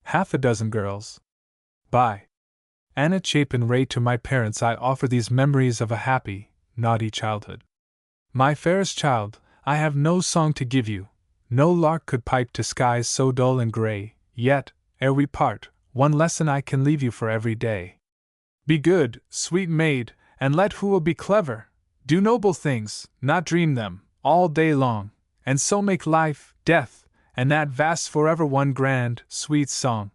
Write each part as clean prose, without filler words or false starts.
Half a dozen girls. By Anna Chapin Ray. To my parents I offer these memories of a happy, naughty childhood. My fairest child, I have no song to give you, no lark could pipe to skies so dull and gray, yet, ere we part, one lesson I can leave you for every day. Be good, sweet maid, and let who will be clever, do noble things, not dream them, all day long, and so make life, death, and that vast forever one grand, sweet song.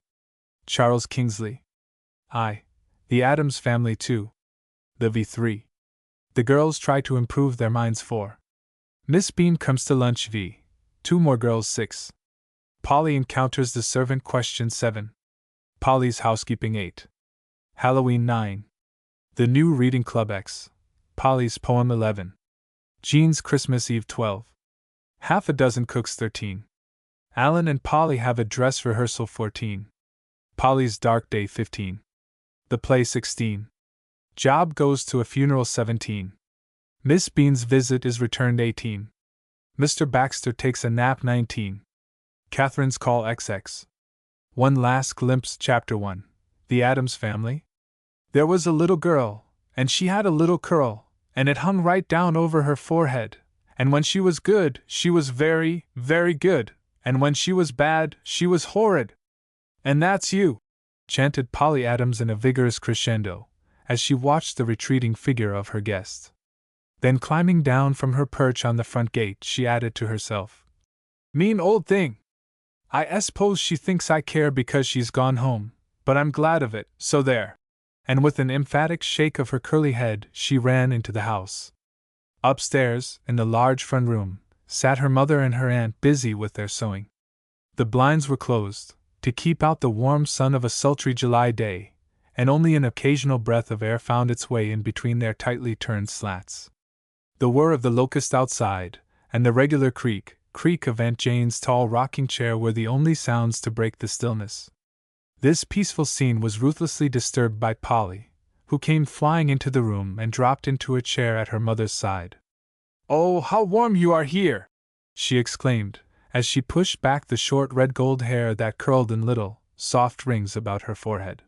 Charles Kingsley. I. The Addams Family 2. The V3. The girls try to improve their minds 4. Miss Bean comes to lunch v. 2 more girls 6. Polly encounters the servant question 7. Polly's housekeeping 8. Halloween 9. The new reading club X. Polly's poem 11. Jean's Christmas Eve 12. Half a dozen cooks 13. Alan and Polly have a dress rehearsal 14. Polly's dark day 15. The play 16. Job goes to a funeral 17. Miss Bean's visit is returned 18. Mr. Baxter takes a nap 19. Catherine's call XX. One last glimpse. Chapter 1. The Addams Family. There was a little girl, and she had a little curl, and it hung right down over her forehead, and when she was good, she was very, very good, and when she was bad, she was horrid. And that's you, chanted Polly Addams in a vigorous crescendo, as she watched the retreating figure of her guest. Then climbing down from her perch on the front gate, she added to herself, "Mean old thing! I suppose she thinks I care because she's gone home, but I'm glad of it, so there." And with an emphatic shake of her curly head, she ran into the house. Upstairs, in the large front room, sat her mother and her aunt busy with their sewing. The blinds were closed, to keep out the warm sun of a sultry July day, and only an occasional breath of air found its way in between their tightly turned slats. The whir of the locust outside, and the regular creak of Aunt Jane's tall rocking chair were the only sounds to break the stillness. This peaceful scene was ruthlessly disturbed by Polly, who came flying into the room and dropped into a chair at her mother's side. "Oh, how warm you are here!" she exclaimed, as she pushed back the short red-gold hair that curled in little, soft rings about her forehead.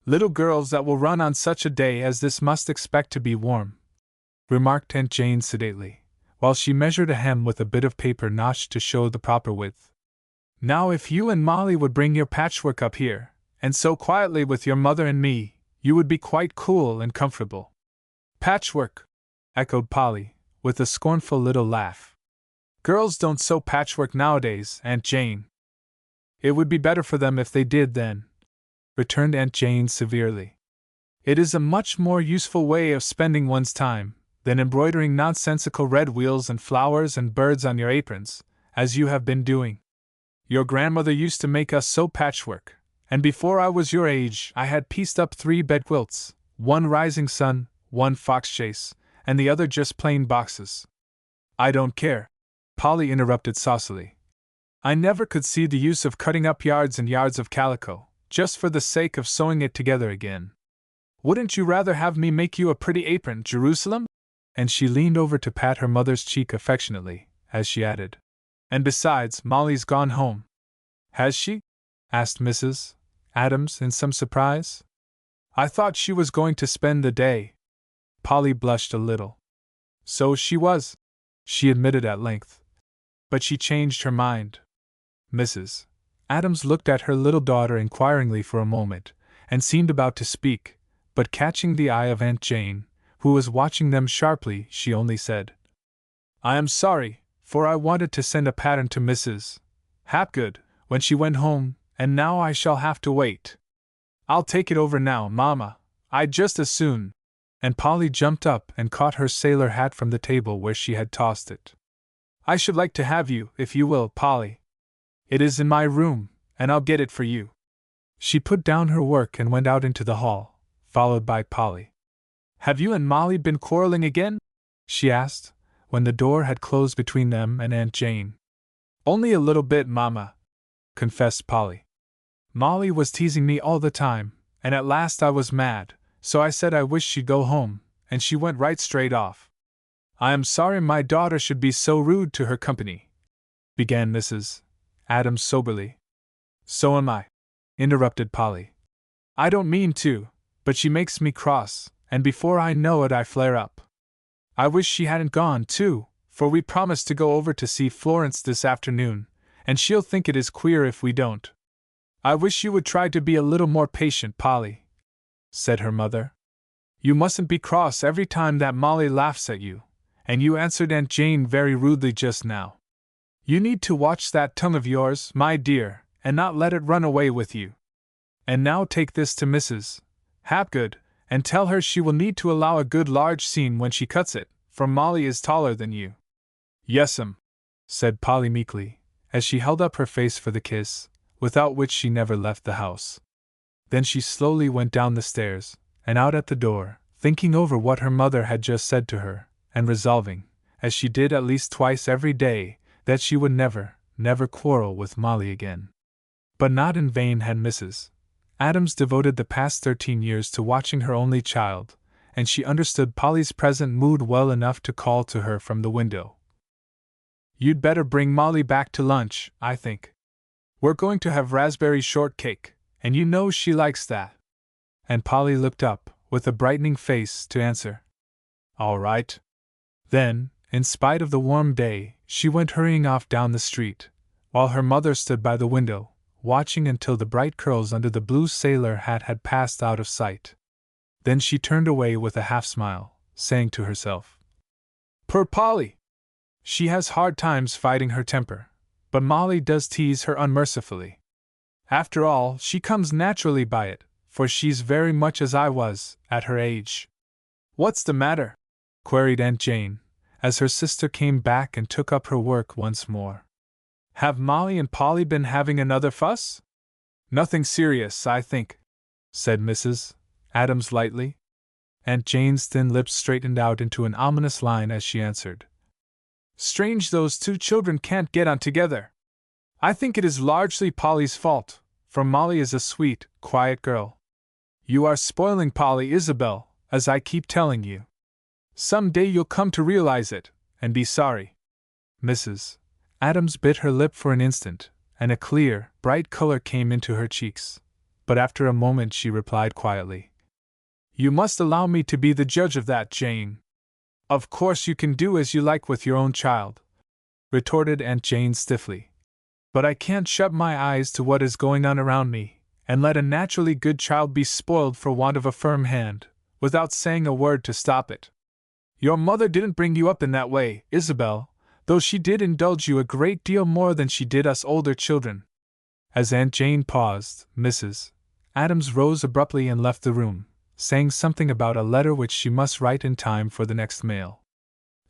"Little girls that will run on such a day as this must expect to be warm," remarked Aunt Jane sedately, while she measured a hem with a bit of paper notched to show the proper width. "Now if you and Molly would bring your patchwork up here, and sew quietly with your mother and me, you would be quite cool and comfortable." "Patchwork!" echoed Polly, with a scornful little laugh. "Girls don't sew patchwork nowadays, Aunt Jane." "It would be better for them if they did then," returned Aunt Jane severely. "It is a much more useful way of spending one's time than embroidering nonsensical red wheels and flowers and birds on your aprons, as you have been doing. Your grandmother used to make us sew patchwork, and before I was your age I had pieced up 3 bed quilts, 1 rising sun, 1 foxchase, and the other just plain boxes." "I don't care," Polly interrupted saucily. "I never could see the use of cutting up yards and yards of calico, just for the sake of sewing it together again. Wouldn't you rather have me make you a pretty apron, Jerusalem?" And she leaned over to pat her mother's cheek affectionately, as she added, "And besides, Molly's gone home." "Has she?" asked Mrs. Addams in some surprise. "I thought she was going to spend the day." Polly blushed a little. "So she was," she admitted at length. "But she changed her mind." Mrs. Addams looked at her little daughter inquiringly for a moment, and seemed about to speak, but catching the eye of Aunt Jane, who was watching them sharply, she only said, "I am sorry, for I wanted to send a pattern to Mrs. Hapgood when she went home, and now I shall have to wait. I'll take it over now, Mama, I'd just as soon." And Polly jumped up and caught her sailor hat from the table where she had tossed it. "I should like to have you, if you will, Polly. It is in my room, and I'll get it for you." She put down her work and went out into the hall, followed by Polly. "Have you and Molly been quarreling again?" she asked, when the door had closed between them and Aunt Jane. "Only a little bit, Mama," confessed Polly. "Molly was teasing me all the time, and at last I was mad, so I said I wished she'd go home, and she went right straight off." "I am sorry my daughter should be so rude to her company," began Mrs. Addams soberly. "So am I," interrupted Polly. "I don't mean to, but she makes me cross, and before I know it I flare up. I wish she hadn't gone, too, for we promised to go over to see Florence this afternoon, and she'll think it is queer if we don't." "I wish you would try to be a little more patient, Polly," said her mother. "You mustn't be cross every time that Molly laughs at you, and you answered Aunt Jane very rudely just now. You need to watch that tongue of yours, my dear, and not let it run away with you. And now take this to Mrs. Hapgood, and tell her she will need to allow a good large seam when she cuts it, for Molly is taller than you." "Yes'm," said Polly meekly, as she held up her face for the kiss, without which she never left the house. Then she slowly went down the stairs, and out at the door, thinking over what her mother had just said to her, and resolving, as she did at least twice every day, that she would never, never quarrel with Molly again. But not in vain had Mrs. Adams devoted the past 13 years to watching her only child, and she understood Polly's present mood well enough to call to her from the window. "You'd better bring Molly back to lunch, I think. We're going to have raspberry shortcake, and you know she likes that." And Polly looked up, with a brightening face, to answer, "All right." Then, in spite of the warm day, she went hurrying off down the street, while her mother stood by the window, watching until the bright curls under the blue sailor hat had passed out of sight. Then she turned away with a half-smile, saying to herself, "Poor Polly! She has hard times fighting her temper, but Molly does tease her unmercifully. After all, she comes naturally by it, for she's very much as I was, at her age." "What's the matter?" queried Aunt Jane, as her sister came back and took up her work once more. "Have Molly and Polly been having another fuss?" "Nothing serious, I think," said Mrs. Adams lightly. Aunt Jane's thin lips straightened out into an ominous line as she answered, "Strange those two children can't get on together. I think it is largely Polly's fault, for Molly is a sweet, quiet girl. You are spoiling Polly, Isabel, as I keep telling you. Some day you'll come to realize it, and be sorry." Mrs. Adams bit her lip for an instant, and a clear, bright color came into her cheeks, but after a moment she replied quietly, "You must allow me to be the judge of that, Jane." "Of course you can do as you like with your own child," retorted Aunt Jane stiffly. "But I can't shut my eyes to what is going on around me, and let a naturally good child be spoiled for want of a firm hand, without saying a word to stop it. Your mother didn't bring you up in that way, Isabel, though she did indulge you a great deal more than she did us older children." As Aunt Jane paused, Mrs. Adams rose abruptly and left the room, saying something about a letter which she must write in time for the next mail.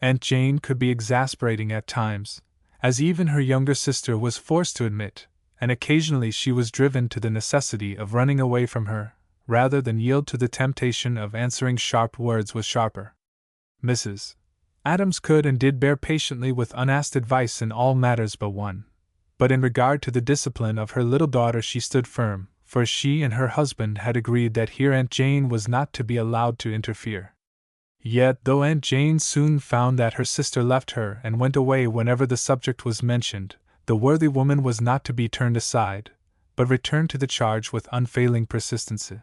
Aunt Jane could be exasperating at times, as even her younger sister was forced to admit, and occasionally she was driven to the necessity of running away from her, rather than yield to the temptation of answering sharp words with sharper. Mrs. Adams could and did bear patiently with unasked advice in all matters but one, but in regard to the discipline of her little daughter she stood firm, for she and her husband had agreed that here Aunt Jane was not to be allowed to interfere. Yet though Aunt Jane soon found that her sister left her and went away whenever the subject was mentioned, the worthy woman was not to be turned aside, but returned to the charge with unfailing persistency.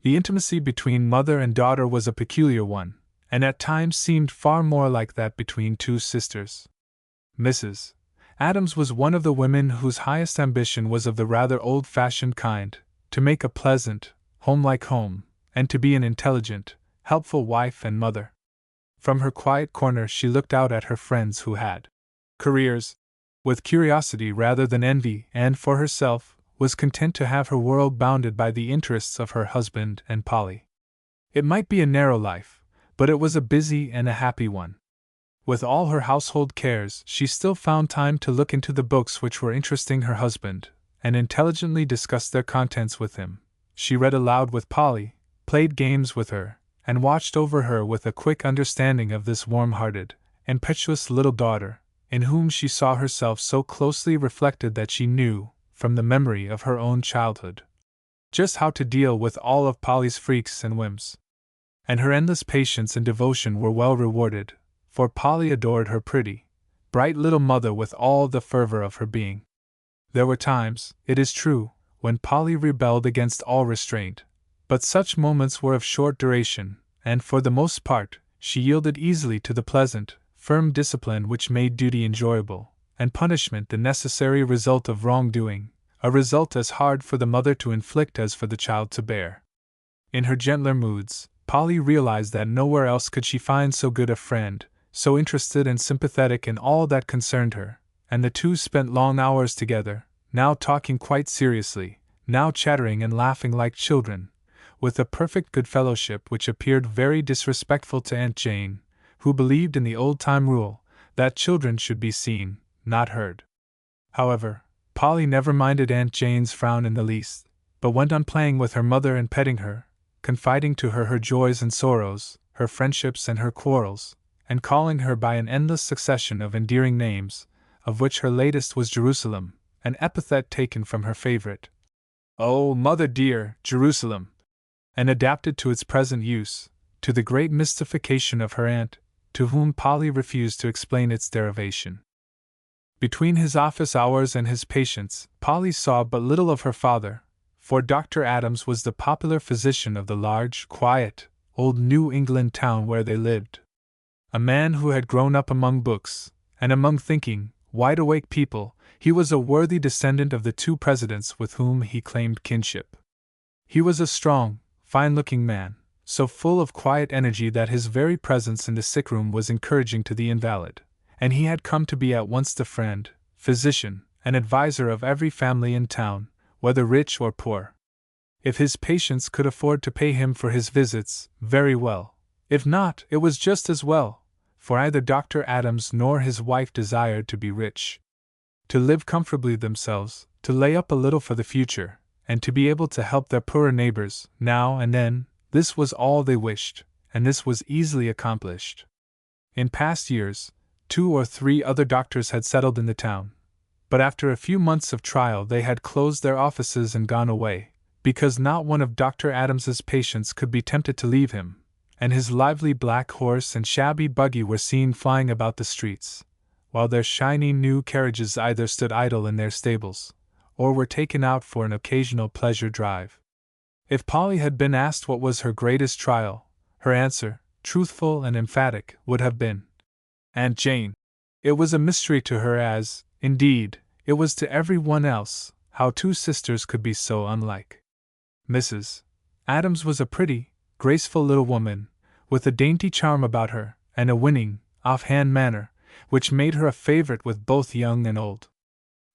The intimacy between mother and daughter was a peculiar one, and at times seemed far more like that between two sisters. Mrs. Adams was one of the women whose highest ambition was of the rather old-fashioned kind, to make a pleasant, home-like home, and to be an intelligent, helpful wife and mother. From her quiet corner she looked out at her friends who had careers, with curiosity rather than envy, and for herself, was content to have her world bounded by the interests of her husband and Polly. It might be a narrow life, but it was a busy and a happy one. With all her household cares, she still found time to look into the books which were interesting her husband, and intelligently discuss their contents with him. She read aloud with Polly, played games with her, and watched over her with a quick understanding of this warm-hearted, impetuous little daughter, in whom she saw herself so closely reflected that she knew, from the memory of her own childhood, just how to deal with all of Polly's freaks and whims. And her endless patience and devotion were well rewarded, for Polly adored her pretty, bright little mother with all the fervor of her being. There were times, it is true, when Polly rebelled against all restraint. But such moments were of short duration, and for the most part, she yielded easily to the pleasant, firm discipline which made duty enjoyable, and punishment the necessary result of wrongdoing, a result as hard for the mother to inflict as for the child to bear. In her gentler moods, Polly realized that nowhere else could she find so good a friend, so interested and sympathetic in all that concerned her, and the two spent long hours together, now talking quite seriously, now chattering and laughing like children, with a perfect good fellowship which appeared very disrespectful to Aunt Jane, who believed in the old-time rule, that children should be seen, not heard. However, Polly never minded Aunt Jane's frown in the least, but went on playing with her mother and petting her, confiding to her her joys and sorrows, her friendships and her quarrels, and calling her by an endless succession of endearing names, of which her latest was Jerusalem, an epithet taken from her favorite. "Oh, mother dear, Jerusalem!" and adapted to its present use, to the great mystification of her aunt, to whom Polly refused to explain its derivation. Between his office hours and his patients, Polly saw but little of her father, for Dr. Adams was the popular physician of the large, quiet, old New England town where they lived. A man who had grown up among books, and among thinking, wide-awake people, he was a worthy descendant of the two presidents with whom he claimed kinship. He was a strong, fine-looking man, so full of quiet energy that his very presence in the sick-room was encouraging to the invalid, and he had come to be at once the friend, physician, and adviser of every family in town, whether rich or poor. If his patients could afford to pay him for his visits, very well. If not, it was just as well, for either Dr. Adams nor his wife desired to be rich. To live comfortably themselves, to lay up a little for the future, and to be able to help their poorer neighbors, now and then, this was all they wished, and this was easily accomplished. In past years, 2 or 3 other doctors had settled in the town, but after a few months of trial they had closed their offices and gone away, because not one of Dr. Adams's patients could be tempted to leave him, and his lively black horse and shabby buggy were seen flying about the streets, while their shiny new carriages either stood idle in their stables, or were taken out for an occasional pleasure drive. If Polly had been asked what was her greatest trial, her answer, truthful and emphatic, would have been Aunt Jane. It was a mystery to her as, indeed, it was to every one else, how two sisters could be so unlike. Mrs. Adams was a pretty, graceful little woman, with a dainty charm about her, and a winning, off-hand manner, which made her a favorite with both young and old.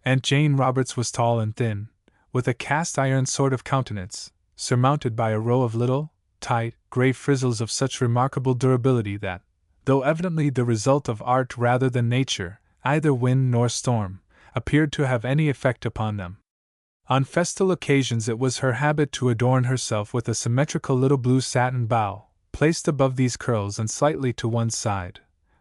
Aunt Jane Roberts was tall and thin, with a cast-iron sort of countenance, surmounted by a row of little, tight, gray frizzles of such remarkable durability that, though evidently the result of art rather than nature, either wind nor storm appeared to have any effect upon them. On festal occasions it was her habit to adorn herself with a symmetrical little blue satin bow, placed above these curls and slightly to one side,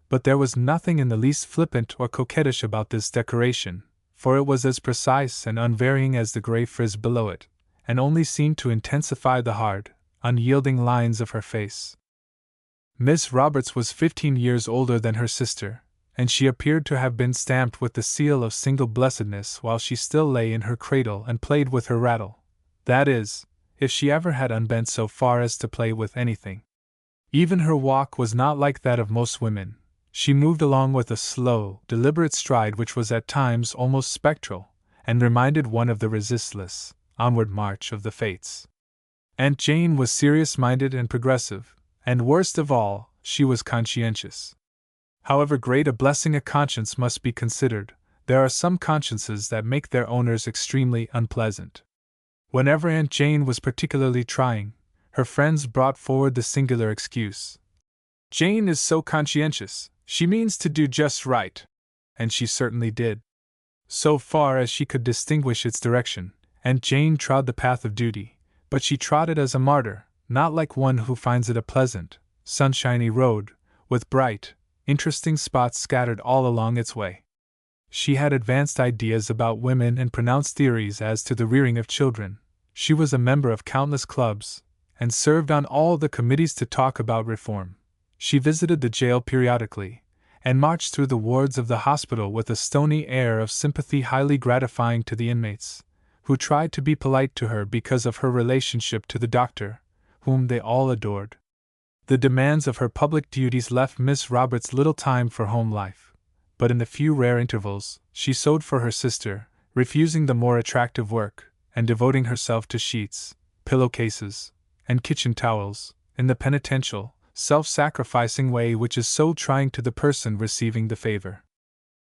but there was nothing in the least flippant or coquettish about this decoration, for it was as precise and unvarying as the gray frizz below it, and only seemed to intensify the hard, unyielding lines of her face. Miss Roberts was 15 years older than her sister, and she appeared to have been stamped with the seal of single blessedness while she still lay in her cradle and played with her rattle, that is, if she ever had unbent so far as to play with anything. Even her walk was not like that of most women. She moved along with a slow, deliberate stride which was at times almost spectral, and reminded one of the resistless, onward march of the fates. Aunt Jane was serious-minded and progressive, and worst of all, she was conscientious. However great a blessing a conscience must be considered, there are some consciences that make their owners extremely unpleasant. Whenever Aunt Jane was particularly trying, her friends brought forward the singular excuse. "Jane is so conscientious, she means to do just right." And she certainly did. So far as she could distinguish its direction, Aunt Jane trod the path of duty, but she trod it as a martyr, not like one who finds it a pleasant, sunshiny road, with bright, interesting spots scattered all along its way. She had advanced ideas about women and pronounced theories as to the rearing of children. She was a member of countless clubs, and served on all the committees to talk about reform. She visited the jail periodically, and marched through the wards of the hospital with a stony air of sympathy highly gratifying to the inmates, who tried to be polite to her because of her relationship to the doctor, whom they all adored. The demands of her public duties left Miss Roberts little time for home life, but in the few rare intervals, she sewed for her sister, refusing the more attractive work, and devoting herself to sheets, pillowcases, and kitchen towels, in the penitential, self-sacrificing way which is so trying to the person receiving the favor.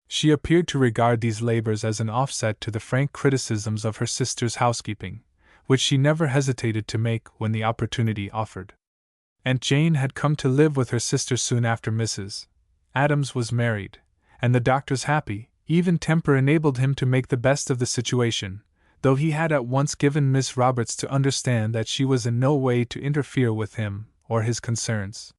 She appeared to regard these labors as an offset to the frank criticisms of her sister's housekeeping, which she never hesitated to make when the opportunity offered. Aunt Jane had come to live with her sister soon after Mrs. Adams was married, and the doctor's happy, even temper enabled him to make the best of the situation, though he had at once given Miss Roberts to understand that she was in no way to interfere with him or his concerns.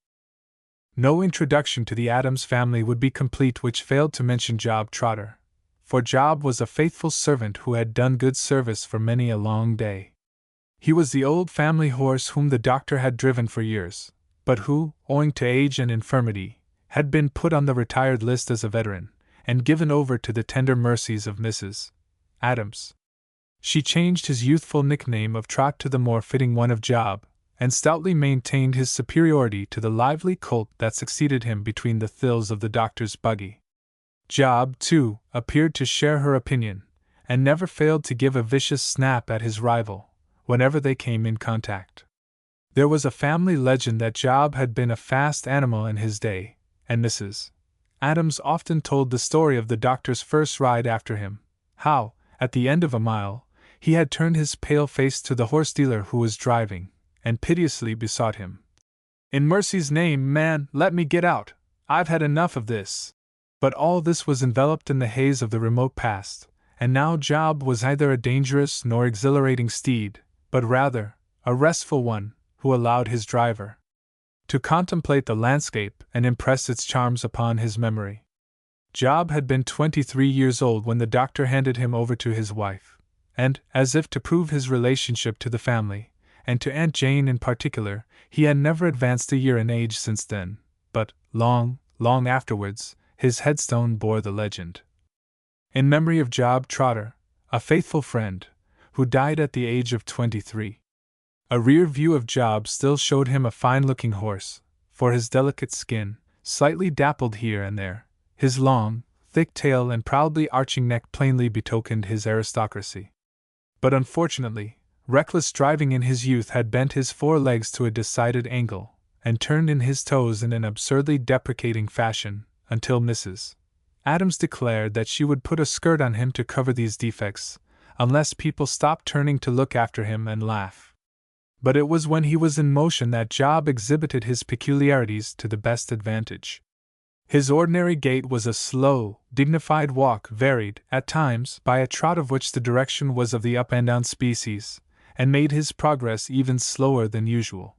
No introduction to the Adams family would be complete which failed to mention Job Trotter, for Job was a faithful servant who had done good service for many a long day. He was the old family horse whom the doctor had driven for years, but who, owing to age and infirmity, had been put on the retired list as a veteran, and given over to the tender mercies of Mrs. Adams. She changed his youthful nickname of Trot to the more fitting one of Job, and stoutly maintained his superiority to the lively colt that succeeded him between the thills of the doctor's buggy. Job, too, appeared to share her opinion, and never failed to give a vicious snap at his rival, whenever they came in contact. There was a family legend that Job had been a fast animal in his day, and Mrs. Adams often told the story of the doctor's first ride after him, how, at the end of a mile, he had turned his pale face to the horse dealer who was driving, and piteously besought him, "In mercy's name, man, let me get out, I've had enough of this." But all this was enveloped in the haze of the remote past, and now Job was neither a dangerous nor exhilarating steed, but rather a restful one, who allowed his driver to contemplate the landscape and impress its charms upon his memory. Job had been 23 years old when the doctor handed him over to his wife, and, as if to prove his relationship to the family, and to Aunt Jane in particular, he had never advanced a year in age since then, but, long afterwards, his headstone bore the legend, "In memory of Job Trotter, a faithful friend, who died at the age of 23. A rear view of Job still showed him a fine-looking horse, for his delicate skin, slightly dappled here and there, his long, thick tail and proudly arching neck plainly betokened his aristocracy. But unfortunately, reckless driving in his youth had bent his forelegs to a decided angle, and turned in his toes in an absurdly deprecating fashion, until Mrs. Adams declared that she would put a skirt on him to cover these defects, unless people stopped turning to look after him and laugh. But it was when he was in motion that Job exhibited his peculiarities to the best advantage. His ordinary gait was a slow, dignified walk varied, at times, by a trot of which the direction was of the up-and-down species, and made his progress even slower than usual.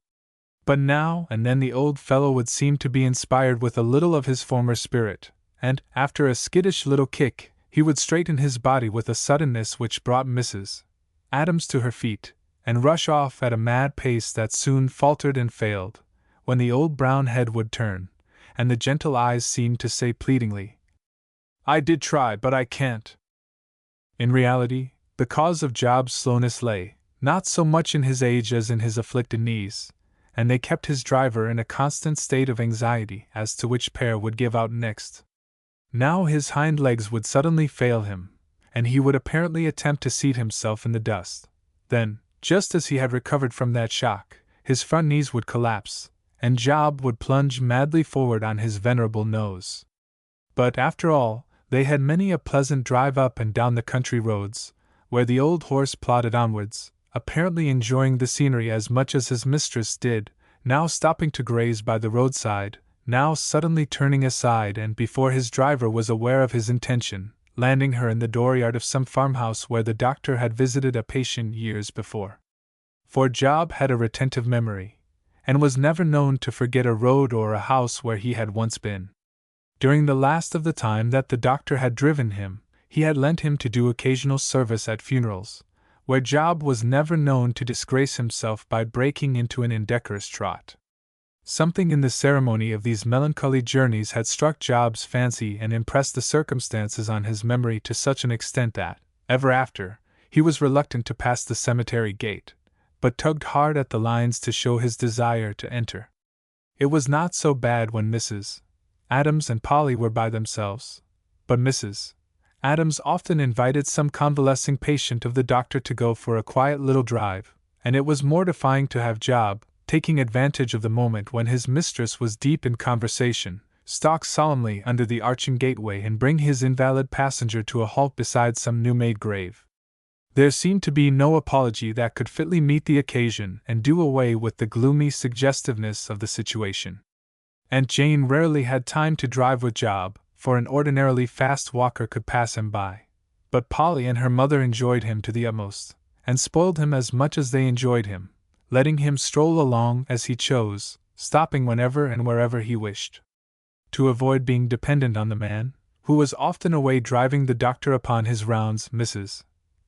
But now and then the old fellow would seem to be inspired with a little of his former spirit, and, after a skittish little kick, he would straighten his body with a suddenness which brought Mrs. Adams to her feet, and rush off at a mad pace that soon faltered and failed, when the old brown head would turn, and the gentle eyes seemed to say pleadingly, "I did try, but I can't." In reality, the cause of Job's slowness lay, not so much in his age as in his afflicted knees, and they kept his driver in a constant state of anxiety as to which pair would give out next. Now his hind legs would suddenly fail him, and he would apparently attempt to seat himself in the dust. Then, just as he had recovered from that shock, his front knees would collapse, and Job would plunge madly forward on his venerable nose. But after all, they had many a pleasant drive up and down the country roads, where the old horse plodded onwards, apparently enjoying the scenery as much as his mistress did, now stopping to graze by the roadside, now suddenly turning aside and before his driver was aware of his intention, landing her in the dooryard of some farmhouse where the doctor had visited a patient years before. For Job had a retentive memory, and was never known to forget a road or a house where he had once been. During the last of the time that the doctor had driven him, he had lent him to do occasional service at funerals, where Job was never known to disgrace himself by breaking into an indecorous trot. Something in the ceremony of these melancholy journeys had struck Job's fancy and impressed the circumstances on his memory to such an extent that, ever after, He was reluctant to pass the cemetery gate, but tugged hard at the lines to show his desire to enter. It was not so bad when Mrs. Adams and Polly were by themselves, but Mrs. Adams often invited some convalescing patient of the doctor to go for a quiet little drive, and it was mortifying to have Job, taking advantage of the moment when his mistress was deep in conversation, stalk solemnly under the arching gateway and bring his invalid passenger to a halt beside some new-made grave. There seemed to be no apology that could fitly meet the occasion and do away with the gloomy suggestiveness of the situation. Aunt Jane rarely had time to drive with Job, for an ordinarily fast walker could pass him by. But Polly and her mother enjoyed him to the utmost, and spoiled him as much as they enjoyed him, letting him stroll along as he chose, stopping whenever and wherever he wished. To avoid being dependent on the man, who was often away driving the doctor upon his rounds, Mrs.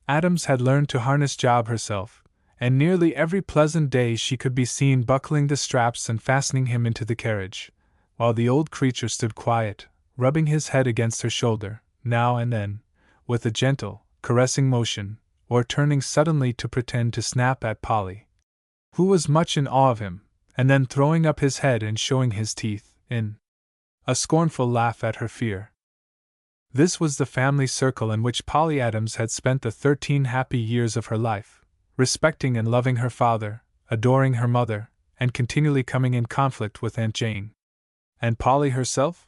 Adams had learned to harness Job herself, and nearly every pleasant day she could be seen buckling the straps and fastening him into the carriage, while the old creature stood quiet, rubbing his head against her shoulder, now and then, with a gentle, caressing motion, or turning suddenly to pretend to snap at Polly, who was much in awe of him, and then throwing up his head and showing his teeth, in a scornful laugh at her fear. This was the family circle in which Polly Adams had spent the 13 happy years of her life, respecting and loving her father, adoring her mother, and continually coming in conflict with Aunt Jane. And Polly herself?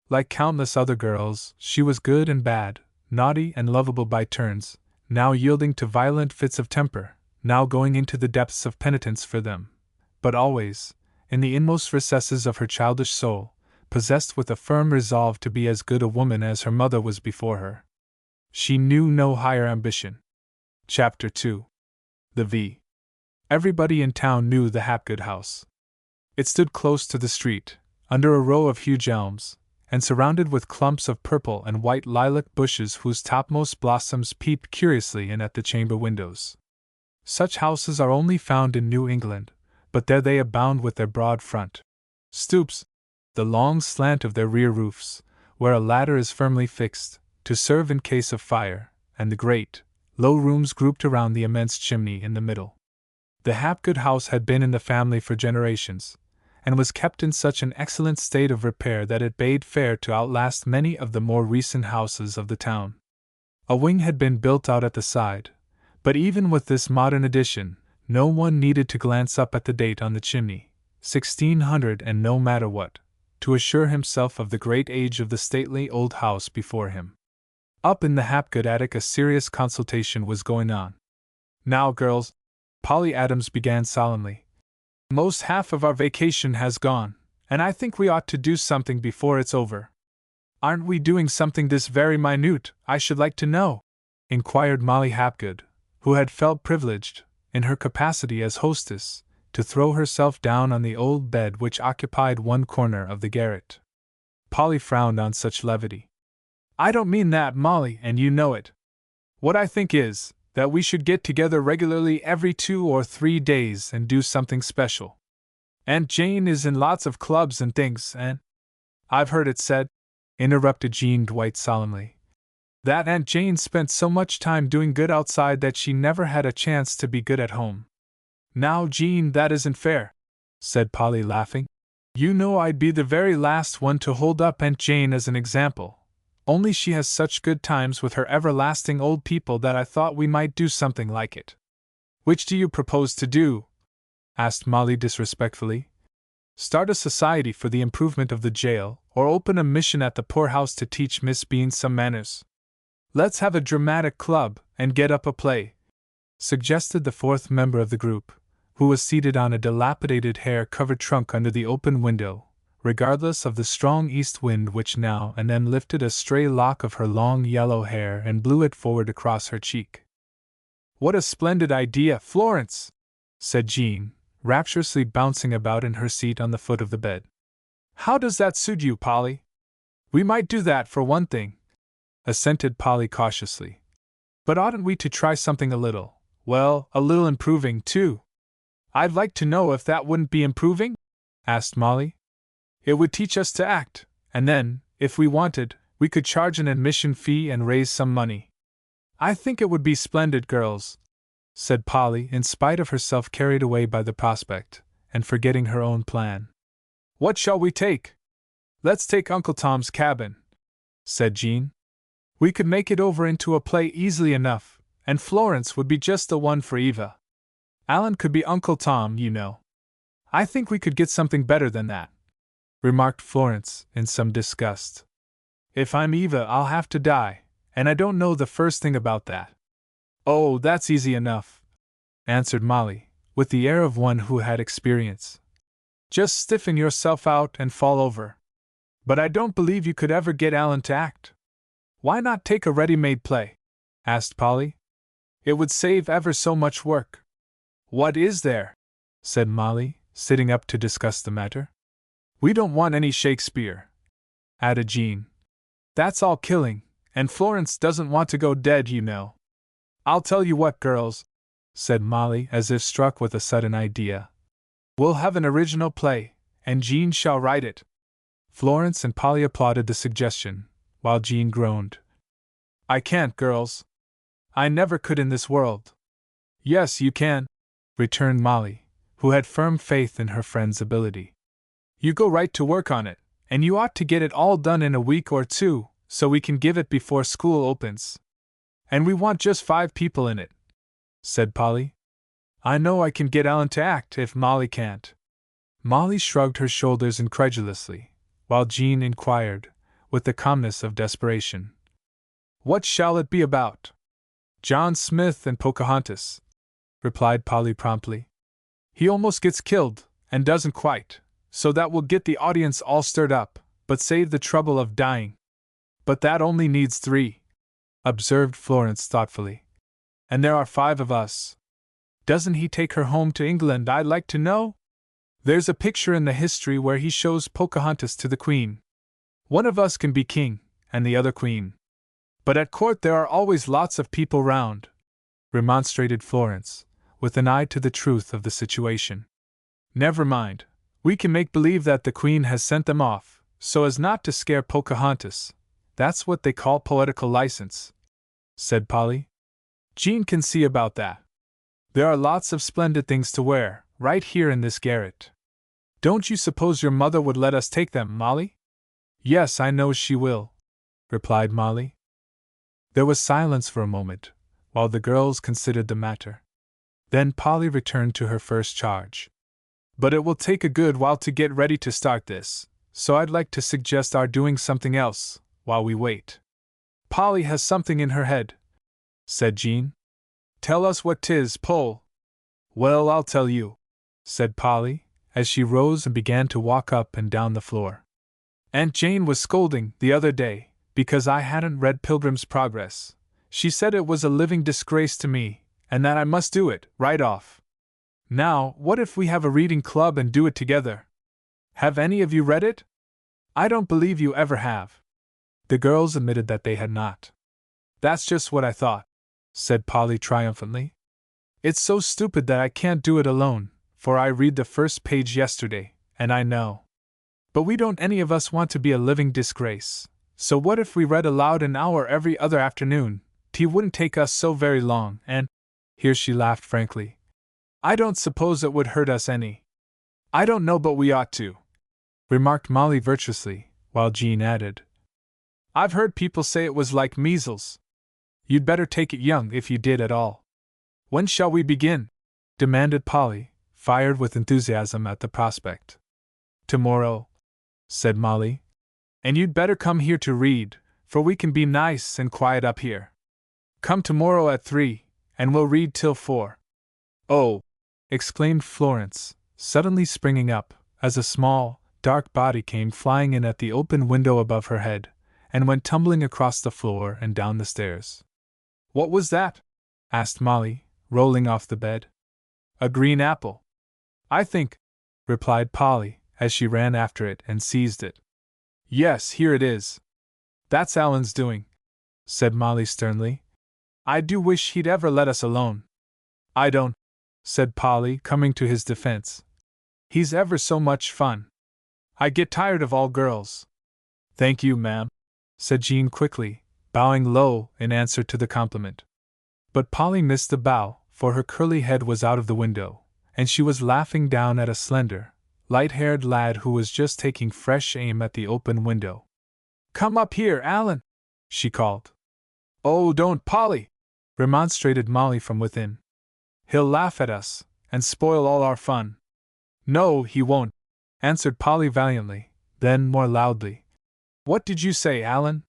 Like countless other girls, she was good and bad, naughty and lovable by turns, now yielding to violent fits of temper, now going into the depths of penitence for them, but always, in the inmost recesses of her childish soul, possessed with a firm resolve to be as good a woman as her mother was before her. She knew no higher ambition. Chapter 2. The V. Everybody in town knew the Hapgood house. It stood close to the street, under a row of huge elms, and surrounded with clumps of purple and white lilac bushes whose topmost blossoms peeped curiously in at the chamber windows. Such houses are only found in New England, but there they abound with their broad front stoops, the long slant of their rear roofs, where a ladder is firmly fixed, to serve in case of fire, and the great, low rooms grouped around the immense chimney in the middle. The Hapgood house had been in the family for generations, and was kept in such an excellent state of repair that it bade fair to outlast many of the more recent houses of the town. A wing had been built out at the side, but even with this modern addition, no one needed to glance up at the date on the chimney, 1600 and no matter what, to assure himself of the great age of the stately old house before him. Up in the Hapgood attic a serious consultation was going on. "Now, girls," Polly Adams began solemnly, "most half of our vacation has gone, and I think we ought to do something before it's over." "Aren't we doing something this very minute, I should like to know?" inquired Molly Hapgood, who had felt privileged, in her capacity as hostess, to throw herself down on the old bed which occupied one corner of the garret. Polly frowned on such levity. "I don't mean that, Molly, and you know it. What I think is, that we should get together regularly every 2 or 3 days and do something special. Aunt Jane is in lots of clubs and things, and—" "I've heard it said," interrupted Jean Dwight solemnly, "that Aunt Jane spent so much time doing good outside that she never had a chance to be good at home." "Now, Jean, that isn't fair," said Polly, laughing. "You know I'd be the very last one to hold up Aunt Jane as an example, only she has such good times with her everlasting old people that I thought we might do something like it." "Which do you propose to do?" asked Molly disrespectfully. "Start a society for the improvement of the jail, or open a mission at the poorhouse to teach Miss Bean some manners?" "Let's have a dramatic club, and get up a play," suggested the fourth member of the group, who was seated on a dilapidated hair-covered trunk under the open window, regardless of the strong east wind which now and then lifted a stray lock of her long yellow hair and blew it forward across her cheek. "What a splendid idea, Florence!" said Jean, rapturously bouncing about in her seat on the foot of the bed. "How does that suit you, Polly?" "We might do that for one thing," assented Polly cautiously. "But oughtn't we to try something a little improving, too?" "I'd like to know if that wouldn't be improving?" asked Molly. "It would teach us to act, and then, if we wanted, we could charge an admission fee and raise some money." I think it would be splendid, girls, said Polly, in spite of herself carried away by the prospect, and forgetting her own plan. What shall we take? Let's take Uncle Tom's Cabin, said Jean. We could make it over into a play easily enough, and Florence would be just the one for Eva. Alan could be Uncle Tom, you know. I think we could get something better than that, remarked Florence, in some disgust. If I'm Eva, I'll have to die, and I don't know the first thing about that. Oh, that's easy enough, answered Molly, with the air of one who had experience. Just stiffen yourself out and fall over. But I don't believe you could ever get Alan to act. Why not take a ready-made play? Asked Polly. It would save ever so much work. What is there? Said Molly, sitting up to discuss the matter. We don't want any Shakespeare, added Jean. That's all killing, and Florence doesn't want to go dead, you know. I'll tell you what, girls, said Molly, as if struck with a sudden idea. We'll have an original play, and Jean shall write it. Florence and Polly applauded the suggestion, while Jean groaned. I can't, girls. I never could in this world. Yes, you can, returned Molly, who had firm faith in her friend's ability. You go right to work on it, and you ought to get it all done in a week or two, so we can give it before school opens. And we want just 5 people in it, said Polly. I know I can get Alan to act if Molly can't. Molly shrugged her shoulders incredulously, while Jean inquired, with the calmness of desperation. What shall it be about? John Smith and Pocahontas, replied Polly promptly. He almost gets killed, and doesn't quite, so that will get the audience all stirred up, but save the trouble of dying. But that only needs 3, observed Florence thoughtfully. And there are 5 of us. Doesn't he take her home to England, I'd like to know? There's a picture in the history where he shows Pocahontas to the Queen. One of us can be king, and the other queen. But at court there are always lots of people round, remonstrated Florence, with an eye to the truth of the situation. Never mind, we can make believe that the Queen has sent them off, so as not to scare Pocahontas. That's what they call poetical license, said Polly. Jean can see about that. There are lots of splendid things to wear, right here in this garret. Don't you suppose your mother would let us take them, Molly? Yes, I know she will, replied Molly. There was silence for a moment, while the girls considered the matter. Then Polly returned to her first charge. But it will take a good while to get ready to start this, so I'd like to suggest our doing something else, while we wait. Polly has something in her head, said Jean. Tell us what 'tis, Pole. Well, I'll tell you, said Polly, as she rose and began to walk up and down the floor. Aunt Jane was scolding, the other day, because I hadn't read Pilgrim's Progress. She said it was a living disgrace to me, and that I must do it, right off. Now, what if we have a reading club and do it together? Have any of you read it? I don't believe you ever have. The girls admitted that they had not. That's just what I thought, said Polly triumphantly. It's so stupid that I can't do it alone, for I read the first page yesterday, and I know. But we don't any of us want to be a living disgrace, so what if we read aloud an hour every other afternoon? Tea wouldn't take us so very long, and— here she laughed frankly. I don't suppose it would hurt us any. I don't know, but we ought to, remarked Molly virtuously, while Jean added, I've heard people say it was like measles. You'd better take it young if you did at all. When shall we begin? Demanded Polly, fired with enthusiasm at the prospect. Tomorrow, said Molly. And you'd better come here to read, for we can be nice and quiet up here. Come tomorrow at 3, and we'll read till 4. Oh! Exclaimed Florence, suddenly springing up, as a small, dark body came flying in at the open window above her head, and went tumbling across the floor and down the stairs. What was that? Asked Molly, rolling off the bed. A green apple, I think, replied Polly, as she ran after it and seized it. Yes, here it is. That's Alan's doing, said Molly sternly. I do wish he'd ever let us alone. I don't, said Polly, coming to his defense. He's ever so much fun. I get tired of all girls. Thank you, ma'am, said Jean quickly, bowing low in answer to the compliment. But Polly missed the bow, for her curly head was out of the window, and she was laughing down at a slender, light-haired lad who was just taking fresh aim at the open window. "Come up here, Alan!" she called. "Oh, don't, Polly!" remonstrated Molly from within. "He'll laugh at us, and spoil all our fun." "No, he won't," answered Polly valiantly, then more loudly. "What did you say, Alan?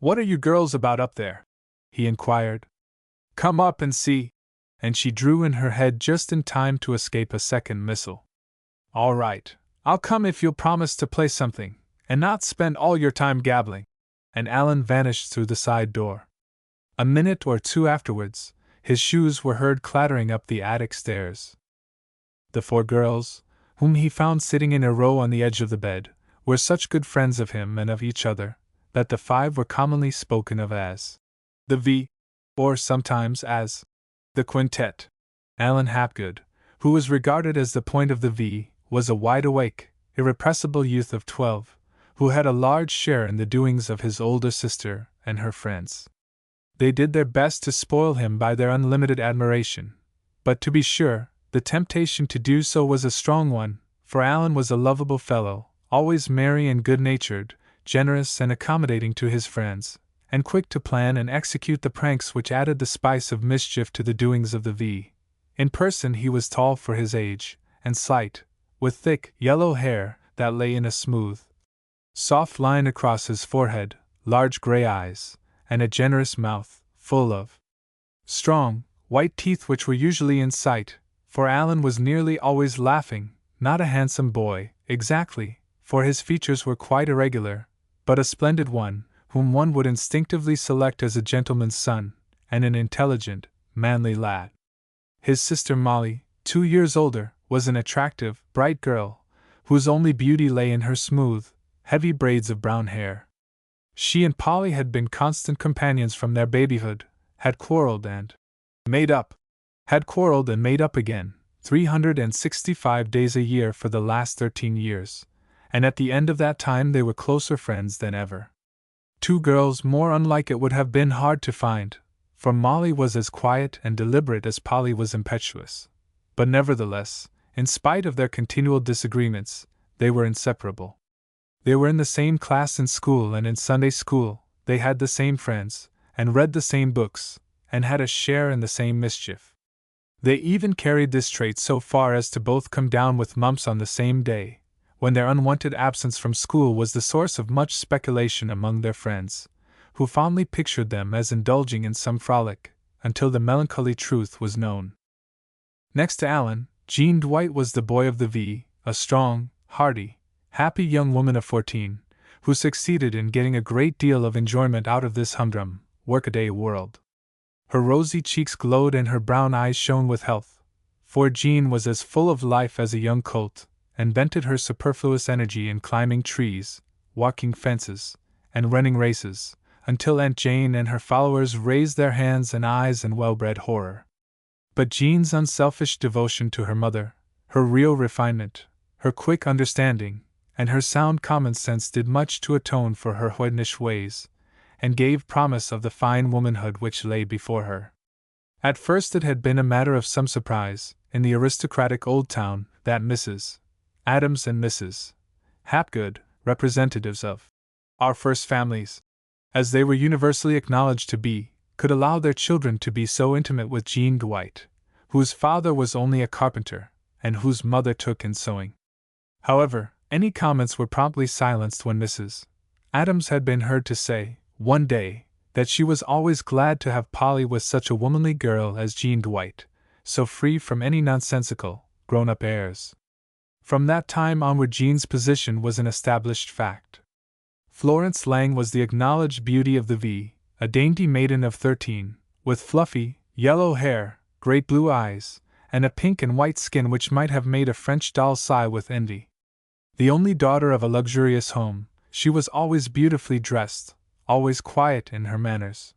What are you girls about up there?" he inquired. "Come up and see," and she drew in her head just in time to escape a second missile. "All right, I'll come if you'll promise to play something, and not spend all your time gabbling," and Alan vanished through the side door. A minute or two afterwards, his shoes were heard clattering up the attic stairs. The four girls, whom he found sitting in a row on the edge of the bed, were such good friends of him and of each other, that the five were commonly spoken of as the V, or sometimes as the Quintet. Alan Hapgood, who was regarded as the point of the V, was a wide-awake, irrepressible youth of 12, who had a large share in the doings of his older sister and her friends. They did their best to spoil him by their unlimited admiration, but to be sure, the temptation to do so was a strong one, for Alan was a lovable fellow, always merry and good-natured, generous and accommodating to his friends, and quick to plan and execute the pranks which added the spice of mischief to the doings of the V. In person he was tall for his age, and slight, with thick, yellow hair that lay in a smooth, soft line across his forehead, large gray eyes, and a generous mouth, full of strong, white teeth which were usually in sight, for Alan was nearly always laughing, not a handsome boy, exactly, for his features were quite irregular, but a splendid one, whom one would instinctively select as a gentleman's son, and an intelligent, manly lad. His sister Molly, 2 years older, was an attractive, bright girl, whose only beauty lay in her smooth, heavy braids of brown hair. She and Polly had been constant companions from their babyhood, had quarreled and made up again, 365 days a year for the last 13 years, and at the end of that time they were closer friends than ever. Two girls more unlike it would have been hard to find, for Molly was as quiet and deliberate as Polly was impetuous, but nevertheless, in spite of their continual disagreements, they were inseparable. They were in the same class in school and in Sunday school, they had the same friends, and read the same books, and had a share in the same mischief. They even carried this trait so far as to both come down with mumps on the same day, when their unwanted absence from school was the source of much speculation among their friends, who fondly pictured them as indulging in some frolic, until the melancholy truth was known. Next to Alan, Jean Dwight was the boy of the V, a strong, hearty, happy young woman of 14, who succeeded in getting a great deal of enjoyment out of this humdrum, workaday world. Her rosy cheeks glowed and her brown eyes shone with health, for Jean was as full of life as a young colt, and vented her superfluous energy in climbing trees, walking fences, and running races, until Aunt Jane and her followers raised their hands and eyes in well-bred horror. But Jean's unselfish devotion to her mother, her real refinement, her quick understanding, and her sound common sense did much to atone for her hoydenish ways, and gave promise of the fine womanhood which lay before her. At first it had been a matter of some surprise, in the aristocratic old town, that Mrs. Adams and Mrs. Hapgood, representatives of our first families, as they were universally acknowledged to be, could allow their children to be so intimate with Jean Dwight, whose father was only a carpenter, and whose mother took in sewing. However, any comments were promptly silenced when Mrs. Adams had been heard to say, one day, that she was always glad to have Polly with such a womanly girl as Jean Dwight, so free from any nonsensical, grown-up airs. From that time onward Jean's position was an established fact. Florence Lang was the acknowledged beauty of the V, a dainty maiden of 13, with fluffy, yellow hair, great blue eyes, and a pink and white skin which might have made a French doll sigh with envy. The only daughter of a luxurious home, she was always beautifully dressed, always quiet in her manners.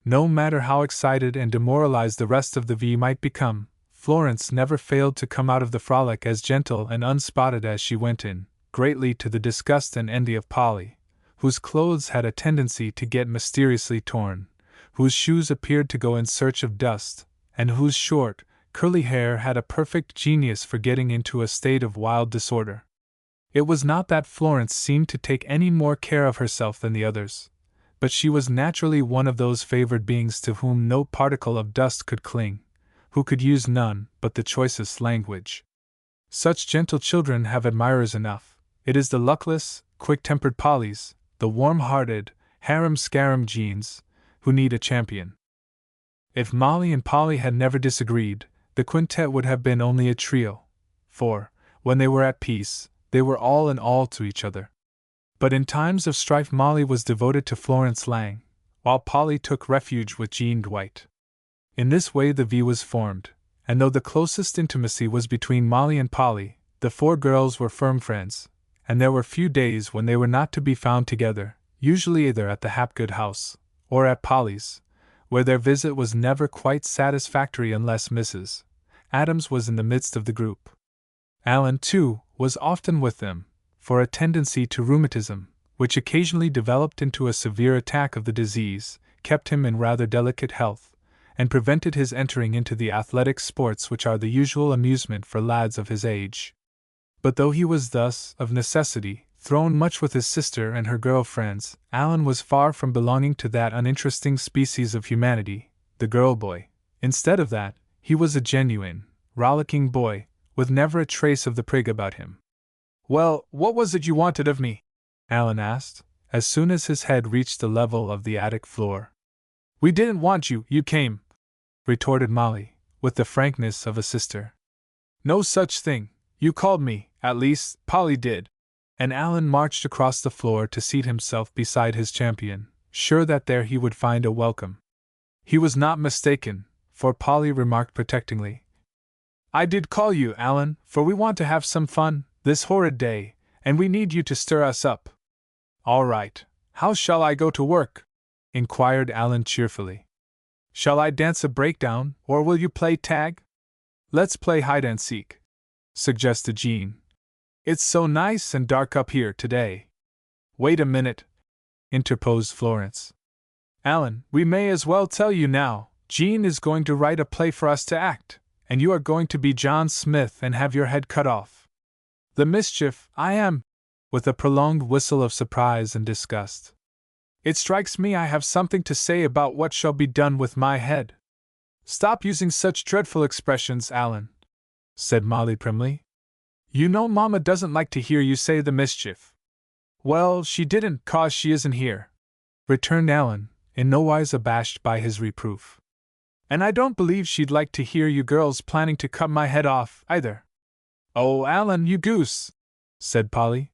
No matter how excited and demoralized the rest of the V might become, Florence never failed to come out of the frolic as gentle and unspotted as she went in, greatly to the disgust and envy of Polly, whose clothes had a tendency to get mysteriously torn, whose shoes appeared to go in search of dust, and whose short, curly hair had a perfect genius for getting into a state of wild disorder. It was not that Florence seemed to take any more care of herself than the others, but she was naturally one of those favored beings to whom no particle of dust could cling, who could use none but the choicest language. Such gentle children have admirers enough. It is the luckless, quick-tempered Pollys, the warm-hearted, harum-scarum Jeans, who need a champion. If Molly and Polly had never disagreed, the quintet would have been only a trio, for, when they were at peace, they were all in all to each other. But in times of strife Molly was devoted to Florence Lang, while Polly took refuge with Jean Dwight. In this way the V was formed, and though the closest intimacy was between Molly and Polly, the four girls were firm friends, and there were few days when they were not to be found together, usually either at the Hapgood house, or at Polly's, where their visit was never quite satisfactory unless Mrs. Adams was in the midst of the group. Alan, too, was often with them, for a tendency to rheumatism, which occasionally developed into a severe attack of the disease, kept him in rather delicate health, and prevented his entering into the athletic sports which are the usual amusement for lads of his age. But though he was thus, of necessity, thrown much with his sister and her girl friends, Alan was far from belonging to that uninteresting species of humanity, the girl boy. Instead of that, he was a genuine, rollicking boy, with never a trace of the prig about him. "Well, what was it you wanted of me?" Alan asked, as soon as his head reached the level of the attic floor. "We didn't want you, you came," retorted Molly, with the frankness of a sister. "No such thing. You called me, at least, Polly did." And Alan marched across the floor to seat himself beside his champion, sure that there he would find a welcome. He was not mistaken, for Polly remarked protectingly, "I did call you, Alan, for we want to have some fun, this horrid day, and we need you to stir us up." "All right. How shall I go to work?" inquired Alan cheerfully. "Shall I dance a breakdown, or will you play tag?" "Let's play hide-and-seek," suggested Jean. "It's so nice and dark up here today." "Wait a minute," interposed Florence. "Alan, we may as well tell you now, Jean is going to write a play for us to act, and you are going to be John Smith and have your head cut off." "The mischief, I am!" with a prolonged whistle of surprise and disgust. "It strikes me I have something to say about what shall be done with my head." "Stop using such dreadful expressions, Alan," said Molly primly. "You know Mama doesn't like to hear you say the mischief." "Well, she didn't, 'cause she isn't here," returned Alan, in nowise abashed by his reproof. "And I don't believe she'd like to hear you girls planning to cut my head off, either." "Oh, Alan, you goose," said Polly.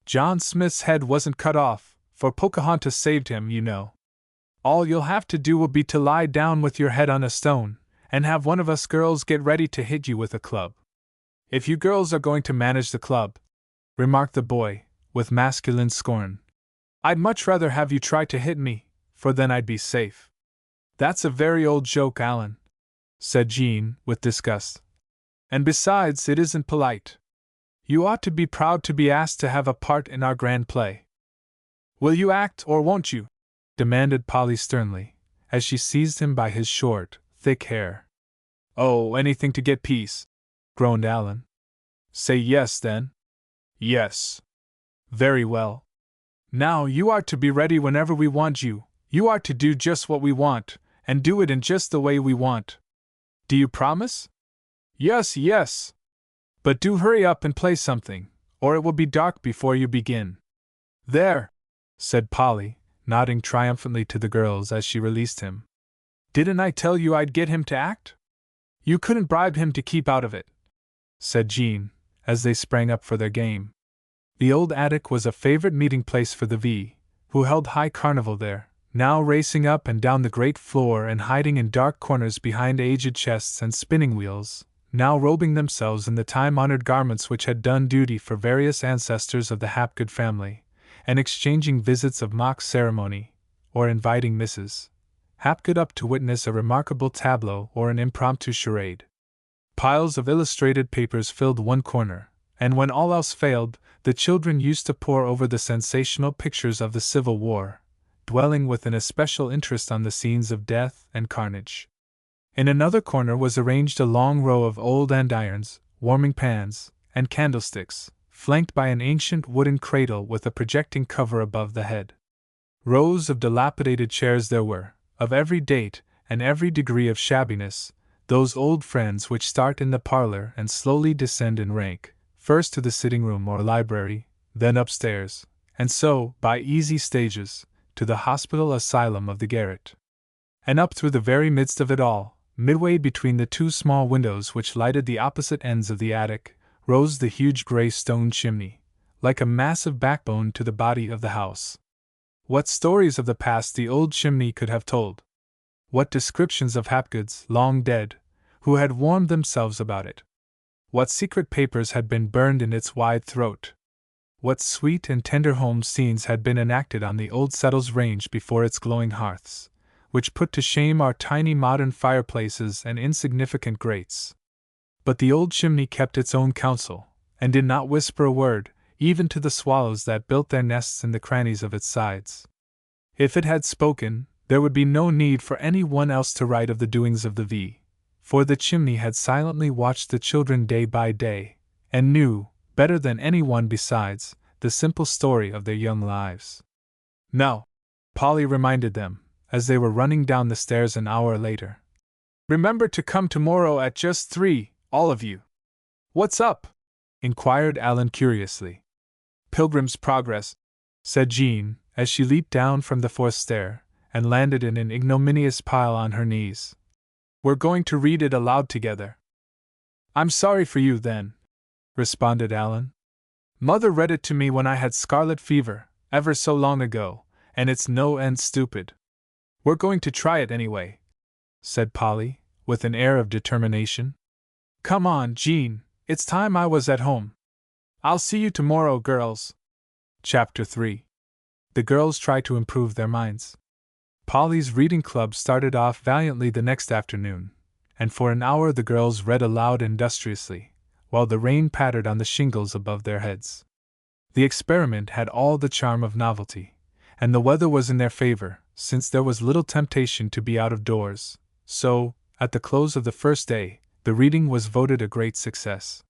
"John Smith's head wasn't cut off, for Pocahontas saved him, you know. All you'll have to do will be to lie down with your head on a stone, and have one of us girls get ready to hit you with a club." "If you girls are going to manage the club," remarked the boy, with masculine scorn, "I'd much rather have you try to hit me, for then I'd be safe." "That's a very old joke, Alan," said Jean, with disgust. "And besides, it isn't polite. You ought to be proud to be asked to have a part in our grand play." "Will you act, or won't you?" demanded Polly sternly, as she seized him by his short, thick hair. "Oh, anything to get peace," groaned Alan. "Say yes, then." "Yes." "Very well. Now you are to be ready whenever we want you. You are to do just what we want, and do it in just the way we want. Do you promise?" "Yes, yes." "But do hurry up and play something, or it will be dark before you begin." "There!" said Polly, nodding triumphantly to the girls as she released him. "Didn't I tell you I'd get him to act?" "You couldn't bribe him to keep out of it," said Jean, as they sprang up for their game. The old attic was a favorite meeting place for the V, who held high carnival there, now racing up and down the great floor and hiding in dark corners behind aged chests and spinning wheels, now robing themselves in the time-honored garments which had done duty for various ancestors of the Hapgood family, and exchanging visits of mock ceremony, or inviting Mrs. Hapgood up to witness a remarkable tableau or an impromptu charade. Piles of illustrated papers filled one corner, and when all else failed, the children used to pore over the sensational pictures of the Civil War, dwelling with an especial interest on the scenes of death and carnage. In another corner was arranged a long row of old andirons, warming pans, and candlesticks, flanked by an ancient wooden cradle with a projecting cover above the head. Rows of dilapidated chairs there were, of every date and every degree of shabbiness, those old friends which start in the parlor and slowly descend in rank, first to the sitting room or library, then upstairs, and so, by easy stages, to the hospital asylum of the garret. And up through the very midst of it all, midway between the two small windows which lighted the opposite ends of the attic, rose the huge gray stone chimney, like a massive backbone to the body of the house. What stories of the past the old chimney could have told! What descriptions of Hapgood's, long dead, who had warmed themselves about it! What secret papers had been burned in its wide throat! What sweet and tender home scenes had been enacted on the old settles ranged before its glowing hearths, which put to shame our tiny modern fireplaces and insignificant grates! But the old chimney kept its own counsel, and did not whisper a word, even to the swallows that built their nests in the crannies of its sides. If it had spoken, there would be no need for any one else to write of the doings of the V, for the chimney had silently watched the children day by day, and knew, better than any one besides, the simple story of their young lives. "Now," Polly reminded them, as they were running down the stairs an hour later, "remember to come tomorrow at just 3, all of you." "What's up?" inquired Alan curiously. "Pilgrim's Progress," said Jean, as she leaped down from the fourth stair, and landed in an ignominious pile on her knees. "We're going to read it aloud together." "I'm sorry for you, then," responded Alan. "Mother read it to me when I had scarlet fever, ever so long ago, and it's no end stupid." "We're going to try it anyway," said Polly, with an air of determination. "Come on, Jean, it's time I was at home. I'll see you tomorrow, girls." Chapter 3. The girls try to improve their minds. Polly's reading club started off valiantly the next afternoon, and for an hour the girls read aloud industriously, while the rain pattered on the shingles above their heads. The experiment had all the charm of novelty, and the weather was in their favor, since there was little temptation to be out of doors, so, at the close of the first day, the reading was voted a great success.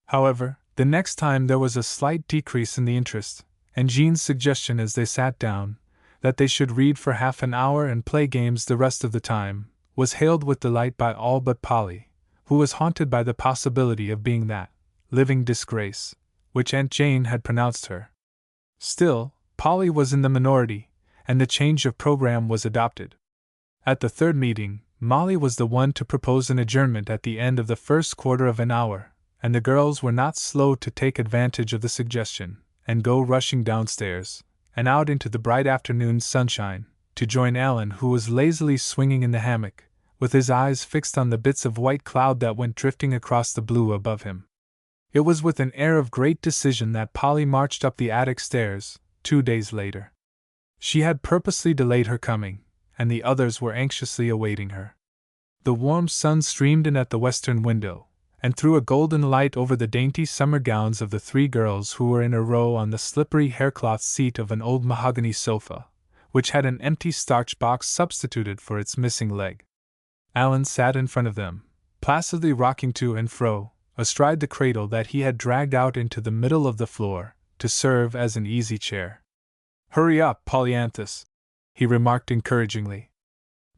However, the next time there was a slight decrease in the interest, and Jean's suggestion as they sat down, that they should read for half an hour and play games the rest of the time, was hailed with delight by all but Polly, who was haunted by the possibility of being that living disgrace, which Aunt Jane had pronounced her. Still, Polly was in the minority, and the change of program was adopted. At the third meeting, Molly was the one to propose an adjournment at the end of the first quarter of an hour, and the girls were not slow to take advantage of the suggestion, and go rushing downstairs, and out into the bright afternoon sunshine, to join Alan, who was lazily swinging in the hammock, with his eyes fixed on the bits of white cloud that went drifting across the blue above him. It was with an air of great decision that Polly marched up the attic stairs, 2 days later. She had purposely delayed her coming, and the others were anxiously awaiting her. The warm sun streamed in at the western window, and threw a golden light over the dainty summer gowns of the 3 girls who were in a row on the slippery haircloth seat of an old mahogany sofa, which had an empty starch box substituted for its missing leg. Alan sat in front of them, placidly rocking to and fro, astride the cradle that he had dragged out into the middle of the floor, to serve as an easy chair. "Hurry up, Polyanthus," he remarked encouragingly.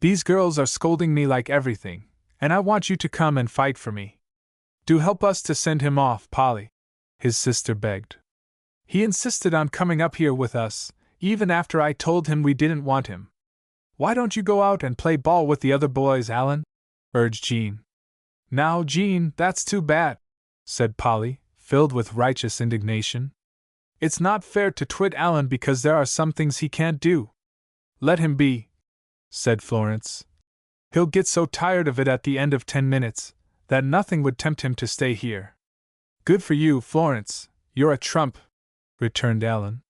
"These girls are scolding me like everything, and I want you to come and fight for me." "Do help us to send him off, Polly," his sister begged. "He insisted on coming up here with us, even after I told him we didn't want him." "Why don't you go out and play ball with the other boys, Alan?" urged Jean. "Now, Jean, that's too bad," said Polly, filled with righteous indignation. "It's not fair to twit Alan because there are some things he can't do." "Let him be," said Florence. "He'll get so tired of it at the end of 10 minutes, that nothing would tempt him to stay here." "Good for you, Florence, you're a trump," returned Alan.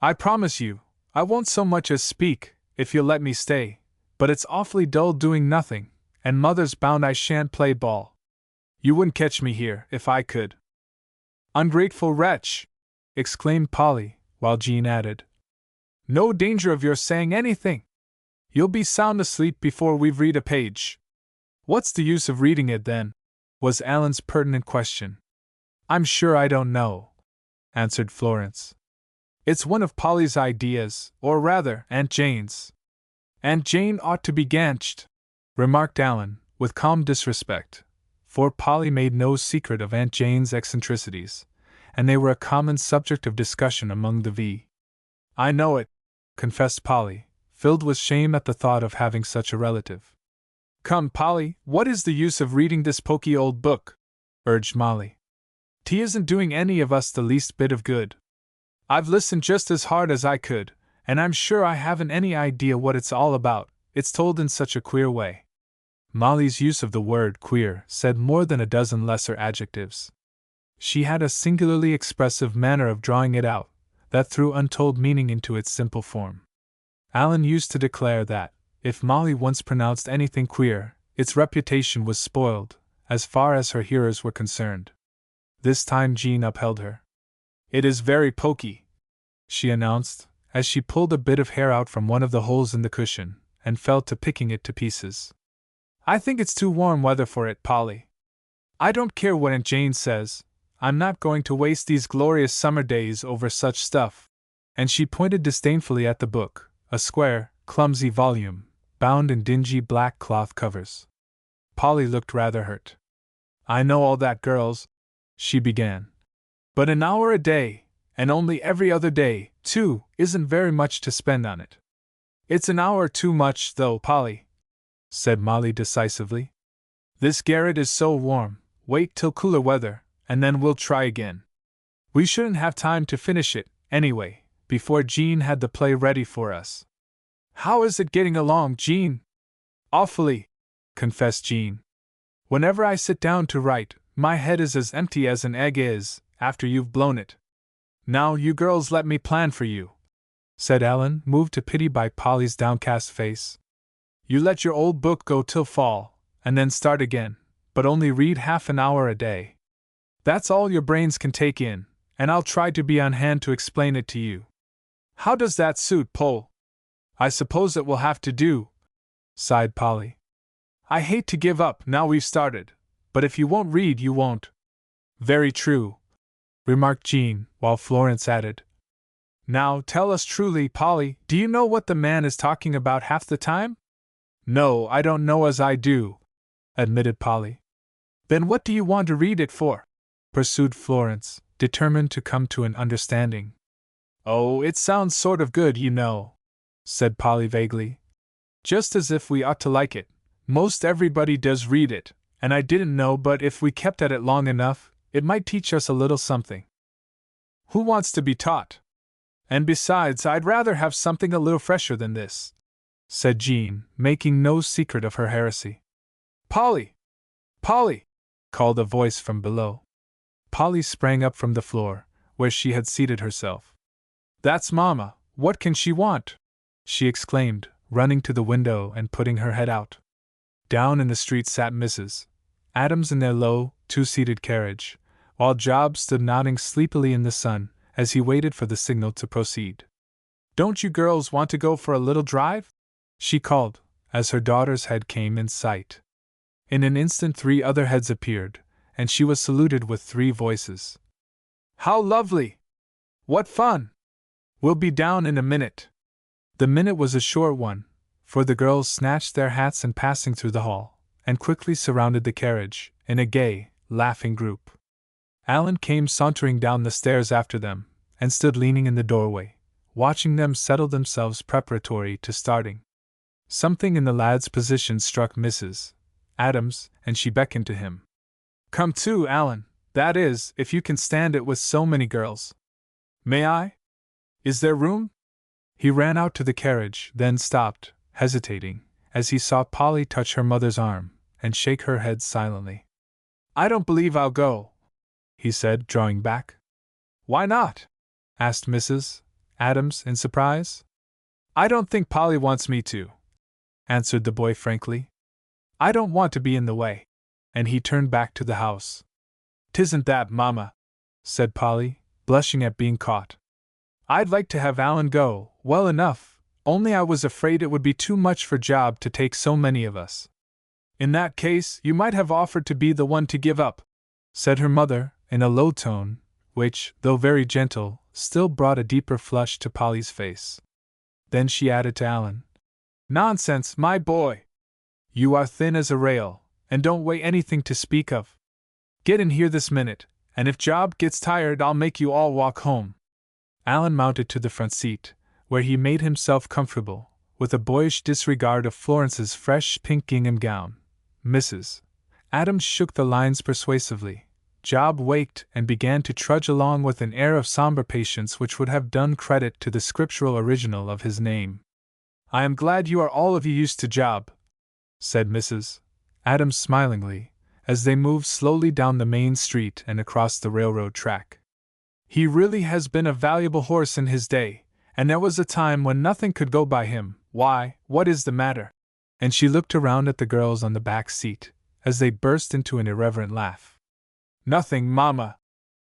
"I promise you, I won't so much as speak, if you'll let me stay, but it's awfully dull doing nothing, and Mother's bound I shan't play ball. You wouldn't catch me here, if I could." "Ungrateful wretch!" exclaimed Polly, while Jean added, "No danger of your saying anything. You'll be sound asleep before we've read a page." "What's the use of reading it, then?" was Alan's pertinent question. "I'm sure I don't know," answered Florence. "It's one of Polly's ideas, or rather, Aunt Jane's." "Aunt Jane ought to be ganched," remarked Alan, with calm disrespect, for Polly made no secret of Aunt Jane's eccentricities, and they were a common subject of discussion among the V. "I know it," confessed Polly, filled with shame at the thought of having such a relative. "Come, Polly, what is the use of reading this poky old book?" urged Molly. "'T isn't doing any of us the least bit of good. I've listened just as hard as I could, and I'm sure I haven't any idea what it's all about, it's told in such a queer way." Molly's use of the word queer said more than a dozen lesser adjectives. She had a singularly expressive manner of drawing it out, that threw untold meaning into its simple form. Alan used to declare that, if Molly once pronounced anything queer, its reputation was spoiled, as far as her hearers were concerned. This time Jean upheld her. "It is very poky," she announced, as she pulled a bit of hair out from one of the holes in the cushion, and fell to picking it to pieces. "I think it's too warm weather for it, Polly. I don't care what Aunt Jane says, I'm not going to waste these glorious summer days over such stuff." And she pointed disdainfully at the book, a square, clumsy volume, bound in dingy black cloth covers. Polly looked rather hurt. "I know all that, girls," she began. "But an hour a day, and only every other day, too, isn't very much to spend on it." "It's an hour too much, though, Polly," said Molly decisively. "This garret is so warm, wait till cooler weather, and then we'll try again. We shouldn't have time to finish it, anyway, before Jean had the play ready for us." "How is it getting along, Jean?" "Awfully," confessed Jean. "Whenever I sit down to write, my head is as empty as an egg is, after you've blown it." "Now, you girls let me plan for you," said Alan, moved to pity by Polly's downcast face. "You let your old book go till fall, and then start again, but only read half an hour a day. That's all your brains can take in, and I'll try to be on hand to explain it to you. How does that suit, Pole?" "I suppose it will have to do," sighed Polly. "I hate to give up now we've started, but if you won't read, you won't." "Very true," remarked Jean, while Florence added, "Now, tell us truly, Polly, do you know what the man is talking about half the time?" "No, I don't know as I do," admitted Polly. "Then what do you want to read it for?" pursued Florence, determined to come to an understanding. "Oh, it sounds sort of good, you know," said Polly vaguely. "Just as if we ought to like it. Most everybody does read it, and I didn't know but if we kept at it long enough, it might teach us a little something." "Who wants to be taught? And besides, I'd rather have something a little fresher than this," said Jean, making no secret of her heresy. "Polly! Polly!" called a voice from below. Polly sprang up from the floor, where she had seated herself. "That's Mama, what can she want?" she exclaimed, running to the window and putting her head out. Down in the street sat Mrs. Adams in their low, two-seated carriage, while Job stood nodding sleepily in the sun as he waited for the signal to proceed. "Don't you girls want to go for a little drive?" she called, as her daughter's head came in sight. In an instant 3 other heads appeared, and she was saluted with 3 voices. "How lovely! What fun! We'll be down in a minute." The minute was a short one, for the girls snatched their hats in passing through the hall, and quickly surrounded the carriage, in a gay, laughing group. Alan came sauntering down the stairs after them, and stood leaning in the doorway, watching them settle themselves preparatory to starting. Something in the lad's position struck Mrs. Adams, and she beckoned to him. "Come too, Alan, that is, if you can stand it with so many girls." "May I? Is there room?" He ran out to the carriage, then stopped, hesitating, as he saw Polly touch her mother's arm, and shake her head silently. "I don't believe I'll go," he said, drawing back. "Why not?" asked Mrs. Adams in surprise. "I don't think Polly wants me to," answered the boy frankly. "I don't want to be in the way." And he turned back to the house. "'Tisn't that, Mama," said Polly, blushing at being caught. I'd like to have Alan go, well enough, only I was afraid it would be too much for Job to take so many of us. In that case, you might have offered to be the one to give up, said her mother, in a low tone, which, though very gentle, still brought a deeper flush to Polly's face. Then she added to Alan, Nonsense, my boy! You are thin as a rail, and don't weigh anything to speak of. Get in here this minute, and if Job gets tired, I'll make you all walk home. Alan mounted to the front seat, where he made himself comfortable, with a boyish disregard of Florence's fresh pink gingham gown. Mrs. Adams shook the lines persuasively. Job waked and began to trudge along with an air of somber patience which would have done credit to the scriptural original of his name. I am glad you are all of you used to Job, said Mrs. Adams smilingly, as they moved slowly down the main street and across the railroad track. He really has been a valuable horse in his day, and there was a time when nothing could go by him. Why, what is the matter? And she looked around at the girls on the back seat, as they burst into an irreverent laugh. Nothing, Mama,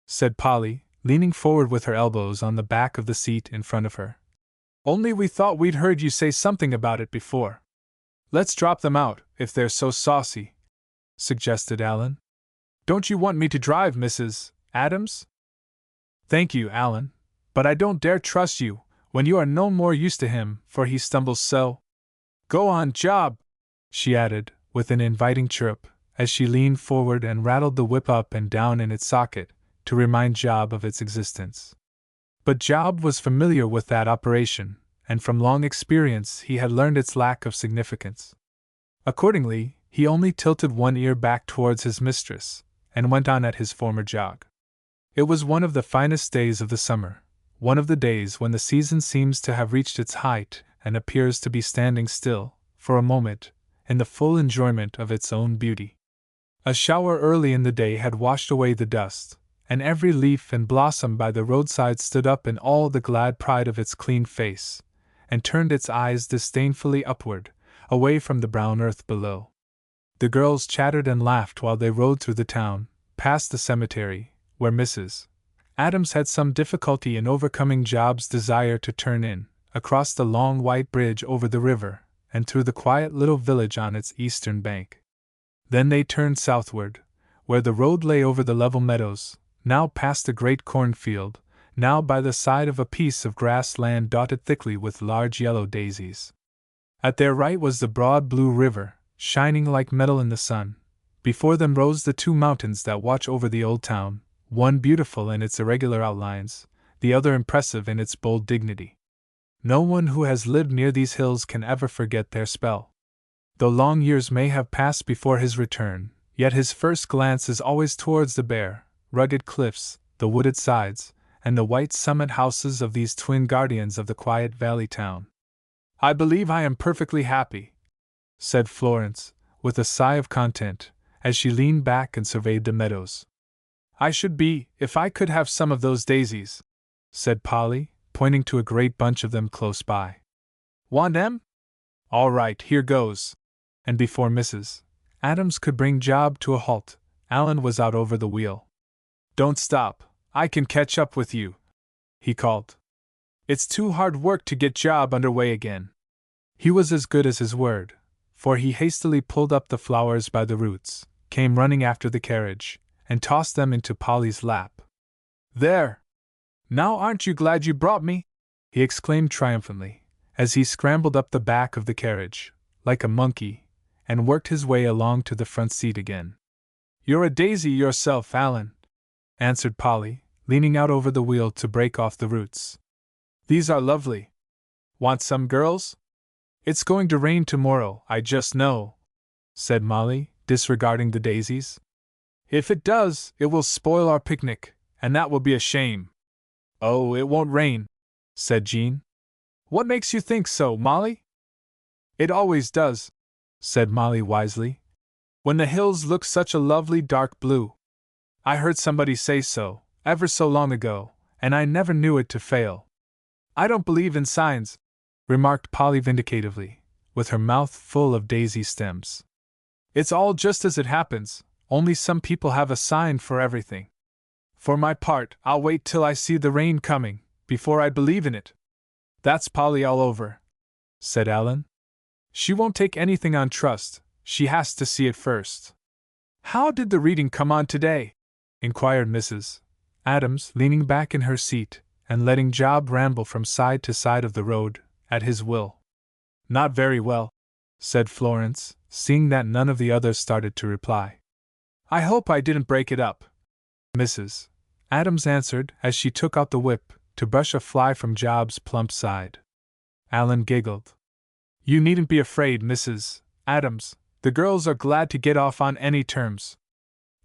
said Polly, leaning forward with her elbows on the back of the seat in front of her. Only we thought we'd heard you say something about it before. Let's drop them out, if they're so saucy, suggested Alan. Don't you want me to drive, Mrs. Adams? Thank you, Alan, but I don't dare trust you, when you are no more used to him, for he stumbles so. Go on, Job, she added, with an inviting chirp, as she leaned forward and rattled the whip up and down in its socket, to remind Job of its existence. But Job was familiar with that operation, and from long experience he had learned its lack of significance. Accordingly, he only tilted one ear back towards his mistress, and went on at his former jog. It was one of the finest days of the summer, one of the days when the season seems to have reached its height and appears to be standing still, for a moment, in the full enjoyment of its own beauty. A shower early in the day had washed away the dust, and every leaf and blossom by the roadside stood up in all the glad pride of its clean face, and turned its eyes disdainfully upward, away from the brown earth below. The girls chattered and laughed while they rode through the town, past the cemetery, where Mrs. Adams had some difficulty in overcoming Job's desire to turn in, across the long white bridge over the river, and through the quiet little village on its eastern bank. Then they turned southward, where the road lay over the level meadows, now past a great cornfield, now by the side of a piece of grass land dotted thickly with large yellow daisies. At their right was the broad blue river, shining like metal in the sun. Before them rose the two mountains that watch over the old town, one beautiful in its irregular outlines, the other impressive in its bold dignity. No one who has lived near these hills can ever forget their spell. Though long years may have passed before his return, yet his first glance is always towards the bare, rugged cliffs, the wooded sides, and the white summit houses of these twin guardians of the quiet valley town. I believe I am perfectly happy, said Florence, with a sigh of content, as she leaned back and surveyed the meadows. I should be, if I could have some of those daisies, said Polly, pointing to a great bunch of them close by. Want them? All right, here goes. And before Mrs. Adams could bring Job to a halt, Alan was out over the wheel. Don't stop, I can catch up with you, he called. It's too hard work to get Job under way again. He was as good as his word, for he hastily pulled up the flowers by the roots, came running after the carriage, and tossed them into Polly's lap. There! Now aren't you glad you brought me? He exclaimed triumphantly, as he scrambled up the back of the carriage, like a monkey, and worked his way along to the front seat again. You're a daisy yourself, Alan, answered Polly, leaning out over the wheel to break off the roots. These are lovely. Want some, girls? It's going to rain tomorrow, I just know, said Molly, disregarding the daisies. If it does, it will spoil our picnic, and that will be a shame. Oh, it won't rain, said Jean. What makes you think so, Molly? It always does, said Molly wisely, when the hills look such a lovely dark blue. I heard somebody say so, ever so long ago, and I never knew it to fail. I don't believe in signs, remarked Polly vindicatively, with her mouth full of daisy stems. It's all just as it happens, only some people have a sign for everything. For my part, I'll wait till I see the rain coming, before I believe in it. That's Polly all over, said Alan. She won't take anything on trust, she has to see it first. How did the reading come on today? Inquired Mrs. Adams, leaning back in her seat and letting Job ramble from side to side of the road, at his will. Not very well, said Florence, seeing that none of the others started to reply. I hope I didn't break it up, Mrs. Adams answered as she took out the whip to brush a fly from Job's plump side. Alan giggled. You needn't be afraid, Mrs. Adams, the girls are glad to get off on any terms.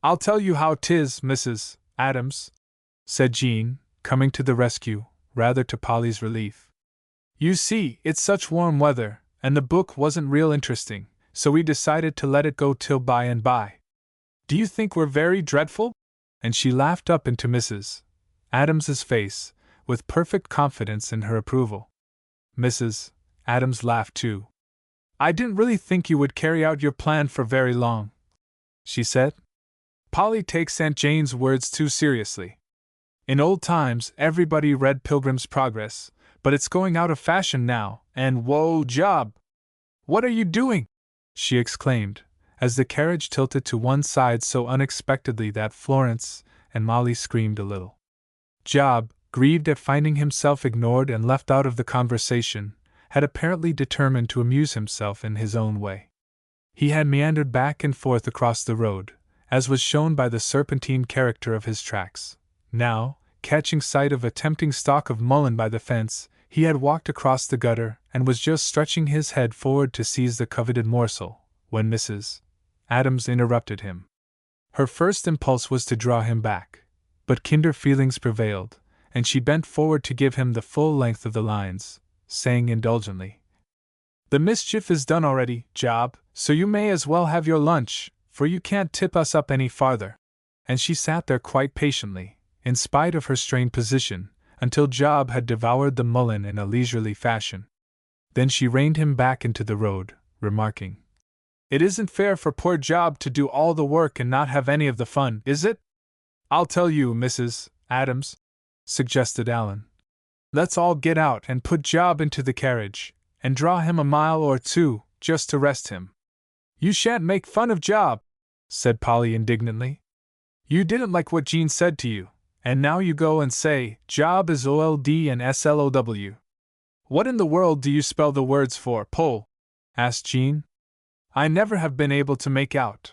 I'll tell you how 'tis, Mrs. Adams, said Jean, coming to the rescue, rather to Polly's relief. You see, it's such warm weather, and the book wasn't real interesting, so we decided to let it go till by and by. Do you think we're very dreadful? And she laughed up into Mrs. Adams's face, with perfect confidence in her approval. Mrs. Adams laughed too. I didn't really think you would carry out your plan for very long, she said. Polly takes Aunt Jane's words too seriously. In old times, everybody read Pilgrim's Progress, but it's going out of fashion now, and whoa, Job! What are you doing? She exclaimed, as the carriage tilted to one side so unexpectedly that Florence and Molly screamed a little. Job, grieved at finding himself ignored and left out of the conversation, had apparently determined to amuse himself in his own way. He had meandered back and forth across the road, as was shown by the serpentine character of his tracks. Now, catching sight of a tempting stalk of mullein by the fence, he had walked across the gutter and was just stretching his head forward to seize the coveted morsel, when Mrs. Adams interrupted him. Her first impulse was to draw him back, but kinder feelings prevailed, and she bent forward to give him the full length of the lines, saying indulgently, The mischief is done already, Job, so you may as well have your lunch, for you can't tip us up any farther. And she sat there quite patiently, in spite of her strained position, until Job had devoured the mullein in a leisurely fashion. Then she reined him back into the road, remarking, It isn't fair for poor Job to do all the work and not have any of the fun, is it? I'll tell you, Mrs. Adams, suggested Alan. Let's all get out and put Job into the carriage, and draw him a mile or two, just to rest him. You shan't make fun of Job, said Polly indignantly. You didn't like what Jean said to you, and now you go and say, Job is OLD and SLOW. What in the world do you spell the words for, Pole? Asked Jean. I never have been able to make out.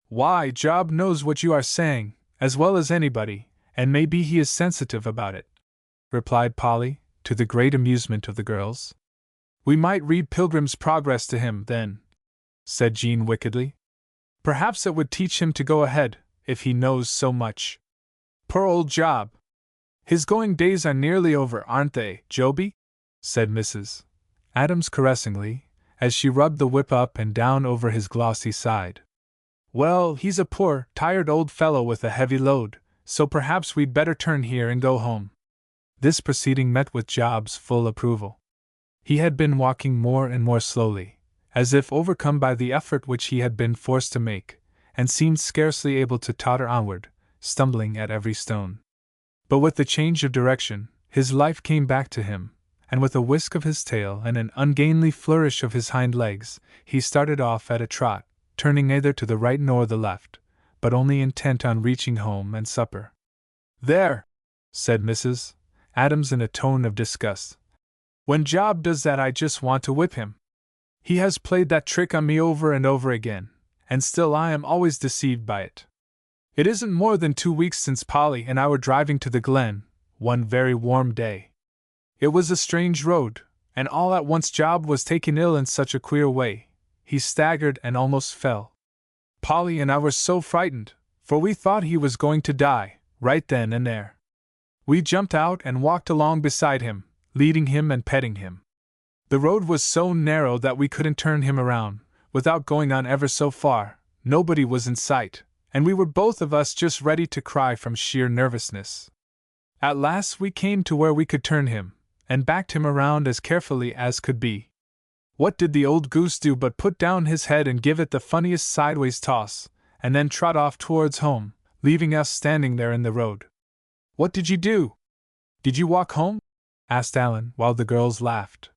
Why, Job knows what you are saying, as well as anybody, and maybe he is sensitive about it, replied Polly, to the great amusement of the girls. We might read Pilgrim's Progress to him, then, said Jean wickedly. Perhaps it would teach him to go ahead, if he knows so much. Poor old Job. His going days are nearly over, aren't they, Joby? Said Mrs. Adams caressingly, as she rubbed the whip up and down over his glossy side. Well, he's a poor, tired old fellow with a heavy load, so perhaps we'd better turn here and go home. This proceeding met with Job's full approval. He had been walking more and more slowly, as if overcome by the effort which he had been forced to make, and seemed scarcely able to totter onward, stumbling at every stone. But with the change of direction, his life came back to him, and with a whisk of his tail and an ungainly flourish of his hind legs, he started off at a trot, turning neither to the right nor the left, but only intent on reaching home and supper. There! Said Mrs. Adams in a tone of disgust. When Job does that I just want to whip him. He has played that trick on me over and over again, and still I am always deceived by it. It isn't more than 2 weeks since Polly and I were driving to the glen, one very warm day. It was a strange road, and all at once Job was taken ill in such a queer way. He staggered and almost fell. Polly and I were so frightened, for we thought he was going to die, right then and there. We jumped out and walked along beside him, leading him and petting him. The road was so narrow that we couldn't turn him around, without going on ever so far. Nobody was in sight, and we were both of us just ready to cry from sheer nervousness. At last we came to where we could turn him, and backed him around as carefully as could be. What did the old goose do but put down his head and give it the funniest sideways toss, and then trot off towards home, leaving us standing there in the road. What did you do? Did you walk home? Asked Alan, while the girls laughed.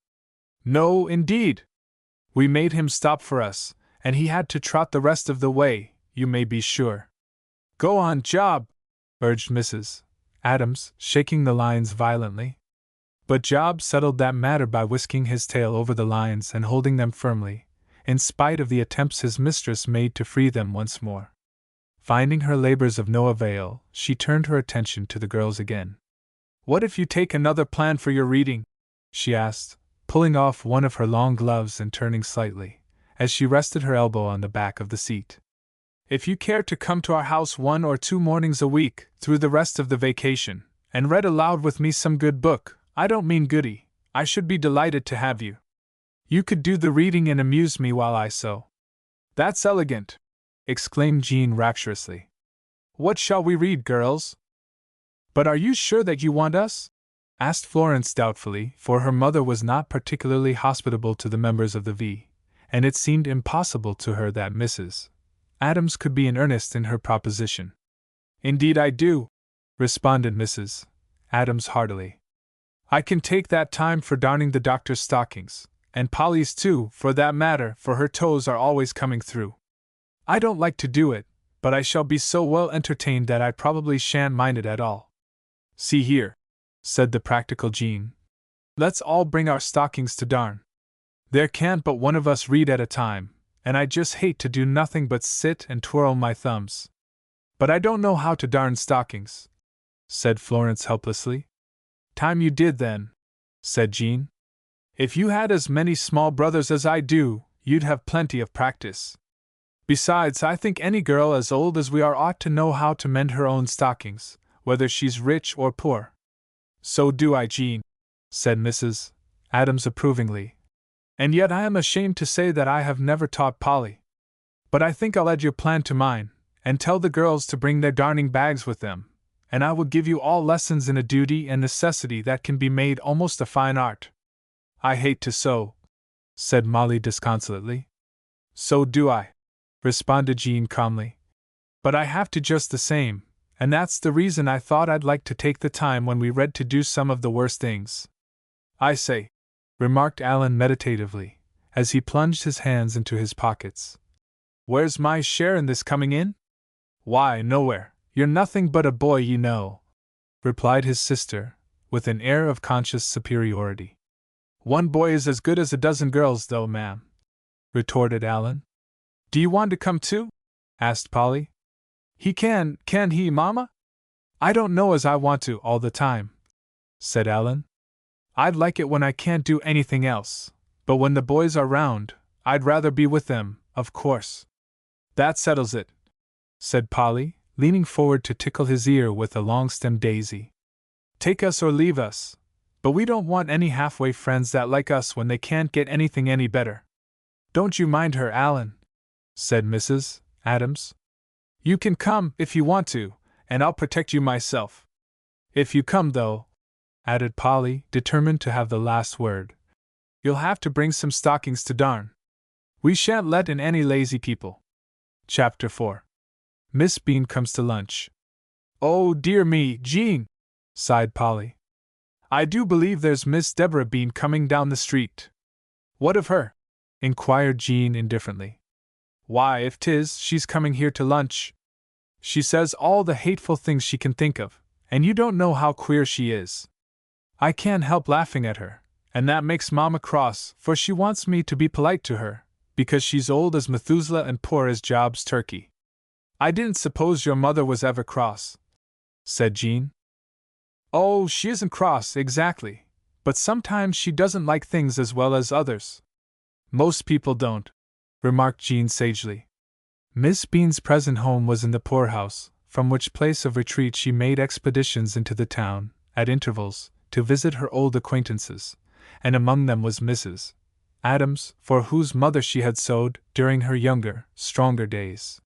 No, indeed. We made him stop for us, and he had to trot the rest of the way, you may be sure. Go on, Job, urged Mrs. Adams, shaking the lines violently. But Job settled that matter by whisking his tail over the lines and holding them firmly, in spite of the attempts his mistress made to free them once more. Finding her labors of no avail, she turned her attention to the girls again. What if you take another plan for your reading? She asked, pulling off one of her long gloves and turning slightly, as she rested her elbow on the back of the seat. If you care to come to our house 1 or 2 mornings a week, through the rest of the vacation, and read aloud with me some good book, I don't mean goody, I should be delighted to have you. You could do the reading and amuse me while I sew. That's elegant, exclaimed Jean rapturously. What shall we read, girls? But are you sure that you want us? Asked Florence doubtfully, for her mother was not particularly hospitable to the members of the V, and it seemed impossible to her that Mrs. Adams could be in earnest in her proposition. Indeed I do, responded Mrs. Adams heartily. I can take that time for darning the doctor's stockings, and Polly's too, for that matter, for her toes are always coming through. I don't like to do it, but I shall be so well entertained that I probably shan't mind it at all. See here, said the practical Jean. Let's all bring our stockings to darn. There can't but one of us read at a time, and I just hate to do nothing but sit and twirl my thumbs. But I don't know how to darn stockings, said Florence helplessly. Time you did then, said Jean. If you had as many small brothers as I do, you'd have plenty of practice. Besides, I think any girl as old as we are ought to know how to mend her own stockings, whether she's rich or poor. So do I, Jean, said Mrs. Adams approvingly. And yet I am ashamed to say that I have never taught Polly. But I think I'll add your plan to mine, and tell the girls to bring their darning bags with them, and I will give you all lessons in a duty and necessity that can be made almost a fine art. I hate to sew, said Molly disconsolately. So do I, responded Jean calmly. But I have to just the same, and that's the reason I thought I'd like to take the time when we read to do some of the worst things. I say, remarked Alan meditatively, as he plunged his hands into his pockets. Where's my share in this coming in? Why, nowhere, you're nothing but a boy, you know, replied his sister, with an air of conscious superiority. One boy is as good as a dozen girls, though, ma'am, retorted Alan. Do you want to come too? Asked Polly. He can he, Mama? I don't know as I want to all the time, said Alan. I'd like it when I can't do anything else, but when the boys are round, I'd rather be with them, of course. That settles it, said Polly, leaning forward to tickle his ear with a long-stemmed daisy. Take us or leave us, but we don't want any halfway friends that like us when they can't get anything any better. Don't you mind her, Alan, said Mrs. Adams. You can come if you want to, and I'll protect you myself. If you come, though, added Polly, determined to have the last word, you'll have to bring some stockings to darn. We shan't let in any lazy people. Chapter 4. Miss Bean comes to lunch. Oh, dear me, Jean, sighed Polly. I do believe there's Miss Deborah Bean coming down the street. What of her? Inquired Jean indifferently. Why, if 'tis, she's coming here to lunch. She says all the hateful things she can think of, and you don't know how queer she is. I can't help laughing at her, and that makes Mama cross, for she wants me to be polite to her, because she's old as Methuselah and poor as Job's turkey. I didn't suppose your mother was ever cross, said Jean. Oh, she isn't cross, exactly, but sometimes she doesn't like things as well as others. Most people don't, remarked Jean sagely. Miss Bean's present home was in the poorhouse, from which place of retreat she made expeditions into the town, at intervals, to visit her old acquaintances, and among them was Mrs. Adams, for whose mother she had sewed during her younger, stronger days.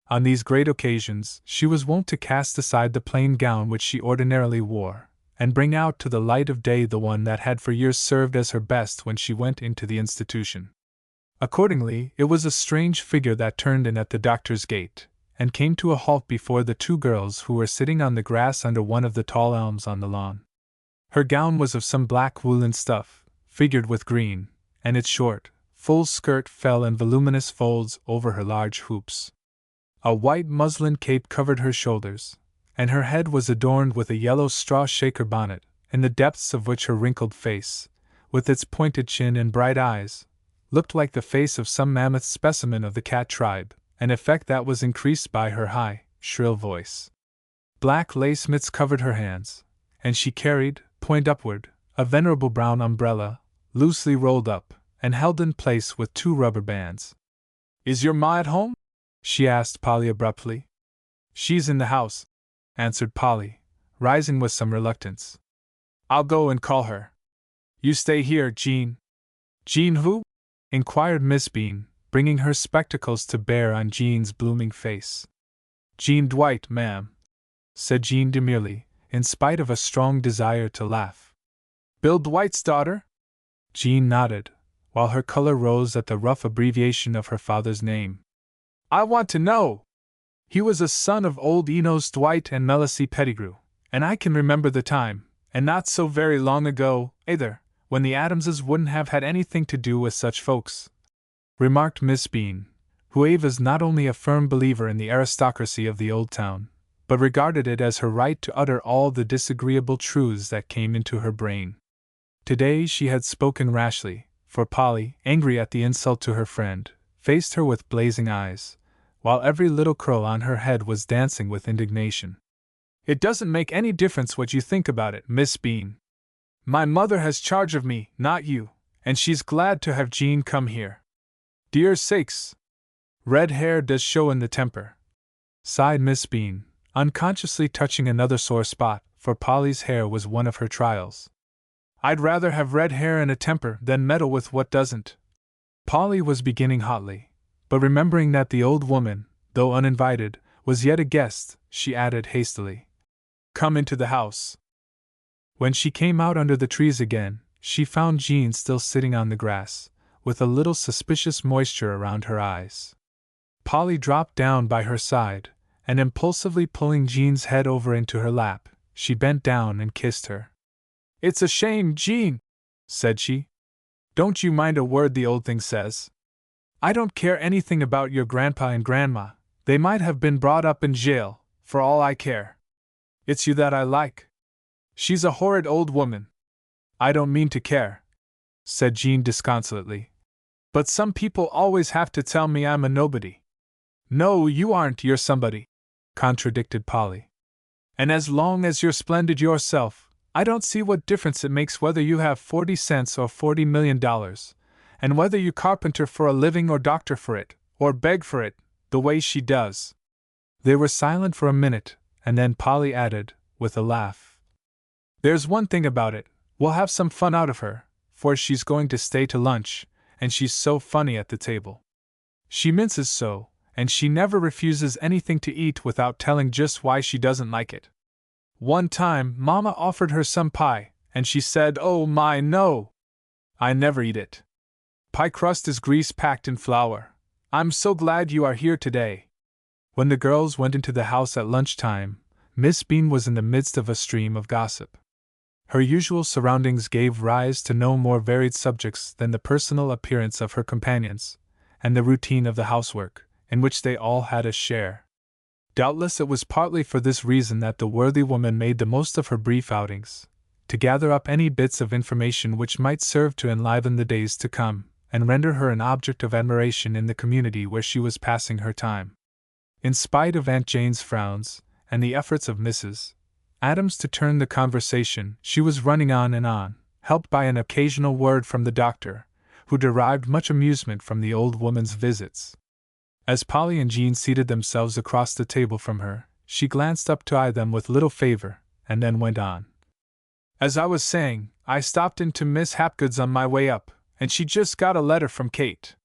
On these great occasions, she was wont to cast aside the plain gown which she ordinarily wore, and bring out to the light of day the one that had for years served as her best when she went into the institution. Accordingly, it was a strange figure that turned in at the doctor's gate, and came to a halt before the two girls who were sitting on the grass under one of the tall elms on the lawn. Her gown was of some black woolen stuff, figured with green, and its short, full skirt fell in voluminous folds over her large hoops. A white muslin cape covered her shoulders, and her head was adorned with a yellow straw shaker bonnet, in the depths of which her wrinkled face, with its pointed chin and bright eyes, looked like the face of some mammoth specimen of the cat tribe, an effect that was increased by her high, shrill voice. Black lace mitts covered her hands, and she carried, point upward, a venerable brown umbrella, loosely rolled up, and held in place with two rubber bands. "Is your ma at home?" she asked Polly abruptly. "She's in the house," answered Polly, rising with some reluctance. "I'll go and call her. You stay here, Jean." "Jean who?" inquired Miss Bean, bringing her spectacles to bear on Jean's blooming face. "Jean Dwight, ma'am," said Jean demurely, in spite of a strong desire to laugh. "Bill Dwight's daughter?" Jean nodded, while her color rose at the rough abbreviation of her father's name. "I want to know! He was a son of old Enos Dwight and Melissy Pettigrew, and I can remember the time, and not so very long ago, either, when the Adamses wouldn't have had anything to do with such folks," remarked Miss Bean, who was not only a firm believer in the aristocracy of the old town, but regarded it as her right to utter all the disagreeable truths that came into her brain. Today she had spoken rashly, for Polly, angry at the insult to her friend, faced her with blazing eyes, while every little curl on her head was dancing with indignation. "It doesn't make any difference what you think about it, Miss Bean. My mother has charge of me, not you, and she's glad to have Jean come here. Dear sakes! Red hair does show in the temper," sighed Miss Bean, unconsciously touching another sore spot, for Polly's hair was one of her trials. "I'd rather have red hair and a temper than meddle with what doesn't." Polly was beginning hotly, but remembering that the old woman, though uninvited, was yet a guest, she added hastily, "Come into the house." When she came out under the trees again, she found Jean still sitting on the grass, with a little suspicious moisture around her eyes. Polly dropped down by her side, and impulsively pulling Jean's head over into her lap, she bent down and kissed her. "It's a shame, Jean," said she. "Don't you mind a word the old thing says. I don't care anything about your grandpa and grandma, they might have been brought up in jail, for all I care. It's you that I like. She's a horrid old woman." "I don't mean to care," said Jean disconsolately. "But some people always have to tell me I'm a nobody." "No, you aren't, you're somebody," contradicted Polly. "And as long as you're splendid yourself, I don't see what difference it makes whether you have 40 cents or $40 million, and whether you carpenter for a living or doctor for it, or beg for it, the way she does." They were silent for a minute, and then Polly added, with a laugh, "There's one thing about it, we'll have some fun out of her, for she's going to stay to lunch, and she's so funny at the table. She minces so, and she never refuses anything to eat without telling just why she doesn't like it. One time, Mama offered her some pie, and she said, 'Oh my, no! I never eat it. Pie crust is grease packed in flour. I'm so glad you are here today.'" When the girls went into the house at lunchtime, Miss Bean was in the midst of a stream of gossip. Her usual surroundings gave rise to no more varied subjects than the personal appearance of her companions, and the routine of the housework, in which they all had a share. Doubtless it was partly for this reason that the worthy woman made the most of her brief outings, to gather up any bits of information which might serve to enliven the days to come, and render her an object of admiration in the community where she was passing her time. In spite of Aunt Jane's frowns, and the efforts of Mrs. Adams to turn the conversation, she was running on, helped by an occasional word from the doctor, who derived much amusement from the old woman's visits. As Polly and Jean seated themselves across the table from her, she glanced up to eye them with little favor, and then went on. "As I was saying, I stopped into Miss Hapgood's on my way up, and she just got a letter from Kate.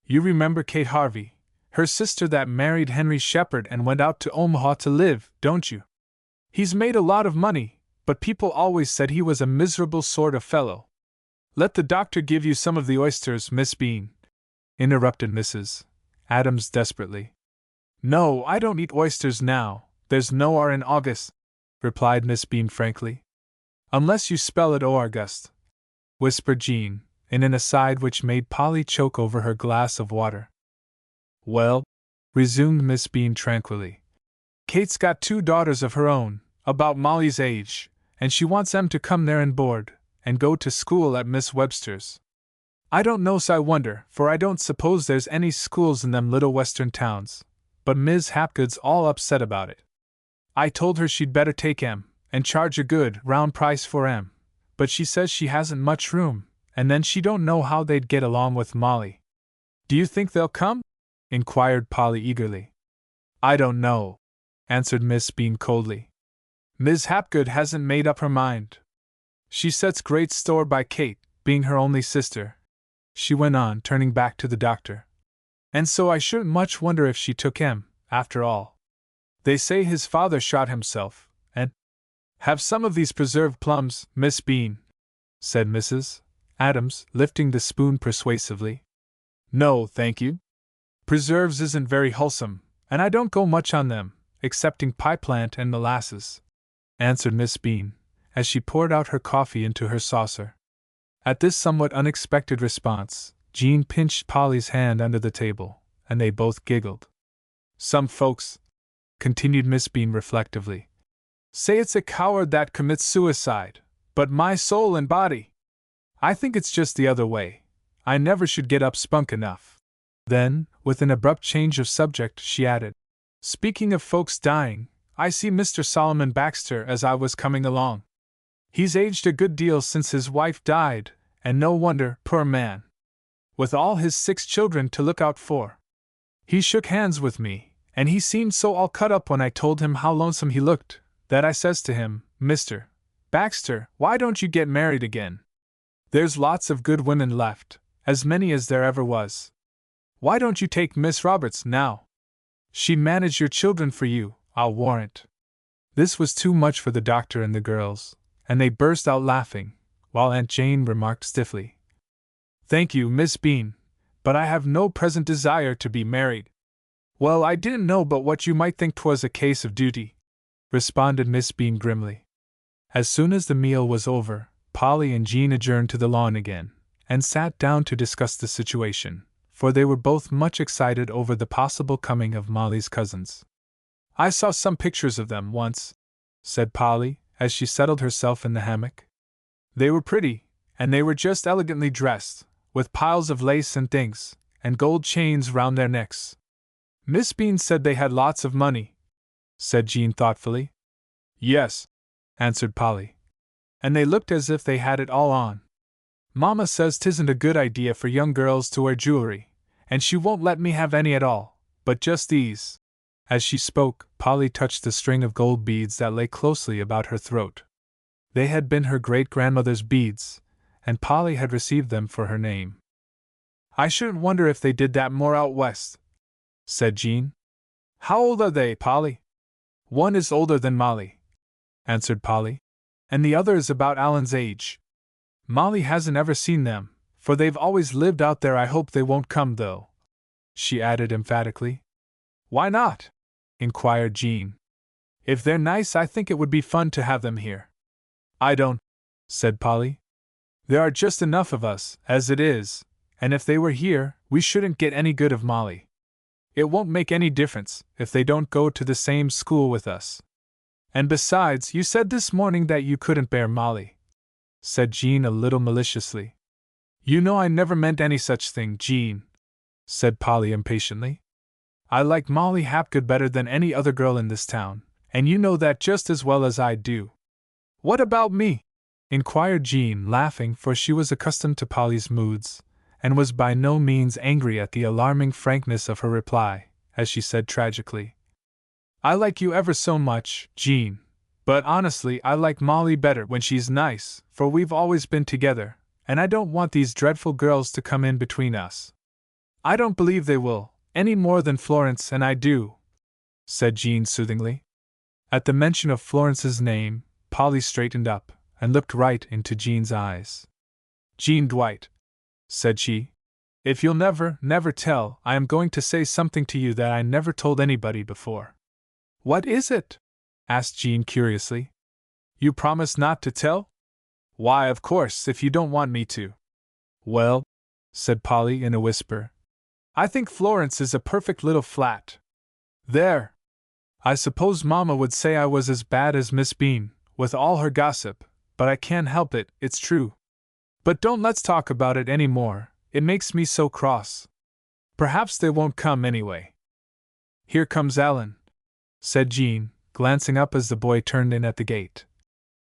You remember Kate Harvey, her sister that married Henry Shepherd and went out to Omaha to live, don't you? He's made a lot of money, but people always said he was a miserable sort of fellow." "Let the doctor give you some of the oysters, Miss Bean," interrupted Mrs. Adams desperately. No, I don't eat oysters now, there's no R in August, replied Miss Bean frankly. Unless you spell it August, whispered Jean, in an aside which made Polly choke over her glass of water. Well, resumed Miss Bean tranquilly, Kate's got 2 daughters of her own, about Molly's age, and she wants 'em to come there and board, and go to school at Miss Webster's. I don't know's I wonder, for I don't suppose there's any schools in them little western towns, but Miss Hapgood's all upset about it. I told her she'd better take 'em, and charge a good, round price for 'em, but she says she hasn't much room, and then she don't know how they'd get along with Molly. Do you think they'll come? Inquired Polly eagerly. I don't know, answered Miss Bean coldly. Miss Hapgood hasn't made up her mind. She sets great store by Kate, being her only sister, she went on, turning back to the doctor. And so I shouldn't much wonder if she took him, after all. They say his father shot himself, and— Have some of these preserved plums, Miss Bean, said Mrs. Adams, lifting the spoon persuasively. No, thank you. Preserves isn't very wholesome, and I don't go much on them, excepting pie plant and molasses, answered Miss Bean, as she poured out her coffee into her saucer. At this somewhat unexpected response, Jean pinched Polly's hand under the table, and they both giggled. Some folks, continued Miss Bean reflectively, say it's a coward that commits suicide, but my soul and body, I think it's just the other way. I never should get up spunk enough. Then, with an abrupt change of subject, she added, Speaking of folks dying, I see Mr. Solomon Baxter as I was coming along. He's aged a good deal since his wife died, and no wonder, poor man, with all his 6 children to look out for. He shook hands with me, and he seemed so all cut up when I told him how lonesome he looked, that I says to him, Mr. Baxter, why don't you get married again? There's lots of good women left, as many as there ever was. Why don't you take Miss Roberts now? She'd manage your children for you, I'll warrant. This was too much for the doctor and the girls, and they burst out laughing, while Aunt Jane remarked stiffly, Thank you, Miss Bean, but I have no present desire to be married. Well, I didn't know but what you might think 'twas a case of duty, responded Miss Bean grimly. As soon as the meal was over, Polly and Jean adjourned to the lawn again, and sat down to discuss the situation, for they were both much excited over the possible coming of Molly's cousins. I saw some pictures of them once, said Polly, as she settled herself in the hammock. They were pretty, and they were just elegantly dressed, with piles of lace and things, and gold chains round their necks. Miss Bean said they had lots of money, said Jean thoughtfully. Yes, answered Polly. And they looked as if they had it all on. Mamma says 'tisn't a good idea for young girls to wear jewelry, and she won't let me have any at all, but just these. As she spoke, Polly touched the string of gold beads that lay closely about her throat. They had been her great-grandmother's beads, and Polly had received them for her name. I shouldn't wonder if they did that more out west, said Jean. How old are they, Polly? One is older than Molly, answered Polly, and the other is about Alan's age. Molly hasn't ever seen them, for they've always lived out there. I hope they won't come, though, she added emphatically. Why not? Inquired Jean. If they're nice, I think it would be fun to have them here. I don't, said Polly. There are just enough of us, as it is, and if they were here, we shouldn't get any good of Molly. It won't make any difference if they don't go to the same school with us. And besides, you said this morning that you couldn't bear Molly, said Jean a little maliciously. You know I never meant any such thing, Jean, said Polly impatiently. I like Molly Hapgood better than any other girl in this town, and you know that just as well as I do. What about me? Inquired Jean, laughing, for she was accustomed to Polly's moods, and was by no means angry at the alarming frankness of her reply, as she said tragically, I like you ever so much, Jean, but honestly I like Molly better when she's nice, for we've always been together, and I don't want these dreadful girls to come in between us. I don't believe they will, any more than Florence and I do, said Jean soothingly. At the mention of Florence's name, Polly straightened up, and looked right into Jean's eyes. Jean Dwight, said she, If you'll never tell, I am going to say something to you that I never told anybody before. What is it? Asked Jean curiously. You promise not to tell? Why, of course, if you don't want me to. Well, said Polly in a whisper, I think Florence is a perfect little flat. There! I suppose Mama would say I was as bad as Miss Bean, with all her gossip, but I can't help it, it's true. But don't let's talk about it any more, it makes me so cross. Perhaps they won't come anyway. Here comes Alan, said Jean, glancing up as the boy turned in at the gate.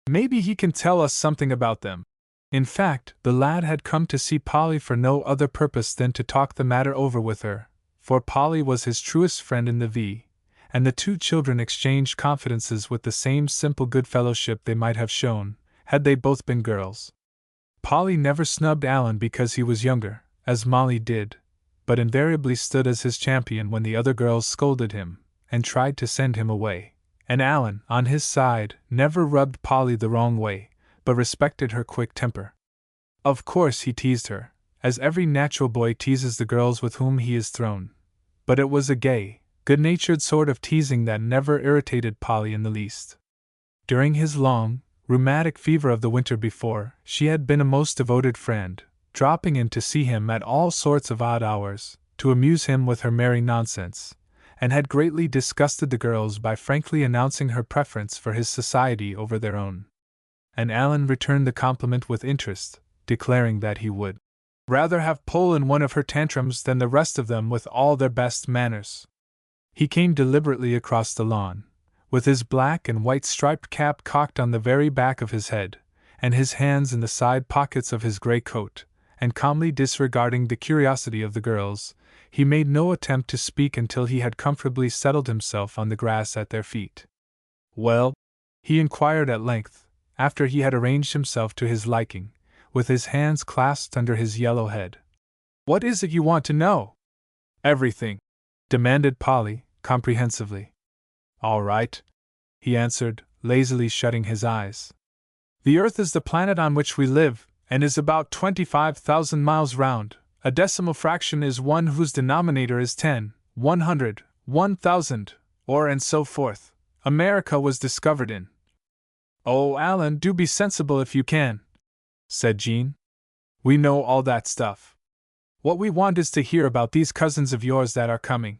Maybe he can tell us something about them. In fact, the lad had come to see Polly for no other purpose than to talk the matter over with her, for Polly was his truest friend in the V, and the two children exchanged confidences with the same simple good fellowship they might have shown, had they both been girls. Polly never snubbed Alan because he was younger, as Molly did, but invariably stood as his champion when the other girls scolded him, and tried to send him away, and Alan, on his side, never rubbed Polly the wrong way, but respected her quick temper. Of course he teased her, as every natural boy teases the girls with whom he is thrown, but it was a gay, good-natured sort of teasing that never irritated Polly in the least. During his long, rheumatic fever of the winter before, she had been a most devoted friend, dropping in to see him at all sorts of odd hours, to amuse him with her merry nonsense, and had greatly disgusted the girls by frankly announcing her preference for his society over their own. And Alan returned the compliment with interest, declaring that he would rather have Pole in one of her tantrums than the rest of them with all their best manners. He came deliberately across the lawn, with his black and white striped cap cocked on the very back of his head, and his hands in the side pockets of his gray coat, and calmly disregarding the curiosity of the girls, he made no attempt to speak until he had comfortably settled himself on the grass at their feet. Well? He inquired at length, after he had arranged himself to his liking, with his hands clasped under his yellow head. What is it you want to know? Everything, demanded Polly, comprehensively. All right, he answered, lazily shutting his eyes. The Earth is the planet on which we live, and is about 25,000 miles round. A decimal fraction is one whose denominator is 10, 100, 1,000, or and so forth. America was discovered in. Oh, Alan, do be sensible if you can, said Jean. We know all that stuff. What we want is to hear about these cousins of yours that are coming.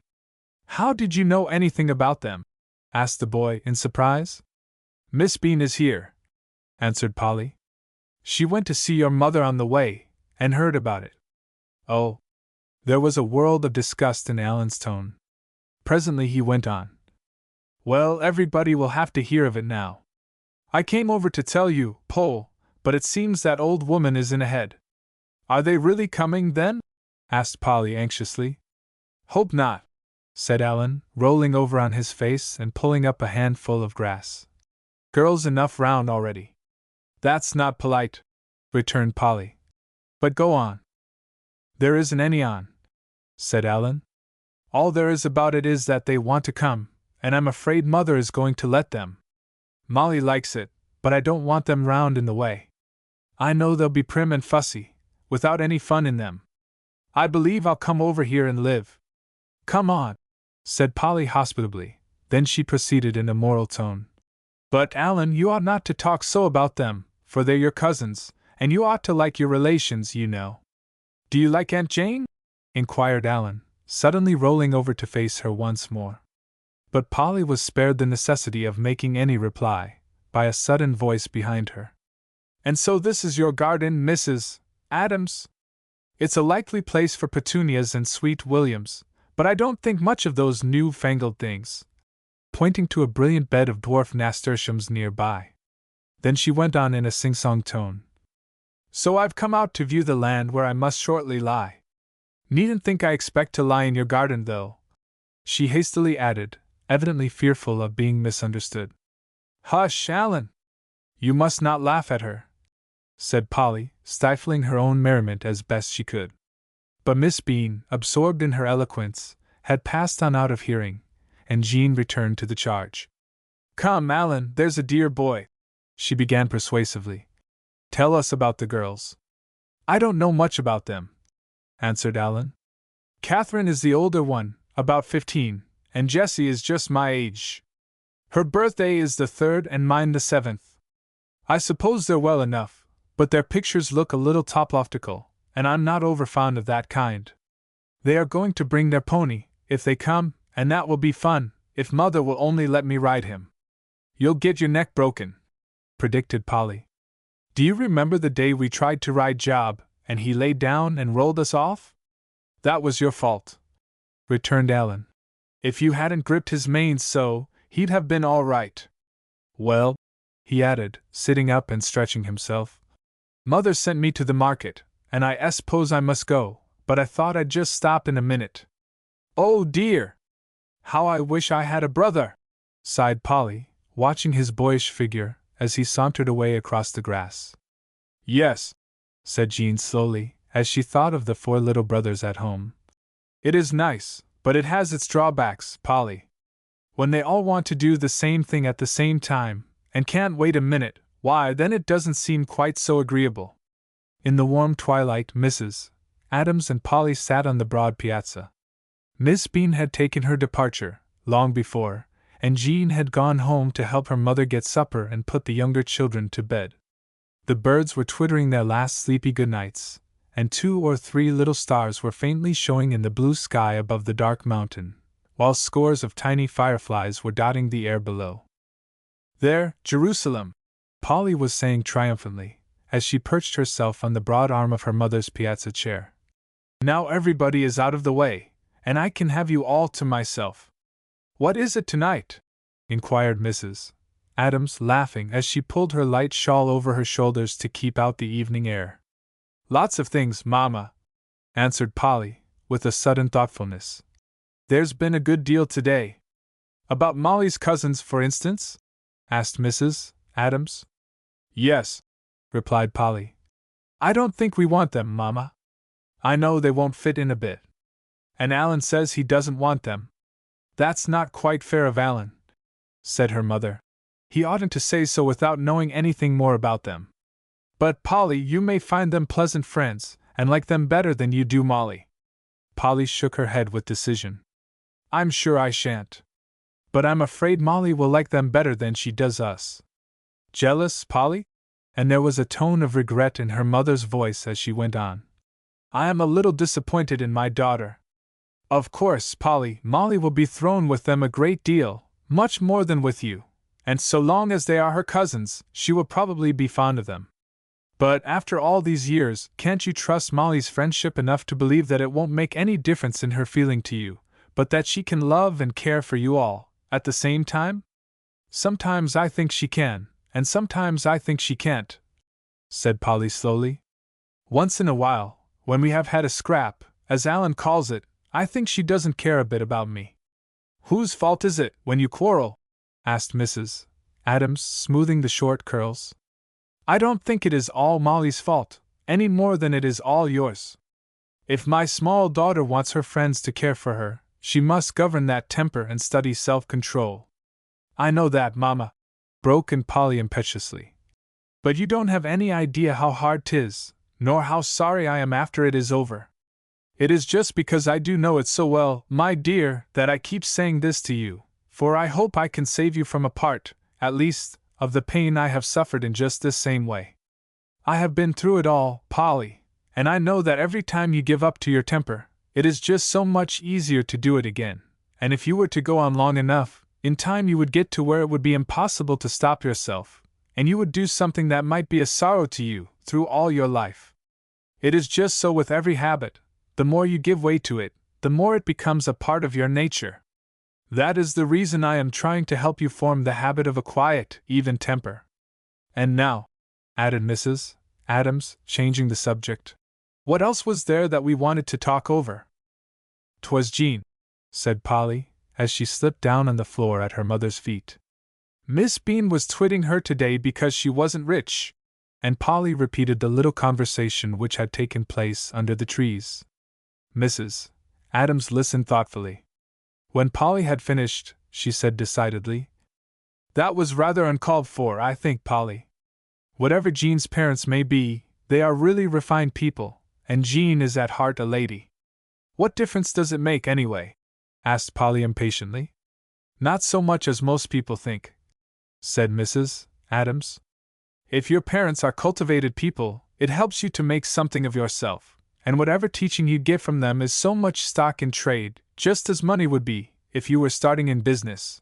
How did you know anything about them? Asked the boy in surprise. Miss Bean is here, answered Polly. She went to see your mother on the way, and heard about it. Oh. There was a world of disgust in Alan's tone. Presently he went on. Well, everybody will have to hear of it now. I came over to tell you, Pole, but it seems that old woman is in ahead. Are they really coming, then? Asked Polly anxiously. Hope not, said Alan, rolling over on his face and pulling up a handful of grass. Girls enough round already. That's not polite, returned Polly. But go on. There isn't any on, said Alan. All there is about it is that they want to come, and I'm afraid Mother is going to let them. Molly likes it, but I don't want them round in the way. I know they'll be prim and fussy, without any fun in them. I believe I'll come over here and live. Come on, said Polly hospitably, then she proceeded in a moral tone. But, Alan, you ought not to talk so about them, for they're your cousins, and you ought to like your relations, you know. Do you like Aunt Jane? Inquired Alan, suddenly rolling over to face her once more. But Polly was spared the necessity of making any reply, by a sudden voice behind her. And so this is your garden, Mrs. Adams? It's a likely place for petunias and sweet williams, but I don't think much of those new-fangled things, pointing to a brilliant bed of dwarf nasturtiums nearby. Then she went on in a sing-song tone. So I've come out to view the land where I must shortly lie. Needn't think I expect to lie in your garden, though, she hastily added, evidently fearful of being misunderstood. Hush, Alan! You must not laugh at her, said Polly, stifling her own merriment as best she could. But Miss Bean, absorbed in her eloquence, had passed on out of hearing, and Jean returned to the charge. Come, Alan, there's a dear boy, she began persuasively. Tell us about the girls. I don't know much about them. answered Alan. Catherine is the older one, about 15, and Jessie is just my age. Her birthday is the 3rd and mine the 7th. I suppose they're well enough, but their pictures look a little toploftical, and I'm not over fond of that kind. They are going to bring their pony, if they come, and that will be fun, if Mother will only let me ride him. You'll get your neck broken, predicted Polly. Do you remember the day we tried to ride Job, and he lay down and rolled us off? That was your fault, returned Alan. If you hadn't gripped his mane so, he'd have been all right. Well, he added, sitting up and stretching himself, Mother sent me to the market, and I suppose I must go, but I thought I'd just stop in a minute. Oh dear! How I wish I had a brother! Sighed Polly, watching his boyish figure as he sauntered away across the grass. Yes, said Jean slowly, as she thought of the 4 little brothers at home. It is nice, but it has its drawbacks, Polly. When they all want to do the same thing at the same time, and can't wait a minute, why, then it doesn't seem quite so agreeable. In the warm twilight, Mrs. Adams and Polly sat on the broad piazza. Miss Bean had taken her departure, long before, and Jean had gone home to help her mother get supper and put the younger children to bed. The birds were twittering their last sleepy good nights, and 2 or 3 little stars were faintly showing in the blue sky above the dark mountain, while scores of tiny fireflies were dotting the air below. There, Jerusalem! Polly was saying triumphantly, as she perched herself on the broad arm of her mother's piazza chair. Now everybody is out of the way, and I can have you all to myself. What is it tonight? Inquired Mrs. Adams, laughing as she pulled her light shawl over her shoulders to keep out the evening air. Lots of things, Mama, answered Polly, with a sudden thoughtfulness. There's been a good deal today. About Molly's cousins, for instance? Asked Mrs. Adams. Yes, replied Polly. I don't think we want them, Mama. I know they won't fit in a bit. And Alan says he doesn't want them. That's not quite fair of Alan, said her mother. He oughtn't to say so without knowing anything more about them. But, Polly, you may find them pleasant friends, and like them better than you do Molly. Polly shook her head with decision. I'm sure I shan't. But I'm afraid Molly will like them better than she does us. Jealous, Polly? And there was a tone of regret in her mother's voice as she went on. I am a little disappointed in my daughter. Of course, Polly, Molly will be thrown with them a great deal, much more than with you, and so long as they are her cousins, she will probably be fond of them. But after all these years, can't you trust Molly's friendship enough to believe that it won't make any difference in her feeling to you, but that she can love and care for you all, at the same time? Sometimes I think she can, and sometimes I think she can't, said Polly slowly. Once in a while, when we have had a scrap, as Alan calls it, I think she doesn't care a bit about me. Whose fault is it, when you quarrel? Asked Mrs. Adams, smoothing the short curls. I don't think it is all Molly's fault, any more than it is all yours. If my small daughter wants her friends to care for her, she must govern that temper and study self-control. I know that, Mama, broke in Polly impetuously. But you don't have any idea how hard 'tis, nor how sorry I am after it is over. It is just because I do know it so well, my dear, that I keep saying this to you, for I hope I can save you from a part, at least, of the pain I have suffered in just this same way. I have been through it all, Polly, and I know that every time you give up to your temper, it is just so much easier to do it again, and if you were to go on long enough, in time you would get to where it would be impossible to stop yourself, and you would do something that might be a sorrow to you through all your life. It is just so with every habit. The more you give way to it, the more it becomes a part of your nature. That is the reason I am trying to help you form the habit of a quiet, even temper. And now, added Mrs. Adams, changing the subject, what else was there that we wanted to talk over? 'Twas Jean, said Polly, as she slipped down on the floor at her mother's feet. Miss Bean was twitting her today because she wasn't rich, and Polly repeated the little conversation which had taken place under the trees. Mrs. Adams listened thoughtfully. When Polly had finished, she said decidedly, That was rather uncalled for, I think, Polly. Whatever Jean's parents may be, they are really refined people, and Jean is at heart a lady. What difference does it make anyway? Asked Polly impatiently. Not so much as most people think, said Mrs. Adams. If your parents are cultivated people, it helps you to make something of yourself, and whatever teaching you get from them is so much stock in trade, just as money would be, if you were starting in business.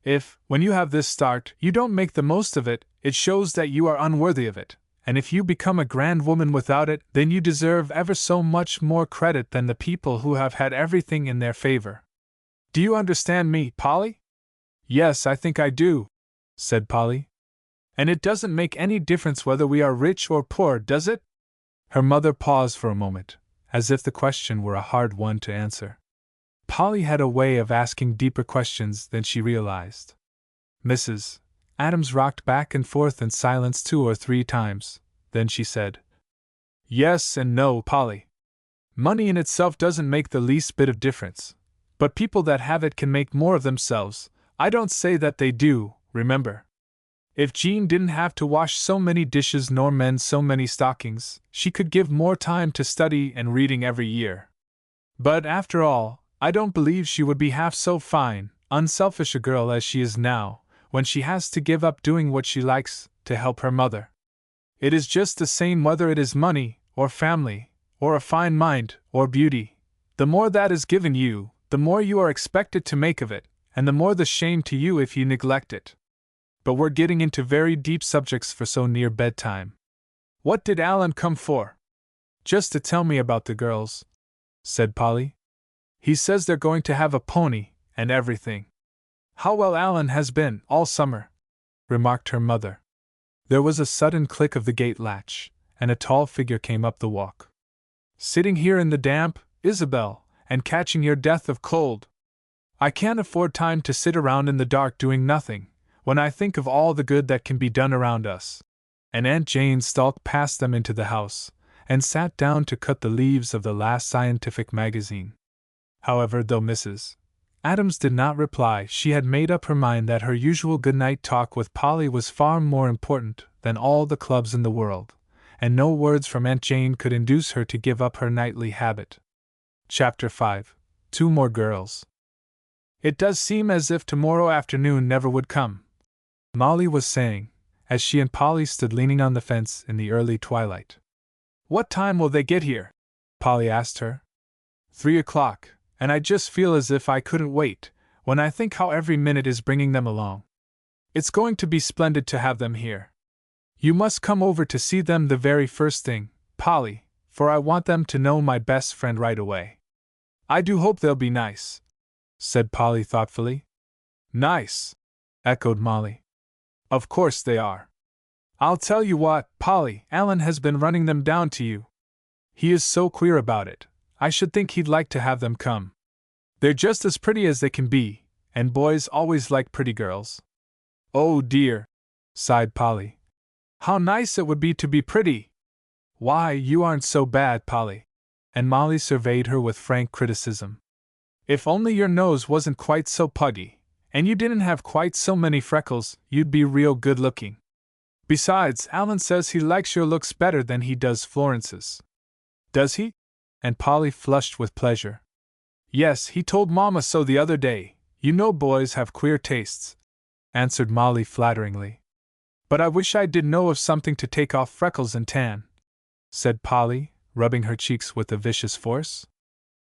If, when you have this start, you don't make the most of it, it shows that you are unworthy of it, and if you become a grand woman without it, then you deserve ever so much more credit than the people who have had everything in their favor. Do you understand me, Polly? Yes, I think I do, said Polly. And it doesn't make any difference whether we are rich or poor, does it? Her mother paused for a moment, as if the question were a hard one to answer. Polly had a way of asking deeper questions than she realized. Mrs. Adams rocked back and forth in silence 2 or 3 times, then she said, Yes and no, Polly. Money in itself doesn't make the least bit of difference, but people that have it can make more of themselves. I don't say that they do, remember. If Jean didn't have to wash so many dishes nor mend so many stockings, she could give more time to study and reading every year. But after all, I don't believe she would be half so fine, unselfish a girl as she is now, when she has to give up doing what she likes to help her mother. It is just the same whether it is money, or family, or a fine mind, or beauty. The more that is given you, the more you are expected to make of it, and the more the shame to you if you neglect it. But we're getting into very deep subjects for so near bedtime. What did Alan come for? Just to tell me about the girls, said Polly. He says they're going to have a pony, and everything. How well Alan has been, all summer, remarked her mother. There was a sudden click of the gate latch, and a tall figure came up the walk. Sitting here in the damp, Isabel, and catching your death of cold. I can't afford time to sit around in the dark doing nothing, when I think of all the good that can be done around us. And Aunt Jane stalked past them into the house, and sat down to cut the leaves of the last scientific magazine. However, though Mrs. Adams did not reply, she had made up her mind that her usual good-night talk with Polly was far more important than all the clubs in the world, and no words from Aunt Jane could induce her to give up her nightly habit. Chapter 5. 2 More Girls. It does seem as if tomorrow afternoon never would come, Molly was saying, as she and Polly stood leaning on the fence in the early twilight. What time will they get here? Polly asked her. 3 o'clock, and I just feel as if I couldn't wait, when I think how every minute is bringing them along. It's going to be splendid to have them here. You must come over to see them the very first thing, Polly, for I want them to know my best friend right away. I do hope they'll be nice, said Polly thoughtfully. Nice, echoed Molly. Of course they are. I'll tell you what, Polly, Alan has been running them down to you. He is so queer about it, I should think he'd like to have them come. They're just as pretty as they can be, and boys always like pretty girls. Oh dear, sighed Polly. How nice it would be to be pretty! Why, you aren't so bad, Polly. And Molly surveyed her with frank criticism. If only your nose wasn't quite so puggy, and you didn't have quite so many freckles, you'd be real good-looking. Besides, Alan says he likes your looks better than he does Florence's. Does he? And Polly flushed with pleasure. Yes, he told Mama so the other day. You know boys have queer tastes, answered Molly flatteringly. But I wish I did know of something to take off freckles and tan, said Polly, rubbing her cheeks with a vicious force.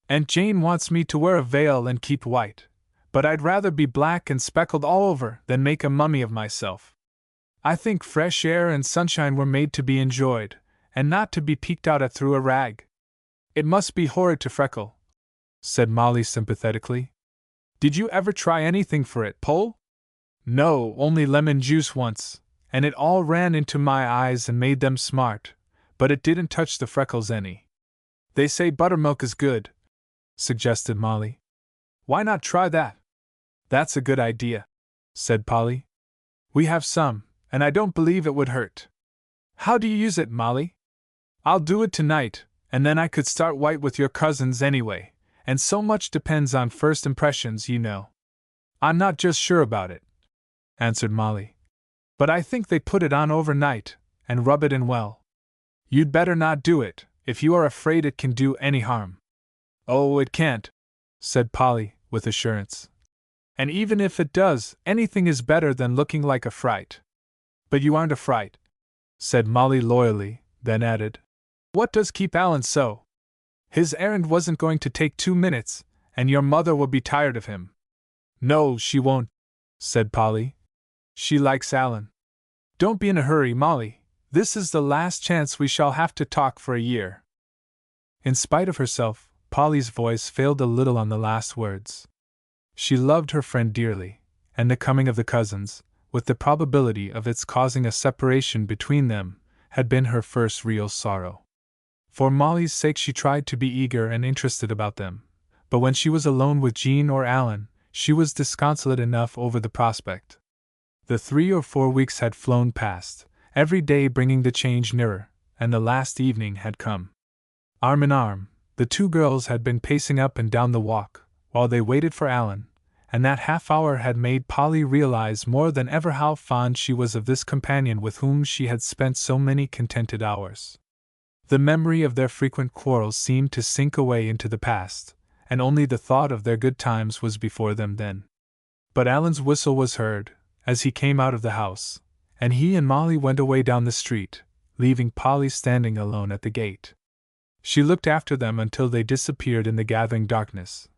Aunt Jane wants me to wear a veil and keep white, but I'd rather be black and speckled all over than make a mummy of myself. I think fresh air and sunshine were made to be enjoyed, and not to be peeked out at through a rag. It must be horrid to freckle, said Molly sympathetically. Did you ever try anything for it, Pole? No, only lemon juice once, and it all ran into my eyes and made them smart, but it didn't touch the freckles any. They say buttermilk is good, suggested Molly. Why not try that? That's a good idea, said Polly. We have some, and I don't believe it would hurt. How do you use it, Molly? I'll do it tonight, and then I could start white with your cousins anyway, and so much depends on first impressions, you know. I'm not just sure about it, answered Molly. But I think they put it on overnight, and rub it in well. You'd better not do it, if you are afraid it can do any harm. Oh, it can't, said Polly, with assurance. And even if it does, anything is better than looking like a fright. But you aren't a fright, said Molly loyally, then added, what does keep Alan so? His errand wasn't going to take 2 minutes, and your mother will be tired of him. No, she won't, said Polly. She likes Alan. Don't be in a hurry, Molly. This is the last chance we shall have to talk for a year. In spite of herself, Polly's voice failed a little on the last words. She loved her friend dearly, and the coming of the cousins, with the probability of its causing a separation between them, had been her first real sorrow. For Molly's sake she tried to be eager and interested about them, but when she was alone with Jean or Alan, she was disconsolate enough over the prospect. The 3 or 4 weeks had flown past, every day bringing the change nearer, and the last evening had come. Arm in arm, the 2 girls had been pacing up and down the walk, while they waited for Alan, and that half-hour had made Polly realize more than ever how fond she was of this companion with whom she had spent so many contented hours. The memory of their frequent quarrels seemed to sink away into the past, and only the thought of their good times was before them then. But Alan's whistle was heard, as he came out of the house, and he and Molly went away down the street, leaving Polly standing alone at the gate. She looked after them until they disappeared in the gathering darkness.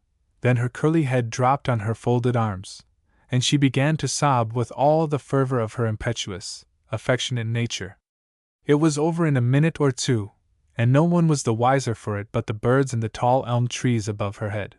Then her curly head dropped on her folded arms, and she began to sob with all the fervor of her impetuous, affectionate nature. It was over in a minute or 2, and no one was the wiser for it but the birds in the tall elm trees above her head.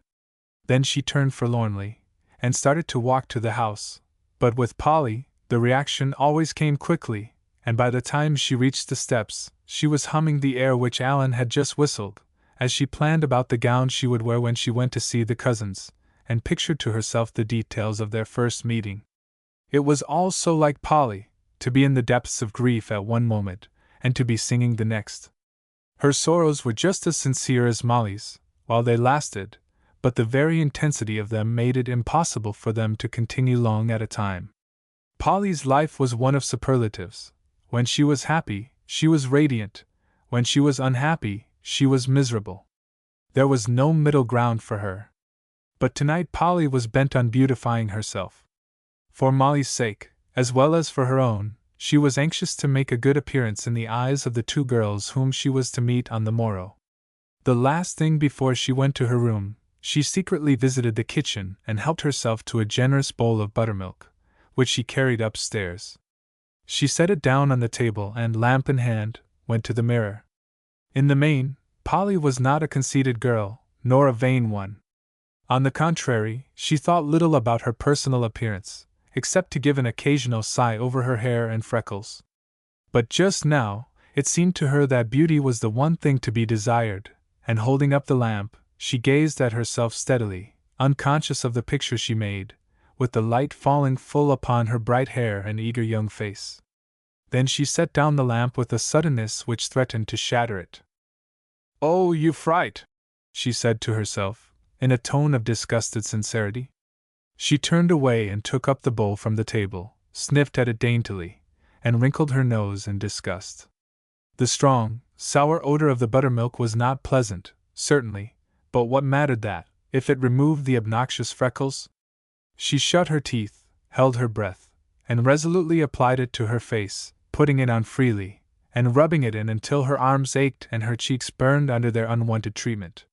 Then she turned forlornly, and started to walk to the house, but with Polly, the reaction always came quickly, and by the time she reached the steps, she was humming the air which Alan had just whistled, as she planned about the gown she would wear when she went to see the cousins, and pictured to herself the details of their first meeting. It was all so like Polly, to be in the depths of grief at one moment, and to be singing the next. Her sorrows were just as sincere as Molly's, while they lasted, but the very intensity of them made it impossible for them to continue long at a time. Polly's life was one of superlatives. When she was happy, she was radiant. When she was unhappy, she was miserable. There was no middle ground for her. But tonight Polly was bent on beautifying herself. For Molly's sake, as well as for her own, she was anxious to make a good appearance in the eyes of the 2 girls whom she was to meet on the morrow. The last thing before she went to her room, she secretly visited the kitchen and helped herself to a generous bowl of buttermilk, which she carried upstairs. She set it down on the table and, lamp in hand, went to the mirror. In the main, Polly was not a conceited girl, nor a vain one. On the contrary, she thought little about her personal appearance, except to give an occasional sigh over her hair and freckles. But just now, it seemed to her that beauty was the one thing to be desired, and holding up the lamp, she gazed at herself steadily, unconscious of the picture she made, with the light falling full upon her bright hair and eager young face. Then she set down the lamp with a suddenness which threatened to shatter it. "Oh, you fright!" she said to herself, in a tone of disgusted sincerity. She turned away and took up the bowl from the table, sniffed at it daintily, and wrinkled her nose in disgust. The strong, sour odor of the buttermilk was not pleasant, certainly, but what mattered that, if it removed the obnoxious freckles? She shut her teeth, held her breath, and resolutely applied it to her face, putting it on freely, and rubbing it in until her arms ached and her cheeks burned under their unwonted treatment.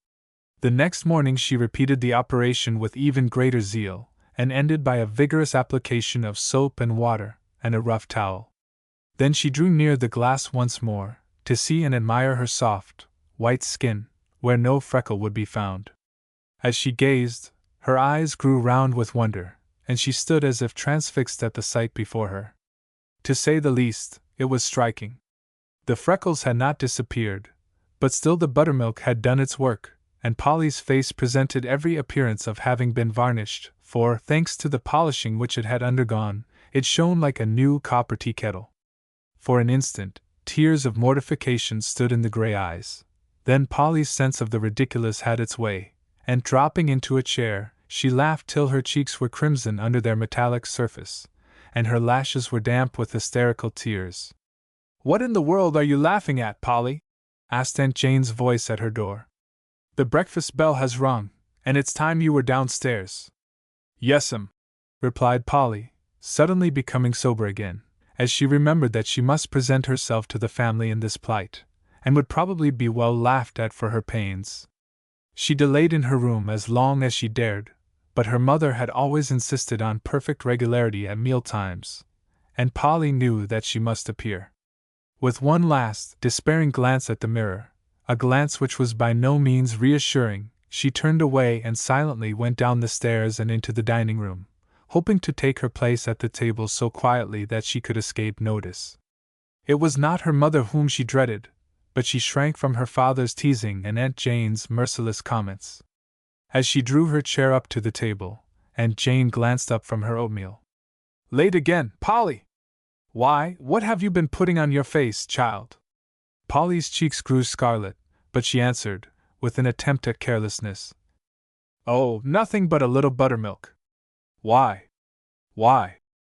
The next morning she repeated the operation with even greater zeal, and ended by a vigorous application of soap and water, and a rough towel. Then she drew near the glass once more, to see and admire her soft, white skin, where no freckle would be found. As she gazed, her eyes grew round with wonder, and she stood as if transfixed at the sight before her. To say the least, it was striking. The freckles had not disappeared, but still the buttermilk had done its work, and Polly's face presented every appearance of having been varnished, for, thanks to the polishing which it had undergone, it shone like a new copper tea kettle. For an instant, tears of mortification stood in the gray eyes. Then Polly's sense of the ridiculous had its way, and dropping into a chair, she laughed till her cheeks were crimson under their metallic surface, and her lashes were damp with hysterical tears. "What in the world are you laughing at, Polly?" asked Aunt Jane's voice at her door. The breakfast bell has rung, and it's time you were downstairs. Yes'm, replied Polly, suddenly becoming sober again, as she remembered that she must present herself to the family in this plight, and would probably be well laughed at for her pains. She delayed in her room as long as she dared, but her mother had always insisted on perfect regularity at meal times, and Polly knew that she must appear. With one last, despairing glance at the mirror, a glance which was by no means reassuring, she turned away and silently went down the stairs and into the dining room, hoping to take her place at the table so quietly that she could escape notice. It was not her mother whom she dreaded, but she shrank from her father's teasing and Aunt Jane's merciless comments. As she drew her chair up to the table, Aunt Jane glanced up from her oatmeal. Late again, Polly! Why, what have you been putting on your face, child? Polly's cheeks grew scarlet, but she answered, with an attempt at carelessness. Oh, nothing but a little buttermilk. Why? Why?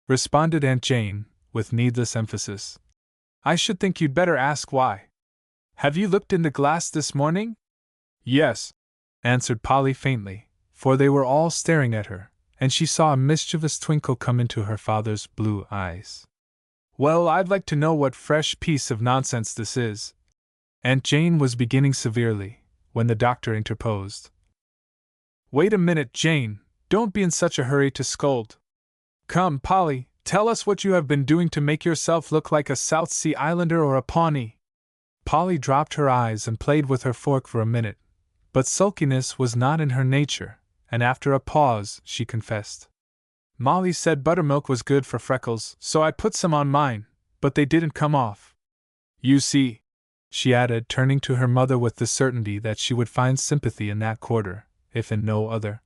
Responded Aunt Jane, with needless emphasis. I should think you'd better ask why. Have you looked in the glass this morning? Yes, answered Polly faintly, for they were all staring at her, and she saw a mischievous twinkle come into her father's blue eyes. Well, I'd like to know what fresh piece of nonsense this is. Aunt Jane was beginning severely, when the doctor interposed. Wait a minute, Jane, don't be in such a hurry to scold. Come, Polly, tell us what you have been doing to make yourself look like a South Sea Islander or a Pawnee. Polly dropped her eyes and played with her fork for a minute, but sulkiness was not in her nature, and after a pause, she confessed. Molly said buttermilk was good for freckles, so I put some on mine, but they didn't come off. You see, she added, turning to her mother with the certainty that she would find sympathy in that quarter, if in no other.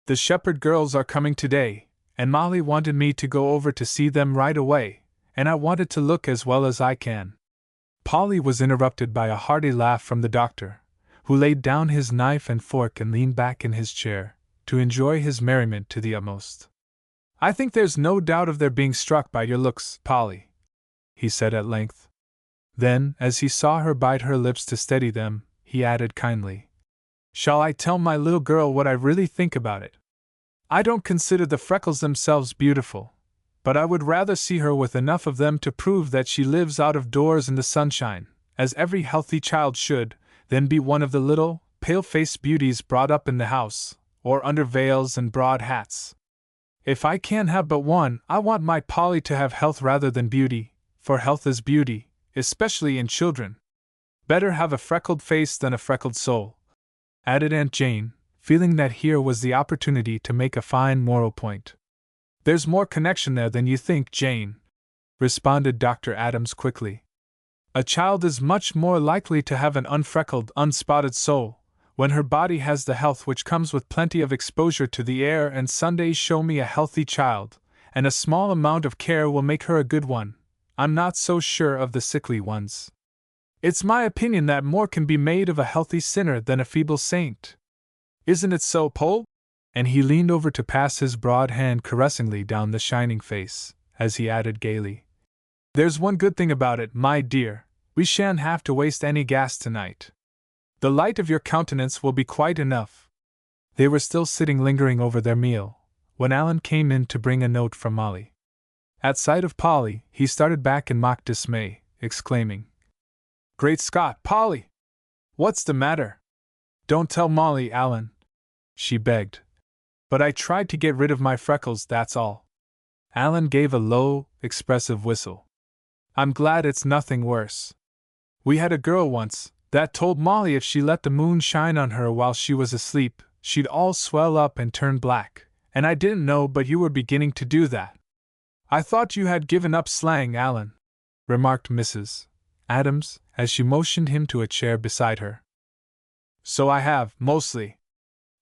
The Shepherd girls are coming today, and Molly wanted me to go over to see them right away, and I wanted to look as well as I can. Polly was interrupted by a hearty laugh from the doctor, who laid down his knife and fork and leaned back in his chair, to enjoy his merriment to the utmost. I think there's no doubt of their being struck by your looks, Polly, he said at length. Then, as he saw her bite her lips to steady them, he added kindly, Shall I tell my little girl what I really think about it? I don't consider the freckles themselves beautiful, but I would rather see her with enough of them to prove that she lives out of doors in the sunshine, as every healthy child should, than be one of the little, pale-faced beauties brought up in the house, or under veils and broad hats. If I can have but one, I want my Polly to have health rather than beauty, for health is beauty, especially in children. Better have a freckled face than a freckled soul, added Aunt Jane, feeling that here was the opportunity to make a fine moral point. There's more connection there than you think, Jane, responded Dr. Adams quickly. A child is much more likely to have an unfreckled, unspotted soul, when her body has the health which comes with plenty of exposure to the air, and Sundays show me a healthy child, and a small amount of care will make her a good one. I'm not so sure of the sickly ones. It's my opinion that more can be made of a healthy sinner than a feeble saint. Isn't it so, Pole? And he leaned over to pass his broad hand caressingly down the shining face, as he added gaily, There's one good thing about it, my dear, we shan't have to waste any gas tonight. The light of your countenance will be quite enough. They were still sitting lingering over their meal, when Alan came in to bring a note from Molly. At sight of Polly, he started back in mock dismay, exclaiming, Great Scott, Polly! What's the matter? Don't tell Molly, Alan, she begged. But I tried to get rid of my freckles, that's all. Alan gave a low, expressive whistle. I'm glad it's nothing worse. We had a girl once that told Molly if she let the moon shine on her while she was asleep, she'd all swell up and turn black, and I didn't know but you were beginning to do that. I thought you had given up slang, Alan, remarked Mrs. Adams, as she motioned him to a chair beside her. So I have, mostly.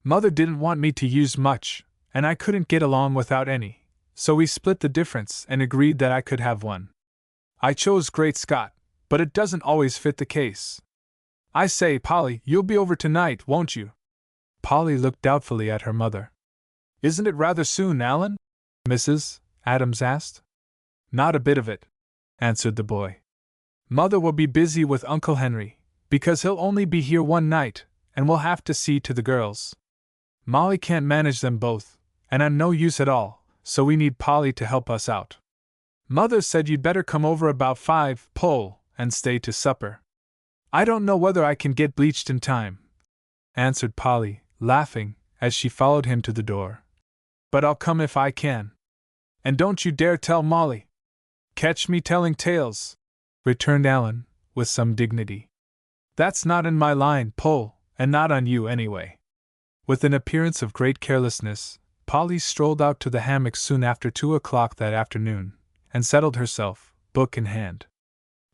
Mother didn't want me to use much, and I couldn't get along without any, so we split the difference and agreed that I could have one. I chose Great Scott, but it doesn't always fit the case. I say, Polly, you'll be over tonight, won't you? Polly looked doubtfully at her mother. Isn't it rather soon, Alan? Mrs. Adams asked. Not a bit of it, answered the boy. Mother will be busy with Uncle Henry, Because he'll only be here one night, and we'll have to see to the girls. Molly can't manage them both, and I'm no use at all, so we need Polly to help us out. Mother said you'd better come over about 5 pole and stay to supper. I don't know whether I can get bleached in time, answered Polly, laughing, as she followed him to the door. But I'll come if I can. And don't you dare tell Molly. Catch me telling tales, returned Alan, with some dignity. That's not in my line, Pole, and not on you anyway. With an appearance of great carelessness, Polly strolled out to the hammock soon after 2 o'clock that afternoon, and settled herself, book in hand.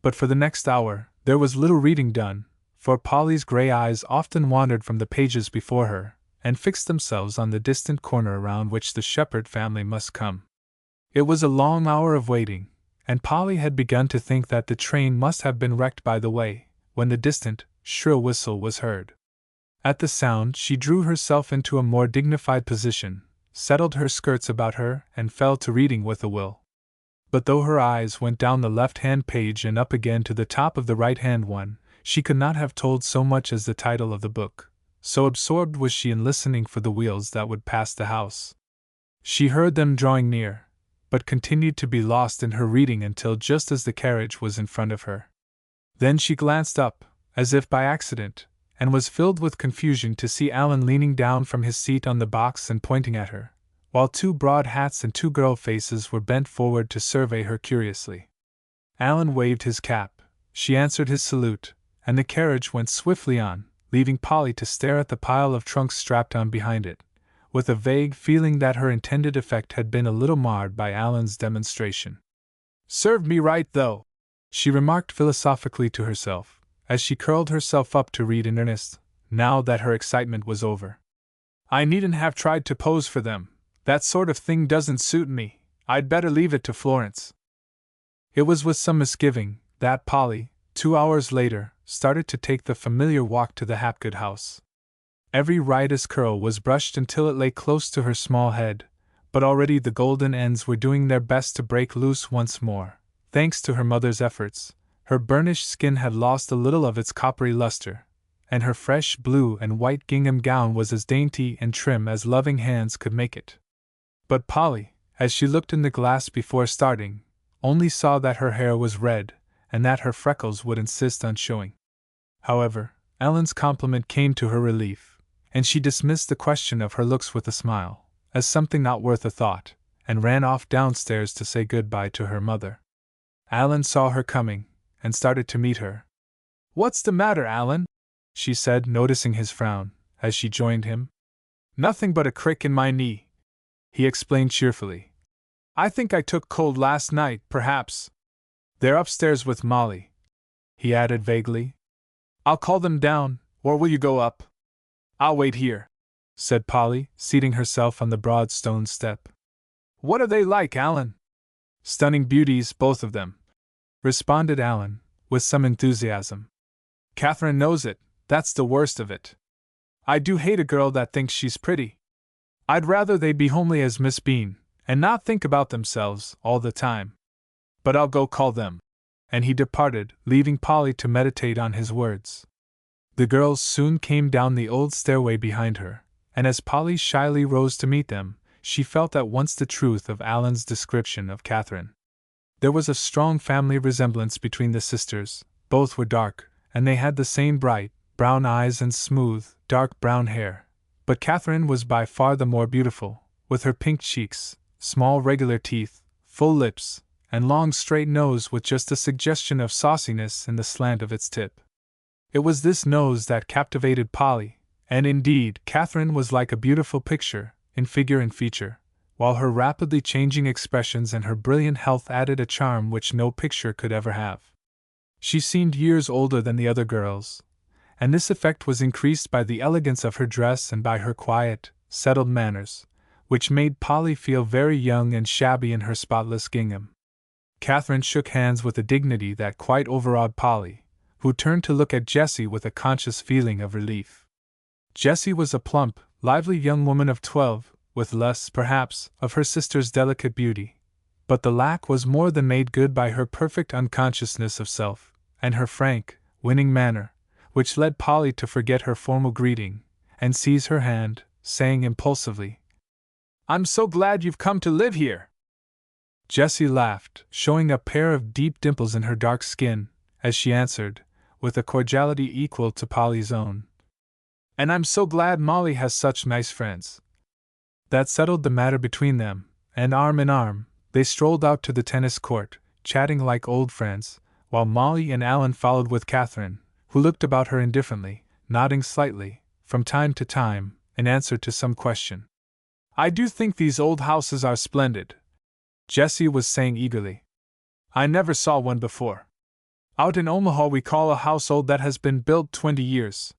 But for the next hour, there was little reading done, for Polly's gray eyes often wandered from the pages before her, and fixed themselves on the distant corner around which the Shepherd family must come. It was a long hour of waiting, and Polly had begun to think that the train must have been wrecked by the way, when the distant, shrill whistle was heard. At the sound she drew herself into a more dignified position, settled her skirts about her, and fell to reading with a will. But though her eyes went down the left-hand page and up again to the top of the right-hand one, she could not have told so much as the title of the book, so absorbed was she in listening for the wheels that would pass the house. She heard them drawing near, but continued to be lost in her reading until just as the carriage was in front of her. Then she glanced up, as if by accident, and was filled with confusion to see Alan leaning down from his seat on the box and pointing at her, while 2 broad hats and 2 girl faces were bent forward to survey her curiously. Alan waved his cap, she answered his salute, and the carriage went swiftly on, leaving Polly to stare at the pile of trunks strapped on behind it, with a vague feeling that her intended effect had been a little marred by Alan's demonstration. "Served me right, though," she remarked philosophically to herself, as she curled herself up to read in earnest, now that her excitement was over. "I needn't have tried to pose for them. That sort of thing doesn't suit me. I'd better leave it to Florence." It was with some misgiving that Polly, 2 hours later, started to take the familiar walk to the Hapgood house. Every riotous curl was brushed until it lay close to her small head, but already the golden ends were doing their best to break loose once more. Thanks to her mother's efforts, her burnished skin had lost a little of its coppery luster, and her fresh blue and white gingham gown was as dainty and trim as loving hands could make it. But Polly, as she looked in the glass before starting, only saw that her hair was red, and that her freckles would insist on showing. However, Ellen's compliment came to her relief, and she dismissed the question of her looks with a smile, as something not worth a thought, and ran off downstairs to say good-bye to her mother. Alan saw her coming, and started to meet her. "What's the matter, Alan?" she said, noticing his frown, as she joined him. "Nothing but a crick in my knee," he explained cheerfully. "I think I took cold last night, perhaps. They're upstairs with Molly," he added vaguely. "I'll call them down, or will you go up?" "I'll wait here," said Polly, seating herself on the broad stone step. "What are they like, Alan?" "Stunning beauties, both of them," responded Alan, with some enthusiasm. "Catherine knows it, that's the worst of it. I do hate a girl that thinks she's pretty. I'd rather they'd be homely as Miss Bean, and not think about themselves all the time. But I'll go call them." And he departed, leaving Polly to meditate on his words. The girls soon came down the old stairway behind her, and as Polly shyly rose to meet them, she felt at once the truth of Alan's description of Catherine. There was a strong family resemblance between the sisters. Both were dark, and they had the same bright, brown eyes and smooth, dark brown hair. But Catherine was by far the more beautiful, with her pink cheeks, small regular teeth, full lips, and long straight nose with just a suggestion of sauciness in the slant of its tip. It was this nose that captivated Polly, and indeed Catherine was like a beautiful picture, in figure and feature, while her rapidly changing expressions and her brilliant health added a charm which no picture could ever have. She seemed years older than the other girls, and this effect was increased by the elegance of her dress and by her quiet, settled manners, which made Polly feel very young and shabby in her spotless gingham. Catherine shook hands with a dignity that quite overawed Polly, who turned to look at Jessie with a conscious feeling of relief. Jessie was a plump, lively young woman of 12, with less, perhaps, of her sister's delicate beauty, but the lack was more than made good by her perfect unconsciousness of self, and her frank, winning manner, which led Polly to forget her formal greeting and seize her hand, saying impulsively, "I'm so glad you've come to live here." Jessie laughed, showing a pair of deep dimples in her dark skin, as she answered, with a cordiality equal to Polly's own, "And I'm so glad Molly has such nice friends." That settled the matter between them, and arm in arm, they strolled out to the tennis court, chatting like old friends, while Molly and Alan followed with Catherine, who looked about her indifferently, nodding slightly, from time to time, in answer to some question. "I do think these old houses are splendid," Jessie was saying eagerly. "I never saw one before. Out in Omaha we call a house old that has been built 20 years.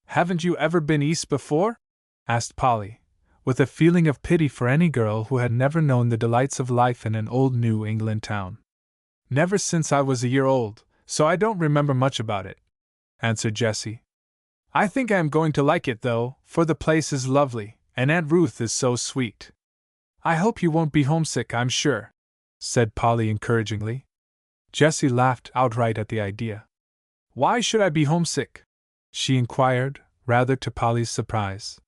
Haven't you ever been east before?" asked Polly, with a feeling of pity for any girl who had never known the delights of life in an old New England town. "Never since I was a year old, so I don't remember much about it," answered Jessie. "I think I am going to like it though, for the place is lovely, and Aunt Ruth is so sweet." "I hope you won't be homesick, I'm sure," said Polly encouragingly. Jessie laughed outright at the idea. "Why should I be homesick?" she inquired, rather to Polly's surprise.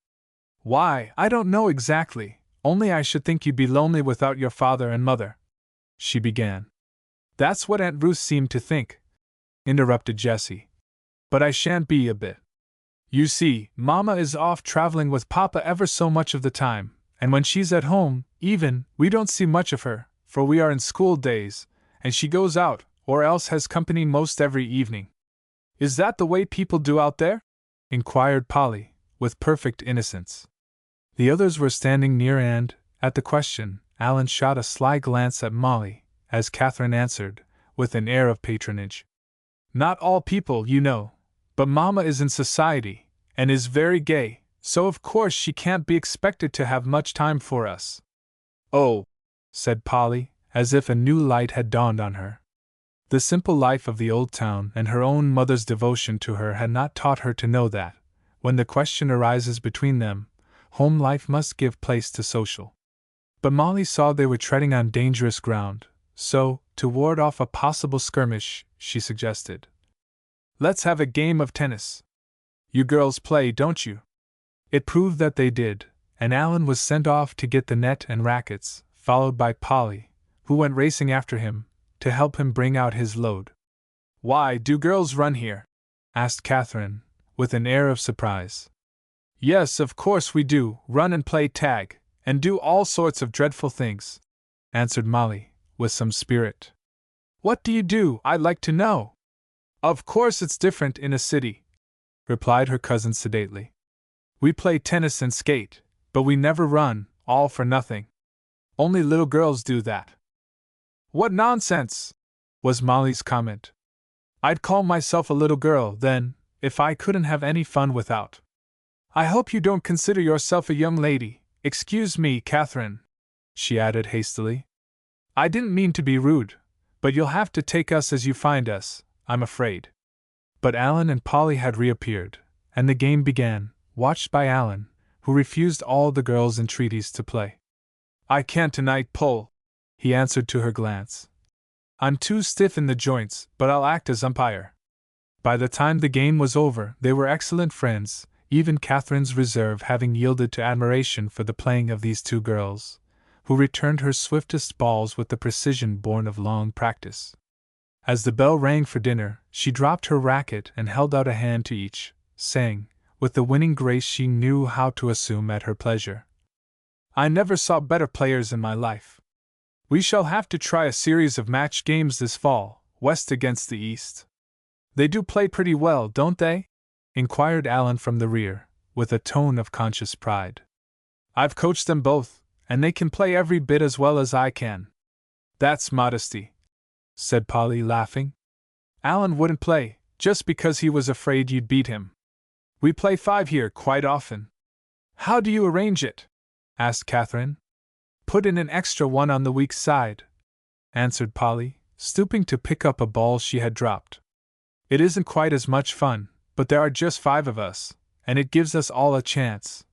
"Why, I don't know exactly, only I should think you'd be lonely without your father and mother," she began. "That's what Aunt Ruth seemed to think," interrupted Jessie. "But I shan't be a bit. You see, Mama is off traveling with Papa ever so much of the time, and when she's at home, we don't see much of her, for we are in school days, and she goes out, or else has company most every evening." "Is that the way people do out there?" inquired Polly, with perfect innocence. The others were standing near and, at the question, Alan shot a sly glance at Molly, as Catherine answered, with an air of patronage. "Not all people, you know, but Mama is in society, and is very gay, so of course she can't be expected to have much time for us." "Oh," said Polly, as if a new light had dawned on her. The simple life of the old town and her own mother's devotion to her had not taught her to know that, when the question arises between them, home life must give place to social. But Molly saw they were treading on dangerous ground, so, to ward off a possible skirmish, she suggested, "Let's have a game of tennis. You girls play, don't you?" It proved that they did, and Alan was sent off to get the net and rackets, followed by Polly, who went racing after him, to help him bring out his load. "Why, do girls run here?" asked Catherine, with an air of surprise. "Yes, of course we do, run and play tag, and do all sorts of dreadful things," answered Molly, with some spirit. "What do you do, I'd like to know?" "Of course it's different in a city," replied her cousin sedately. "We play tennis and skate, but we never run, all for nothing. Only little girls do that." "What nonsense!" was Molly's comment. "I'd call myself a little girl, then, if I couldn't have any fun without." "I hope you don't consider yourself a young lady. Excuse me, Catherine," she added hastily. "I didn't mean to be rude, but you'll have to take us as you find us, I'm afraid." But Alan and Polly had reappeared, and the game began, watched by Alan, who refused all the girls' entreaties to play. "I can't tonight, Pole," he answered to her glance. "I'm too stiff in the joints, but I'll act as umpire." By the time the game was over, they were excellent friends, even Catherine's reserve having yielded to admiration for the playing of these two girls, who returned her swiftest balls with the precision born of long practice. As the bell rang for dinner, she dropped her racket and held out a hand to each, saying, with the winning grace she knew how to assume at her pleasure, "I never saw better players in my life. We shall have to try a series of match games this fall, West against the East." "They do play pretty well, don't they?" inquired Alan from the rear, with a tone of conscious pride. "I've coached them both, and they can play every bit as well as I can." "That's modesty," said Polly, laughing. "Alan wouldn't play, just because he was afraid you'd beat him. We play 5 here quite often." "How do you arrange it?" asked Catherine. "Put in an extra one on the weak side," answered Polly, stooping to pick up a ball she had dropped. "It isn't quite as much fun, but there are just 5 of us, and it gives us all a chance,"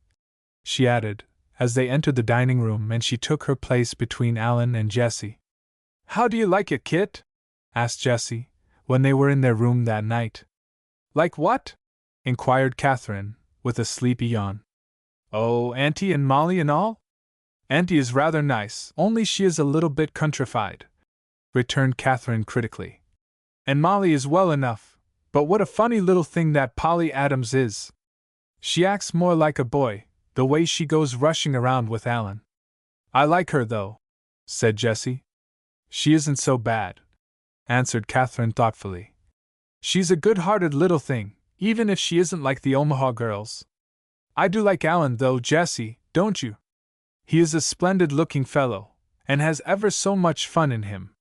she added, as they entered the dining room and she took her place between Alan and Jessie. "How do you like it, Kit?" asked Jessie, when they were in their room that night. Like what? Inquired Catherine, with a sleepy yawn. Oh, Auntie and Molly and all? Auntie is rather nice, only she is a little bit countrified, returned Catherine critically. And Molly is well enough, but what a funny little thing that Polly Adams is. She acts more like a boy, the way she goes rushing around with Alan. I like her, though, said Jessie. She isn't so bad, answered Catherine thoughtfully. She's a good-hearted little thing, even if she isn't like the Omaha girls. I do like Alan, though, Jessie, don't you? He is a splendid-looking fellow, and has ever so much fun in him.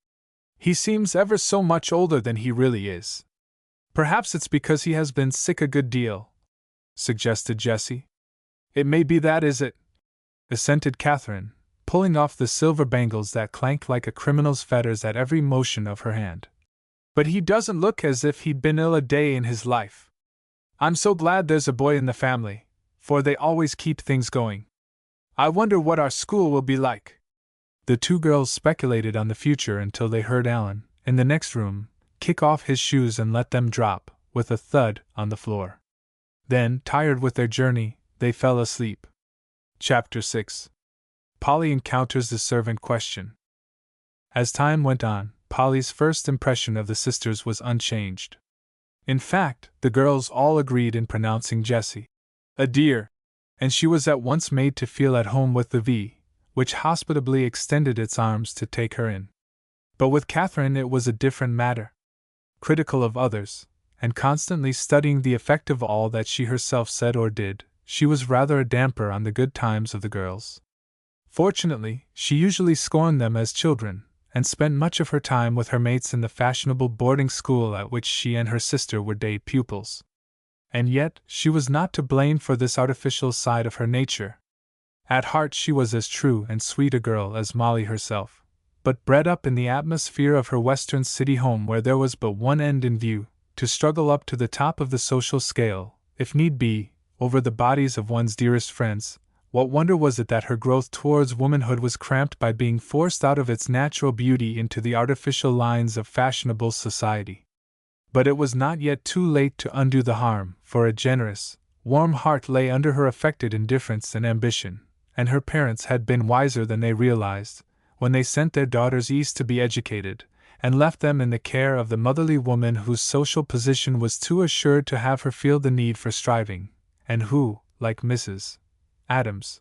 He seems ever so much older than he really is. Perhaps it's because he has been sick a good deal, suggested Jessie. It may be that, is it? Assented Catherine, pulling off the silver bangles that clanked like a criminal's fetters at every motion of her hand. But he doesn't look as if he'd been ill a day in his life. I'm so glad there's a boy in the family, for they always keep things going. I wonder what our school will be like. The two girls speculated on the future until they heard Alan, in the next room, kick off his shoes and let them drop, with a thud, on the floor. Then, tired with their journey, they fell asleep. Chapter 6. Polly encounters the servant question. As time went on, Polly's first impression of the sisters was unchanged. In fact, the girls all agreed in pronouncing Jessie a dear, and she was at once made to feel at home with the V, which hospitably extended its arms to take her in. But with Catherine it was a different matter. Critical of others, and constantly studying the effect of all that she herself said or did, she was rather a damper on the good times of the girls. Fortunately, she usually scorned them as children, and spent much of her time with her mates in the fashionable boarding school at which she and her sister were day pupils. And yet, she was not to blame for this artificial side of her nature. At heart she was as true and sweet a girl as Molly herself, but bred up in the atmosphere of her western city home where there was but one end in view, to struggle up to the top of the social scale, if need be, over the bodies of one's dearest friends. What wonder was it that her growth towards womanhood was cramped by being forced out of its natural beauty into the artificial lines of fashionable society? But it was not yet too late to undo the harm, for a generous, warm heart lay under her affected indifference and ambition, and her parents had been wiser than they realized, when they sent their daughters east to be educated, and left them in the care of the motherly woman whose social position was too assured to have her feel the need for striving, and who, like Mrs. Adams,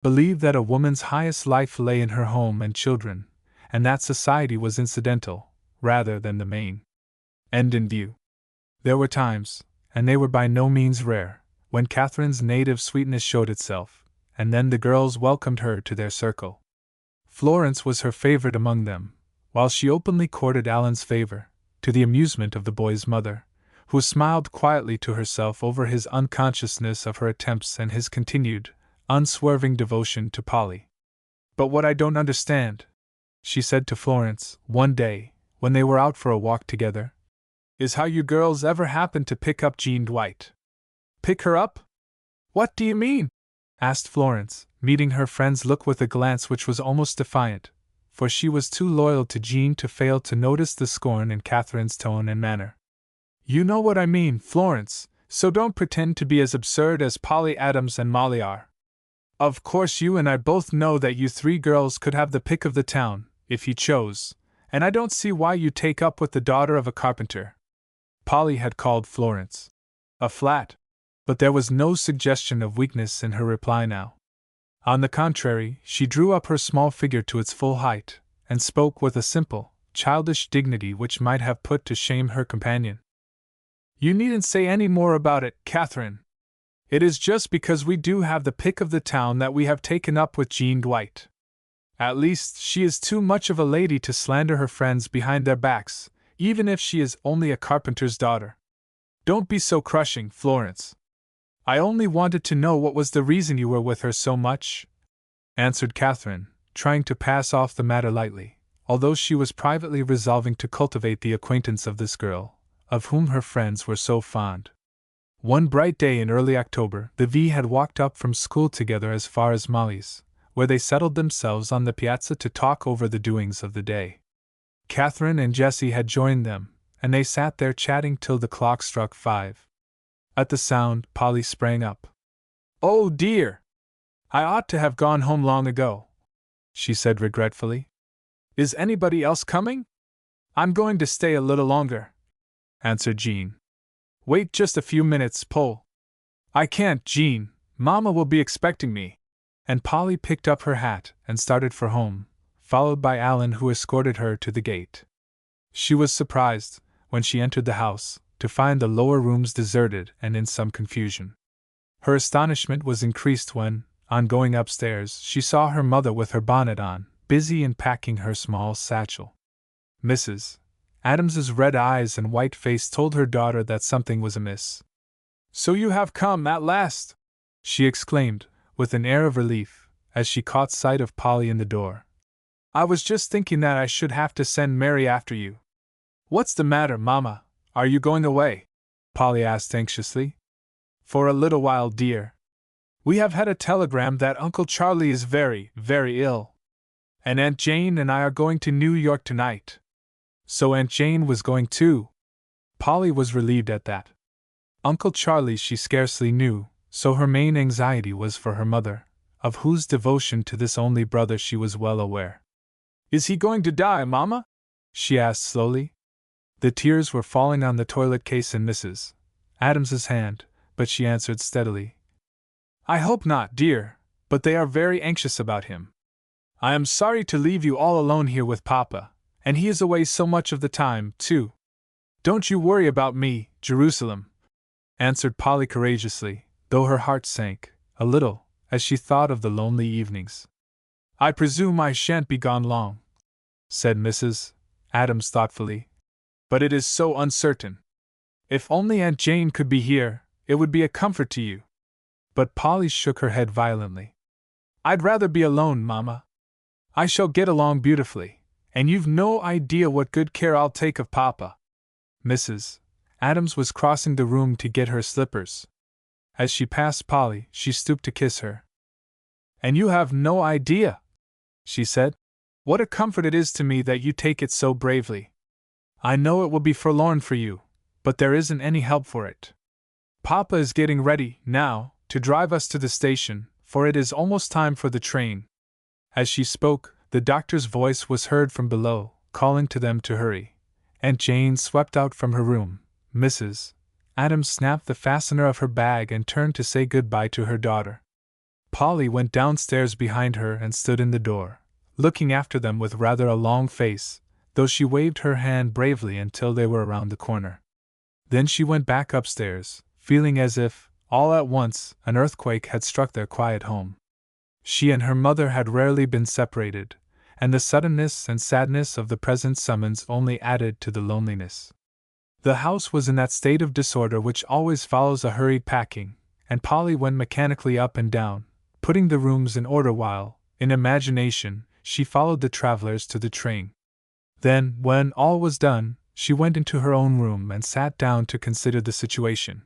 believed that a woman's highest life lay in her home and children, and that society was incidental, rather than the main end in view. There were times, and they were by no means rare, when Catherine's native sweetness showed itself, and then the girls welcomed her to their circle. Florence was her favorite among them, while she openly courted Alan's favor, to the amusement of the boy's mother, who smiled quietly to herself over his unconsciousness of her attempts and his continued, unswerving devotion to Polly. But what I don't understand, she said to Florence, one day, when they were out for a walk together, is how you girls ever happened to pick up Jean Dwight. Pick her up? What do you mean? Asked Florence, meeting her friend's look with a glance which was almost defiant, for she was too loyal to Jean to fail to notice the scorn in Catherine's tone and manner. You know what I mean, Florence, so don't pretend to be as absurd as Polly Adams and Molly are. Of course you and I both know that you three girls could have the pick of the town, if you chose, and I don't see why you take up with the daughter of a carpenter. Polly had called Florence a flat, but there was no suggestion of weakness in her reply now. On the contrary, she drew up her small figure to its full height, and spoke with a simple, childish dignity which might have put to shame her companion. You needn't say any more about it, Catherine. It is just because we do have the pick of the town that we have taken up with Jean Dwight. At least, she is too much of a lady to slander her friends behind their backs, even if she is only a carpenter's daughter. Don't be so crushing, Florence. I only wanted to know what was the reason you were with her so much, answered Catherine, trying to pass off the matter lightly, although she was privately resolving to cultivate the acquaintance of this girl, of whom her friends were so fond. One bright day in early October, the V had walked up from school together as far as Molly's, where they settled themselves on the piazza to talk over the doings of the day. Catherine and Jessie had joined them, and they sat there chatting till the clock struck 5. At the sound, Polly sprang up. "Oh dear! I ought to have gone home long ago," she said regretfully. "Is anybody else coming?" "I'm going to stay a little longer," answered Jean. "Wait just a few minutes, Pole." "I can't, Jean. Mama will be expecting me." And Polly picked up her hat and started for home, followed by Alan, who escorted her to the gate. She was surprised, when she entered the house, to find the lower rooms deserted and in some confusion. Her astonishment was increased when, on going upstairs, she saw her mother with her bonnet on, busy in packing her small satchel. Mrs. Adams's red eyes and white face told her daughter that something was amiss. "So you have come at last!" she exclaimed, with an air of relief, as she caught sight of Polly in the door. "I was just thinking that I should have to send Mary after you." "What's the matter, Mama? Are you going away?" Polly asked anxiously. "For a little while, dear. We have had a telegram that Uncle Charlie is very, very ill. And Aunt Jane and I are going to New York tonight." So Aunt Jane was going too. Polly was relieved at that. Uncle Charlie she scarcely knew, so her main anxiety was for her mother, of whose devotion to this only brother she was well aware. "Is he going to die, Mama?" she asked slowly. The tears were falling on the toilet case in Mrs. Adams's hand, but she answered steadily. "I hope not, dear, but they are very anxious about him. I am sorry to leave you all alone here with Papa, and he is away so much of the time, too." "Don't you worry about me, Jerusalem," answered Polly courageously, though her heart sank a little as she thought of the lonely evenings. "I presume I shan't be gone long," said Mrs. Adams thoughtfully. "But it is so uncertain. If only Aunt Jane could be here, it would be a comfort to you." But Polly shook her head violently. "I'd rather be alone, Mama. I shall get along beautifully, and you've no idea what good care I'll take of Papa." Mrs. Adams was crossing the room to get her slippers. As she passed Polly, she stooped to kiss her. "And you have no idea," she said, "what a comfort it is to me that you take it so bravely. I know it will be forlorn for you, but there isn't any help for it. Papa is getting ready, now, to drive us to the station, for it is almost time for the train." As she spoke, the doctor's voice was heard from below, calling to them to hurry. Aunt Jane swept out from her room. Mrs. Adams snapped the fastener of her bag and turned to say good-bye to her daughter. Polly went downstairs behind her and stood in the door, looking after them with rather a long face, though she waved her hand bravely until they were around the corner. Then she went back upstairs, feeling as if, all at once, an earthquake had struck their quiet home. She and her mother had rarely been separated, and the suddenness and sadness of the present summons only added to the loneliness. The house was in that state of disorder which always follows a hurried packing, and Polly went mechanically up and down, putting the rooms in order while, in imagination, she followed the travelers to the train. Then, when all was done, she went into her own room and sat down to consider the situation.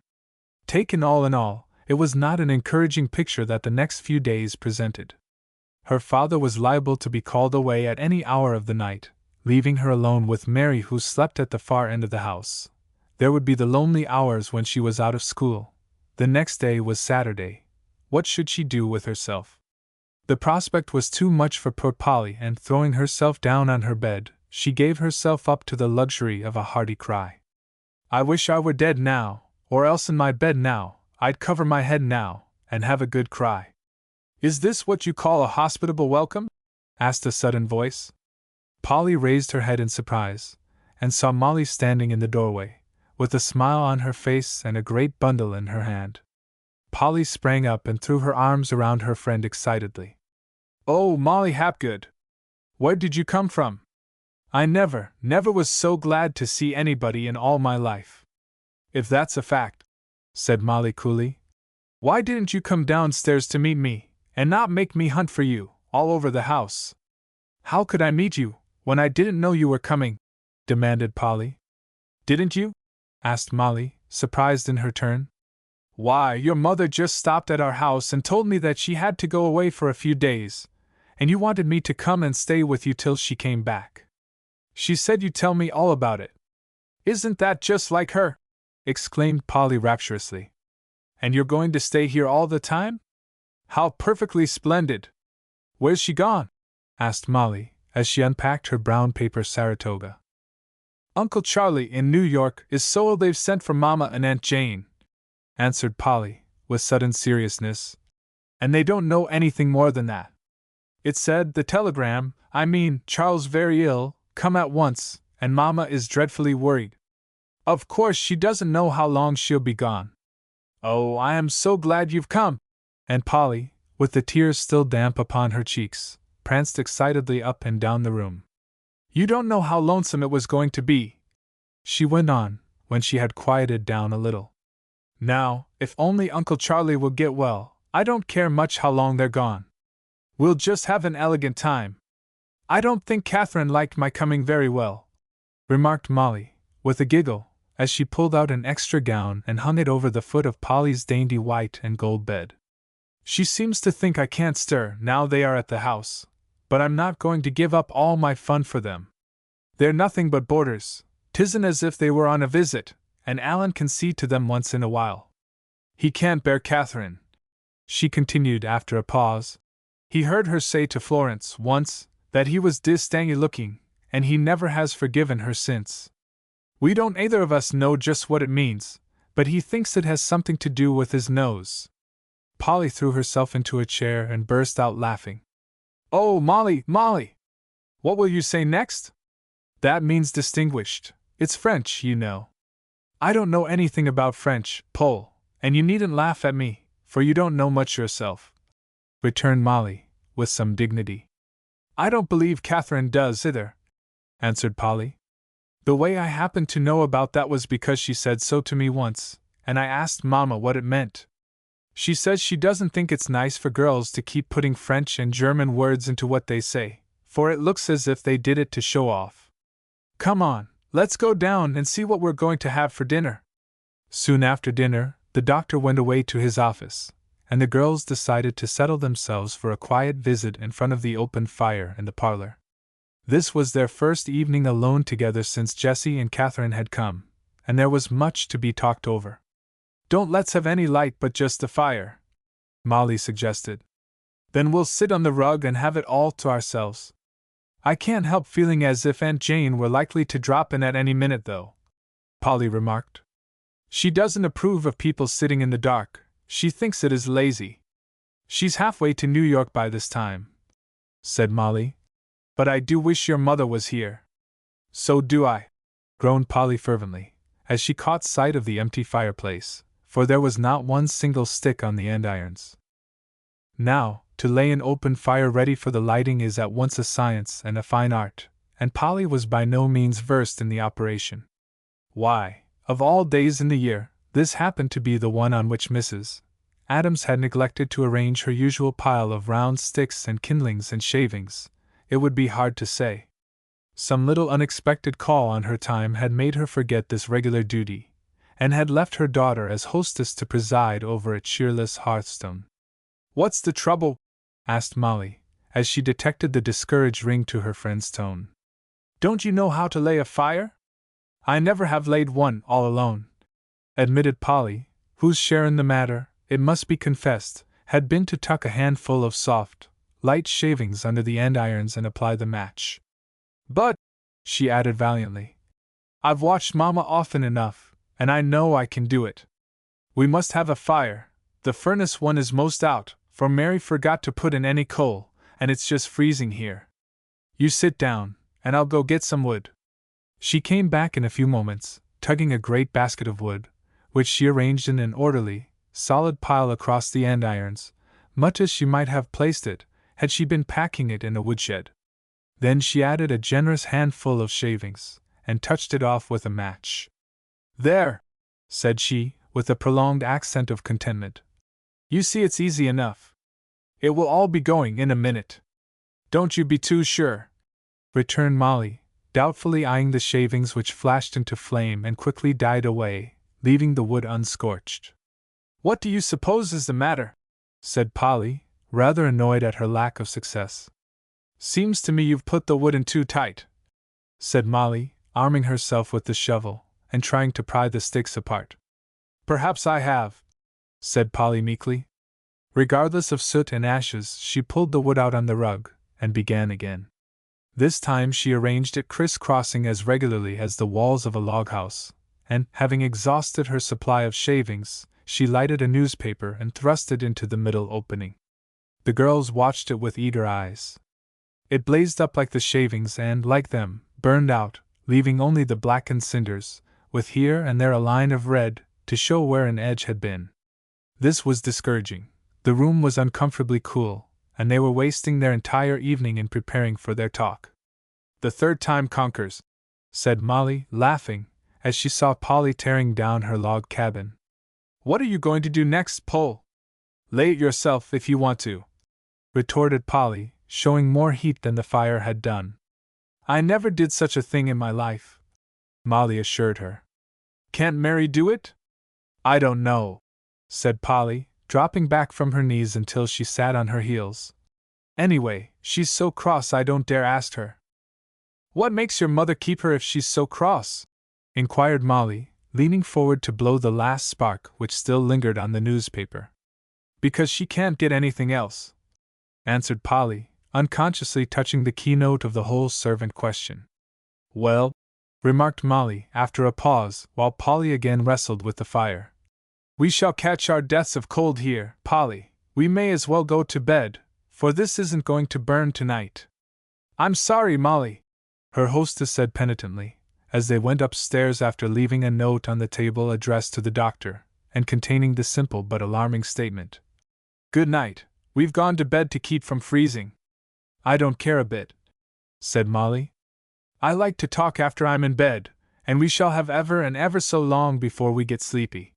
Taken all in all, it was not an encouraging picture that the next few days presented. Her father was liable to be called away at any hour of the night, leaving her alone with Mary, who slept at the far end of the house. There would be the lonely hours when she was out of school. The next day was Saturday. What should she do with herself? The prospect was too much for poor Polly, and throwing herself down on her bed, she gave herself up to the luxury of a hearty cry. "I wish I were dead now, or else in my bed now. I'd cover my head now, and have a good cry." "Is this what you call a hospitable welcome?" asked a sudden voice. Polly raised her head in surprise, and saw Molly standing in the doorway, with a smile on her face and a great bundle in her hand. Polly sprang up and threw her arms around her friend excitedly. "Oh, Molly Hapgood! Where did you come from? I never was so glad to see anybody in all my life." "If that's a fact," said Molly coolly, "why didn't you come downstairs to meet me, and not make me hunt for you, all over the house?" "How could I meet you, when I didn't know you were coming?" demanded Polly. "Didn't you?" asked Molly, surprised in her turn. "Why, your mother just stopped at our house and told me that she had to go away for a few days, and you wanted me to come and stay with you till she came back. She said you'd tell me all about it." "Isn't that just like her?" exclaimed Polly rapturously. "And you're going to stay here all the time? How perfectly splendid!" "Where's she gone?" asked Molly, as she unpacked her brown paper Saratoga. "Uncle Charlie in New York is so they've sent for Mama and Aunt Jane," answered Polly, with sudden seriousness. "And they don't know anything more than that. It said, the telegram, Charles very ill, come at once, and Mama is dreadfully worried. Of course she doesn't know how long she'll be gone. Oh, I am so glad you've come!" And Polly, with the tears still damp upon her cheeks, pranced excitedly up and down the room. "You don't know how lonesome it was going to be," she went on, when she had quieted down a little. "Now, if only Uncle Charlie will get well, I don't care much how long they're gone. We'll just have an elegant time. I don't think Catherine liked my coming very well," remarked Molly, with a giggle, as she pulled out an extra gown and hung it over the foot of Polly's dainty white and gold bed. "She seems to think I can't stir now they are at the house, but I'm not going to give up all my fun for them. They're nothing but boarders, 'tisn't as if they were on a visit, and Alan can see to them once in a while. He can't bear Catherine," she continued after a pause. "He heard her say to Florence, once, that he was distingué looking, and he never has forgiven her since. We don't either of us know just what it means, but he thinks it has something to do with his nose." Polly threw herself into a chair and burst out laughing. "Oh, Molly, Molly! What will you say next?" "That means distinguished. It's French, you know." "I don't know anything about French, Pole, and you needn't laugh at me, for you don't know much yourself," returned Molly, with some dignity. "I don't believe Catherine does either," answered Polly. "The way I happened to know about that was because she said so to me once, and I asked Mama what it meant. She says she doesn't think it's nice for girls to keep putting French and German words into what they say, for it looks as if they did it to show off. Come on, let's go down and see what we're going to have for dinner." Soon after dinner, the doctor went away to his office, and the girls decided to settle themselves for a quiet visit in front of the open fire in the parlor. This was their first evening alone together since Jessie and Catherine had come, and there was much to be talked over. "Don't let's have any light but just the fire," Molly suggested. "Then we'll sit on the rug and have it all to ourselves. I can't help feeling as if Aunt Jane were likely to drop in at any minute, though," Polly remarked. "She doesn't approve of people sitting in the dark, she thinks it is lazy. She's halfway to New York by this time," said Molly. "But I do wish your mother was here." "So do I," groaned Polly fervently, as she caught sight of the empty fireplace, for there was not one single stick on the andirons. Now, to lay an open fire ready for the lighting is at once a science and a fine art, and Polly was by no means versed in the operation. Why, of all days in the year, this happened to be the one on which Mrs. Adams had neglected to arrange her usual pile of round sticks and kindlings and shavings. It would be hard to say. Some little unexpected call on her time had made her forget this regular duty, and had left her daughter as hostess to preside over a cheerless hearthstone. "What's the trouble?" asked Molly, as she detected the discouraged ring to her friend's tone. "Don't you know how to lay a fire?" "I never have laid one all alone," admitted Polly, whose share in the matter, it must be confessed, had been to tuck a handful of soft, light shavings under the andirons and apply the match. "But," she added valiantly, "I've watched Mama often enough, and I know I can do it. We must have a fire. The furnace one is most out, for Mary forgot to put in any coal, and it's just freezing here. You sit down, and I'll go get some wood." She came back in a few moments, tugging a great basket of wood, which she arranged in an orderly, solid pile across the andirons, much as she might have placed it, had she been packing it in a woodshed. Then she added a generous handful of shavings, and touched it off with a match. "There!" said she, with a prolonged accent of contentment. "You see it's easy enough. It will all be going in a minute." "Don't you be too sure," returned Molly, doubtfully eyeing the shavings which flashed into flame and quickly died away, leaving the wood unscorched. "What do you suppose is the matter?" said Polly, rather annoyed at her lack of success. "Seems to me you've put the wood in too tight," said Molly, arming herself with the shovel, and trying to pry the sticks apart. "Perhaps I have," said Polly meekly. Regardless of soot and ashes, she pulled the wood out on the rug, and began again. This time she arranged it criss-crossing as regularly as the walls of a log house, and, having exhausted her supply of shavings, she lighted a newspaper and thrust it into the middle opening. The girls watched it with eager eyes. It blazed up like the shavings and, like them, burned out, leaving only the blackened cinders, with here and there a line of red, to show where an edge had been. This was discouraging. The room was uncomfortably cool, and they were wasting their entire evening in preparing for their talk. "The third time conquers," said Molly, laughing, as she saw Polly tearing down her log cabin. "What are you going to do next, Pole?" "Lay it yourself if you want to," retorted Polly, showing more heat than the fire had done. "I never did such a thing in my life," Molly assured her. "Can't Mary do it?" "I don't know," said Polly, dropping back from her knees until she sat on her heels. "Anyway, she's so cross I don't dare ask her." "What makes your mother keep her if she's so cross?" inquired Molly, leaning forward to blow the last spark which still lingered on the newspaper. "Because she can't get anything else," answered Polly, unconsciously touching the keynote of the whole servant question. "Well," remarked Molly, after a pause, while Polly again wrestled with the fire, "we shall catch our deaths of cold here, Polly. We may as well go to bed, for this isn't going to burn tonight." "I'm sorry, Molly," her hostess said penitently, as they went upstairs after leaving a note on the table addressed to the doctor, and containing the simple but alarming statement: "Good night, we've gone to bed to keep from freezing." "I don't care a bit," said Molly. "I like to talk after I'm in bed, and we shall have ever and ever so long before we get sleepy."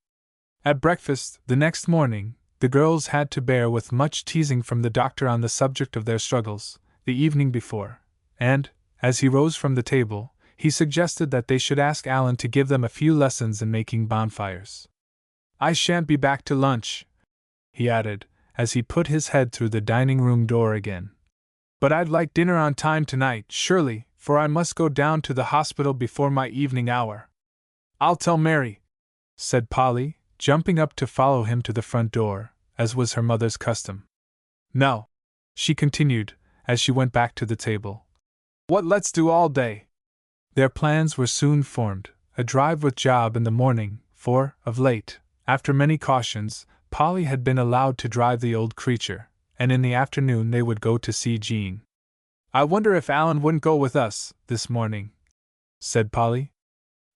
At breakfast, the next morning, the girls had to bear with much teasing from the doctor on the subject of their struggles, the evening before, and, as he rose from the table, he suggested that they should ask Alan to give them a few lessons in making bonfires. "I shan't be back to lunch," he added, as he put his head through the dining room door again. "But I'd like dinner on time tonight, surely, for I must go down to the hospital before my evening hour." "I'll tell Mary," said Polly, jumping up to follow him to the front door, as was her mother's custom. "No," she continued, as she went back to the table. "What let's do all day." Their plans were soon formed, a drive with Job in the morning, for, of late, after many cautions, Polly had been allowed to drive the old creature, and in the afternoon they would go to see Jean. "I wonder if Alan wouldn't go with us, this morning," said Polly.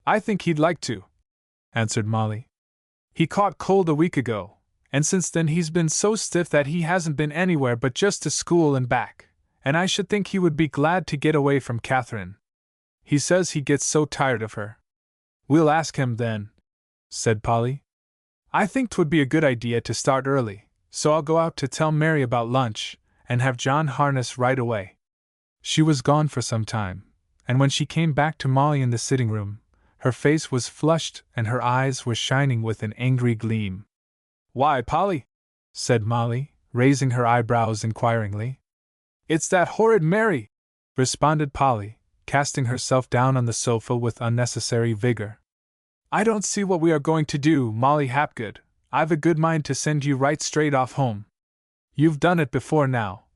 "I think he'd like to," answered Molly. "He caught cold a week ago, and since then he's been so stiff that he hasn't been anywhere but just to school and back, and I should think he would be glad to get away from Catherine. He says he gets so tired of her." "We'll ask him then," said Polly. "I think 'twould be a good idea to start early, so I'll go out to tell Mary about lunch, and have John harness right away." She was gone for some time, and when she came back to Molly in the sitting room, her face was flushed and her eyes were shining with an angry gleam. "Why, Polly?" said Molly, raising her eyebrows inquiringly. "It's that horrid Mary," responded Polly, casting herself down on the sofa with unnecessary vigor. "I don't see what we are going to do, Molly Hapgood. I've a good mind to send you right straight off home." "You've done it before now,"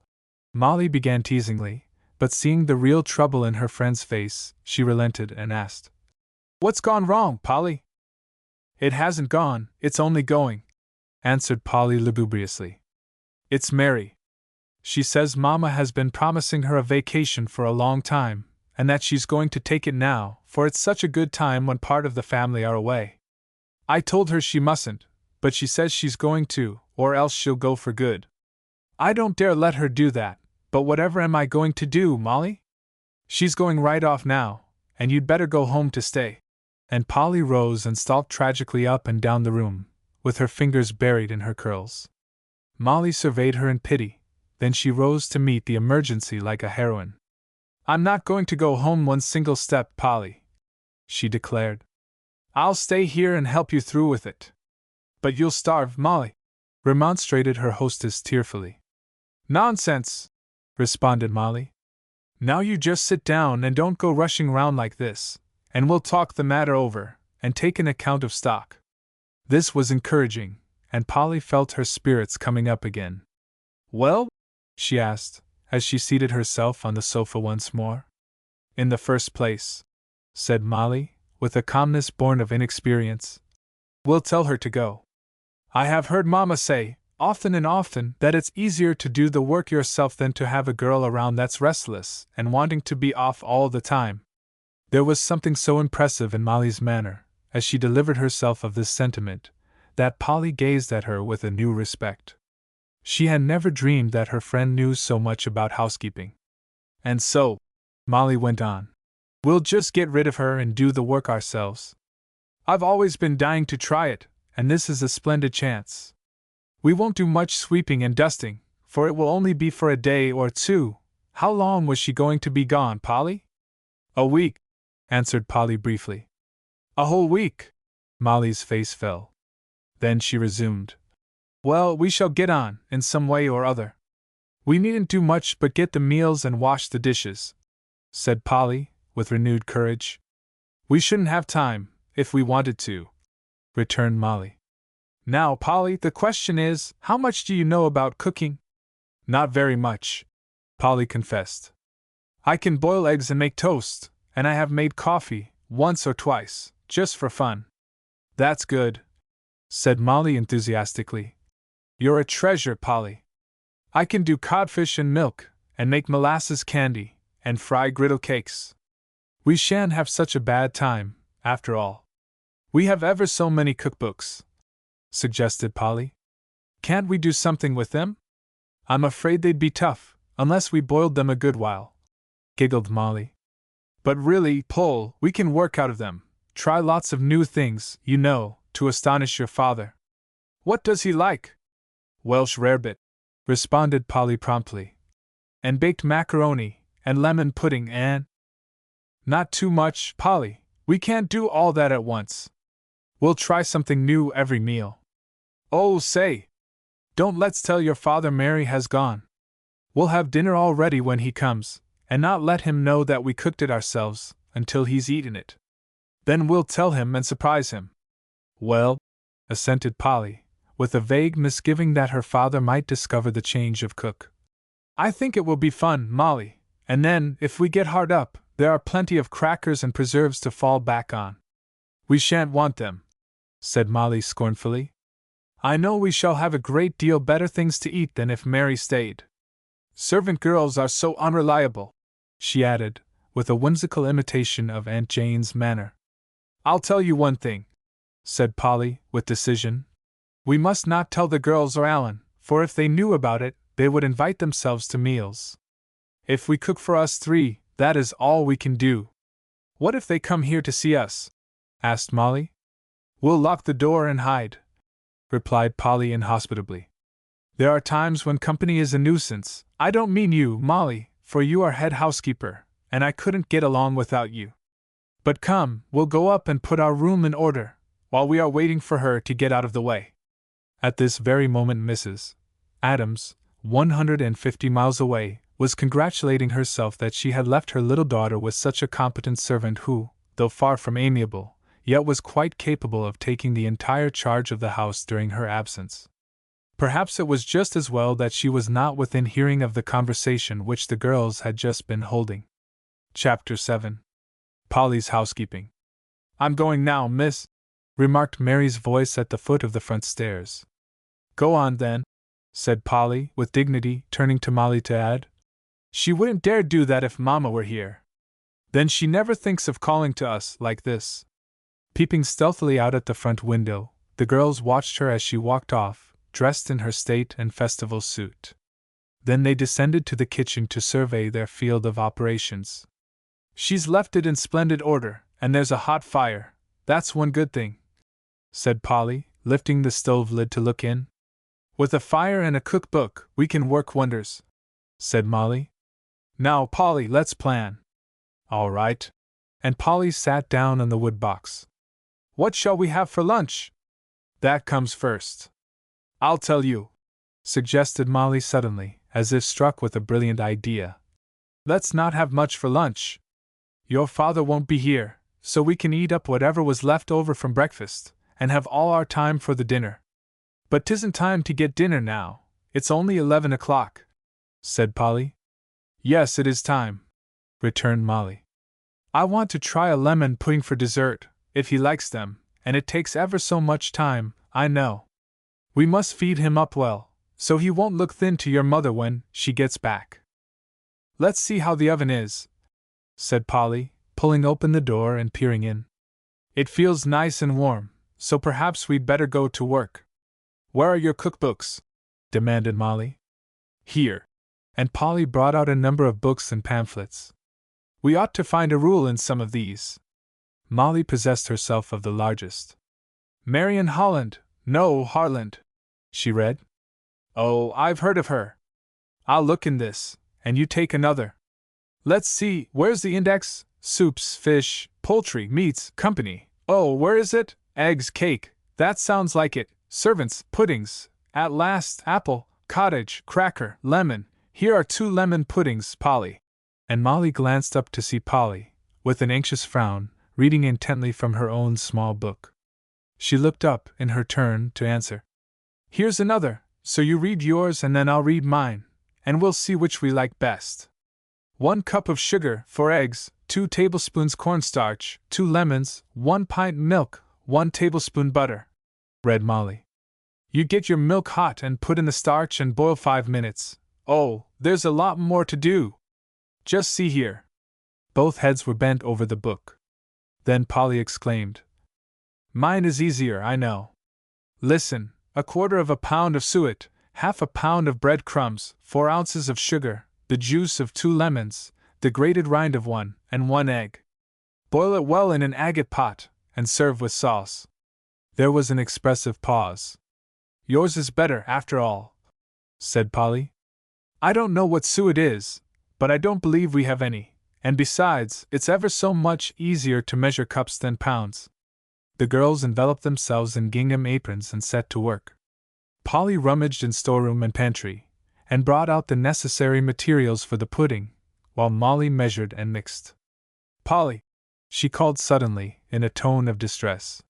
Molly began teasingly, but seeing the real trouble in her friend's face, she relented and asked, "What's gone wrong, Polly?" "It hasn't gone, it's only going," answered Polly lugubriously. "It's Mary. She says Mama has been promising her a vacation for a long time, and that she's going to take it now, for it's such a good time when part of the family are away. I told her she mustn't, but she says she's going to, or else she'll go for good. I don't dare let her do that, but whatever am I going to do, Molly? She's going right off now, and you'd better go home to stay." And Polly rose and stalked tragically up and down the room, with her fingers buried in her curls. Molly surveyed her in pity, then she rose to meet the emergency like a heroine. "I'm not going to go home one single step, Polly," she declared. "I'll stay here and help you through with it." "But you'll starve, Molly," remonstrated her hostess tearfully. "Nonsense," responded Molly. "Now you just sit down and don't go rushing round like this, and we'll talk the matter over, and take an account of stock. This was encouraging, and Polly felt her spirits coming up again. Well? She asked, as she seated herself on the sofa once more. In the first place, said Molly, with a calmness born of inexperience, we'll tell her to go. I have heard Mama say, often and often, that it's easier to do the work yourself than to have a girl around that's restless and wanting to be off all the time. There was something so impressive in Molly's manner, as she delivered herself of this sentiment, that Polly gazed at her with a new respect. She had never dreamed that her friend knew so much about housekeeping. And so, Molly went on, we'll just get rid of her and do the work ourselves. I've always been dying to try it, and this is a splendid chance. We won't do much sweeping and dusting, for it will only be for a day or two. How long was she going to be gone, Polly? A week, answered Polly briefly. A whole week? Molly's face fell. Then she resumed. Well, we shall get on, in some way or other. We needn't do much but get the meals and wash the dishes, said Polly, with renewed courage. We shouldn't have time, if we wanted to, returned Molly. Now, Polly, the question is, how much do you know about cooking? Not very much, Polly confessed. I can boil eggs and make toast, and I have made coffee, once or twice, just for fun. That's good, said Molly enthusiastically. You're a treasure, Polly. I can do codfish and milk, and make molasses candy, and fry griddle cakes. We shan't have such a bad time, after all. We have ever so many cookbooks, suggested Polly. Can't we do something with them? I'm afraid they'd be tough, unless we boiled them a good while, giggled Molly. But really, Pole, we can work out of them. Try lots of new things, you know, to astonish your father. What does he like? Welsh rarebit, responded Polly promptly. And baked macaroni, and lemon pudding, and… Not too much, Polly. We can't do all that at once. We'll try something new every meal. Oh, say! Don't let's tell your father Mary has gone. We'll have dinner all ready when he comes, and not let him know that we cooked it ourselves, until he's eaten it. Then we'll tell him and surprise him. Well, assented Polly, with a vague misgiving that her father might discover the change of cook. I think it will be fun, Molly, and then, if we get hard up, there are plenty of crackers and preserves to fall back on. We shan't want them, said Molly scornfully. I know we shall have a great deal better things to eat than if Mary stayed. Servant girls are so unreliable, she added, with a whimsical imitation of Aunt Jane's manner. I'll tell you one thing, said Polly, with decision. We must not tell the girls or Alan, for if they knew about it, they would invite themselves to meals. If we cook for us three, that is all we can do. What if they come here to see us? Asked Molly. We'll lock the door and hide, replied Polly inhospitably. There are times when company is a nuisance. I don't mean you, Molly, for you are head housekeeper, and I couldn't get along without you. But come, we'll go up and put our room in order, while we are waiting for her to get out of the way. At this very moment Mrs. Adams, 150 miles away, was congratulating herself that she had left her little daughter with such a competent servant who, though far from amiable, yet was quite capable of taking the entire charge of the house during her absence. Perhaps it was just as well that she was not within hearing of the conversation which the girls had just been holding. Chapter 7. Polly's Housekeeping. I'm going now, miss, remarked Mary's voice at the foot of the front stairs. Go on, then, said Polly, with dignity, turning to Molly to add. She wouldn't dare do that if Mamma were here. Then she never thinks of calling to us like this. Peeping stealthily out at the front window, the girls watched her as she walked off, dressed in her state and festival suit. Then they descended to the kitchen to survey their field of operations. She's left it in splendid order, and there's a hot fire. That's one good thing, said Polly, lifting the stove lid to look in. With a fire and a cookbook, we can work wonders, said Molly. Now, Polly, let's plan. All right. And Polly sat down on the wood box. What shall we have for lunch? That comes first. I'll tell you, suggested Molly suddenly, as if struck with a brilliant idea. Let's not have much for lunch. Your father won't be here, so we can eat up whatever was left over from breakfast, and have all our time for the dinner. But 'tisn't time to get dinner now, it's only 11 o'clock, said Polly. Yes, it is time, returned Molly. I want to try a lemon pudding for dessert, if he likes them, and it takes ever so much time, I know. We must feed him up well, so he won't look thin to your mother when she gets back. Let's see how the oven is, said Polly, pulling open the door and peering in. It feels nice and warm, so perhaps we'd better go to work. Where are your cookbooks? Demanded Molly. Here. And Polly brought out a number of books and pamphlets. We ought to find a rule in some of these. Molly possessed herself of the largest. Marion Holland, no, Harland, she read. Oh, I've heard of her. I'll look in this, and you take another. Let's see, where's the index? Soups, fish, poultry, meats, company. Oh, where is it? Eggs, cake, that sounds like it. Servants, puddings, at last, apple, cottage, cracker, lemon. Here are 2 lemon puddings, Polly. And Molly glanced up to see Polly, with an anxious frown, reading intently from her own small book. She looked up, in her turn, to answer. Here's another, so you read yours and then I'll read mine, and we'll see which we like best. 1 cup of sugar, 4 eggs, 2 tablespoons cornstarch, 2 lemons, 1 pint milk, 1 tablespoon butter, read Molly. You get your milk hot and put in the starch and boil 5 minutes. Oh, there's a lot more to do. Just see here. Both heads were bent over the book. Then Polly exclaimed, Mine is easier, I know. Listen, 1/4 pound of suet, 1/2 pound of bread crumbs, 4 ounces of sugar, the juice of 2 lemons, the grated rind of 1, and 1 egg. Boil it well in an agate pot, and serve with sauce. There was an expressive pause. Yours is better, after all, said Polly. I don't know what suet is, but I don't believe we have any, and besides, it's ever so much easier to measure cups than pounds. The girls enveloped themselves in gingham aprons and set to work. Polly rummaged in storeroom and pantry, and brought out the necessary materials for the pudding, while Molly measured and mixed. Polly, she called suddenly, in a tone of distress.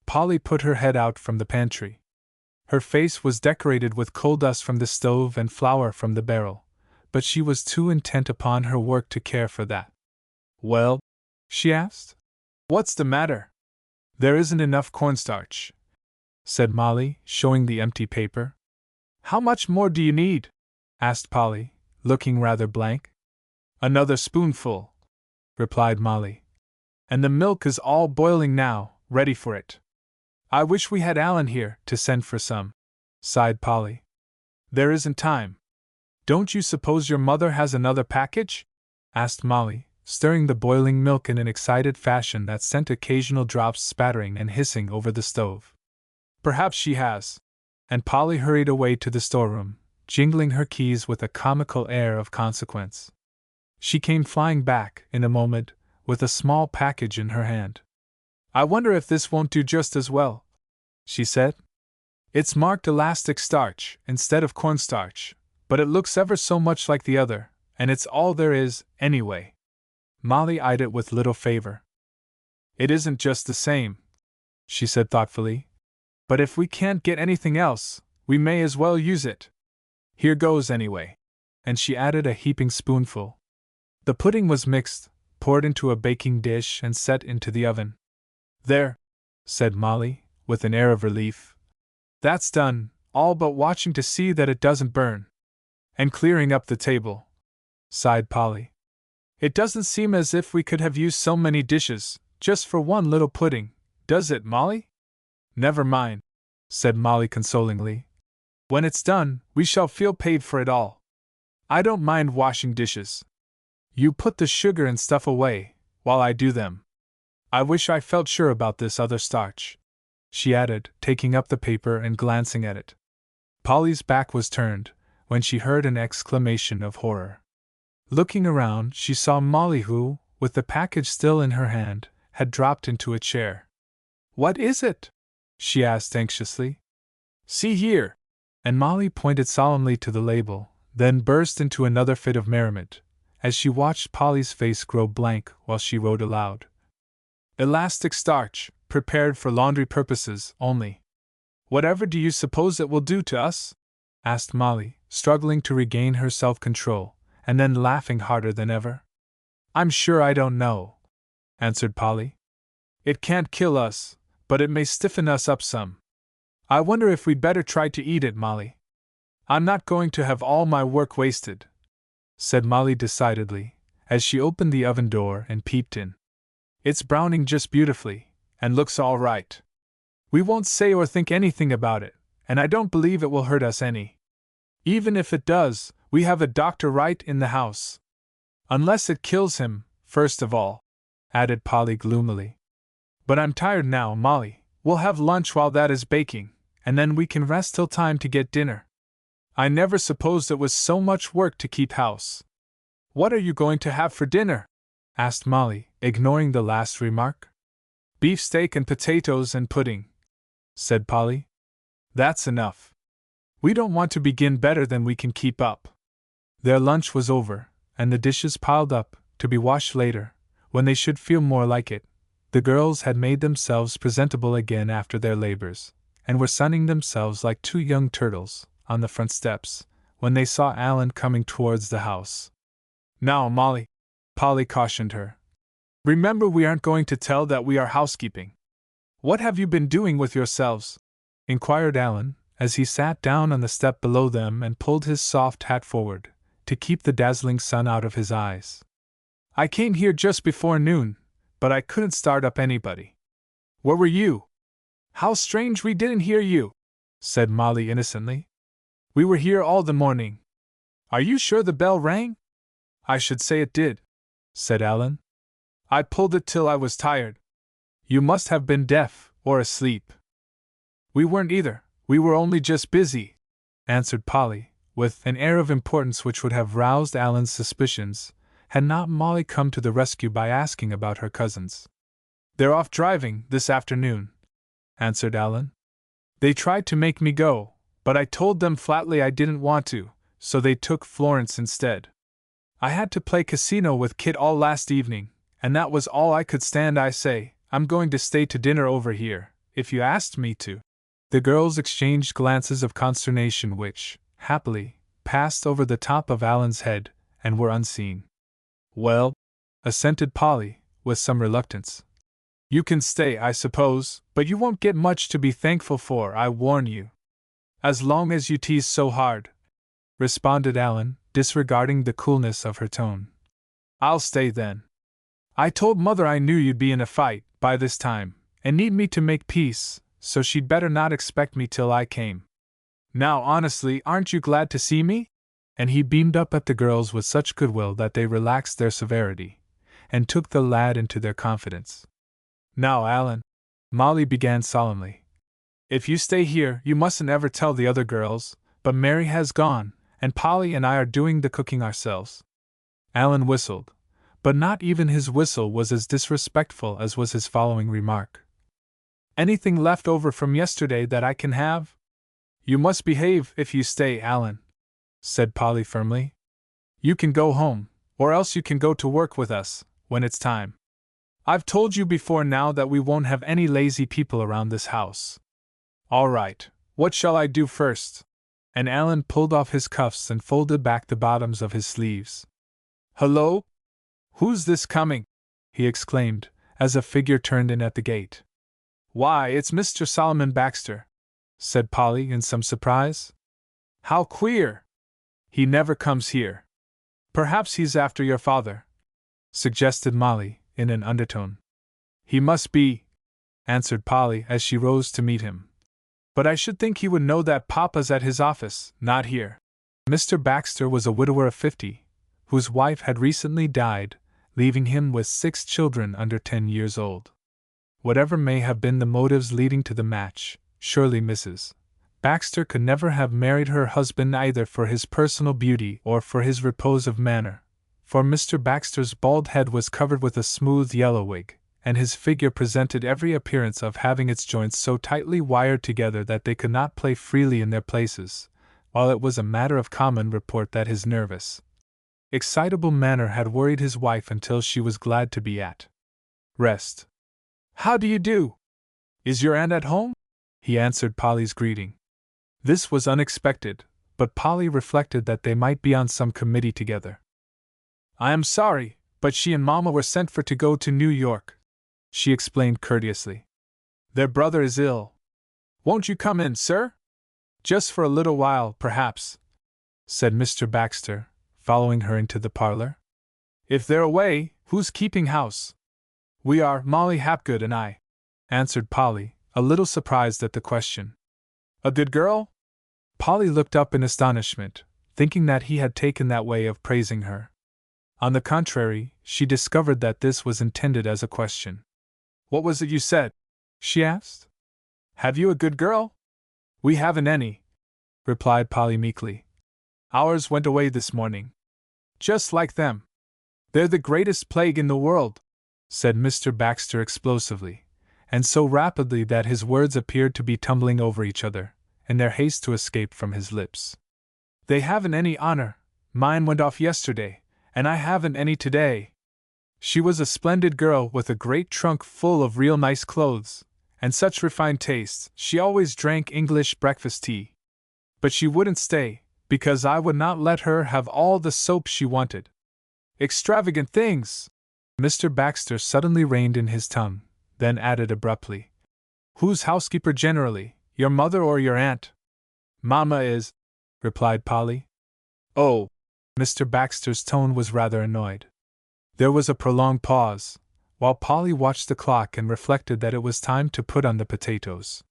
Polly put her head out from the pantry. Her face was decorated with coal dust from the stove and flour from the barrel, but she was too intent upon her work to care for that. Well? She asked. What's the matter? There isn't enough cornstarch, said Molly, showing the empty paper. How much more do you need? Asked Polly, looking rather blank. Another spoonful, replied Molly. And the milk is all boiling now, ready for it. I wish we had Alan here to send for some, sighed Polly. There isn't time. Don't you suppose your mother has another package? Asked Molly, stirring the boiling milk in an excited fashion that sent occasional drops spattering and hissing over the stove. Perhaps she has. And Polly hurried away to the storeroom, jingling her keys with a comical air of consequence. She came flying back, in a moment, with a small package in her hand. I wonder if this won't do just as well, she said. It's marked elastic starch, instead of cornstarch, but it looks ever so much like the other, and it's all there is, anyway. Molly eyed it with little favor. It isn't just the same, she said thoughtfully, but if we can't get anything else, we may as well use it. Here goes anyway. And she added a heaping spoonful. The pudding was mixed, poured into a baking dish and set into the oven. There, said Molly, with an air of relief. That's done, all but watching to see that it doesn't burn. And clearing up the table, sighed Polly. It doesn't seem as if we could have used so many dishes, just for one little pudding, does it, Molly? Never mind, said Molly consolingly. When it's done, we shall feel paid for it all. I don't mind washing dishes. You put the sugar and stuff away, while I do them. I wish I felt sure about this other starch, she added, taking up the paper and glancing at it. Polly's back was turned, when she heard an exclamation of horror. Looking around, she saw Molly who, with the package still in her hand, had dropped into a chair. What is it? She asked anxiously. See here! And Molly pointed solemnly to the label, then burst into another fit of merriment, as she watched Polly's face grow blank while she wrote aloud. Elastic starch, prepared for laundry purposes only. Whatever do you suppose it will do to us? Asked Molly, struggling to regain her self-control, and then laughing harder than ever. I'm sure I don't know, answered Polly. It can't kill us, but it may stiffen us up some. I wonder if we'd better try to eat it, Molly. I'm not going to have all my work wasted, said Molly decidedly, as she opened the oven door and peeped in. It's browning just beautifully, and looks all right. We won't say or think anything about it, and I don't believe it will hurt us any. Even if it does, we have a doctor right in the house. Unless it kills him, first of all, added Polly gloomily. But I'm tired now, Molly. We'll have lunch while that is baking, and then we can rest till time to get dinner. I never supposed it was so much work to keep house. What are you going to have for dinner? Asked Molly, ignoring the last remark. Beefsteak and potatoes and pudding, said Polly. That's enough. We don't want to begin better than we can keep up. Their lunch was over, and the dishes piled up, to be washed later, when they should feel more like it. The girls had made themselves presentable again after their labors, and were sunning themselves like two young turtles, on the front steps, when they saw Alan coming towards the house. Now, Molly, Polly cautioned her. Remember, we aren't going to tell that we are housekeeping. What have you been doing with yourselves? Inquired Alan, as he sat down on the step below them and pulled his soft hat forward, to keep the dazzling sun out of his eyes. I came here just before noon, but I couldn't start up anybody. Where were you? How strange we didn't hear you, said Molly innocently. We were here all the morning. Are you sure the bell rang? I should say it did, said Alan. I pulled it till I was tired. You must have been deaf, or asleep. We weren't either, we were only just busy, answered Polly, with an air of importance which would have roused Alan's suspicions, had not Molly come to the rescue by asking about her cousins. They're off driving this afternoon, answered Alan. They tried to make me go, but I told them flatly I didn't want to, so they took Florence instead. I had to play casino with Kit all last evening, and that was all I could stand. I say, I'm going to stay to dinner over here, if you asked me to. The girls exchanged glances of consternation which, happily, passed over the top of Alan's head, and were unseen. Well, assented Polly, with some reluctance. You can stay, I suppose, but you won't get much to be thankful for, I warn you. As long as you tease so hard, responded Alan, disregarding the coolness of her tone. I'll stay then. I told Mother I knew you'd be in a fight, by this time, and need me to make peace, so she'd better not expect me till I came. Now honestly, aren't you glad to see me? And he beamed up at the girls with such goodwill that they relaxed their severity, and took the lad into their confidence. Now, Alan, Molly began solemnly, if you stay here, you mustn't ever tell the other girls, but Mary has gone, and Polly and I are doing the cooking ourselves. Alan whistled, but not even his whistle was as disrespectful as was his following remark. Anything left over from yesterday that I can have? You must behave if you stay, Alan, said Polly firmly. You can go home, or else you can go to work with us, when it's time. I've told you before now that we won't have any lazy people around this house. All right, what shall I do first? And Alan pulled off his cuffs and folded back the bottoms of his sleeves. Hello? Who's this coming? He exclaimed, as a figure turned in at the gate. Why, it's Mr. Solomon Baxter, said Polly in some surprise. How queer! He never comes here. Perhaps he's after your father, suggested Molly, in an undertone. He must be, answered Polly as she rose to meet him. But I should think he would know that Papa's at his office, not here. Mr. Baxter was a widower of 50, whose wife had recently died, leaving him with 6 children under 10 years old. Whatever may have been the motives leading to the match, surely Mrs. Baxter could never have married her husband either for his personal beauty or for his repose of manner, for Mr. Baxter's bald head was covered with a smooth yellow wig, and his figure presented every appearance of having its joints so tightly wired together that they could not play freely in their places, while it was a matter of common report that his nervous, excitable manner had worried his wife until she was glad to be at rest. How do you do? Is your aunt at home? He answered Polly's greeting. This was unexpected, but Polly reflected that they might be on some committee together. I am sorry, but she and Mama were sent for to go to New York, she explained courteously. Their brother is ill. Won't you come in, sir? Just for a little while, perhaps, said Mr. Baxter, following her into the parlor. If they're away, who's keeping house? We are, Molly Hapgood and I, answered Polly, a little surprised at the question. A good girl? Polly looked up in astonishment, thinking that he had taken that way of praising her. On the contrary, she discovered that this was intended as a question. What was it you said? She asked. Have you a good girl? We haven't any, replied Polly meekly. Ours went away this morning. Just like them. They're the greatest plague in the world, said Mr. Baxter explosively, and so rapidly that his words appeared to be tumbling over each other, in their haste to escape from his lips. They haven't any honor. Mine went off yesterday, and I haven't any today. She was a splendid girl with a great trunk full of real nice clothes, and such refined tastes. She always drank English breakfast tea. But she wouldn't stay, because I would not let her have all the soap she wanted. Extravagant things! Mr. Baxter suddenly reined in his tongue, then added abruptly. Who's housekeeper generally, your mother or your aunt? Mamma is, replied Polly. Oh! Mr. Baxter's tone was rather annoyed. There was a prolonged pause, while Polly watched the clock and reflected that it was time to put on the potatoes.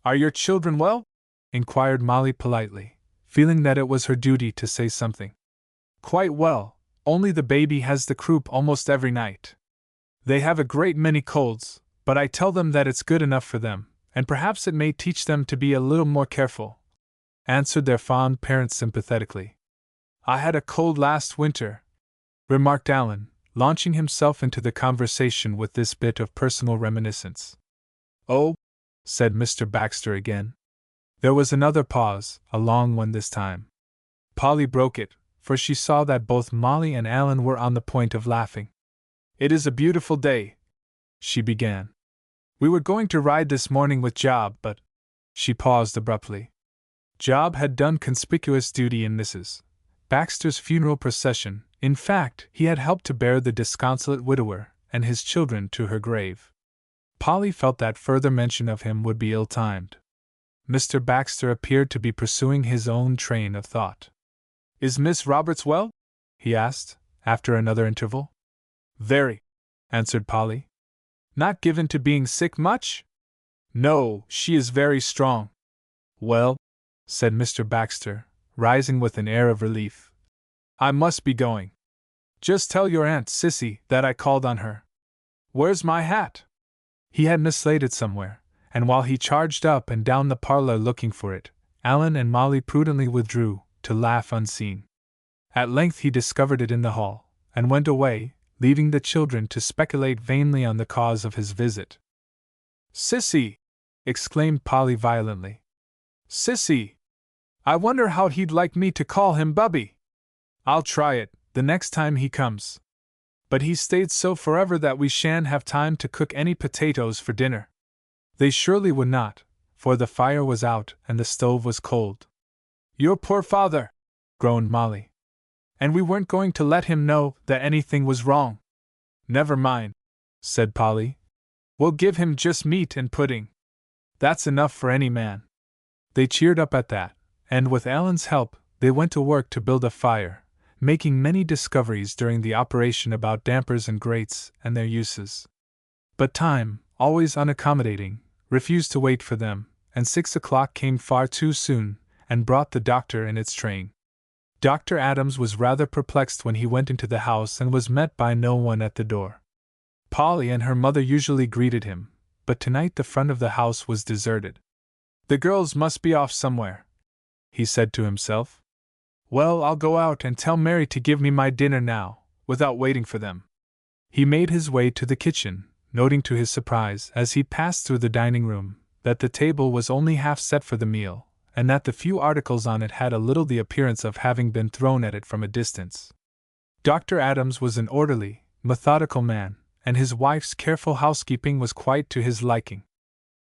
Are your children well? Inquired Molly politely, feeling that it was her duty to say something. Quite well, only the baby has the croup almost every night. They have a great many colds, but I tell them that it's good enough for them, and perhaps it may teach them to be a little more careful, answered their fond parent sympathetically. I had a cold last winter, remarked Alan, launching himself into the conversation with this bit of personal reminiscence. Oh, said Mr. Baxter again. There was another pause, a long one this time. Polly broke it, for she saw that both Molly and Alan were on the point of laughing. It is a beautiful day, she began. We were going to ride this morning with Job, but… She paused abruptly. Job had done conspicuous duty in Mrs. Baxter's funeral procession. In fact, he had helped to bear the disconsolate widower and his children to her grave. Polly felt that further mention of him would be ill-timed. Mr. Baxter appeared to be pursuing his own train of thought. Is Miss Roberts well? He asked, after another interval. Very, answered Polly. Not given to being sick much? No, she is very strong. Well, said Mr. Baxter, rising with an air of relief, I must be going. Just tell your Aunt Sissy that I called on her. Where's my hat? He had mislaid it somewhere, and while he charged up and down the parlor looking for it, Alan and Molly prudently withdrew, to laugh unseen. At length he discovered it in the hall, and went away, leaving the children to speculate vainly on the cause of his visit. Sissy! Exclaimed Polly violently. Sissy! I wonder how he'd like me to call him Bubby. I'll try it, the next time he comes. But he stayed so forever that we shan't have time to cook any potatoes for dinner. They surely would not, for the fire was out and the stove was cold. Your poor father! Groaned Molly. And we weren't going to let him know that anything was wrong. Never mind, said Polly. We'll give him just meat and pudding. That's enough for any man. They cheered up at that, and with Alan's help, they went to work to build a fire, making many discoveries during the operation about dampers and grates and their uses. But time, always unaccommodating, refused to wait for them, and 6 o'clock came far too soon, and brought the doctor in its train. Dr. Adams was rather perplexed when he went into the house and was met by no one at the door. Polly and her mother usually greeted him, but tonight the front of the house was deserted. The girls must be off somewhere, he said to himself. Well, I'll go out and tell Mary to give me my dinner now, without waiting for them. He made his way to the kitchen, noting to his surprise as he passed through the dining room that the table was only half set for the meal, and that the few articles on it had a little the appearance of having been thrown at it from a distance. Dr. Adams was an orderly, methodical man, and his wife's careful housekeeping was quite to his liking.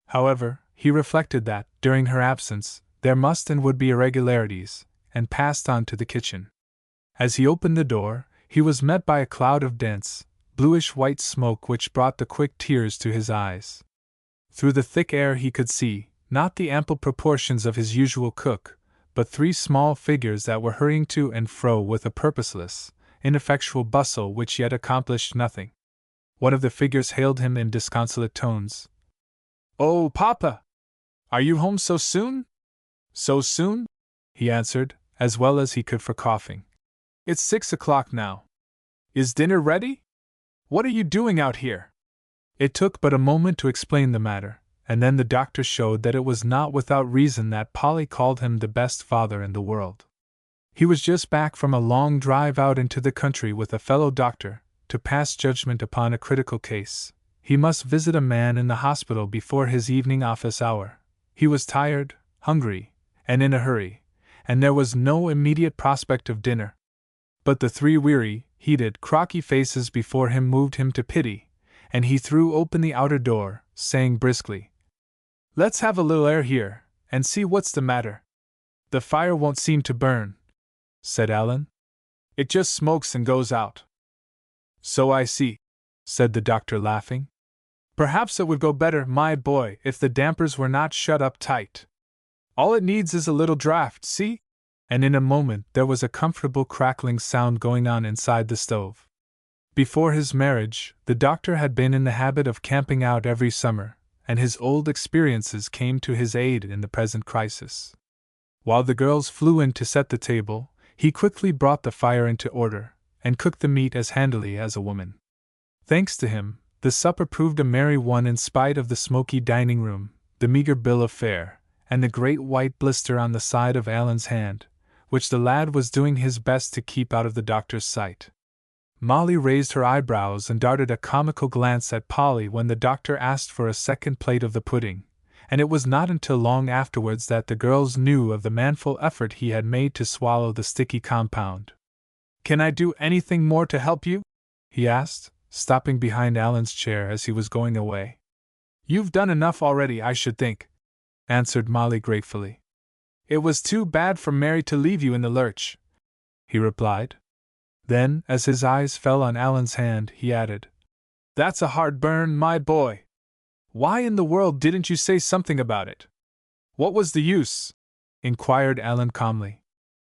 However, he reflected that, during her absence, there must and would be irregularities, and passed on to the kitchen. As he opened the door, he was met by a cloud of dense, bluish-white smoke which brought the quick tears to his eyes. Through the thick air he could see, not the ample proportions of his usual cook, but 3 small figures that were hurrying to and fro with a purposeless, ineffectual bustle which yet accomplished nothing. One of the figures hailed him in disconsolate tones. "Oh, Papa! Are you home so soon?" "So soon?" he answered, as well as he could for coughing. "It's 6 o'clock now. Is dinner ready? What are you doing out here?" It took but a moment to explain the matter, and then the doctor showed that it was not without reason that Polly called him the best father in the world. He was just back from a long drive out into the country with a fellow doctor, to pass judgment upon a critical case. He must visit a man in the hospital before his evening office hour. He was tired, hungry, and in a hurry, and there was no immediate prospect of dinner. But the 3 weary, heated, crocky faces before him moved him to pity, and he threw open the outer door, saying briskly, "Let's have a little air here, and see what's the matter." "The fire won't seem to burn," said Alan. "It just smokes and goes out." "So I see," said the doctor, laughing. "Perhaps it would go better, my boy, if the dampers were not shut up tight. All it needs is a little draught, see?" And in a moment there was a comfortable crackling sound going on inside the stove. Before his marriage, the doctor had been in the habit of camping out every summer, and his old experiences came to his aid in the present crisis. While the girls flew in to set the table, he quickly brought the fire into order, and cooked the meat as handily as a woman. Thanks to him, the supper proved a merry one in spite of the smoky dining room, the meager bill of fare, and the great white blister on the side of Alan's hand, which the lad was doing his best to keep out of the doctor's sight. Molly raised her eyebrows and darted a comical glance at Polly when the doctor asked for a second plate of the pudding, and it was not until long afterwards that the girls knew of the manful effort he had made to swallow the sticky compound. "Can I do anything more to help you?" he asked, stopping behind Alan's chair as he was going away. "You've done enough already, I should think," answered Molly gratefully. "It was too bad for Mary to leave you in the lurch," he replied. Then, as his eyes fell on Alan's hand, he added, "That's a hard burn, my boy. Why in the world didn't you say something about it?" "What was the use?" inquired Alan calmly.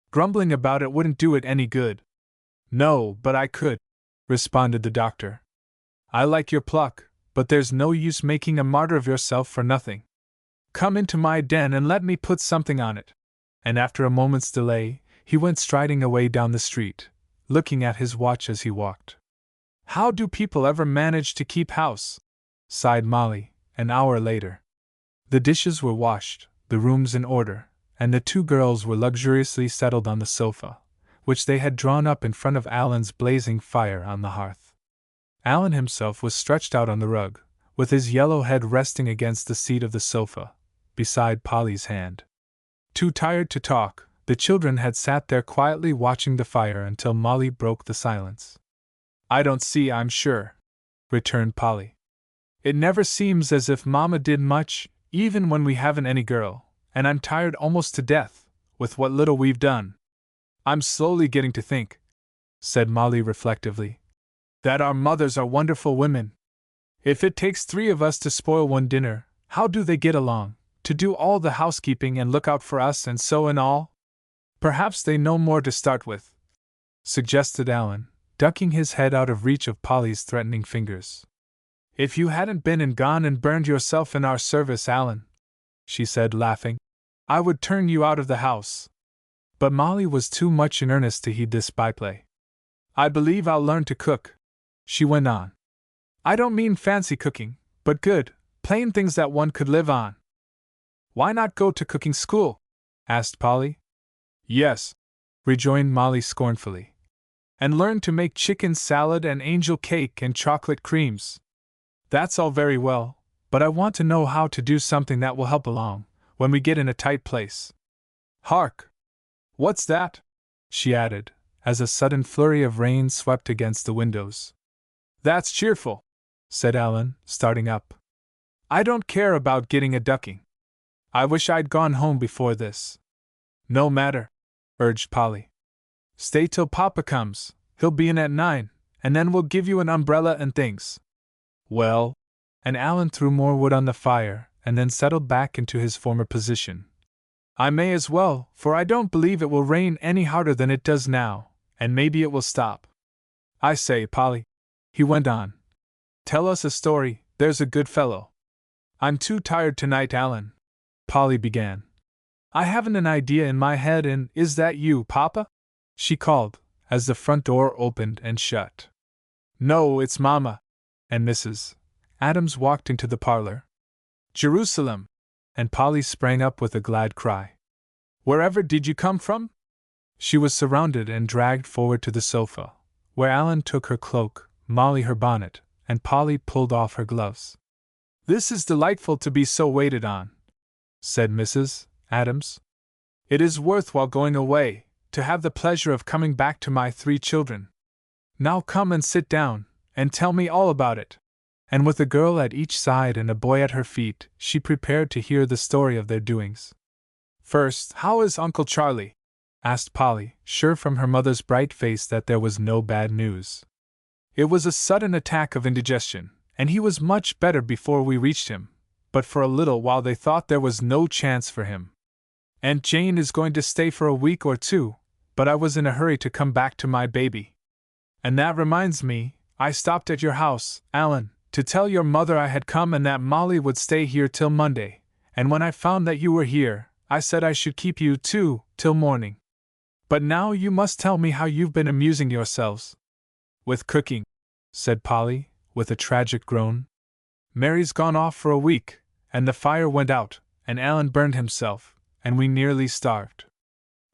"Grumbling about it wouldn't do it any good." "No, but I could," responded the doctor. "I like your pluck, but there's no use making a martyr of yourself for nothing. Come into my den and let me put something on it." And after a moment's delay, he went striding away down the street, looking at his watch as he walked. "How do people ever manage to keep house?" sighed Molly, an hour later. The dishes were washed, the rooms in order, and the 2 girls were luxuriously settled on the sofa, which they had drawn up in front of Alan's blazing fire on the hearth. Alan himself was stretched out on the rug, with his yellow head resting against the seat of the sofa, beside Polly's hand. Too tired to talk, the children had sat there quietly watching the fire until Molly broke the silence. "I don't see, I'm sure," returned Polly. "It never seems as if Mama did much, even when we haven't any girl, and I'm tired almost to death, with what little we've done. I'm slowly getting to think," said Molly reflectively, "that our mothers are wonderful women. If it takes 3 of us to spoil one dinner, how do they get along, to do all the housekeeping and look out for us and so and all?" "Perhaps they know more to start with," suggested Alan, ducking his head out of reach of Polly's threatening fingers. "If you hadn't been and gone and burned yourself in our service, Alan," she said, laughing, "I would turn you out of the house." But Molly was too much in earnest to heed this byplay. "I believe I'll learn to cook," she went on. "I don't mean fancy cooking, but good, plain things that one could live on." "Why not go to cooking school?" asked Polly. "Yes," rejoined Molly scornfully, "and learn to make chicken salad and angel cake and chocolate creams. That's all very well, but I want to know how to do something that will help along, when we get in a tight place. Hark! What's that?" she added, as a sudden flurry of rain swept against the windows. "That's cheerful," said Alan, starting up. I don't care about getting a ducking. I wish I'd gone home before this. No matter, urged Polly. Stay till Papa comes, he'll be in at 9, and then we'll give you an umbrella and things. Well, and Alan threw more wood on the fire, and then settled back into his former position. I may as well, for I don't believe it will rain any harder than it does now, and maybe it will stop. I say, Polly, he went on. Tell us a story, there's a good fellow. I'm too tired tonight, Alan, Polly began. I haven't an idea in my head, and is that you, Papa? She called, as the front door opened and shut. No, it's Mama. And Mrs. Adams walked into the parlor. Jerusalem! And Polly sprang up with a glad cry. Wherever did you come from? She was surrounded and dragged forward to the sofa, where Alan took her cloak, Molly her bonnet, and Polly pulled off her gloves. This is delightful to be so waited on, said Mrs. Adams. It is worthwhile going away, to have the pleasure of coming back to my 3 children. Now come and sit down, and tell me all about it. And with a girl at each side and a boy at her feet, she prepared to hear the story of their doings. First, how is Uncle Charlie? Asked Polly, sure from her mother's bright face that there was no bad news. It was a sudden attack of indigestion, and he was much better before we reached him, but for a little while they thought there was no chance for him. Aunt Jane is going to stay for a week or 2, but I was in a hurry to come back to my baby. And that reminds me, I stopped at your house, Alan, to tell your mother I had come and that Molly would stay here till Monday, and when I found that you were here, I said I should keep you, too, till morning. But now you must tell me how you've been amusing yourselves. With cooking, said Polly, with a tragic groan. Mary's gone off for a week, and the fire went out, and Alan burned himself, and we nearly starved.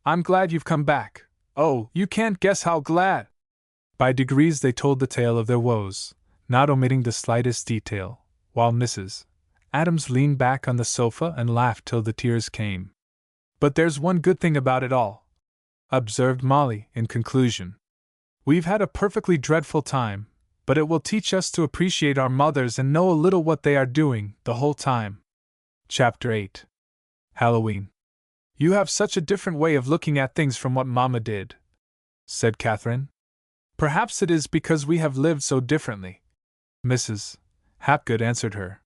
I'm glad you've come back. Oh, you can't guess how glad! By degrees they told the tale of their woes, not omitting the slightest detail, while Mrs. Adams leaned back on the sofa and laughed till the tears came. But there's one good thing about it all, observed Molly, in conclusion. We've had a perfectly dreadful time, but it will teach us to appreciate our mothers and know a little what they are doing the whole time. Chapter 8. Halloween. You have such a different way of looking at things from what Mama did, said Catherine. Perhaps it is because we have lived so differently. Mrs. Hapgood answered her.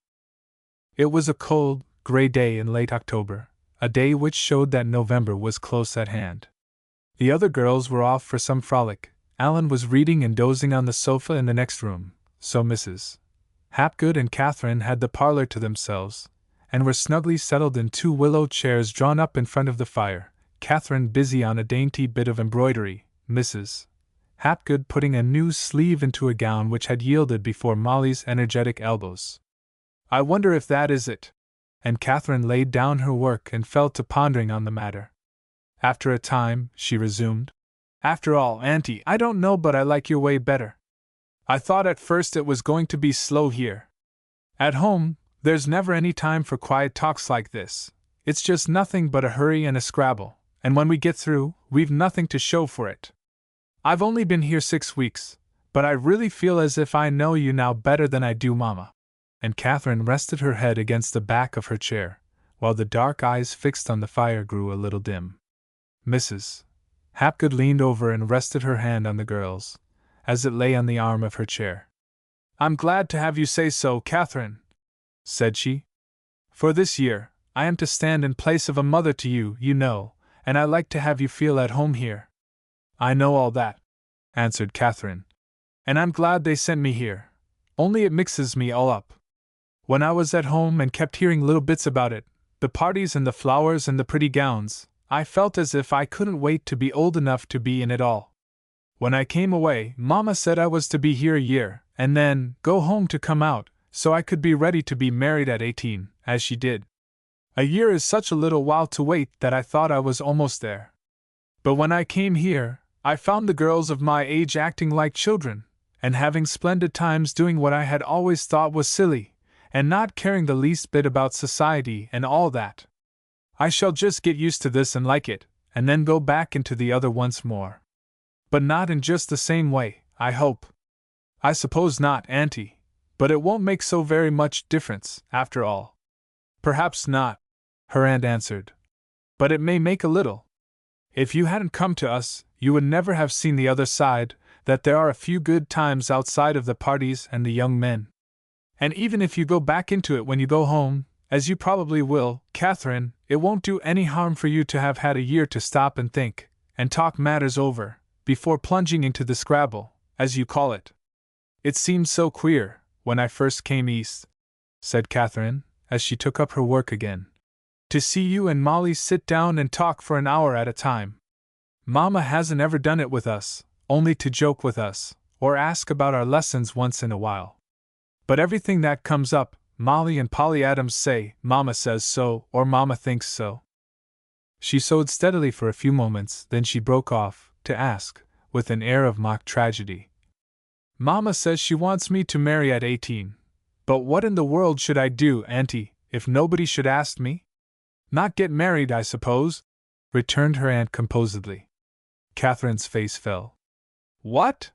It was a cold, gray day in late October, a day which showed that November was close at hand. The other girls were off for some frolic. Alan was reading and dozing on the sofa in the next room, so Mrs. Hapgood and Catherine had the parlor to themselves, and were snugly settled in 2 willow chairs drawn up in front of the fire, Catherine busy on a dainty bit of embroidery, Mrs. Hapgood putting a new sleeve into a gown which had yielded before Molly's energetic elbows. I wonder if that is it. And Catherine laid down her work and fell to pondering on the matter. After a time, she resumed. After all, Auntie, I don't know but I like your way better. I thought at first it was going to be slow here. At home, there's never any time for quiet talks like this. It's just nothing but a hurry and a scrabble, and when we get through, we've nothing to show for it. I've only been here 6 weeks, but I really feel as if I know you now better than I do Mama. And Catherine rested her head against the back of her chair, while the dark eyes fixed on the fire grew a little dim. Mrs. Hapgood leaned over and rested her hand on the girl's, as it lay on the arm of her chair. I'm glad to have you say so, Catherine, said she. For this year, I am to stand in place of a mother to you, you know, and I like to have you feel at home here. I know all that, answered Catherine, and I'm glad they sent me here, only it mixes me all up. When I was at home and kept hearing little bits about it, the parties and the flowers and the pretty gowns, I felt as if I couldn't wait to be old enough to be in it all. When I came away, Mama said I was to be here a year, and then go home to come out, so I could be ready to be married at 18, as she did. A year is such a little while to wait that I thought I was almost there. But when I came here, I found the girls of my age acting like children, and having splendid times doing what I had always thought was silly, and not caring the least bit about society and all that. I shall just get used to this and like it, and then go back into the other once more. But not in just the same way, I hope. I suppose not, Auntie, But it won't make so very much difference, after all. Perhaps not, her aunt answered. But it may make a little. If you hadn't come to us, you would never have seen the other side, that there are a few good times outside of the parties and the young men. And even if you go back into it when you go home, as you probably will, Catherine, it won't do any harm for you to have had a year to stop and think, and talk matters over, before plunging into the Scrabble, as you call it. It seemed so queer, when I first came east, said Catherine, as she took up her work again, to see you and Molly sit down and talk for an hour at a time. Mama hasn't ever done it with us, only to joke with us, or ask about our lessons once in a while. But everything that comes up, Molly and Polly Adams say, Mama says so, or Mama thinks so. She sewed steadily for a few moments, then she broke off, to ask, with an air of mock tragedy. Mama says she wants me to marry at 18. But what in the world should I do, Auntie, if nobody should ask me? Not get married, I suppose, returned her aunt composedly. Catherine's face fell. What?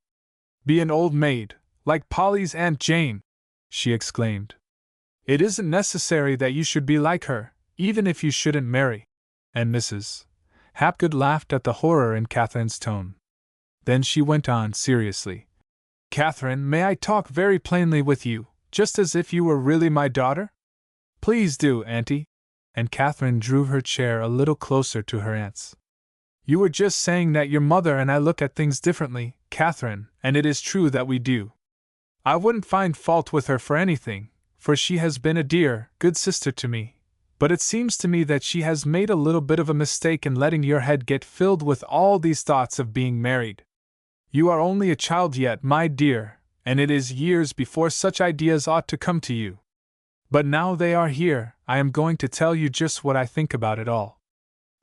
Be an old maid, like Polly's Aunt Jane, she exclaimed. It isn't necessary that you should be like her, even if you shouldn't marry. And Mrs. Hapgood laughed at the horror in Catherine's tone. Then she went on seriously. Catherine, may I talk very plainly with you, just as if you were really my daughter? Please do, Auntie. And Catherine drew her chair a little closer to her aunt's. You were just saying that your mother and I look at things differently, Catherine, and it is true that we do. I wouldn't find fault with her for anything, for she has been a dear, good sister to me, but it seems to me that she has made a little bit of a mistake in letting your head get filled with all these thoughts of being married. You are only a child yet, my dear, and it is years before such ideas ought to come to you. But now they are here, I am going to tell you just what I think about it all.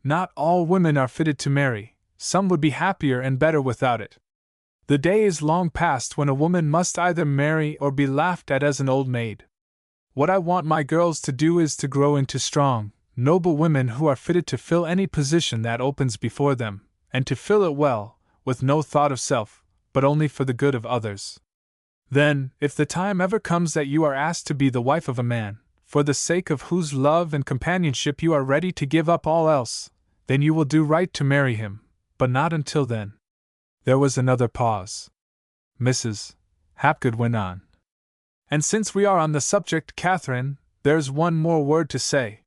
Not all women are fitted to marry, some would be happier and better without it. The day is long past when a woman must either marry or be laughed at as an old maid. What I want my girls to do is to grow into strong, noble women who are fitted to fill any position that opens before them, and to fill it well, with no thought of self, but only for the good of others. Then, if the time ever comes that you are asked to be the wife of a man, for the sake of whose love and companionship you are ready to give up all else, then you will do right to marry him, but not until then. There was another pause. Mrs. Hapgood went on. And since we are on the subject, Catherine, there's one more word to say.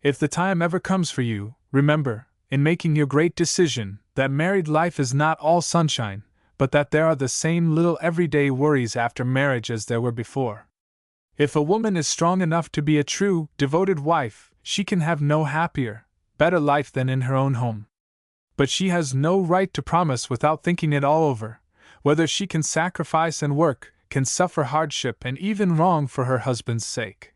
If the time ever comes for you, remember, in making your great decision, that married life is not all sunshine, but that there are the same little everyday worries after marriage as there were before. If a woman is strong enough to be a true, devoted wife, she can have no happier, better life than in her own home. But she has no right to promise without thinking it all over, whether she can sacrifice and work, can suffer hardship and even wrong for her husband's sake.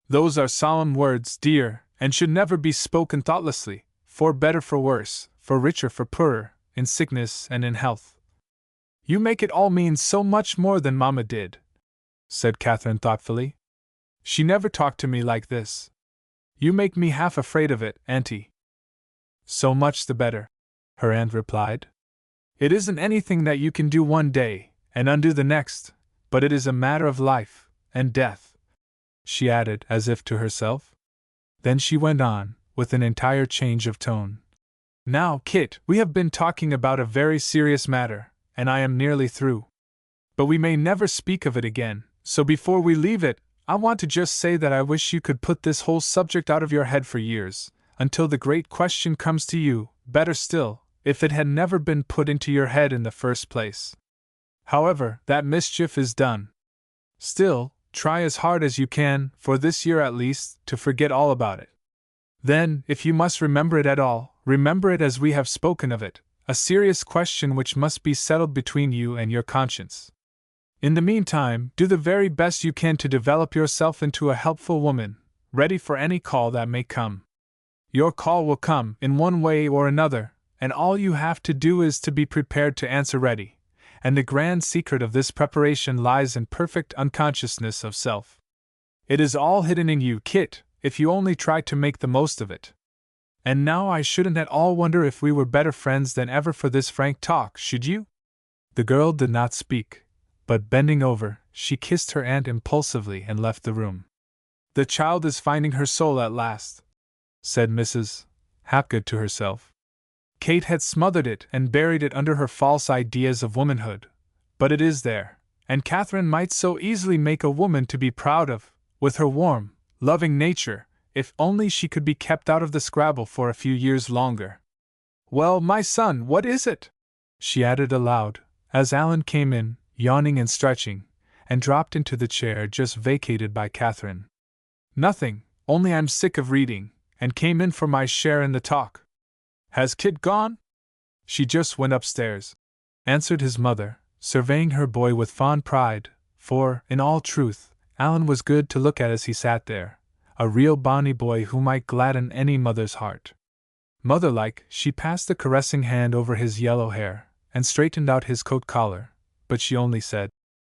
Those are solemn words, dear, and should never be spoken thoughtlessly, for better for worse, for richer for poorer, in sickness and in health. You make it all mean so much more than Mama did, said Catherine thoughtfully. She never talked to me like this. You make me half afraid of it, Auntie. So much the better, her aunt replied. It isn't anything that you can do one day, and undo the next, but it is a matter of life and death, she added as if to herself. Then she went on, with an entire change of tone. Now, Kit, we have been talking about a very serious matter, and I am nearly through. But we may never speak of it again, so before we leave it, I want to just say that I wish you could put this whole subject out of your head for years, until the great question comes to you, better still, if it had never been put into your head in the first place. However, that mischief is done. Still, try as hard as you can, for this year at least, to forget all about it. Then, if you must remember it at all, remember it as we have spoken of it, a serious question which must be settled between you and your conscience. In the meantime, do the very best you can to develop yourself into a helpful woman, ready for any call that may come. Your call will come, in one way or another, and all you have to do is to be prepared to answer ready, and the grand secret of this preparation lies in perfect unconsciousness of self. It is all hidden in you, Kit, if you only try to make the most of it. And now I shouldn't at all wonder if we were better friends than ever for this frank talk, should you? The girl did not speak, but bending over, she kissed her aunt impulsively and left the room. "The child is finding her soul at last," said Mrs. Hapgood to herself. Kate had smothered it and buried it under her false ideas of womanhood, but it is there, and Catherine might so easily make a woman to be proud of, with her warm, loving nature, if only she could be kept out of the scrabble for a few years longer. "Well, my son, what is it?" she added aloud, as Alan came in, yawning and stretching, and dropped into the chair just vacated by Catherine. "Nothing, only I'm sick of reading, and came in for my share in the talk." "Has Kit gone?" "She just went upstairs," answered his mother, surveying her boy with fond pride, for, in all truth, Alan was good to look at as he sat there, a real bonny boy who might gladden any mother's heart. Mother-like, she passed a caressing hand over his yellow hair, and straightened out his coat collar, but she only said,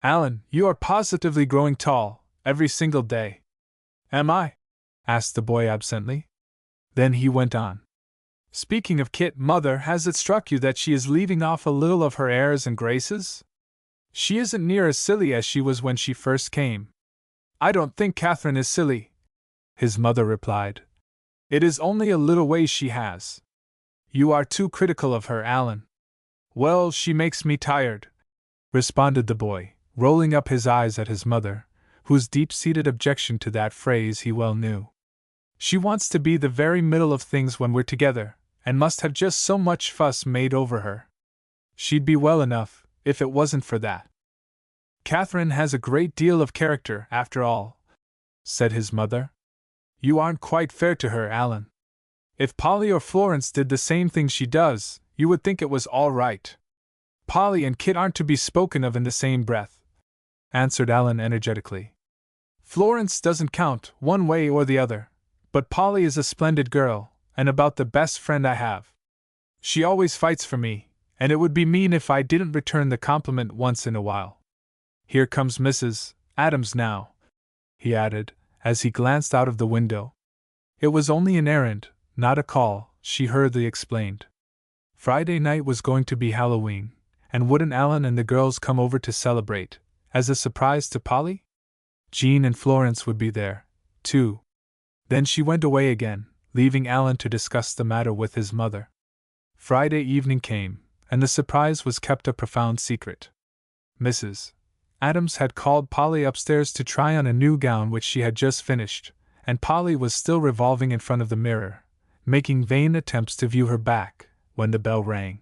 "Alan, you are positively growing tall, every single day." "Am I?" asked the boy absently. Then he went on. "Speaking of Kit, Mother, has it struck you that she is leaving off a little of her airs and graces? She isn't near as silly as she was when she first came." "I don't think Catherine is silly," his mother replied. "It is only a little way she has." "You are too critical of her, Alan." "Well, she makes me tired," responded the boy, rolling up his eyes at his mother, whose deep-seated objection to that phrase he well knew. "She wants to be the very middle of things when we're together, and must have just so much fuss made over her. She'd be well enough, if it wasn't for that." "Catherine has a great deal of character, after all," said his mother. "You aren't quite fair to her, Alan. If Polly or Florence did the same thing she does, you would think it was all right." "Polly and Kit aren't to be spoken of in the same breath," answered Alan energetically. "Florence doesn't count, one way or the other, but Polly is a splendid girl, and about the best friend I have. She always fights for me, and it would be mean if I didn't return the compliment once in a while. Here comes Mrs. Adams now," he added, as he glanced out of the window. It was only an errand, not a call, she hurriedly explained. Friday night was going to be Halloween, and wouldn't Alan and the girls come over to celebrate, as a surprise to Polly? Jean and Florence would be there, too. Then she went away again, leaving Alan to discuss the matter with his mother. Friday evening came, and the surprise was kept a profound secret. Mrs. Adams had called Polly upstairs to try on a new gown which she had just finished, and Polly was still revolving in front of the mirror, making vain attempts to view her back, when the bell rang.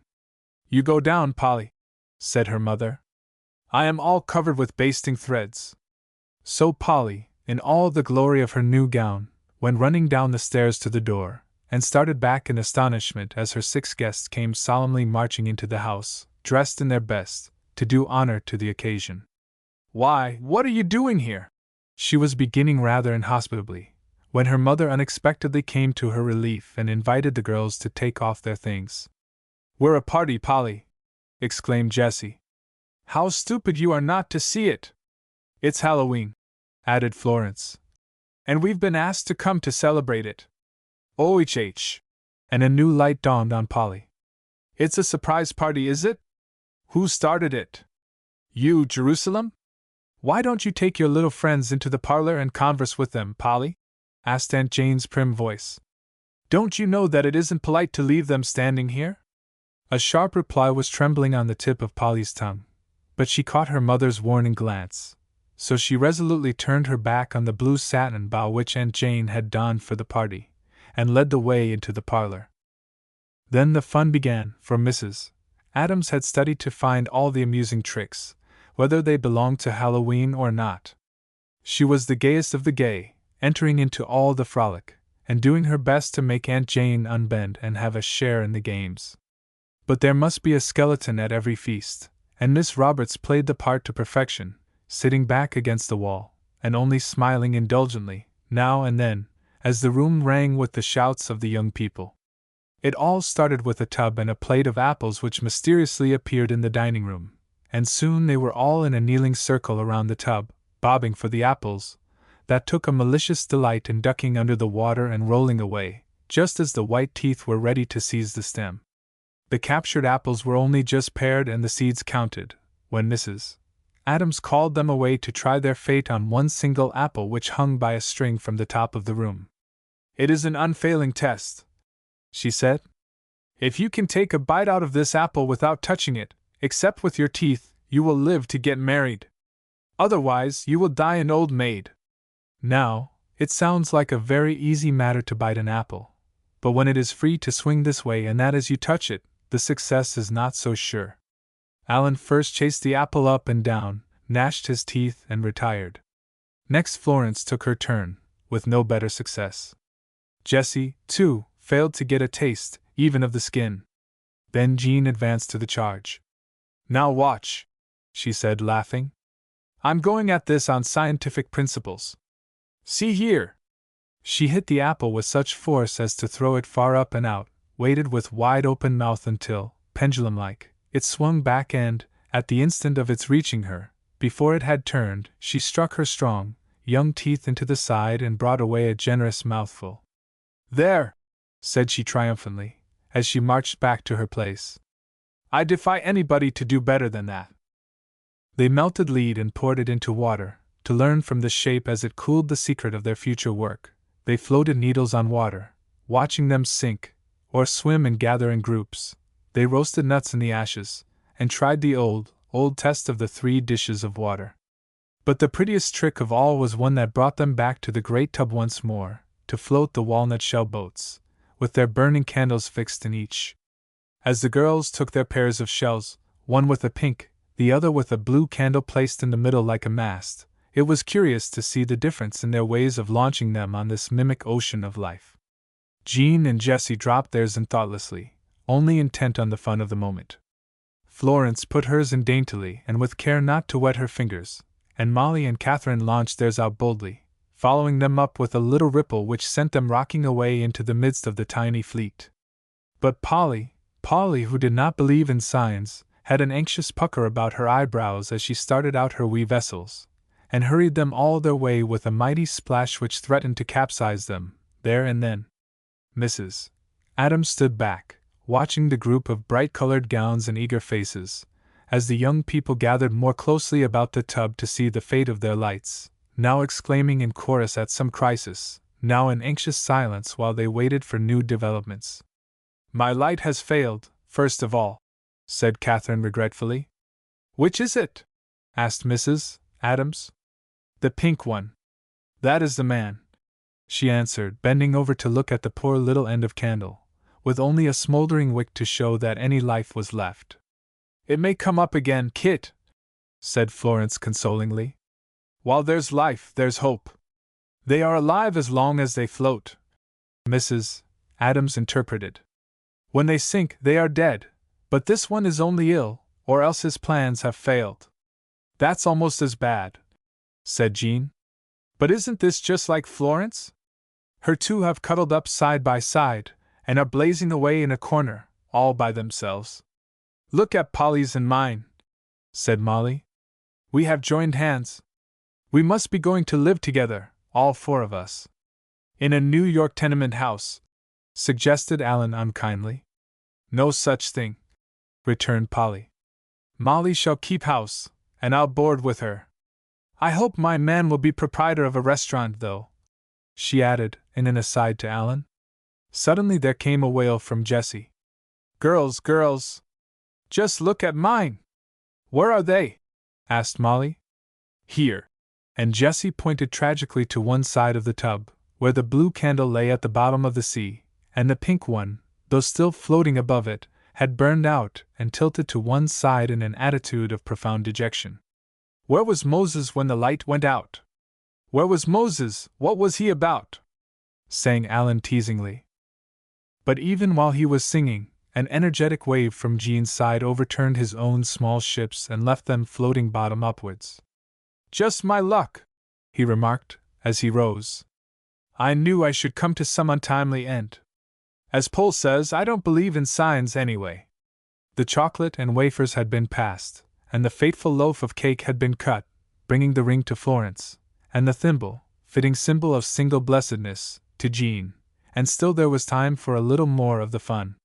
"You go down, Polly," said her mother. "I am all covered with basting threads." So Polly, in all the glory of her new gown, went running down the stairs to the door, and started back in astonishment as her 6 guests came solemnly marching into the house, dressed in their best, to do honor to the occasion. "Why, what are you doing here?" she was beginning rather inhospitably, when her mother unexpectedly came to her relief and invited the girls to take off their things. "We're a party, Polly," exclaimed Jessie. "How stupid you are not to see it!" "It's Halloween," added Florence, "and we've been asked to come to celebrate it." "OHH!" And a new light dawned on Polly. "It's a surprise party, is it? Who started it? You, Jerusalem? Why don't you take your little friends into the parlor and converse with them, Polly?" asked Aunt Jane's prim voice. "Don't you know that it isn't polite to leave them standing here?" A sharp reply was trembling on the tip of Polly's tongue, but she caught her mother's warning glance, so she resolutely turned her back on the blue satin bow which Aunt Jane had donned for the party, and led the way into the parlor. Then the fun began, for Mrs. Adams had studied to find all the amusing tricks, whether they belonged to Halloween or not. She was the gayest of the gay, entering into all the frolic, and doing her best to make Aunt Jane unbend and have a share in the games. But there must be a skeleton at every feast, and Miss Roberts played the part to perfection, sitting back against the wall, and only smiling indulgently, now and then, as the room rang with the shouts of the young people. It all started with a tub and a plate of apples which mysteriously appeared in the dining room, and soon they were all in a kneeling circle around the tub, bobbing for the apples, that took a malicious delight in ducking under the water and rolling away, just as the white teeth were ready to seize the stem. The captured apples were only just pared and the seeds counted, when Mrs. Adams called them away to try their fate on one single apple which hung by a string from the top of the room. "It is an unfailing test," she said. "If you can take a bite out of this apple without touching it, except with your teeth, you will live to get married. Otherwise, you will die an old maid." Now, it sounds like a very easy matter to bite an apple, but when it is free to swing this way and that as you touch it, the success is not so sure. Alan first chased the apple up and down, gnashed his teeth, and retired. Next Florence took her turn, with no better success. Jessie, too, failed to get a taste, even of the skin. Then Jean advanced to the charge. "Now watch," she said, laughing. "I'm going at this on scientific principles. See here!" She hit the apple with such force as to throw it far up and out, waited with wide open mouth until, pendulum-like, it swung back and, at the instant of its reaching her, before it had turned, she struck her strong, young teeth into the side and brought away a generous mouthful. "There!" said she triumphantly, as she marched back to her place. "I defy anybody to do better than that." They melted lead and poured it into water, to learn from the shape as it cooled the secret of their future work. They floated needles on water, watching them sink, or swim and gather in groups. They roasted nuts in the ashes, and tried the old test of the 3 dishes of water. But the prettiest trick of all was one that brought them back to the great tub once more, to float the walnut shell boats, with their burning candles fixed in each. As the girls took their pairs of shells, one with a pink, the other with a blue candle placed in the middle like a mast, it was curious to see the difference in their ways of launching them on this mimic ocean of life. Jean and Jessie dropped theirs in thoughtlessly, only intent on the fun of the moment. Florence put hers in daintily and with care not to wet her fingers, and Molly and Catherine launched theirs out boldly, following them up with a little ripple which sent them rocking away into the midst of the tiny fleet. But Polly, who did not believe in signs, had an anxious pucker about her eyebrows as she started out her wee vessels, and hurried them all their way with a mighty splash which threatened to capsize them, there and then. Mrs. Adams stood back, watching the group of bright-colored gowns and eager faces, as the young people gathered more closely about the tub to see the fate of their lights, now exclaiming in chorus at some crisis, now in anxious silence while they waited for new developments. "My light has failed, first of all," said Catherine regretfully. "Which is it?" asked Mrs. Adams. "The pink one. That is the man," she answered, bending over to look at the poor little end of candle, with only a smoldering wick to show that any life was left. "It may come up again, Kit," said Florence consolingly. "While there's life, there's hope. They are alive as long as they float," Mrs. Adams interpreted. "When they sink, they are dead, but this one is only ill, or else his plans have failed." "That's almost as bad," said Jean. "But isn't this just like Florence? Her two have cuddled up side by side, and are blazing away in a corner, all by themselves." "Look at Polly's and mine," said Molly. "We have joined hands. We must be going to live together, all 4 of us." "In a New York tenement house," suggested Alan unkindly. "No such thing," returned Polly. "Molly shall keep house, and I'll board with her. I hope my man will be proprietor of a restaurant, though," she added, in an aside to Alan. Suddenly there came a wail from Jessie. Girls! Just look at mine!" "Where are they?" asked Molly. "Here." And Jessie pointed tragically to one side of the tub, where the blue candle lay at the bottom of the sea, and the pink one, though still floating above it, had burned out and tilted to one side in an attitude of profound dejection. "Where was Moses when the light went out? Where was Moses? What was he about?" sang Alan teasingly. But even while he was singing, an energetic wave from Jean's side overturned his own small ships and left them floating bottom upwards. "Just my luck," he remarked, as he rose. "I knew I should come to some untimely end. As Pohl says, I don't believe in signs anyway." The chocolate and wafers had been passed, and the fateful loaf of cake had been cut, bringing the ring to Florence, and the thimble, fitting symbol of single blessedness, to Jean, and still there was time for a little more of the fun.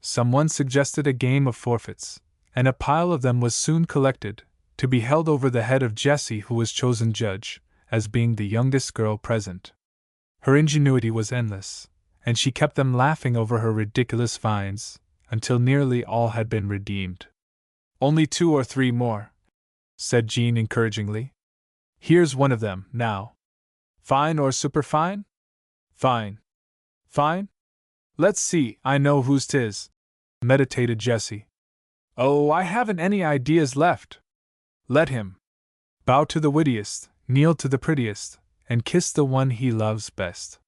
Someone suggested a game of forfeits, and a pile of them was soon collected, to be held over the head of Jessie, who was chosen judge, as being the youngest girl present. Her ingenuity was endless, and she kept them laughing over her ridiculous vines, until nearly all had been redeemed. "Only 2 or 3 more," said Jean encouragingly. "Here's one of them, now. Fine or superfine?" "Fine." "Fine? Let's see, I know whose 'tis," meditated Jessie. "Oh, I haven't any ideas left." "Let him. Bow to the wittiest, kneel to the prettiest, and kiss the one he loves best."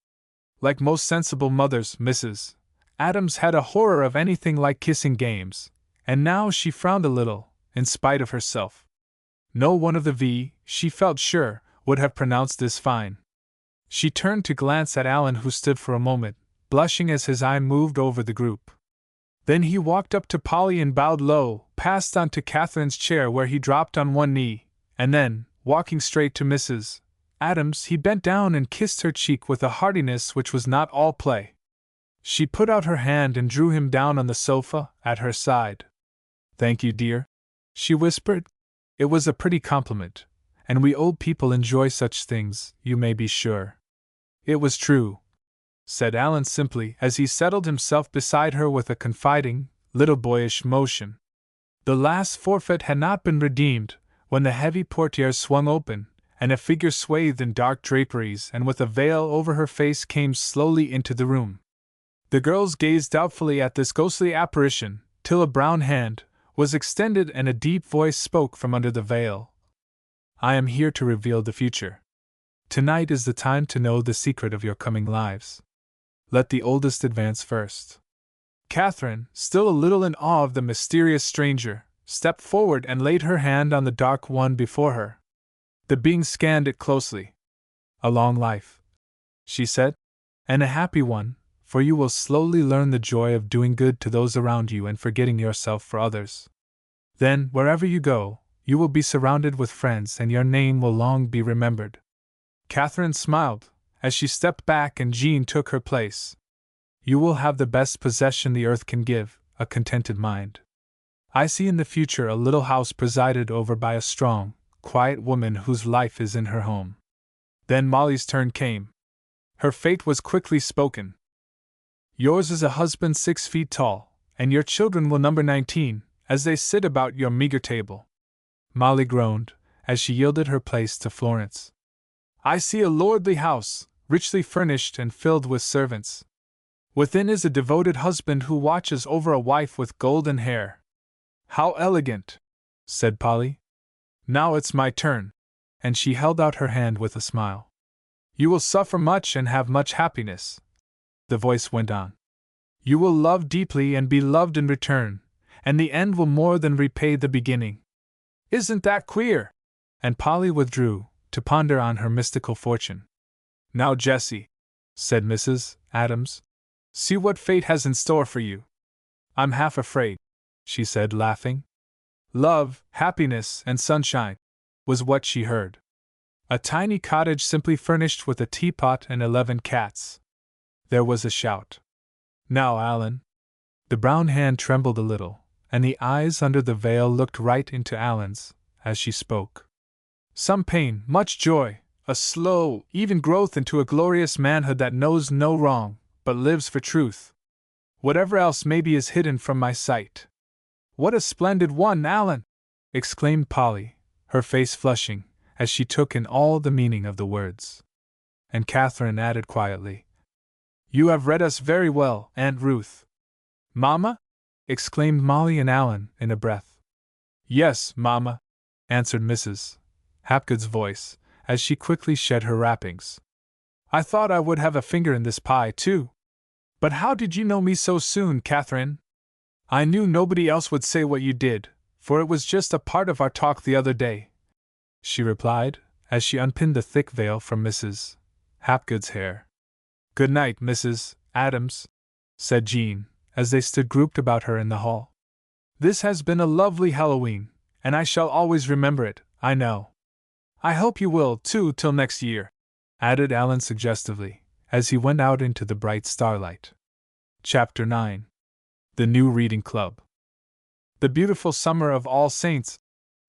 Like most sensible mothers, Mrs. Adams had a horror of anything like kissing games, and now she frowned a little, in spite of herself. No one of the V, she felt sure, would have pronounced this fine. She turned to glance at Alan, who stood for a moment, blushing as his eye moved over the group. Then he walked up to Polly and bowed low, passed on to Catherine's chair where he dropped on one knee, and then, walking straight to Mrs. Adams, he bent down and kissed her cheek with a heartiness which was not all play. She put out her hand and drew him down on the sofa, at her side. "Thank you, dear," she whispered. It was a pretty compliment, and we old people enjoy such things, you may be sure. "It was true," said Alan simply, as he settled himself beside her with a confiding, little boyish motion. The last forfeit had not been redeemed, when the heavy portieres swung open, and a figure swathed in dark draperies and with a veil over her face came slowly into the room. The girls gazed doubtfully at this ghostly apparition, till a brown hand was extended and a deep voice spoke from under the veil. "I am here to reveal the future. Tonight is the time to know the secret of your coming lives. Let the oldest advance first." Catherine, still a little in awe of the mysterious stranger, stepped forward and laid her hand on the dark one before her. The being scanned it closely. "A long life," she said, "and a happy one, for you will slowly learn the joy of doing good to those around you and forgetting yourself for others. Then, wherever you go, you will be surrounded with friends and your name will long be remembered." Catherine smiled, as she stepped back and Jean took her place. "You will have the best possession the earth can give, a contented mind. I see in the future a little house presided over by a strong, quiet woman whose life is in her home." Then Molly's turn came. Her fate was quickly spoken. "Yours is a husband 6 feet tall, and your children will number 19, as they sit about your meager table." Molly groaned, as she yielded her place to Florence. "I see a lordly house, richly furnished and filled with servants. Within is a devoted husband who watches over a wife with golden hair." "How elegant!" said Polly. "Now it's my turn," and she held out her hand with a smile. "You will suffer much and have much happiness," the voice went on. "You will love deeply and be loved in return, and the end will more than repay the beginning. Isn't that queer?" And Polly withdrew, to ponder on her mystical fortune. "Now, Jessie," said Mrs. Adams, "see what fate has in store for you." "I'm half afraid," she said, laughing. "Love, happiness, and sunshine," was what she heard. A tiny cottage simply furnished with a teapot and 11 cats. There was a shout. "Now, Alan." The brown hand trembled a little, and the eyes under the veil looked right into Alan's, as she spoke. "Some pain, much joy, a slow, even growth into a glorious manhood that knows no wrong, but lives for truth. Whatever else maybe is hidden from my sight." "What a splendid one, Alan!" exclaimed Polly, her face flushing, as she took in all the meaning of the words. And Catherine added quietly, "You have read us very well, Aunt Ruth." "Mamma?" exclaimed Molly and Alan in a breath. "Yes, Mamma," answered Mrs. Hapgood's voice, as she quickly shed her wrappings. "I thought I would have a finger in this pie, too. But how did you know me so soon, Catherine?" "I knew nobody else would say what you did, for it was just a part of our talk the other day," she replied, as she unpinned the thick veil from Mrs. Hapgood's hair. "Good night, Mrs. Adams," said Jean, as they stood grouped about her in the hall. "This has been a lovely Halloween, and I shall always remember it, I know. I hope you will, too, till next year," added Alan suggestively, as he went out into the bright starlight. Chapter 9. The New Reading Club. The beautiful summer of All Saints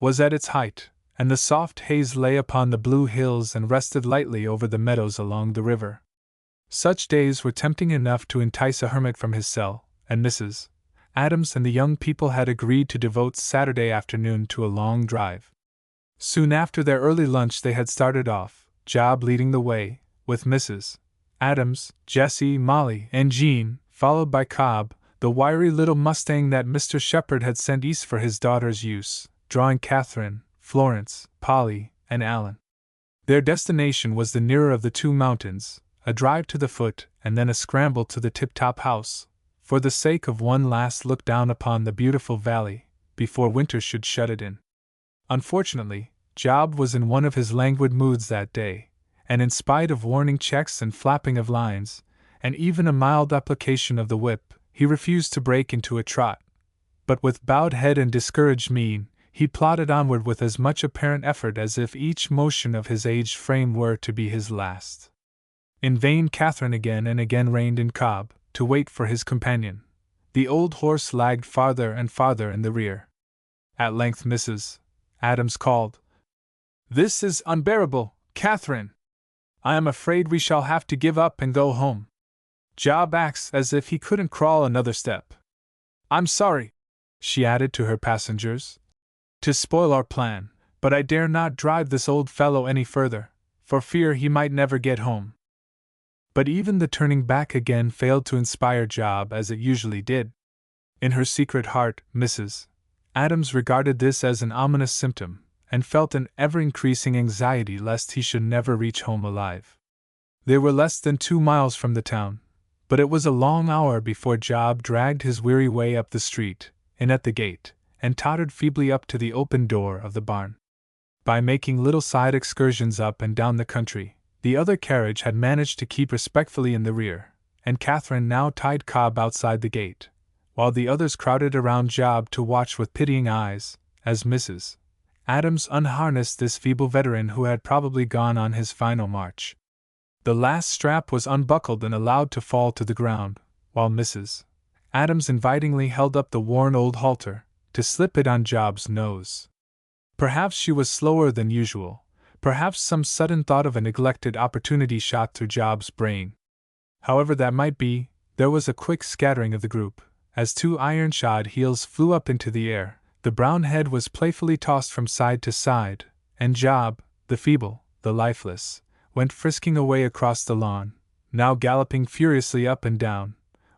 was at its height, and the soft haze lay upon the blue hills and rested lightly over the meadows along the river. Such days were tempting enough to entice a hermit from his cell, and Mrs. Adams and the young people had agreed to devote Saturday afternoon to a long drive. Soon after their early lunch they had started off, Job leading the way, with Mrs. Adams, Jessie, Molly, and Jean, followed by Cobb, the wiry little mustang that Mr. Shepherd had sent east for his daughter's use, drawing Catherine, Florence, Polly, and Allan. Their destination was the nearer of the two mountains, a drive to the foot and then a scramble to the tip-top house, for the sake of one last look down upon the beautiful valley, before winter should shut it in. Unfortunately, Job was in one of his languid moods that day, and in spite of warning checks and flapping of lines, and even a mild application of the whip, he refused to break into a trot. But with bowed head and discouraged mien, he plodded onward with as much apparent effort as if each motion of his aged frame were to be his last. In vain Catherine again and again reined in Cobb, to wait for his companion. The old horse lagged farther and farther in the rear. At length Mrs. Adams called, "This is unbearable, Catherine! I am afraid we shall have to give up and go home. Job acts as if he couldn't crawl another step. I'm sorry," she added to her passengers, "to spoil our plan, but I dare not drive this old fellow any further, for fear he might never get home." But even the turning back again failed to inspire Job as it usually did. In her secret heart, Mrs. Adams regarded this as an ominous symptom, and felt an ever-increasing anxiety lest he should never reach home alive. They were less than 2 miles from the town, but it was a long hour before Job dragged his weary way up the street, in at the gate, and tottered feebly up to the open door of the barn. By making little side excursions up and down the country, the other carriage had managed to keep respectfully in the rear, and Catherine now tied Cobb outside the gate, while the others crowded around Job to watch with pitying eyes, as Mrs. Adams unharnessed this feeble veteran who had probably gone on his final march. The last strap was unbuckled and allowed to fall to the ground, while Mrs. Adams invitingly held up the worn old halter, to slip it on Job's nose. Perhaps she was slower than usual, perhaps some sudden thought of a neglected opportunity shot through Job's brain. However that might be, there was a quick scattering of the group, as 2 iron-shod heels flew up into the air. The brown head was playfully tossed from side to side, and Job, the feeble, the lifeless, went frisking away across the lawn, now galloping furiously up and down,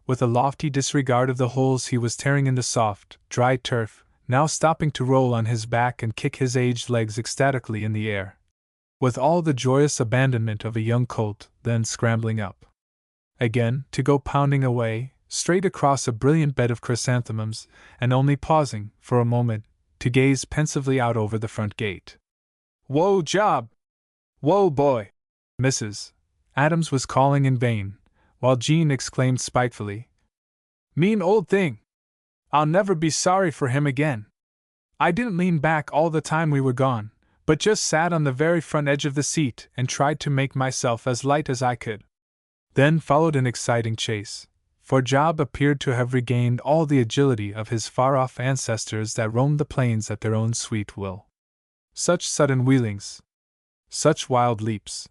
with a lofty disregard of the holes he was tearing in the soft, dry turf, now stopping to roll on his back and kick his aged legs ecstatically in the air, with all the joyous abandonment of a young colt, then scrambling up again, to go pounding away, straight across a brilliant bed of chrysanthemums, and only pausing, for a moment, to gaze pensively out over the front gate. "Whoa, Job! Whoa, boy!" Mrs. Adams was calling in vain, while Jean exclaimed spitefully, "Mean old thing! I'll never be sorry for him again. I didn't lean back all the time we were gone, but just sat on the very front edge of the seat and tried to make myself as light as I could." Then followed an exciting chase, for Job appeared to have regained all the agility of his far-off ancestors that roamed the plains at their own sweet will. Such sudden wheelings! Such wild leaps!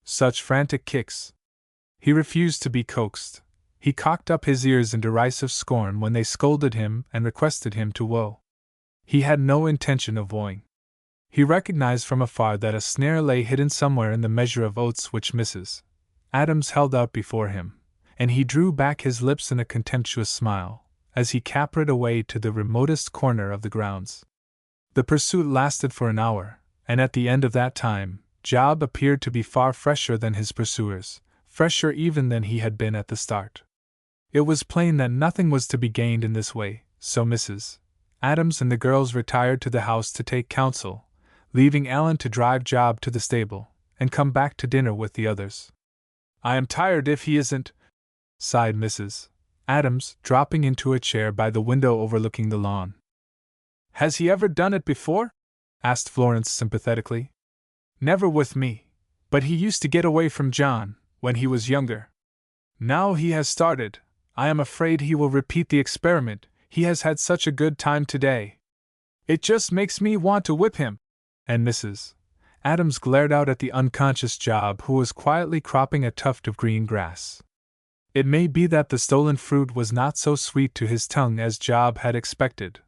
Such frantic kicks! He refused to be coaxed. He cocked up his ears in derisive scorn when they scolded him and requested him to whoa. He had no intention of wooing. He recognized from afar that a snare lay hidden somewhere in the measure of oats which Mrs. Adams held out before him, and he drew back his lips in a contemptuous smile, as he capered away to the remotest corner of the grounds. The pursuit lasted for an hour, and at the end of that time, Job appeared to be far fresher than his pursuers, fresher even than he had been at the start. It was plain that nothing was to be gained in this way, so Mrs. Adams and the girls retired to the house to take counsel, leaving Allan to drive Job to the stable, and come back to dinner with the others. "I am tired if he isn't," sighed Mrs. Adams, dropping into a chair by the window overlooking the lawn. "Has he ever done it before?" asked Florence sympathetically. "Never with me, but he used to get away from John, when he was younger. Now he has started, I am afraid he will repeat the experiment. He has had such a good time today." It just makes me want to whip him. And Mrs. Adams glared out at the unconscious Job, who was quietly cropping a tuft of green grass. It may be that the stolen fruit was not so sweet to his tongue as Job had expected,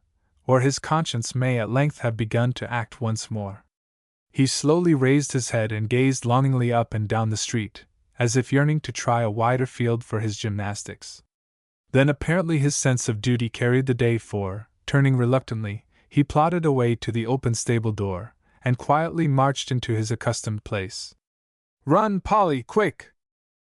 or his conscience may at length have begun to act once more. He slowly raised his head and gazed longingly up and down the street, as if yearning to try a wider field for his gymnastics. Then apparently his sense of duty carried the day, for, turning reluctantly, he plodded away to the open stable door, and quietly marched into his accustomed place. "Run, Polly, quick!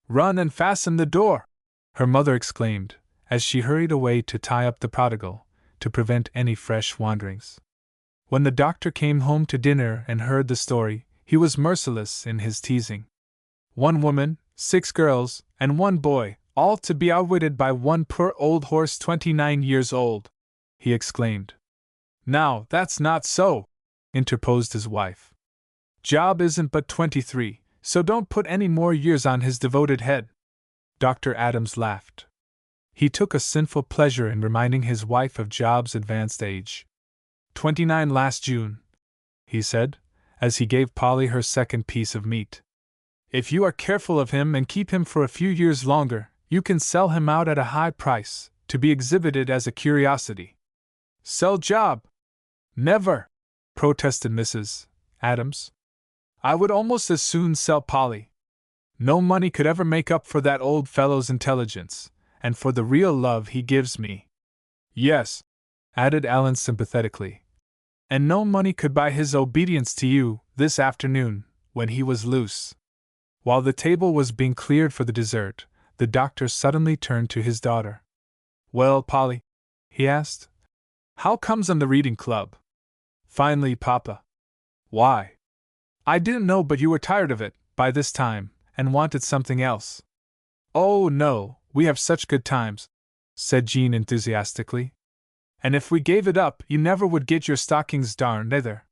Run and fasten the door!" her mother exclaimed, as she hurried away to tie up the prodigal, to prevent any fresh wanderings. When the doctor came home to dinner and heard the story, he was merciless in his teasing. 1 woman, 6 girls, and 1 boy, all to be outwitted by 1 poor old horse 29 years old, he exclaimed. "Now, that's not so," interposed his wife. "Job isn't but 23, so don't put any more years on his devoted head." Dr. Adams laughed. He took a sinful pleasure in reminding his wife of Job's advanced age. 29 last June, he said, as he gave Polly her second piece of meat. "If you are careful of him and keep him for a few years longer, you can sell him out at a high price, to be exhibited as a curiosity." "Sell Job? Never!" protested Mrs. Adams. "I would almost as soon sell Polly. No money could ever make up for that old fellow's intelligence, and for the real love he gives me." "Yes," added Alan sympathetically. "And no money could buy his obedience to you, this afternoon, when he was loose." While the table was being cleared for the dessert, the doctor suddenly turned to his daughter. "Well, Polly," he asked, "how comes on the reading club?" "Finely, Papa." "Why?" "I didn't know but you were tired of it, by this time, and wanted something else." "Oh, no, we have such good times," said Jean enthusiastically. "And if we gave it up, you never would get your stockings darned either."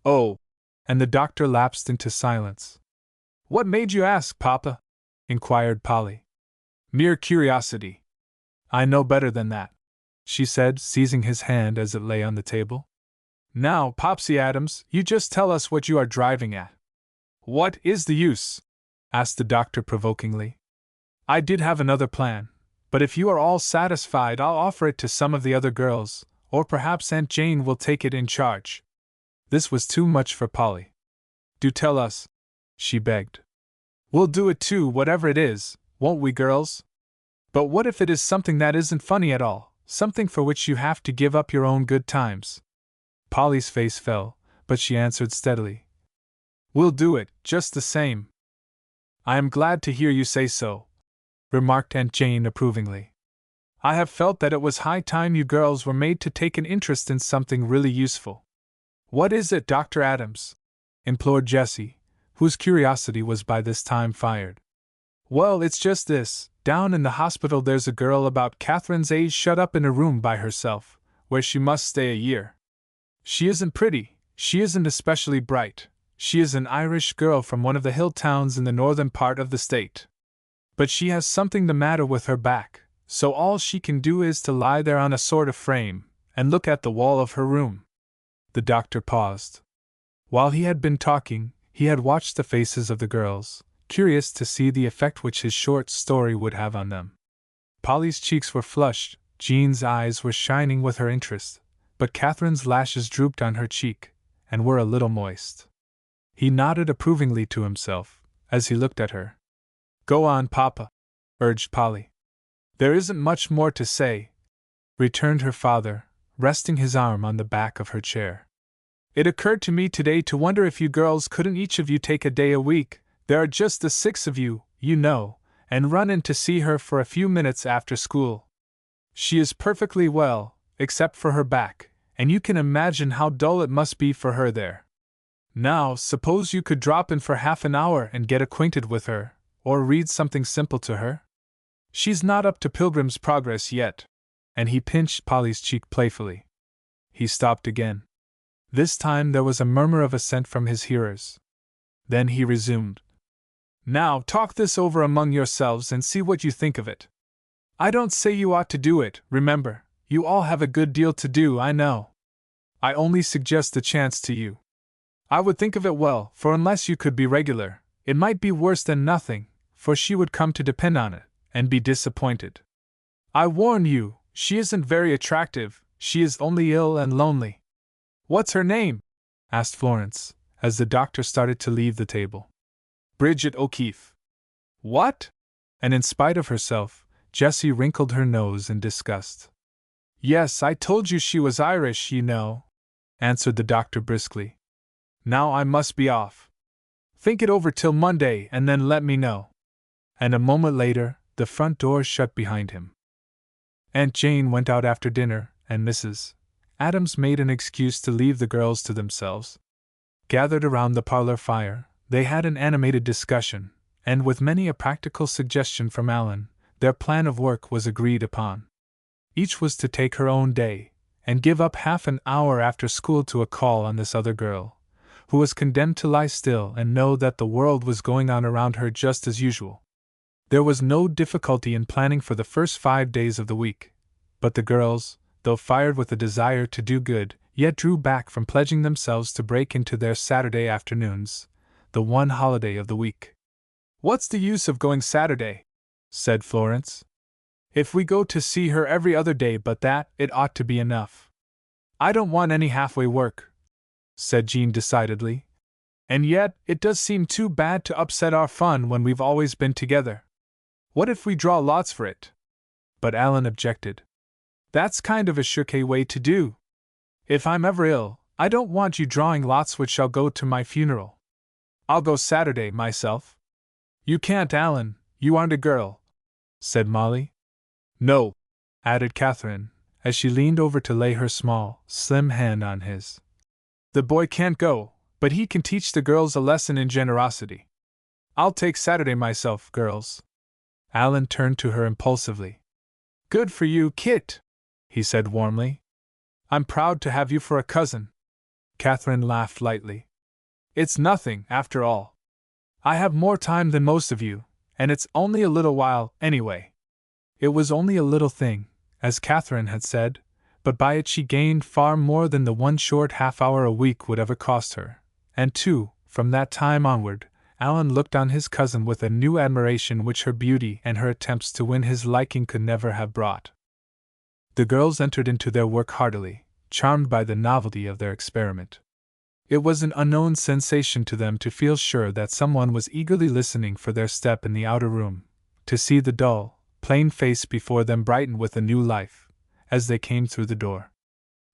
"Oh," and the doctor lapsed into silence. "What made you ask, Papa?" inquired Polly. "Mere curiosity." "I know better than that," she said, seizing his hand as it lay on the table. "Now, Popsy Adams, you just tell us what you are driving at." "What is the use?" asked the doctor provokingly. "I did have another plan, but if you are all satisfied, I'll offer it to some of the other girls, or perhaps Aunt Jane will take it in charge." This was too much for Polly. "Do tell us," she begged. "We'll do it too, whatever it is, won't we, girls? But what if it is something that isn't funny at all, something for which you have to give up your own good times?" Polly's face fell, but she answered steadily. "We'll do it, just the same." "I am glad to hear you say so," remarked Aunt Jane approvingly. "I have felt that it was high time you girls were made to take an interest in something really useful." "What is it, Dr. Adams?" implored Jessie, whose curiosity was by this time fired. "Well, it's just this. Down in the hospital there's a girl about Catherine's age shut up in a room by herself, where she must stay a year. She isn't pretty, she isn't especially bright, she is an Irish girl from one of the hill towns in the northern part of the state. But she has something the matter with her back, so all she can do is to lie there on a sort of frame, and look at the wall of her room." The doctor paused. While he had been talking, he had watched the faces of the girls, curious to see the effect which his short story would have on them. Polly's cheeks were flushed, Jean's eyes were shining with her interest, but Catherine's lashes drooped on her cheek, and were a little moist. He nodded approvingly to himself, as he looked at her. "Go on, Papa," urged Polly. "There isn't much more to say," returned her father, resting his arm on the back of her chair. "It occurred to me today to wonder if you girls couldn't each of you take a day a week, there are just the 6 of you, you know, and run in to see her for a few minutes after school. She is perfectly well, except for her back, and you can imagine how dull it must be for her there. Now, suppose you could drop in for half an hour and get acquainted with her, or read something simple to her? She's not up to Pilgrim's Progress yet." And he pinched Polly's cheek playfully. He stopped again. This time there was a murmur of assent from his hearers. Then he resumed. "Now talk this over among yourselves and see what you think of it. I don't say you ought to do it, remember, you all have a good deal to do, I know. I only suggest the chance to you. I would think of it well, for unless you could be regular, it might be worse than nothing, for she would come to depend on it, and be disappointed. I warn you, she isn't very attractive, she is only ill and lonely. What's her name? Asked Florence, as the doctor started to leave the table. Bridget O'Keefe. What? And in spite of herself, Jessie wrinkled her nose in disgust. Yes, I told you she was Irish, you know, answered the doctor briskly. Now I must be off. Think it over till Monday and then let me know. And a moment later, the front door shut behind him. Aunt Jane went out after dinner, and Mrs. Adams made an excuse to leave the girls to themselves. Gathered around the parlor fire, they had an animated discussion, and with many a practical suggestion from Alan, their plan of work was agreed upon. Each was to take her own day, and give up half an hour after school to a call on this other girl, who was condemned to lie still and know that the world was going on around her just as usual. There was no difficulty in planning for the first 5 days of the week, but the girls, though fired with a desire to do good, yet drew back from pledging themselves to break into their Saturday afternoons, the one holiday of the week. What's the use of going Saturday? Said Florence. If we go to see her every other day but that, it ought to be enough. I don't want any halfway work, said Jean decidedly. And yet, it does seem too bad to upset our fun when we've always been together. What if we draw lots for it? But Alan objected. That's kind of a shirky way to do. If I'm ever ill, I don't want you drawing lots which shall go to my funeral. I'll go Saturday myself. You can't, Alan, you aren't a girl, said Molly. No, added Catherine, as she leaned over to lay her small, slim hand on his. The boy can't go, but he can teach the girls a lesson in generosity. I'll take Saturday myself, girls. Alan turned to her impulsively. Good for you, Kit, he said warmly. I'm proud to have you for a cousin. Catherine laughed lightly. It's nothing, after all. I have more time than most of you, and it's only a little while, anyway. It was only a little thing, as Catherine had said, but by it she gained far more than the one short half-hour a week would ever cost her, and too, from that time onward, Alan looked on his cousin with a new admiration which her beauty and her attempts to win his liking could never have brought. The girls entered into their work heartily, charmed by the novelty of their experiment. It was an unknown sensation to them to feel sure that someone was eagerly listening for their step in the outer room, to see the dull, plain face before them brighten with a new life, as they came through the door.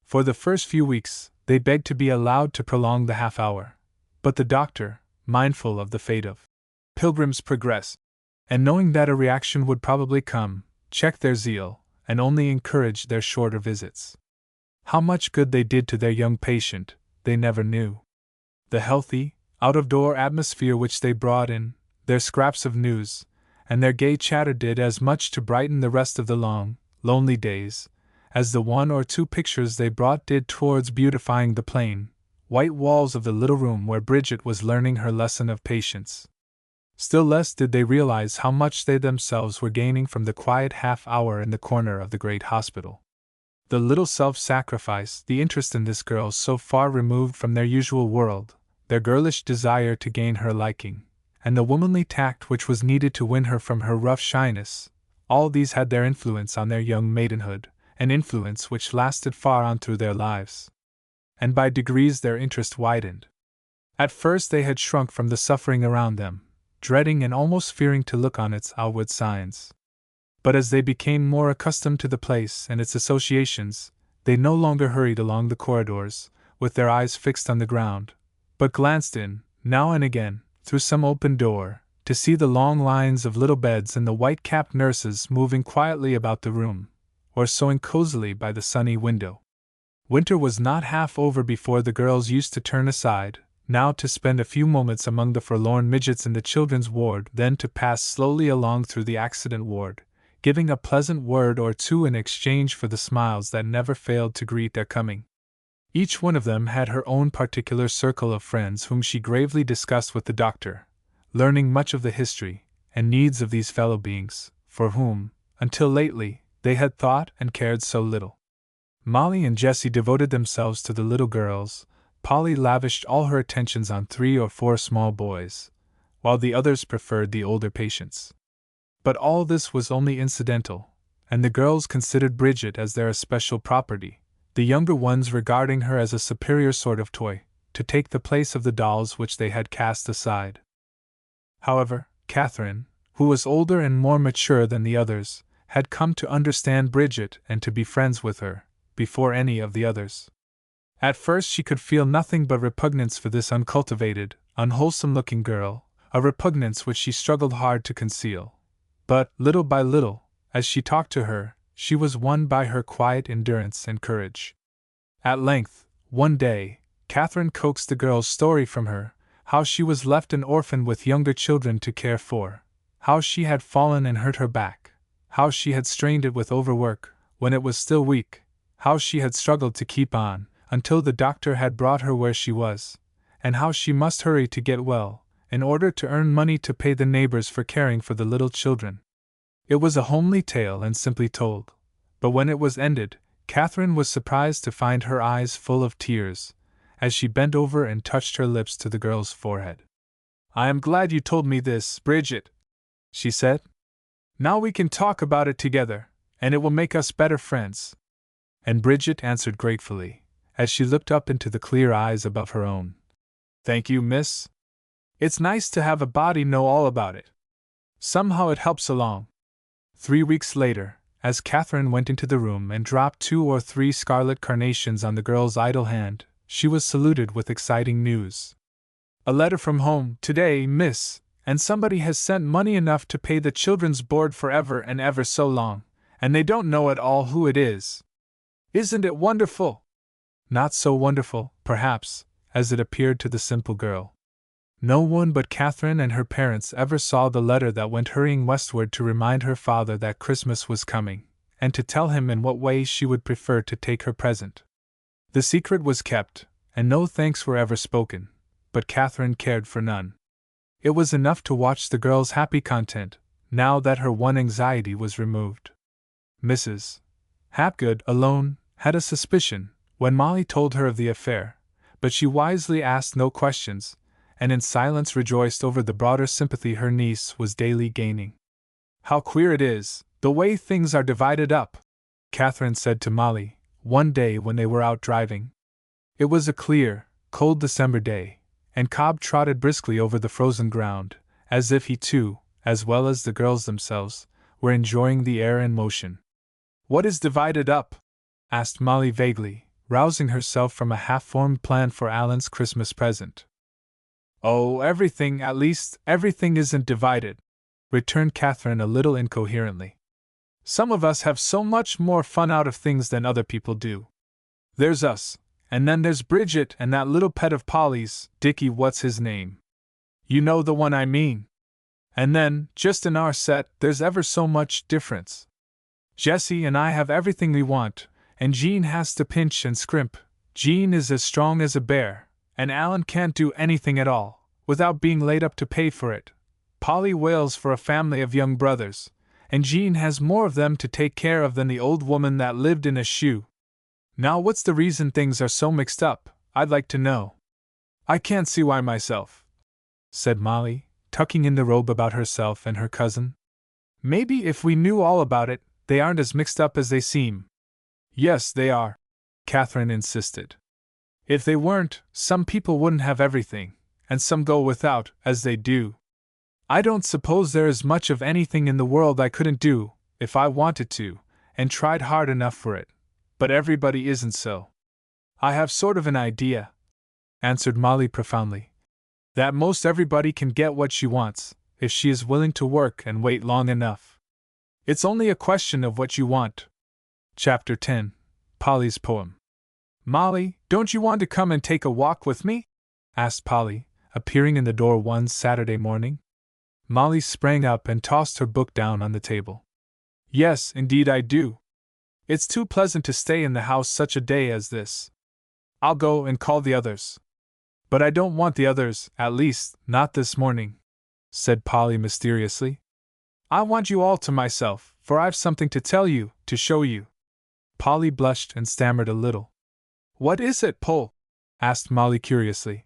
For the first few weeks, they begged to be allowed to prolong the half-hour, but the doctor, mindful of the fate of Pilgrim's Progress, and knowing that a reaction would probably come, checked their zeal, and only encouraged their shorter visits. How much good they did to their young patient, they never knew. The healthy, out-of-door atmosphere which they brought in, their scraps of news, and their gay chatter did as much to brighten the rest of the long, lonely days, as the one or two pictures they brought did towards beautifying the plain, white walls of the little room where Bridget was learning her lesson of patience. Still less did they realize how much they themselves were gaining from the quiet half-hour in the corner of the great hospital. The little self-sacrifice, the interest in this girl so far removed from their usual world, their girlish desire to gain her liking, and the womanly tact which was needed to win her from her rough shyness, all these had their influence on their young maidenhood, an influence which lasted far on through their lives. And by degrees their interest widened. At first they had shrunk from the suffering around them, dreading and almost fearing to look on its outward signs. But as they became more accustomed to the place and its associations, they no longer hurried along the corridors, with their eyes fixed on the ground, but glanced in, now and again, through some open door, to see the long lines of little beds and the white-capped nurses moving quietly about the room, or sewing cozily by the sunny window. Winter was not half over before the girls used to turn aside, now to spend a few moments among the forlorn midgets in the children's ward, then to pass slowly along through the accident ward, giving a pleasant word or two in exchange for the smiles that never failed to greet their coming. Each one of them had her own particular circle of friends whom she gravely discussed with the doctor, learning much of the history and needs of these fellow beings, for whom, until lately, they had thought and cared so little. Molly and Jessie devoted themselves to the little girls. Polly lavished all her attentions on 3 or 4 small boys, while the others preferred the older patients. But all this was only incidental, and the girls considered Bridget as their especial property, the younger ones regarding her as a superior sort of toy, to take the place of the dolls which they had cast aside. However, Catherine, who was older and more mature than the others, had come to understand Bridget and to be friends with her, before any of the others. At first she could feel nothing but repugnance for this uncultivated, unwholesome-looking girl, a repugnance which she struggled hard to conceal. But, little by little, as she talked to her, she was won by her quiet endurance and courage. At length, one day, Catherine coaxed the girl's story from her, how she was left an orphan with younger children to care for, how she had fallen and hurt her back, how she had strained it with overwork, when it was still weak, how she had struggled to keep on, until the doctor had brought her where she was, and how she must hurry to get well, in order to earn money to pay the neighbors for caring for the little children. It was a homely tale and simply told, but when it was ended, Catherine was surprised to find her eyes full of tears, as she bent over and touched her lips to the girl's forehead. "I am glad you told me this, Bridget," she said. "Now we can talk about it together, and it will make us better friends." And Bridget answered gratefully, as she looked up into the clear eyes above her own. "Thank you, miss. It's nice to have a body know all about it. Somehow it helps along." 3 weeks later, as Catherine went into the room and dropped 2 or 3 scarlet carnations on the girl's idle hand, she was saluted with exciting news. "A letter from home, today, miss, and somebody has sent money enough to pay the children's board forever and ever so long, and they don't know at all who it is. Isn't it wonderful?" Not so wonderful, perhaps, as it appeared to the simple girl. No one but Catherine and her parents ever saw the letter that went hurrying westward to remind her father that Christmas was coming, and to tell him in what way she would prefer to take her present. The secret was kept, and no thanks were ever spoken, but Catherine cared for none. It was enough to watch the girl's happy content, now that her one anxiety was removed. Mrs. Hapgood, alone, had a suspicion, when Molly told her of the affair, but she wisely asked no questions, and in silence rejoiced over the broader sympathy her niece was daily gaining. "How queer it is, the way things are divided up," Catherine said to Molly, one day when they were out driving. It was a clear, cold December day, and Cobb trotted briskly over the frozen ground, as if he too, as well as the girls themselves, were enjoying the air and motion. "What is divided up?" asked Molly vaguely, rousing herself from a half-formed plan for Alan's Christmas present. "Oh, everything, at least, everything isn't divided," returned Catherine a little incoherently. "Some of us have so much more fun out of things than other people do. There's us, and then there's Bridget and that little pet of Polly's, Dickie what's his name. You know the one I mean. And then, just in our set, there's ever so much difference. Jessie and I have everything we want, and Jean has to pinch and scrimp. Jean is as strong as a bear, and Alan can't do anything at all, without being laid up to pay for it. Polly wails for a family of young brothers, and Jean has more of them to take care of than the old woman that lived in a shoe. Now what's the reason things are so mixed up, I'd like to know?" "I can't see why myself," said Molly, tucking in the robe about herself and her cousin. "Maybe if we knew all about it, they aren't as mixed up as they seem." "Yes, they are," Catherine insisted. "If they weren't, some people wouldn't have everything, and some go without, as they do. I don't suppose there is much of anything in the world I couldn't do, if I wanted to, and tried hard enough for it, but everybody isn't so. I have sort of an idea," answered Molly profoundly, "that most everybody can get what she wants, if she is willing to work and wait long enough. It's only a question of what you want." Chapter 10. Polly's Poem. "Molly, don't you want to come and take a walk with me?" asked Polly, appearing in the door one Saturday morning. Molly sprang up and tossed her book down on the table. "Yes, indeed I do. It's too pleasant to stay in the house such a day as this. I'll go and call the others." "But I don't want the others, at least, not this morning," said Polly mysteriously. "I want you all to myself, for I've something to tell you, to show you." Polly blushed and stammered a little. "What is it, Pole?" asked Molly curiously.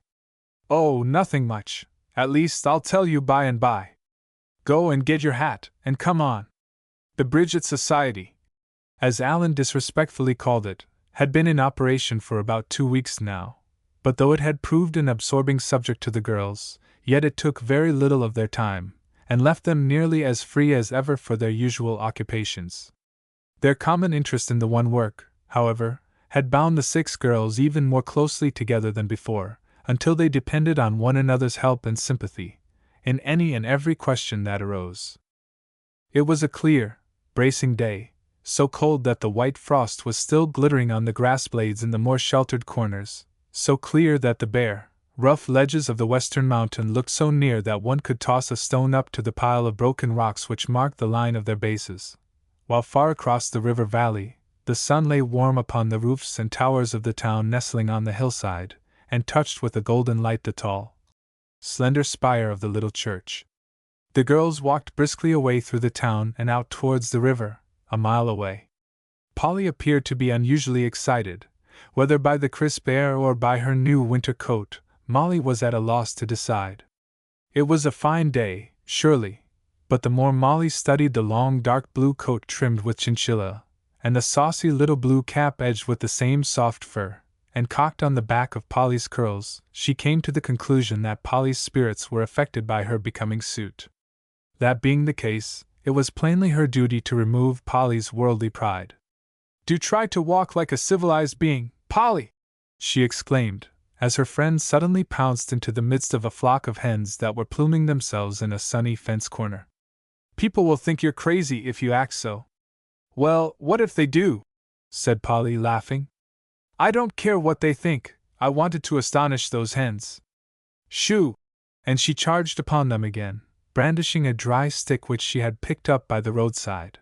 "Oh, nothing much. At least I'll tell you by and by. Go and get your hat, and come on." The Bridget Society, as Alan disrespectfully called it, had been in operation for about 2 weeks now, but though it had proved an absorbing subject to the girls, yet it took very little of their time, and left them nearly as free as ever for their usual occupations. Their common interest in the one work, however, had bound the 6 girls even more closely together than before, until they depended on one another's help and sympathy in any and every question that arose. It was a clear, bracing day, so cold that the white frost was still glittering on the grass blades in the more sheltered corners, so clear that the bare, rough ledges of the western mountain looked so near that one could toss a stone up to the pile of broken rocks which marked the line of their bases, while far across the river valley, the sun lay warm upon the roofs and towers of the town nestling on the hillside, and touched with a golden light the tall, slender spire of the little church. The girls walked briskly away through the town and out towards the river, a mile away. Polly appeared to be unusually excited, whether by the crisp air or by her new winter coat. Molly was at a loss to decide. It was a fine day, surely, but the more Molly studied the long dark blue coat trimmed with chinchilla, and the saucy little blue cap edged with the same soft fur, and cocked on the back of Polly's curls, she came to the conclusion that Polly's spirits were affected by her becoming suit. That being the case, it was plainly her duty to remove Polly's worldly pride. "Do try to walk like a civilized being, Polly!" she exclaimed, as her friend suddenly pounced into the midst of a flock of hens that were pluming themselves in a sunny fence corner. "People will think you're crazy if you act so." "Well, what if they do?" said Polly, laughing. "I don't care what they think, I wanted to astonish those hens. Shoo!" And she charged upon them again, brandishing a dry stick which she had picked up by the roadside.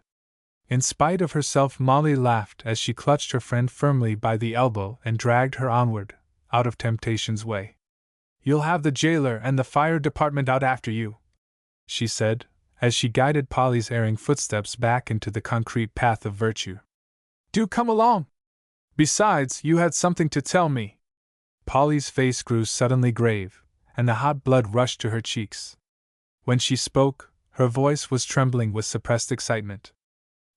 In spite of herself, Molly laughed as she clutched her friend firmly by the elbow and dragged her onward, out of temptation's way. "You'll have the jailer and the fire department out after you," she said, as she guided Polly's erring footsteps back into the concrete path of virtue. "Do come along! Besides, you had something to tell me." Polly's face grew suddenly grave, and the hot blood rushed to her cheeks. When she spoke, her voice was trembling with suppressed excitement.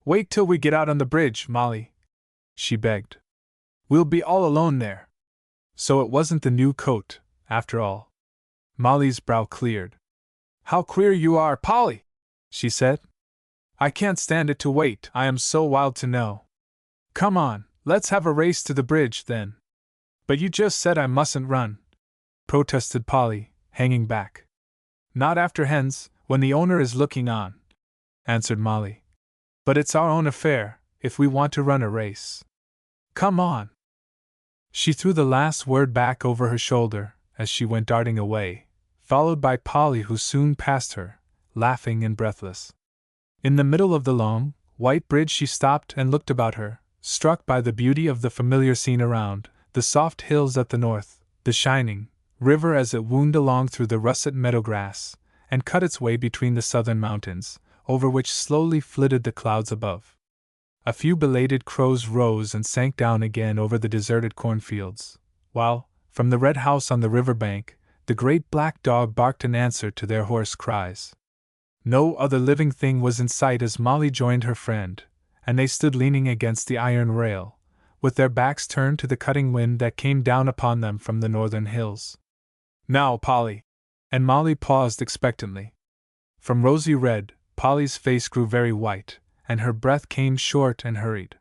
"Wait till we get out on the bridge, Molly," she begged. "We'll be all alone there." So it wasn't the new coat, after all. Molly's brow cleared. "How queer you are, Polly!" she said. "I can't stand it to wait, I am so wild to know. Come on, let's have a race to the bridge, then." "But you just said I mustn't run," protested Polly, hanging back. "Not after hens, when the owner is looking on," answered Molly. "But it's our own affair, if we want to run a race. Come on." She threw the last word back over her shoulder as she went darting away, followed by Polly, who soon passed her, laughing and breathless. In the middle of the long, white bridge she stopped and looked about her, struck by the beauty of the familiar scene around, the soft hills at the north, the shining river as it wound along through the russet meadow grass, and cut its way between the southern mountains, over which slowly flitted the clouds above. A few belated crows rose and sank down again over the deserted cornfields, while, from the red house on the river bank, the great black dog barked in answer to their hoarse cries. No other living thing was in sight as Molly joined her friend, and they stood leaning against the iron rail, with their backs turned to the cutting wind that came down upon them from the northern hills. "Now, Polly!" And Molly paused expectantly. From rosy red, Polly's face grew very white, and her breath came short and hurried.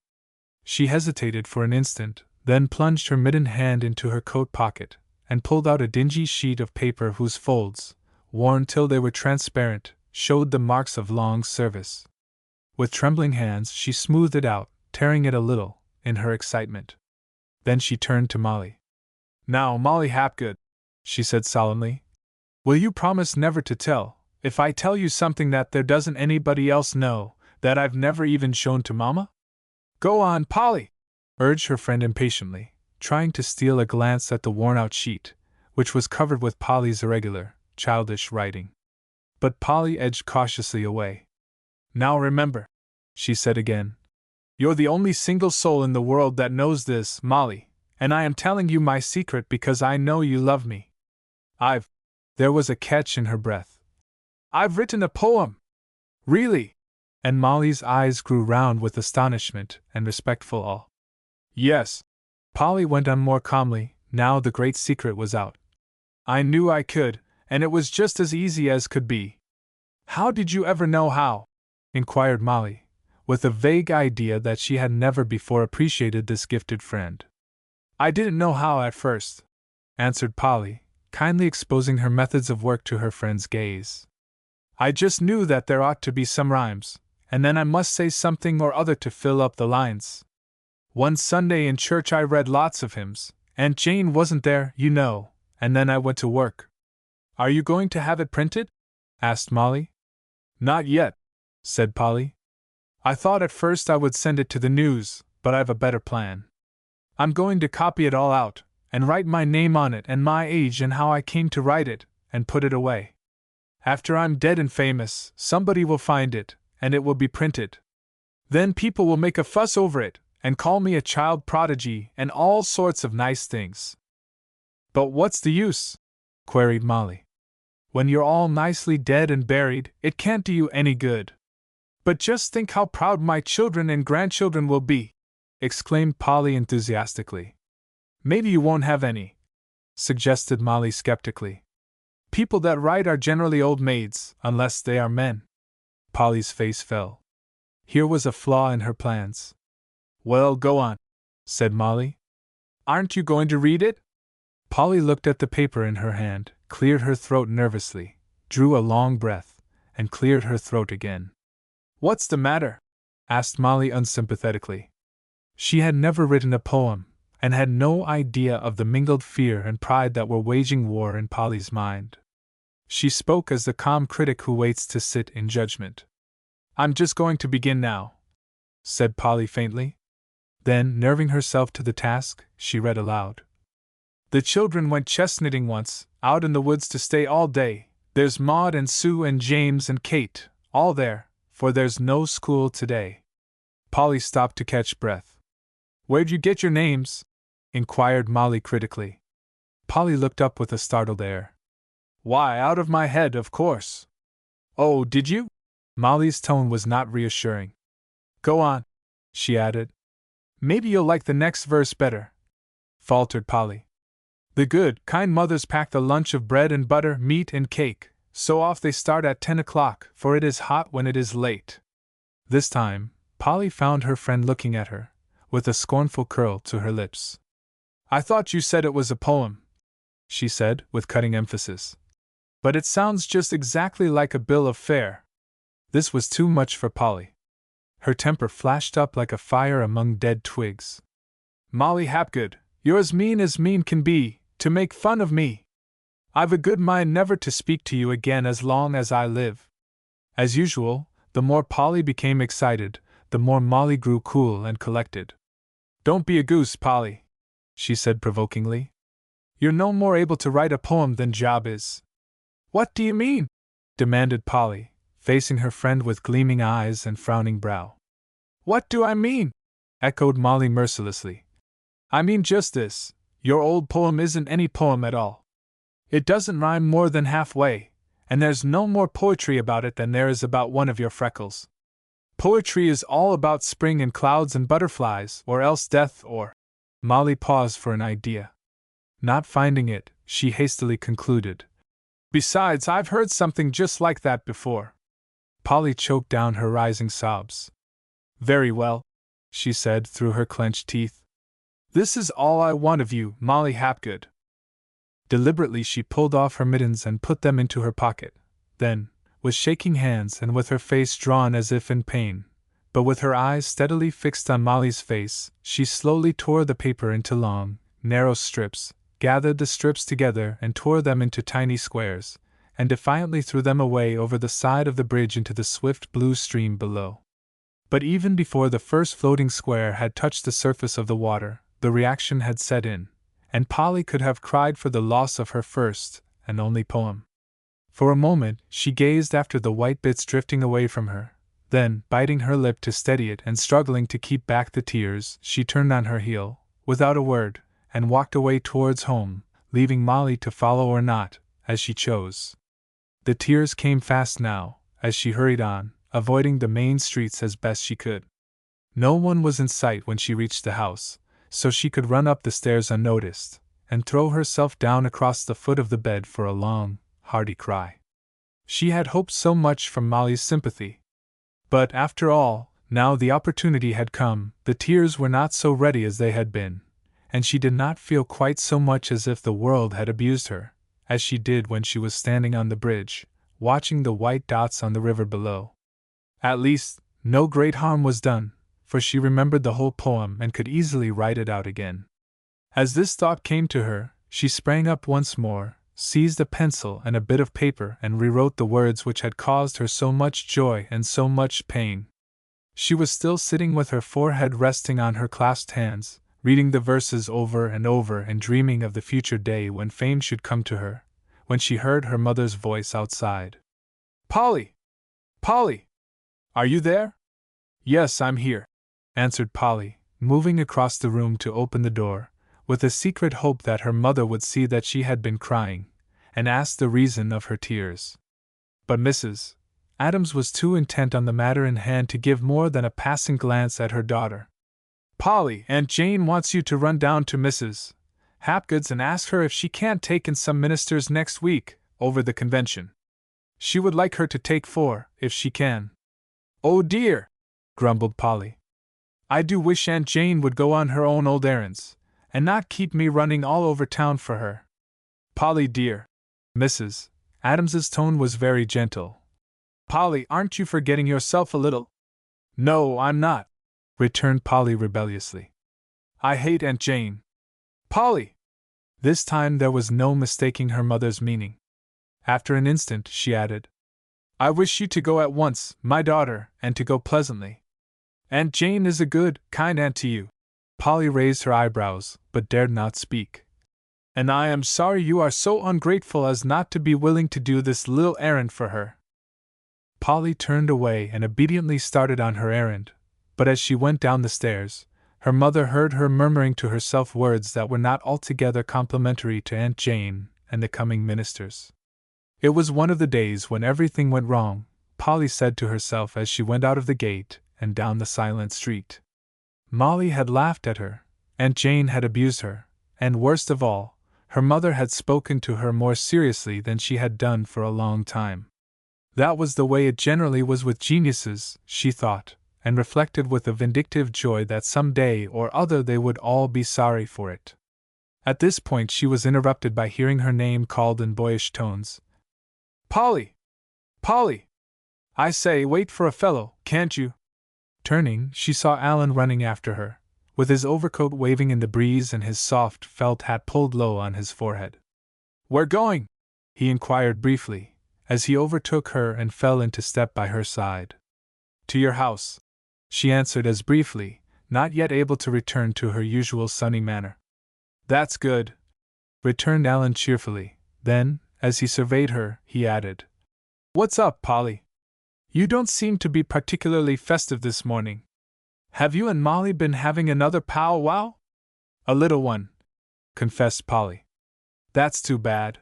She hesitated for an instant, then plunged her mittened hand into her coat pocket, and pulled out a dingy sheet of paper whose folds, worn till they were transparent, showed the marks of long service. With trembling hands she smoothed it out, tearing it a little, in her excitement. Then she turned to Molly. "Now, Molly Hapgood," she said solemnly, "will you promise never to tell, if I tell you something that there doesn't anybody else know, that I've never even shown to Mama?" "Go on, Polly!" urged her friend impatiently, trying to steal a glance at the worn-out sheet, which was covered with Polly's irregular, childish writing. But Polly edged cautiously away. "Now remember," she said again, You're the only single soul in the world that knows this, Molly, and I am telling you my secret because I know you love me. There was a catch in her breath. I've written a poem! Really? And Molly's eyes grew round with astonishment and respectful awe. Yes. Polly went on more calmly, now the great secret was out. I knew I could, and it was just as easy as could be. How did you ever know how? Inquired Molly, with a vague idea that she had never before appreciated this gifted friend. I didn't know how at first, answered Polly, kindly exposing her methods of work to her friend's gaze. I just knew that there ought to be some rhymes, and then I must say something or other to fill up the lines. One Sunday in church I read lots of hymns, Aunt Jane wasn't there, you know, and then I went to work. Are you going to have it printed? Asked Molly. Not yet, said Polly. I thought at first I would send it to the news, but I've a better plan. I'm going to copy it all out, and write my name on it and my age and how I came to write it, and put it away. After I'm dead and famous, somebody will find it, and it will be printed. Then people will make a fuss over it, and call me a child prodigy and all sorts of nice things. But what's the use? Queried Molly. When you're all nicely dead and buried, it can't do you any good. But just think how proud my children and grandchildren will be, exclaimed Polly enthusiastically. Maybe you won't have any, suggested Molly skeptically. People that write are generally old maids, unless they are men. Polly's face fell. Here was a flaw in her plans. Well, go on, said Molly. Aren't you going to read it? Polly looked at the paper in her hand, cleared her throat nervously, drew a long breath, and cleared her throat again. What's the matter? Asked Molly unsympathetically. She had never written a poem, and had no idea of the mingled fear and pride that were waging war in Polly's mind. She spoke as the calm critic who waits to sit in judgment. I'm just going to begin now, said Polly faintly. Then, nerving herself to the task, she read aloud. The children went chestnutting once, out in the woods to stay all day. There's Maud and Sue and James and Kate, all there, for there's no school today. Polly stopped to catch breath. Where'd you get your names? Inquired Molly critically. Polly looked up with a startled air. Why, out of my head, of course. Oh, did you? Molly's tone was not reassuring. Go on, she added. Maybe you'll like the next verse better, faltered Polly. The good, kind mothers pack the lunch of bread and butter, meat and cake, so off they start at 10 o'clock, for it is hot when it is late. This time, Polly found her friend looking at her, with a scornful curl to her lips. I thought you said it was a poem, she said, with cutting emphasis. But it sounds just exactly like a bill of fare. This was too much for Polly. Her temper flashed up like a fire among dead twigs. Molly Hapgood, you're as mean can be, to make fun of me. I've a good mind never to speak to you again as long as I live. As usual, the more Polly became excited, the more Molly grew cool and collected. Don't be a goose, Polly, she said provokingly. You're no more able to write a poem than Job is. What do you mean? Demanded Polly, facing her friend with gleaming eyes and frowning brow. What do I mean? Echoed Molly mercilessly. I mean just this. Your old poem isn't any poem at all. It doesn't rhyme more than halfway, and there's no more poetry about it than there is about one of your freckles. Poetry is all about spring and clouds and butterflies, or else death or… Molly paused for an idea. Not finding it, she hastily concluded. Besides, I've heard something just like that before. Polly choked down her rising sobs. Very well, she said through her clenched teeth. This is all I want of you, Molly Hapgood. Deliberately she pulled off her mittens and put them into her pocket. Then, with shaking hands and with her face drawn as if in pain, but with her eyes steadily fixed on Molly's face, she slowly tore the paper into long, narrow strips, gathered the strips together and tore them into tiny squares, and defiantly threw them away over the side of the bridge into the swift blue stream below. But even before the first floating square had touched the surface of the water, the reaction had set in, and Polly could have cried for the loss of her first and only poem. For a moment she gazed after the white bits drifting away from her, Then, biting her lip to steady it and struggling to keep back the tears, she turned on her heel, without a word, and walked away towards home, leaving Molly to follow or not, as she chose. The tears came fast now, as she hurried on, avoiding the main streets as best she could. No one was in sight when she reached the house, so she could run up the stairs unnoticed, and throw herself down across the foot of the bed for a long, hearty cry. She had hoped so much from Molly's sympathy. But, after all, now the opportunity had come, the tears were not so ready as they had been, and she did not feel quite so much as if the world had abused her, as she did when she was standing on the bridge, watching the white dots on the river below. At least, no great harm was done, for she remembered the whole poem and could easily write it out again. As this thought came to her, she sprang up once more, seized a pencil and a bit of paper and rewrote the words which had caused her so much joy and so much pain. She was still sitting with her forehead resting on her clasped hands, reading the verses over and over and dreaming of the future day when fame should come to her, when she heard her mother's voice outside. "Polly! Polly! Are you there?" "Yes, I'm here," answered Polly, moving across the room to open the door, with a secret hope that her mother would see that she had been crying, and ask the reason of her tears. But Mrs. Adams was too intent on the matter in hand to give more than a passing glance at her daughter. "Polly, Aunt Jane wants you to run down to Mrs. Hapgood's and ask her if she can't take in some ministers next week, over the convention. She would like her to take 4, if she can." "Oh dear!" grumbled Polly. "I do wish Aunt Jane would go on her own old errands, and not keep me running all over town for her." "Polly dear." Mrs. Adams's tone was very gentle. "Polly, aren't you forgetting yourself a little?" "No, I'm not," returned Polly rebelliously. "I hate Aunt Jane." "Polly!" This time there was no mistaking her mother's meaning. After an instant, she added, "I wish you to go at once, my daughter, and to go pleasantly. Aunt Jane is a good, kind aunt to you." Polly raised her eyebrows, but dared not speak. "And I am sorry you are so ungrateful as not to be willing to do this little errand for her." Polly turned away and obediently started on her errand, but as she went down the stairs, her mother heard her murmuring to herself words that were not altogether complimentary to Aunt Jane and the coming ministers. It was one of the days when everything went wrong, Polly said to herself as she went out of the gate and down the silent street. Molly had laughed at her, Aunt Jane had abused her, and worst of all, her mother had spoken to her more seriously than she had done for a long time. That was the way it generally was with geniuses, she thought, and reflected with a vindictive joy that some day or other they would all be sorry for it. At this point she was interrupted by hearing her name called in boyish tones. "Polly! Polly! I say, wait for a fellow, can't you?" Turning, she saw Alan running after her, with his overcoat waving in the breeze and his soft felt hat pulled low on his forehead. "Where going?" he inquired briefly, as he overtook her and fell into step by her side. "To your house," she answered as briefly, not yet able to return to her usual sunny manner. "That's good," returned Alan cheerfully. Then, as he surveyed her, he added, "What's up, Polly? You don't seem to be particularly festive this morning. Have you and Molly been having another pow-wow?" "A little one," confessed Polly. "That's too bad,"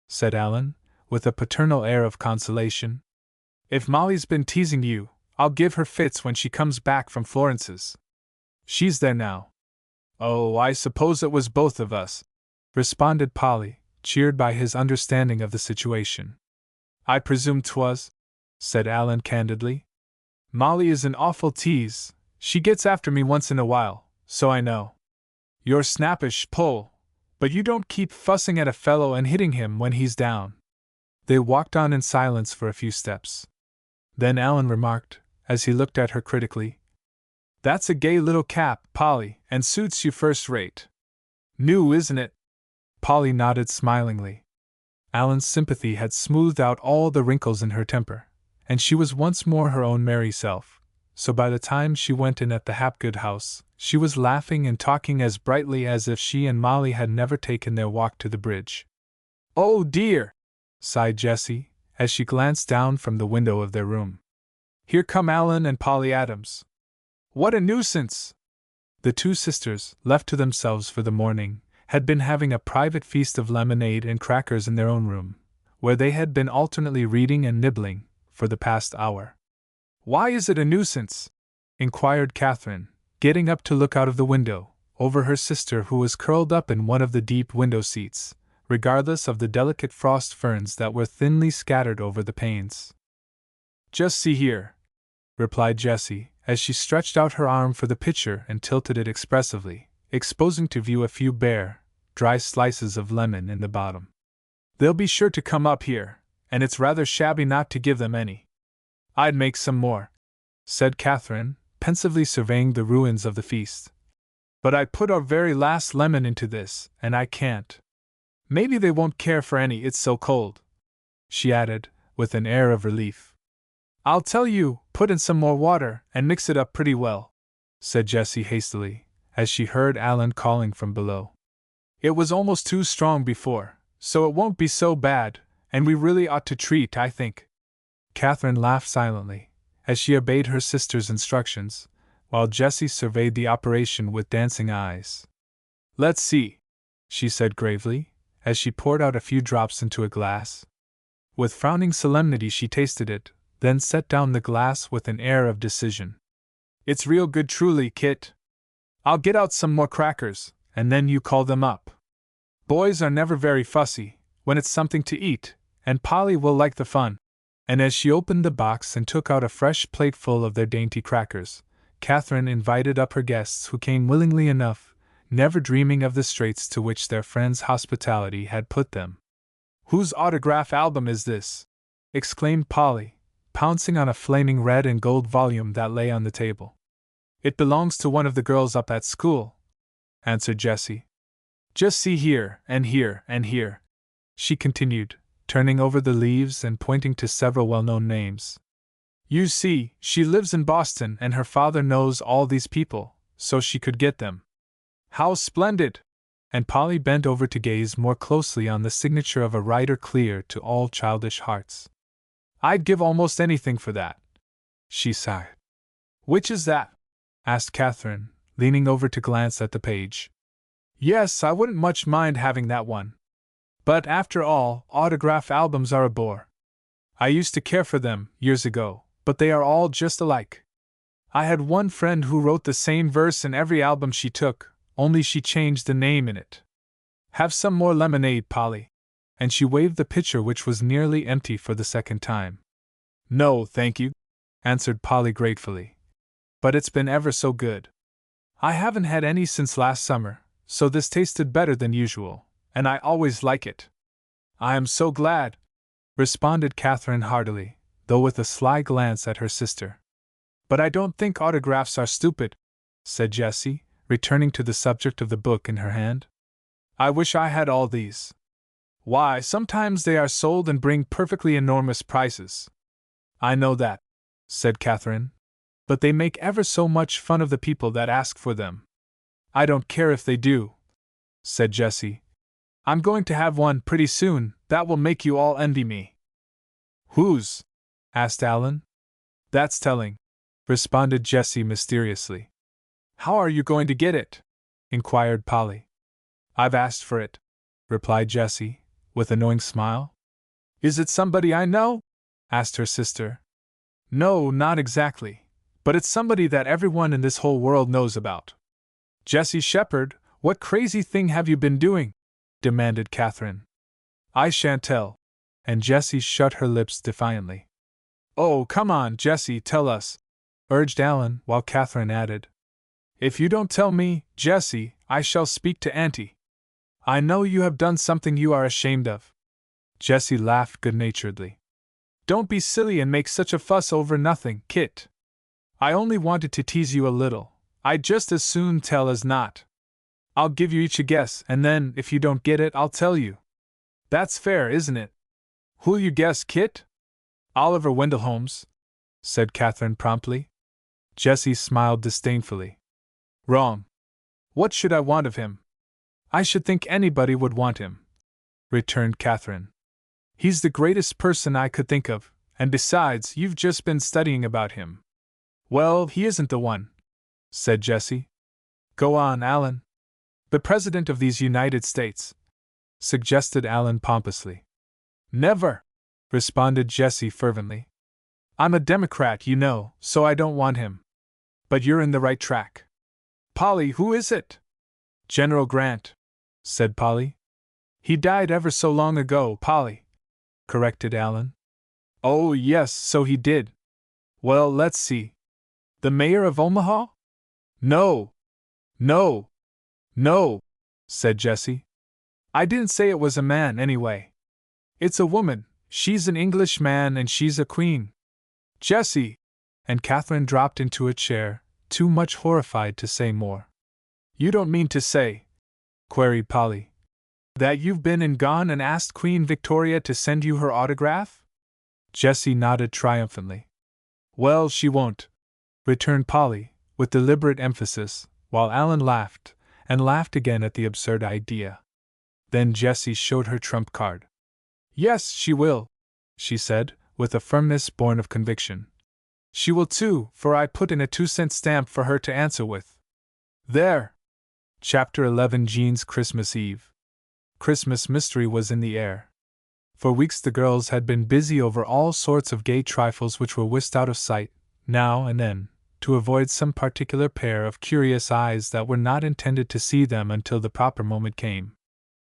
said Alan, with a paternal air of consolation. "If Molly's been teasing you, I'll give her fits when she comes back from Florence's. She's there now." "Oh, I suppose it was both of us," responded Polly, cheered by his understanding of the situation. "I presume 'twas," said Alan candidly. "Molly is an awful tease. She gets after me once in a while, so I know. You're snappish, Pole, but you don't keep fussing at a fellow and hitting him when he's down." They walked on in silence for a few steps. Then Alan remarked, as he looked at her critically, "That's a gay little cap, Polly, and suits you first rate. New, isn't it?" Polly nodded smilingly. Alan's sympathy had smoothed out all the wrinkles in her temper, and she was once more her own merry self, so by the time she went in at the Hapgood house, she was laughing and talking as brightly as if she and Molly had never taken their walk to the bridge. "Oh dear!" sighed Jessie, as she glanced down from the window of their room. Here come Alan and Polly Adams. What a nuisance! The two sisters, left to themselves for the morning, had been having a private feast of lemonade and crackers in their own room, where they had been alternately reading and nibbling for the past hour. Why is it a nuisance? Inquired Catherine, getting up to look out of the window, over her sister who was curled up in one of the deep window seats, regardless of the delicate frost ferns that were thinly scattered over the panes. Just see here, replied Jessie, as she stretched out her arm for the pitcher and tilted it expressively, exposing to view a few bare, dry slices of lemon in the bottom. They'll be sure to come up here, and it's rather shabby not to give them any. I'd make some more, said Catherine, pensively surveying the ruins of the feast. But I put our very last lemon into this, and I can't. Maybe they won't care for any, it's so cold, she added, with an air of relief. I'll tell you, put in some more water and mix it up pretty well, said Jessie hastily, as she heard Alan calling from below. It was almost too strong before, so it won't be so bad, and we really ought to treat, I think. Catherine laughed silently, as she obeyed her sister's instructions, while Jessie surveyed the operation with dancing eyes. Let's see, she said gravely, as she poured out a few drops into a glass. With frowning solemnity she tasted it, then set down the glass with an air of decision. It's real good truly, Kit. I'll get out some more crackers, and then you call them up. Boys are never very fussy, when it's something to eat, and Polly will like the fun. And as she opened the box and took out a fresh plateful of their dainty crackers, Catherine invited up her guests who came willingly enough, never dreaming of the straits to which their friend's hospitality had put them. Whose autograph album is this? Exclaimed Polly, pouncing on a flaming red and gold volume that lay on the table. It belongs to one of the girls up at school, answered Jessie. Just see here, and here, and here, she continued, turning over the leaves and pointing to several well-known names. You see, she lives in Boston and her father knows all these people, so she could get them. How splendid! And Polly bent over to gaze more closely on the signature of a writer clear to all childish hearts. I'd give almost anything for that, she sighed. Which is that? Asked Catherine, leaning over to glance at the page. Yes, I wouldn't much mind having that one. But after all, autograph albums are a bore. I used to care for them, years ago, but they are all just alike. I had one friend who wrote the same verse in every album she took, only she changed the name in it. Have some more lemonade, Polly. And she waved the pitcher which was nearly empty for the second time. No, thank you, answered Polly gratefully. But it's been ever so good. I haven't had any since last summer, so this tasted better than usual, and I always like it. I am so glad, responded Catherine heartily, though with a sly glance at her sister. But I don't think autographs are stupid, said Jessie, returning to the subject of the book in her hand. I wish I had all these. Why, sometimes they are sold and bring perfectly enormous prices. I know that, said Catherine, but they make ever so much fun of the people that ask for them. I don't care if they do, said Jessie. I'm going to have one pretty soon that will make you all envy me. Whose? Asked Alan. That's telling, responded Jessie mysteriously. How are you going to get it? Inquired Polly. I've asked for it, replied Jessie, with a knowing smile. Is it somebody I know? Asked her sister. No, not exactly, but it's somebody that everyone in this whole world knows about. Jessie Shepherd, what crazy thing have you been doing? Demanded Catherine. I shan't tell. And Jessie shut her lips defiantly. Oh, come on, Jessie, tell us, urged Alan, while Catherine added. If you don't tell me, Jessie, I shall speak to Auntie. I know you have done something you are ashamed of. Jessie laughed good-naturedly. Don't be silly and make such a fuss over nothing, Kit. I only wanted to tease you a little. I'd just as soon tell as not. I'll give you each a guess, and then, if you don't get it, I'll tell you. That's fair, isn't it? Who'll you guess, Kit? Oliver Wendell Holmes, said Catherine promptly. Jessie smiled disdainfully. Wrong. What should I want of him? I should think anybody would want him, returned Catherine. He's the greatest person I could think of, And besides, you've just been studying about him. Well, he isn't the one, said Jessie. Go on, Alan. The President of these United States, suggested Alan pompously. Never, responded Jessie fervently. I'm a Democrat, you know, so I don't want him. But you're in the right track. Polly, who is it? General Grant, said Polly. He died ever so long ago, Polly, corrected Alan. Oh, yes, so he did. Well, let's see. The mayor of Omaha? No, said Jessie. I didn't say it was a man, anyway. It's a woman. She's an Englishman and she's a queen. Jessie! And Catherine dropped into a chair, too much horrified to say more. You don't mean to say, queried Polly, that you've been and gone and asked Queen Victoria to send you her autograph? Jessie nodded triumphantly. Well, she won't, returned Polly, with deliberate emphasis, while Alan laughed, and laughed again at the absurd idea. Then Jessie showed her trump card. Yes, she will, she said, with a firmness born of conviction. She will too, for I put in a 2-cent stamp for her to answer with. There! Chapter 11 Jean's Christmas Eve. Christmas mystery was in the air. For weeks the girls had been busy over all sorts of gay trifles which were whisked out of sight, now and then, to avoid some particular pair of curious eyes that were not intended to see them until the proper moment came.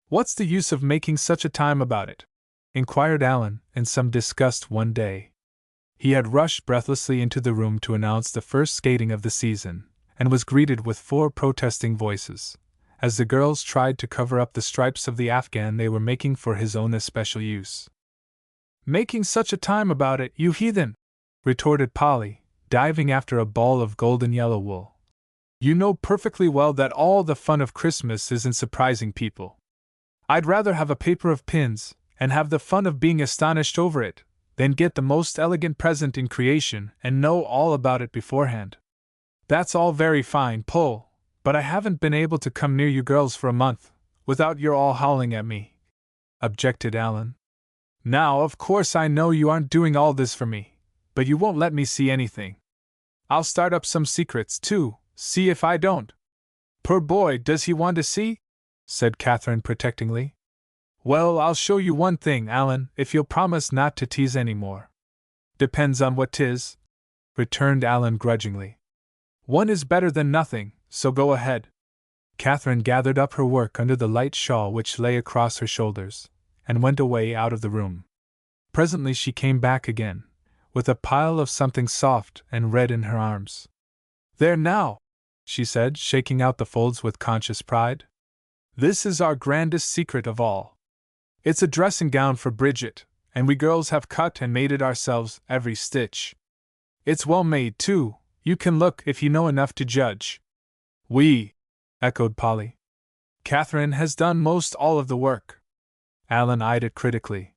What's the use of making such a time about it? Inquired Alan, in some disgust one day. He had rushed breathlessly into the room to announce the first skating of the season, and was greeted with 4 protesting voices, as the girls tried to cover up the stripes of the afghan they were making for his own especial use. Making such a time about it, you heathen! Retorted Polly, diving after a ball of golden yellow wool. You know perfectly well that all the fun of Christmas is in surprising people. I'd rather have a paper of pins, and have the fun of being astonished over it, than get the most elegant present in creation and know all about it beforehand. That's all very fine, Pole, but I haven't been able to come near you girls for a month, without your all howling at me, objected Alan. Now, of course I know you aren't doing all this for me, but you won't let me see anything. I'll start up some secrets, too, see if I don't. Poor boy, does he want to see? Said Catherine protectingly. Well, I'll show you one thing, Alan, if you'll promise not to tease any more. Depends on what 'tis, returned Alan grudgingly. One is better than nothing, so go ahead. Catherine gathered up her work under the light shawl which lay across her shoulders, and went away out of the room. Presently she came back again, with a pile of something soft and red in her arms. There now, she said, shaking out the folds with conscious pride. This is our grandest secret of all. It's a dressing gown for Bridget, and we girls have cut and made it ourselves, every stitch. It's well made, too, you can look if you know enough to judge. We, echoed Polly. Catherine has done most all of the work. Alan eyed it critically.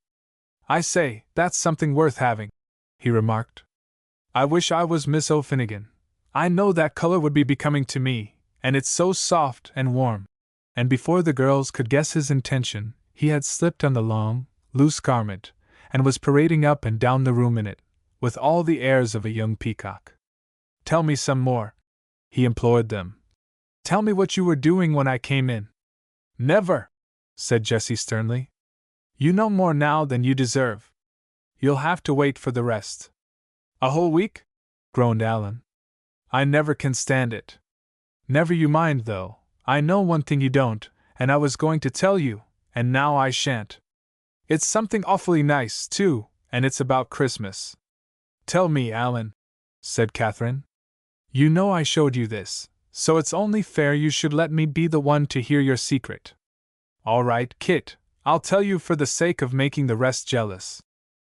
I say, that's something worth having, he remarked. I wish I was Miss O'Finnigan. I know that color would be becoming to me, and it's so soft and warm. And before the girls could guess his intention, he had slipped on the long, loose garment, and was parading up and down the room in it, with all the airs of a young peacock. Tell me some more, he implored them. Tell me what you were doing when I came in. Never, said Jessie sternly. You know more now than you deserve. You'll have to wait for the rest. A whole week? Groaned Alan. I never can stand it. Never you mind, though. I know one thing you don't, and I was going to tell you, and now I shan't. It's something awfully nice, too, and it's about Christmas. Tell me, Alan, said Catherine. You know I showed you this, so it's only fair you should let me be the one to hear your secret. All right, Kit, I'll tell you for the sake of making the rest jealous.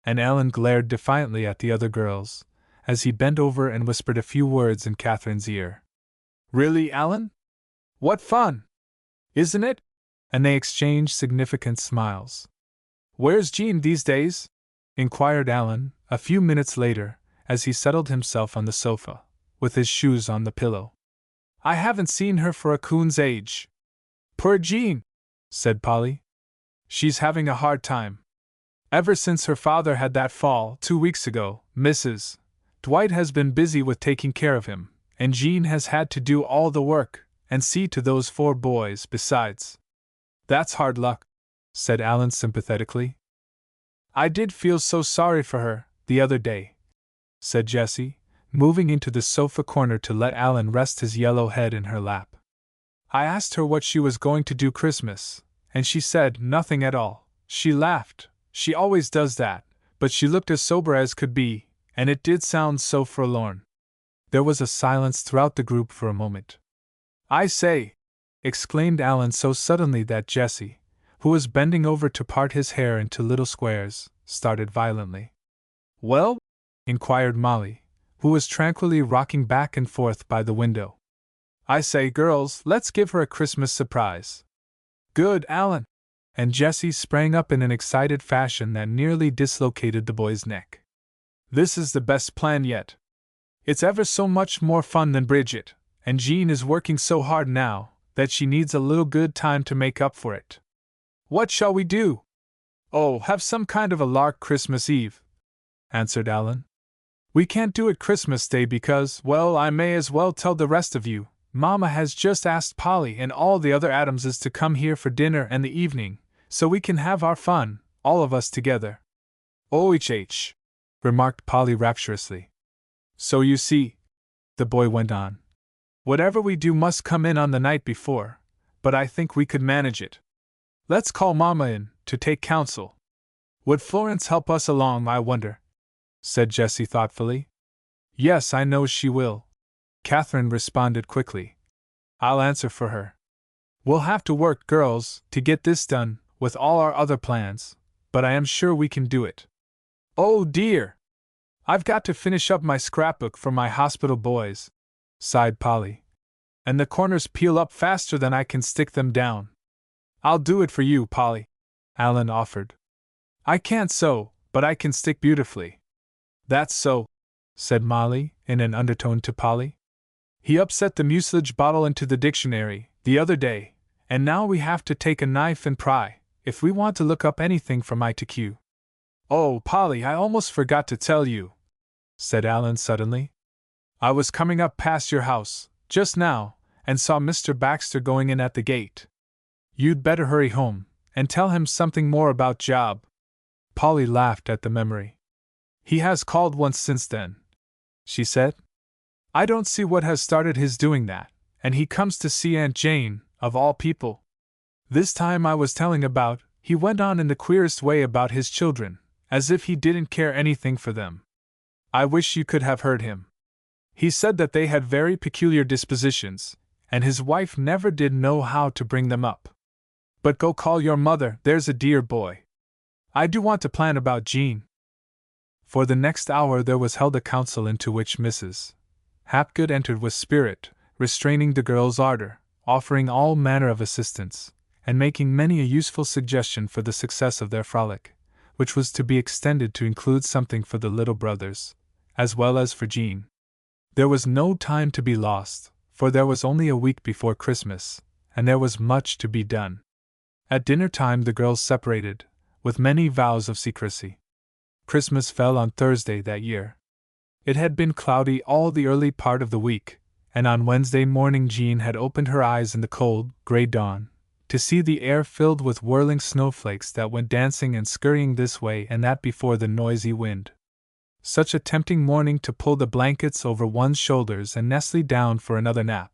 And Alan glared defiantly at the other girls, as he bent over and whispered a few words in Catherine's ear. Really, Alan? What fun! Isn't it? And they exchanged significant smiles. Where's Jean these days? Inquired Alan, a few minutes later, as he settled himself on the sofa, with his shoes on the pillow. I haven't seen her for a coon's age. Poor Jean, said Polly. She's having a hard time. Ever since her father had that fall 2 weeks ago, Mrs. Dwight has been busy with taking care of him, and Jean has had to do all the work and see to those 4 boys besides. That's hard luck, said Alan sympathetically. I did feel so sorry for her the other day, said Jessie, moving into the sofa corner to let Alan rest his yellow head in her lap. I asked her what she was going to do Christmas, and she said nothing at all. She laughed. She always does that, but she looked as sober as could be, and it did sound so forlorn. There was a silence throughout the group for a moment. I say! Exclaimed Alan so suddenly that Jessie, who was bending over to part his hair into little squares, started violently. Well? Inquired Molly, who was tranquilly rocking back and forth by the window. I say, girls, let's give her a Christmas surprise. Good, Alan! And Jessie sprang up in an excited fashion that nearly dislocated the boy's neck. This is the best plan yet. It's ever so much more fun than Bridget, and Jean is working so hard now that she needs a little good time to make up for it. What shall we do? Oh, have some kind of a lark Christmas Eve, answered Alan. We can't do it Christmas Day because, well, I may as well tell the rest of you, Mama has just asked Polly and all the other Adamses to come here for dinner and the evening, so we can have our fun, all of us together. OHH, remarked Polly rapturously. So you see, the boy went on, whatever we do must come in on the night before, but I think we could manage it. Let's call Mama in, to take counsel. Would Florence help us along, I wonder? Said Jessie thoughtfully. Yes, I know she will, Catherine responded quickly. I'll answer for her. We'll have to work, girls, to get this done, with all our other plans, but I am sure we can do it. Oh dear! I've got to finish up my scrapbook for my hospital boys, sighed Polly. And the corners peel up faster than I can stick them down. I'll do it for you, Polly, Alan offered. I can't sew, but I can stick beautifully. That's so, said Molly, in an undertone to Polly. He upset the mucilage bottle into the dictionary the other day, and now we have to take a knife and pry, if we want to look up anything from I to Q. Oh, Polly, I almost forgot to tell you, said Alan suddenly. I was coming up past your house, just now, and saw Mr. Baxter going in at the gate. You'd better hurry home, and tell him something more about Job. Polly laughed at the memory. He has called once since then, she said. I don't see what has started his doing that, and he comes to see Aunt Jane, of all people. This time I was telling about, he went on in the queerest way about his children, as if he didn't care anything for them. I wish you could have heard him. He said that they had very peculiar dispositions, and his wife never did know how to bring them up. But go call your mother, there's a dear boy. I do want to plan about Jean. For the next hour there was held a council into which Mrs. Hapgood entered with spirit, restraining the girls' ardor, offering all manner of assistance, and making many a useful suggestion for the success of their frolic, which was to be extended to include something for the little brothers, as well as for Jean. There was no time to be lost, for there was only a week before Christmas, and there was much to be done. At dinner time the girls separated, with many vows of secrecy. Christmas fell on Thursday that year. It had been cloudy all the early part of the week, and on Wednesday morning Jean had opened her eyes in the cold, grey dawn, to see the air filled with whirling snowflakes that went dancing and scurrying this way and that before the noisy wind. Such a tempting morning to pull the blankets over one's shoulders and nestle down for another nap.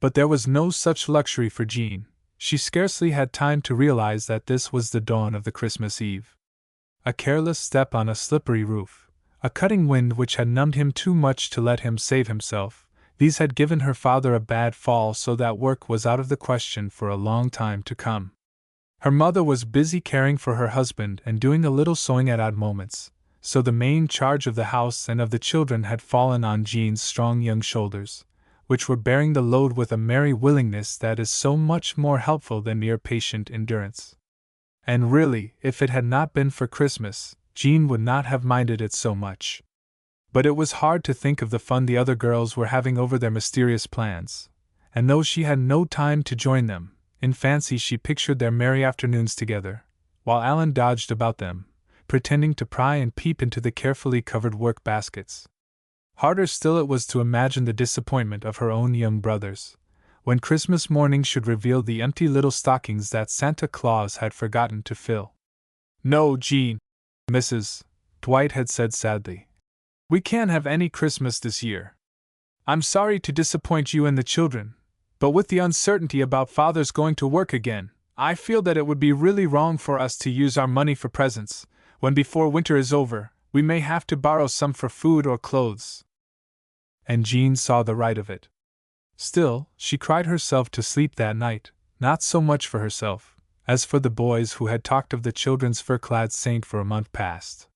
But there was no such luxury for Jean. She scarcely had time to realize that this was the dawn of the Christmas Eve. A careless step on a slippery roof, a cutting wind which had numbed him too much to let him save himself, these had given her father a bad fall so that work was out of the question for a long time to come. Her mother was busy caring for her husband and doing a little sewing at odd moments, so the main charge of the house and of the children had fallen on Jean's strong young shoulders, which were bearing the load with a merry willingness that is so much more helpful than mere patient endurance. And really, if it had not been for Christmas, Jean would not have minded it so much. But it was hard to think of the fun the other girls were having over their mysterious plans, and though she had no time to join them, in fancy she pictured their merry afternoons together, while Alan dodged about them, pretending to pry and peep into the carefully covered work baskets. Harder still it was to imagine the disappointment of her own young brothers, when Christmas morning should reveal the empty little stockings that Santa Claus had forgotten to fill. "No, Jean," Mrs. Dwight had said sadly. "We can't have any Christmas this year. I'm sorry to disappoint you and the children, but with the uncertainty about Father's going to work again, I feel that it would be really wrong for us to use our money for presents, when before winter is over, we may have to borrow some for food or clothes." And Jean saw the right of it. Still, she cried herself to sleep that night, not so much for herself, as for the boys who had talked of the children's fur-clad saint for a month past.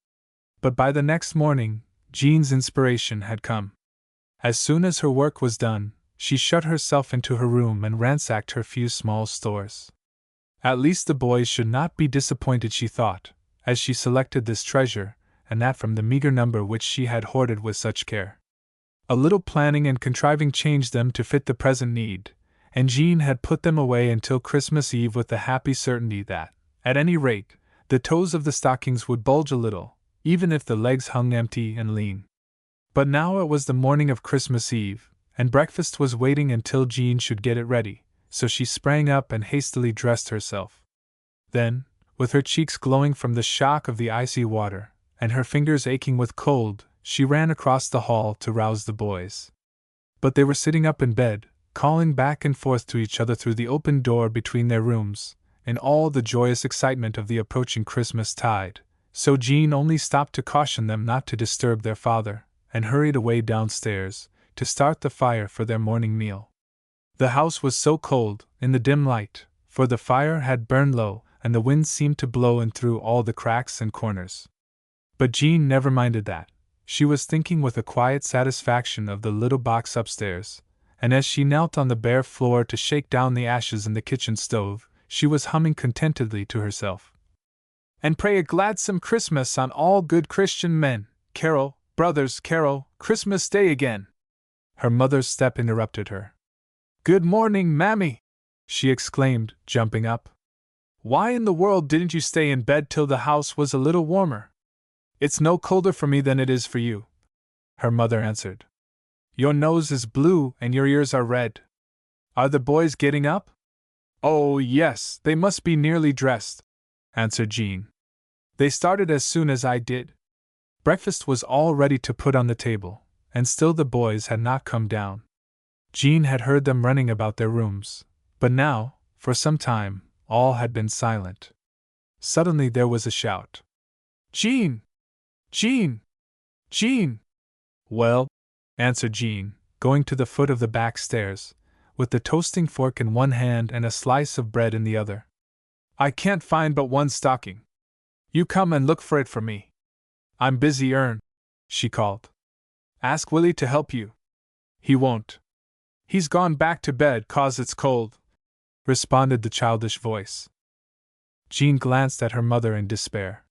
But by the next morning, Jean's inspiration had come. As soon as her work was done, she shut herself into her room and ransacked her few small stores. At least the boys should not be disappointed, she thought, as she selected this treasure, and that from the meager number which she had hoarded with such care. A little planning and contriving changed them to fit the present need, and Jean had put them away until Christmas Eve with the happy certainty that, at any rate, the toes of the stockings would bulge a little, even if the legs hung empty and lean. But now it was the morning of Christmas Eve, and breakfast was waiting until Jean should get it ready, so she sprang up and hastily dressed herself. Then, with her cheeks glowing from the shock of the icy water, and her fingers aching with cold, she ran across the hall to rouse the boys. But they were sitting up in bed, calling back and forth to each other through the open door between their rooms, in all the joyous excitement of the approaching Christmas tide, so Jean only stopped to caution them not to disturb their father, and hurried away downstairs, to start the fire for their morning meal. The house was so cold, in the dim light, for the fire had burned low, and the wind seemed to blow in through all the cracks and corners. But Jean never minded that. She was thinking with a quiet satisfaction of the little box upstairs, and as she knelt on the bare floor to shake down the ashes in the kitchen stove, she was humming contentedly to herself. "And pray a gladsome Christmas on all good Christian men, carol, brothers, carol, Christmas Day again." Her mother's step interrupted her. "Good morning, Mammy!" she exclaimed, jumping up. "Why in the world didn't you stay in bed till the house was a little warmer?" "It's no colder for me than it is for you," her mother answered. "Your nose is blue and your ears are red. Are the boys getting up?" "Oh, yes, they must be nearly dressed," answered Jean. "They started as soon as I did." Breakfast was all ready to put on the table, and still the boys had not come down. Jean had heard them running about their rooms, but now, for some time, all had been silent. Suddenly there was a shout. "Jean! Jean! Jean!" "Well," answered Jean, going to the foot of the back stairs, with the toasting fork in one hand and a slice of bread in the other. "I can't find but one stocking. You come and look for it for me. I'm busy, she called. "Ask Willie to help you." "He won't. He's gone back to bed 'cause it's cold," responded the childish voice. Jean glanced at her mother in despair.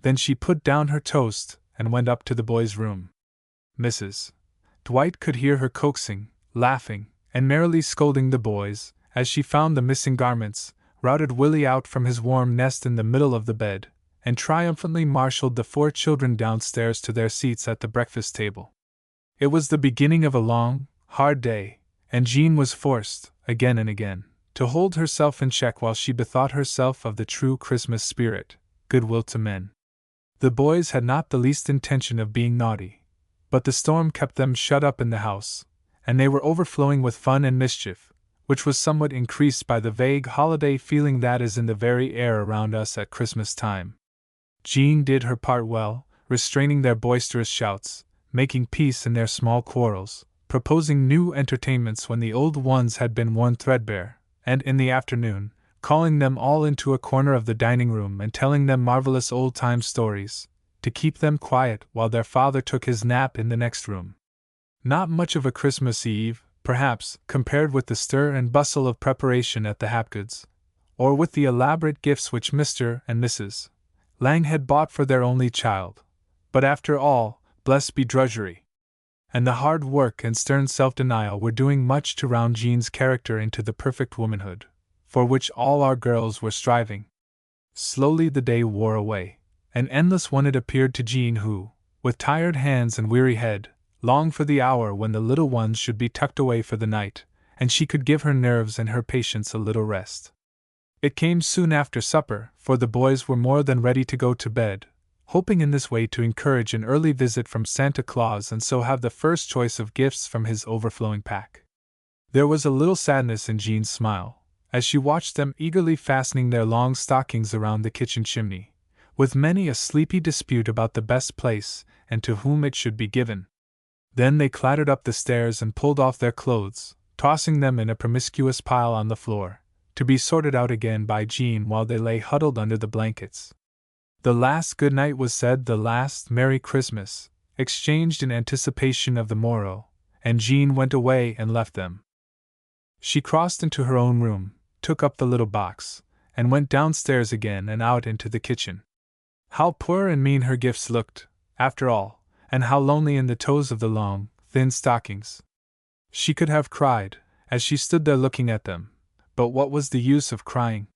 Then she put down her toast and went up to the boys' room. Mrs. Dwight could hear her coaxing, laughing, and merrily scolding the boys, as she found the missing garments, routed Willie out from his warm nest in the middle of the bed, and triumphantly marshaled the 4 children downstairs to their seats at the breakfast table. It was the beginning of a long, hard day, and Jean was forced, again and again, to hold herself in check while she bethought herself of the true Christmas spirit, goodwill to men. The boys had not the least intention of being naughty, but the storm kept them shut up in the house, and they were overflowing with fun and mischief, which was somewhat increased by the vague holiday feeling that is in the very air around us at Christmas time. Jean did her part well, restraining their boisterous shouts, making peace in their small quarrels, proposing new entertainments when the old ones had been worn threadbare, and in the afternoon, calling them all into a corner of the dining room and telling them marvelous old-time stories, to keep them quiet while their father took his nap in the next room. Not much of a Christmas Eve, perhaps, compared with the stir and bustle of preparation at the Hapgoods, or with the elaborate gifts which Mr. and Mrs. Lang had bought for their only child, but after all, blessed be drudgery. And the hard work and stern self-denial were doing much to round Jean's character into the perfect womanhood, for which all our girls were striving. Slowly the day wore away, An endless one it appeared to Jean, who, with tired hands and weary head, longed for the hour when the little ones should be tucked away for the night, and she could give her nerves and her patience a little rest. It came soon after supper, for the boys were more than ready to go to bed, hoping in this way to encourage an early visit from Santa Claus and so have the first choice of gifts from his overflowing pack. There was a little sadness in Jean's smile, as she watched them eagerly fastening their long stockings around the kitchen chimney, with many a sleepy dispute about the best place and to whom it should be given. Then they clattered up the stairs and pulled off their clothes, tossing them in a promiscuous pile on the floor, to be sorted out again by Jean while they lay huddled under the blankets. The last good night was said, the last Merry Christmas, exchanged in anticipation of the morrow, and Jean went away and left them. She crossed into her own room, took up the little box, and went downstairs again and out into the kitchen. How poor and mean her gifts looked, after all, and how lonely in the toes of the long, thin stockings. She could have cried, as she stood there looking at them, but what was the use of crying?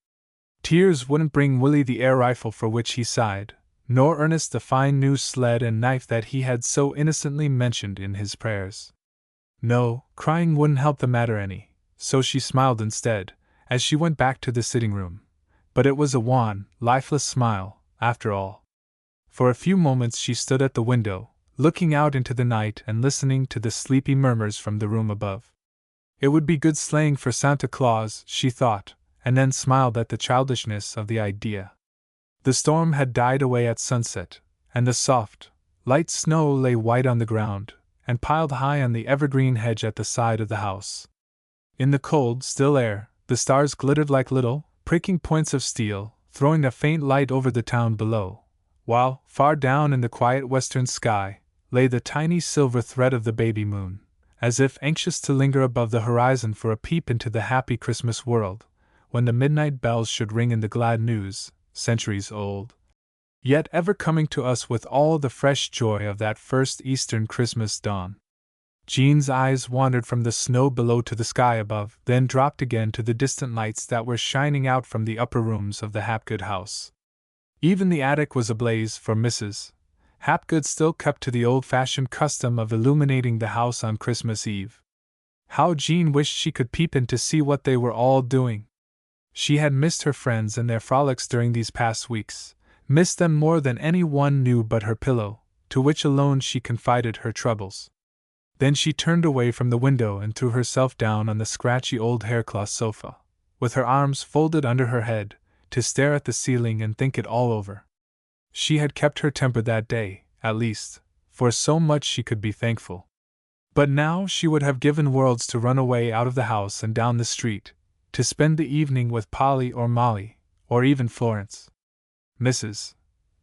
Tears wouldn't bring Willie the air rifle for which he sighed, nor Ernest the fine new sled and knife that he had so innocently mentioned in his prayers. No, crying wouldn't help the matter any, so she smiled instead, as she went back to the sitting room. But it was a wan, lifeless smile, after all. For a few moments she stood at the window, looking out into the night and listening to the sleepy murmurs from the room above. It would be good sleighing for Santa Claus, she thought, and then smiled at the childishness of the idea. The storm had died away at sunset, and the soft, light snow lay white on the ground, and piled high on the evergreen hedge at the side of the house. In the cold, still air, the stars glittered like little, pricking points of steel, throwing a faint light over the town below, while, far down in the quiet western sky, lay the tiny silver thread of the baby moon, as if anxious to linger above the horizon for a peep into the happy Christmas world, when the midnight bells should ring in the glad news, centuries old, yet ever coming to us with all the fresh joy of that first Eastern Christmas dawn. Jean's eyes wandered from the snow below to the sky above, then dropped again to the distant lights that were shining out from the upper rooms of the Hapgood house. Even the attic was ablaze, for Mrs. Hapgood still kept to the old-fashioned custom of illuminating the house on Christmas Eve. How Jean wished she could peep in to see what they were all doing. She had missed her friends and their frolics during these past weeks, missed them more than any one knew but her pillow, to which alone she confided her troubles. Then she turned away from the window and threw herself down on the scratchy old haircloth sofa, with her arms folded under her head, to stare at the ceiling and think it all over. She had kept her temper that day, at least, for so much she could be thankful. But now she would have given worlds to run away out of the house and down the street, to spend the evening with Polly or Molly, or even Florence. Mrs.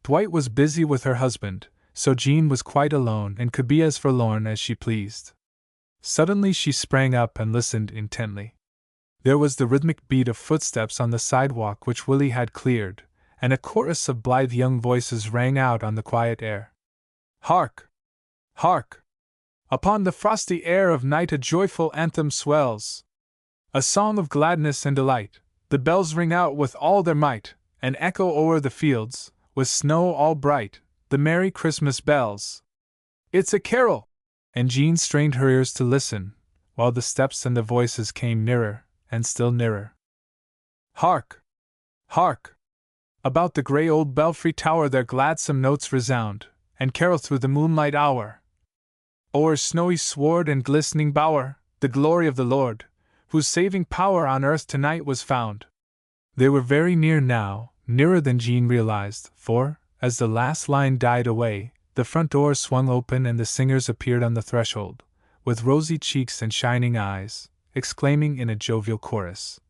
Dwight was busy with her husband, so Jean was quite alone and could be as forlorn as she pleased. Suddenly she sprang up and listened intently. There was the rhythmic beat of footsteps on the sidewalk which Willie had cleared, and a chorus of blithe young voices rang out on the quiet air. Hark! Hark! Upon the frosty air of night a joyful anthem swells. A song of gladness and delight, the bells ring out with all their might, and echo o'er the fields, with snow all bright, the merry Christmas bells. It's a carol! And Jean strained her ears to listen, while the steps and the voices came nearer, and still nearer. Hark! Hark! About the grey old belfry tower their gladsome notes resound, and carol through the moonlight hour. O'er snowy sward and glistening bower, the glory of the Lord, whose saving power on earth tonight was found. They were very near now, nearer than Jean realized, for, as the last line died away, the front door swung open and the singers appeared on the threshold, with rosy cheeks and shining eyes, exclaiming in a jovial chorus,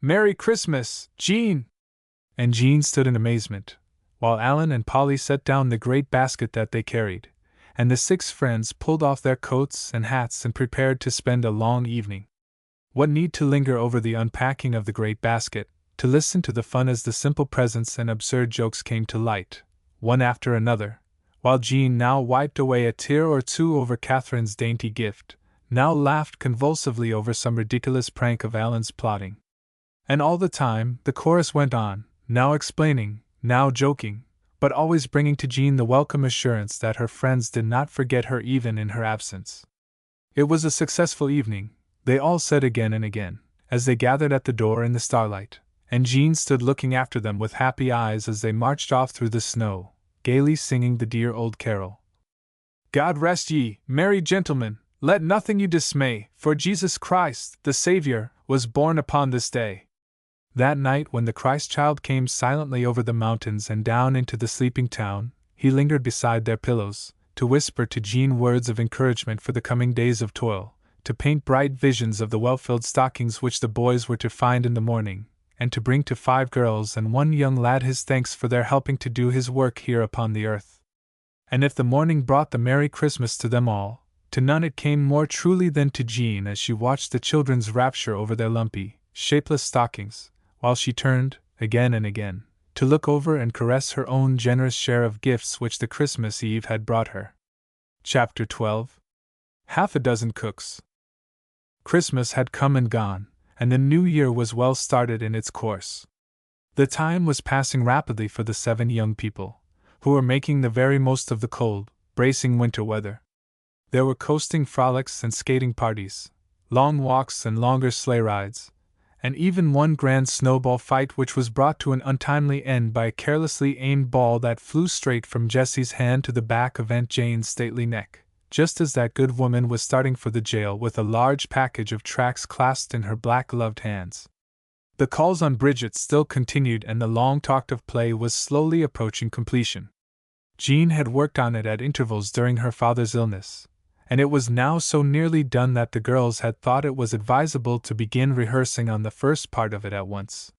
"Merry Christmas, Jean!" And Jean stood in amazement, while Alan and Polly set down the great basket that they carried, and the 6 friends pulled off their coats and hats and prepared to spend a long evening. What need to linger over the unpacking of the great basket, to listen to the fun as the simple presents and absurd jokes came to light, one after another, while Jean now wiped away a tear or two over Catherine's dainty gift, now laughed convulsively over some ridiculous prank of Alan's plotting. And all the time, the chorus went on, now explaining, now joking, but always bringing to Jean the welcome assurance that her friends did not forget her even in her absence. It was a successful evening, they all said again and again, as they gathered at the door in the starlight, and Jean stood looking after them with happy eyes as they marched off through the snow, gaily singing the dear old carol. God rest ye, merry gentlemen, let nothing you dismay, for Jesus Christ, the Saviour, was born upon this day. That night when the Christ child came silently over the mountains and down into the sleeping town, he lingered beside their pillows, to whisper to Jean words of encouragement for the coming days of toil, to paint bright visions of the well-filled stockings which the boys were to find in the morning, and to bring to 5 girls and 1 young lad his thanks for their helping to do his work here upon the earth. And if the morning brought the Merry Christmas to them all, to none it came more truly than to Jean as she watched the children's rapture over their lumpy, shapeless stockings, while she turned, again and again, to look over and caress her own generous share of gifts which the Christmas Eve had brought her. Chapter 12. Half a dozen cooks. Christmas had come and gone, and the new year was well started in its course. The time was passing rapidly for the 7 young people, who were making the very most of the cold, bracing winter weather. There were coasting frolics and skating parties, long walks and longer sleigh rides, and even one grand snowball fight which was brought to an untimely end by a carelessly aimed ball that flew straight from Jessie's hand to the back of Aunt Jane's stately neck, just as that good woman was starting for the jail with a large package of tracts clasped in her black-gloved hands. The calls on Bridget still continued and the long-talked-of play was slowly approaching completion. Jean had worked on it at intervals during her father's illness, and it was now so nearly done that the girls had thought it was advisable to begin rehearsing on the first part of it at once.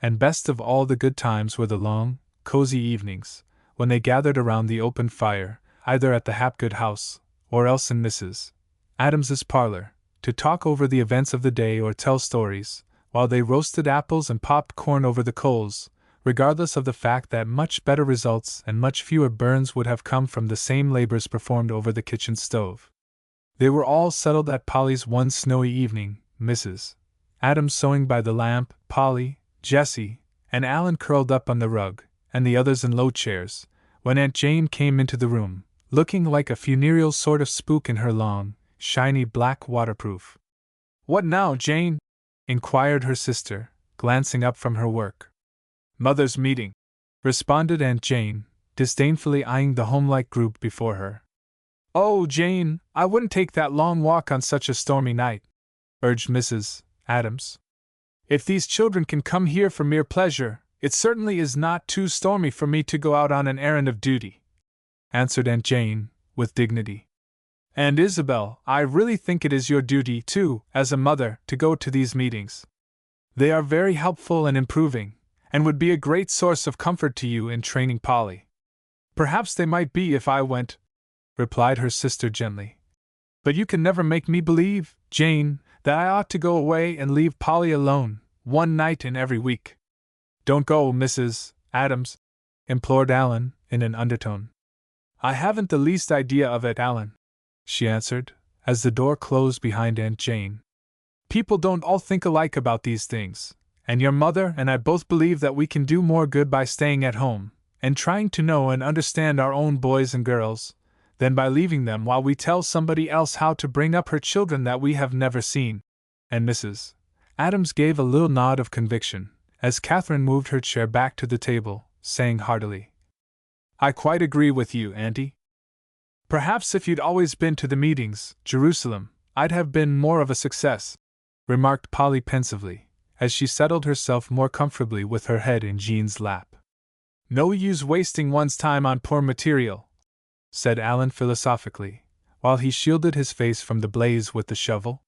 And best of all the good times were the long, cozy evenings, when they gathered around the open fire, either at the Hapgood house, or else in Mrs. Adams's parlor, to talk over the events of the day or tell stories, while they roasted apples and popped corn over the coals, regardless of the fact that much better results and much fewer burns would have come from the same labors performed over the kitchen stove. They were all settled at Polly's one snowy evening, Mrs. Adams sewing by the lamp, Polly, Jessie, and Alan curled up on the rug, and the others in low chairs, when Aunt Jane came into the room, looking like a funereal sort of spook in her long, shiny black waterproof. "What now, Jane?" inquired her sister, glancing up from her work. "Mother's meeting," responded Aunt Jane, disdainfully eyeing the homelike group before her. "Oh, Jane, I wouldn't take that long walk on such a stormy night," urged Mrs. Adams. "If these children can come here for mere pleasure, it certainly is not too stormy for me to go out on an errand of duty," answered Aunt Jane, with dignity. "And Isabel, I really think it is your duty, too, as a mother, to go to these meetings. They are very helpful and improving, and would be a great source of comfort to you in training Polly." "Perhaps they might be if I went," replied her sister gently. "But you can never make me believe, Jane, that I ought to go away and leave Polly alone, one night in every week." "Don't go, Mrs. Adams," implored Alan, in an undertone. "I haven't the least idea of it, Alan," she answered, as the door closed behind Aunt Jane. "People don't all think alike about these things, and your mother and I both believe that we can do more good by staying at home, and trying to know and understand our own boys and girls, than by leaving them while we tell somebody else how to bring up her children that we have never seen." And Mrs. Adams gave a little nod of conviction, as Catherine moved her chair back to the table, saying heartily, "I quite agree with you, Auntie. Perhaps if you'd always been to the meetings, Jerusalem, I'd have been more of a success," remarked Polly pensively, as she settled herself more comfortably with her head in Jean's lap. "No use wasting one's time on poor material," said Alan philosophically, while he shielded his face from the blaze with the shovel.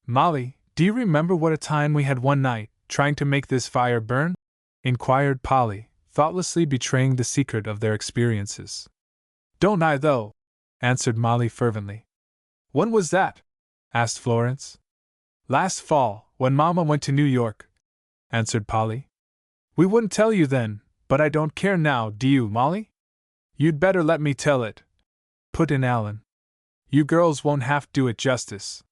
"Molly, do you remember what a time we had one night, trying to make this fire burn?" inquired Polly, thoughtlessly betraying the secret of their experiences. "Don't I, though?" answered Molly fervently. "When was that?" asked Florence. "Last fall, when Mama went to New York," answered Polly. "We wouldn't tell you then, but I don't care now, do you, Molly?" "You'd better let me tell it," put in Alan. "You girls won't half do it justice.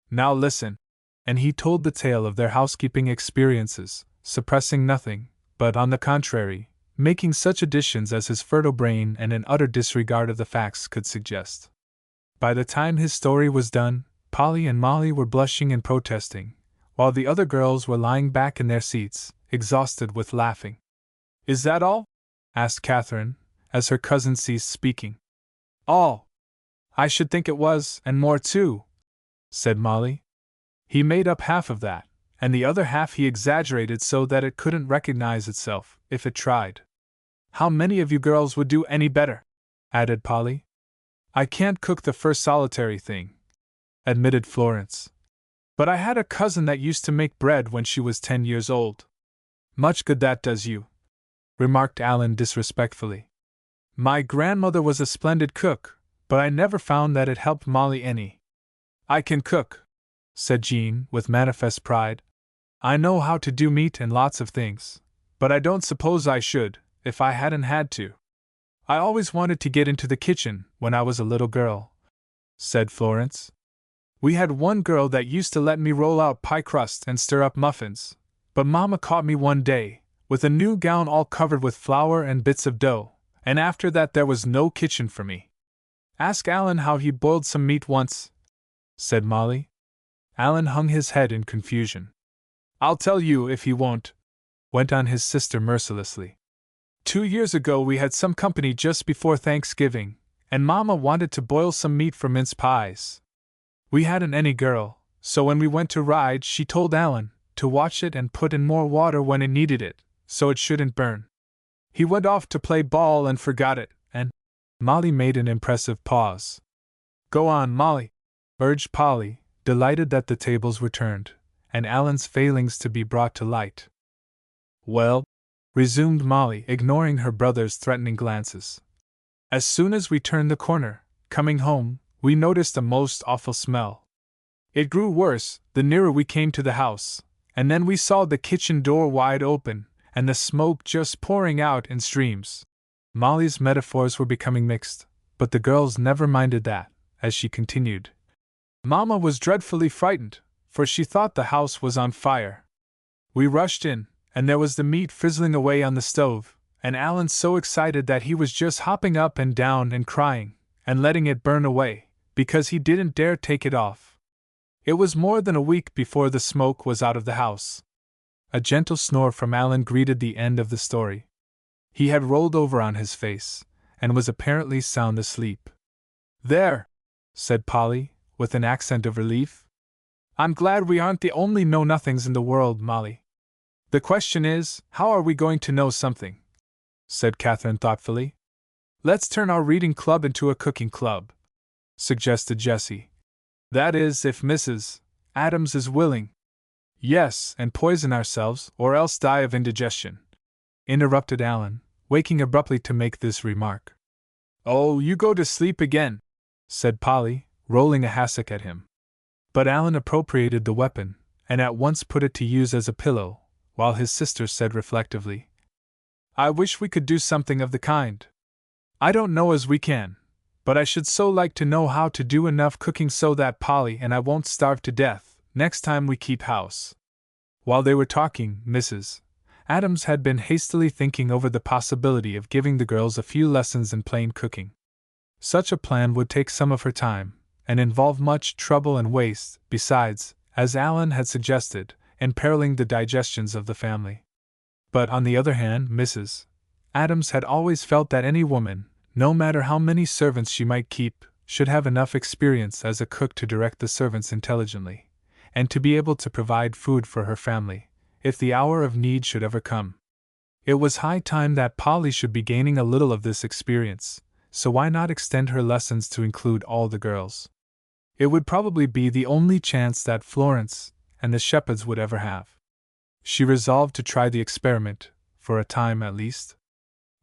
Now listen." And he told the tale of their housekeeping experiences, suppressing nothing, but on the contrary, making such additions as his fertile brain and an utter disregard of the facts could suggest. By the time his story was done, Polly and Molly were blushing and protesting, while the other girls were lying back in their seats, exhausted with laughing. "Is that all?" asked Catherine, as her cousin ceased speaking. "All? I should think it was, and more too," said Molly. "He made up half of that, and the other half he exaggerated so that it couldn't recognize itself, if it tried." "How many of you girls would do any better?" added Polly. "I can't cook the first solitary thing," admitted Florence. "But I had a cousin that used to make bread when she was 10 years old." "Much good that does you," remarked Alan disrespectfully. "My grandmother was a splendid cook, but I never found that it helped Molly any." "I can cook," said Jean, with manifest pride. "I know how to do meat and lots of things, but I don't suppose I should, if I hadn't had to. I always wanted to get into the kitchen when I was a little girl," said Florence. "We had one girl that used to let me roll out pie crust and stir up muffins, but Mama caught me one day, with a new gown all covered with flour and bits of dough, and after that there was no kitchen for me." "Ask Alan how he boiled some meat once," said Molly. Alan hung his head in confusion. "I'll tell you if he won't," went on his sister mercilessly. 2 years ago we had some company just before Thanksgiving, and Mama wanted to boil some meat for mince pies. We hadn't any girl, so when we went to ride she told Alan to watch it and put in more water when it needed it, so it shouldn't burn. He went off to play ball and forgot it, and— Molly made an impressive pause. "Go on, Molly," urged Polly, delighted that the tables were turned, and Alan's failings to be brought to light. "Well," resumed Molly, ignoring her brother's threatening glances. "As soon as we turned the corner, coming home, we noticed a most awful smell. It grew worse the nearer we came to the house, and then we saw the kitchen door wide open, and the smoke just pouring out in streams." Molly's metaphors were becoming mixed, but the girls never minded that, as she continued. "Mama was dreadfully frightened, for she thought the house was on fire. We rushed in, and there was the meat frizzling away on the stove, and Alan so excited that he was just hopping up and down and crying, and letting it burn away, because he didn't dare take it off. It was more than a week before the smoke was out of the house." A gentle snore from Alan greeted the end of the story. He had rolled over on his face, and was apparently sound asleep. "There," said Polly, with an accent of relief. "I'm glad we aren't the only know-nothings in the world, Molly. The question is, how are we going to know something?" said Catherine thoughtfully. "Let's turn our reading club into a cooking club," suggested Jessie. "That is, if Mrs. Adams is willing." "Yes, and poison ourselves, or else die of indigestion," interrupted Alan, waking abruptly to make this remark. "Oh, you go to sleep again," said Polly, rolling a hassock at him. But Alan appropriated the weapon, and at once put it to use as a pillow, while his sister said reflectively, "I wish we could do something of the kind. I don't know as we can, but I should so like to know how to do enough cooking so that Polly and I won't starve to death next time we keep house." While they were talking, Mrs. Adams had been hastily thinking over the possibility of giving the girls a few lessons in plain cooking. Such a plan would take some of her time, and involve much trouble and waste, besides, as Alan had suggested, imperiling the digestions of the family. But on the other hand, Mrs. Adams had always felt that any woman, no matter how many servants she might keep, should have enough experience as a cook to direct the servants intelligently, and to be able to provide food for her family, if the hour of need should ever come. It was high time that Polly should be gaining a little of this experience, so why not extend her lessons to include all the girls? It would probably be the only chance that Florence and the Shepherds would ever have. She resolved to try the experiment, for a time at least.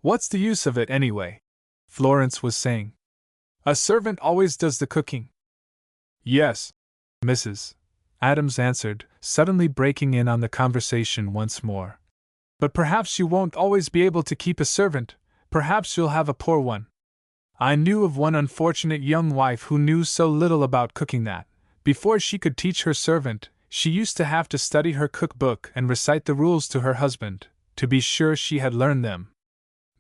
"What's the use of it anyway?" Florence was saying. "A servant always does the cooking." "Yes," Mrs. Adams answered, suddenly breaking in on the conversation once more. "But perhaps you won't always be able to keep a servant, perhaps you'll have a poor one. I knew of one unfortunate young wife who knew so little about cooking that, before she could teach her servant, she used to have to study her cookbook and recite the rules to her husband, to be sure she had learned them.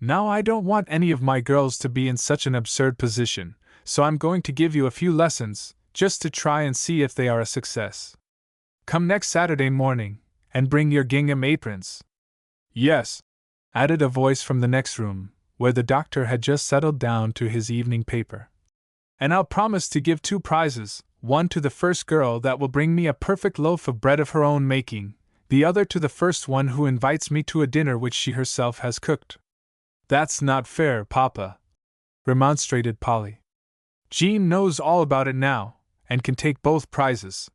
Now I don't want any of my girls to be in such an absurd position, so I'm going to give you a few lessons, just to try and see if they are a success. Come next Saturday morning, and bring your gingham aprons." "Yes," added a voice from the next room, where the doctor had just settled down to his evening paper. "And I'll promise to give 2 prizes, one to the first girl that will bring me a perfect loaf of bread of her own making, the other to the first one who invites me to a dinner which she herself has cooked." "That's not fair, Papa," remonstrated Polly. "Jean knows all about it now, and can take both prizes."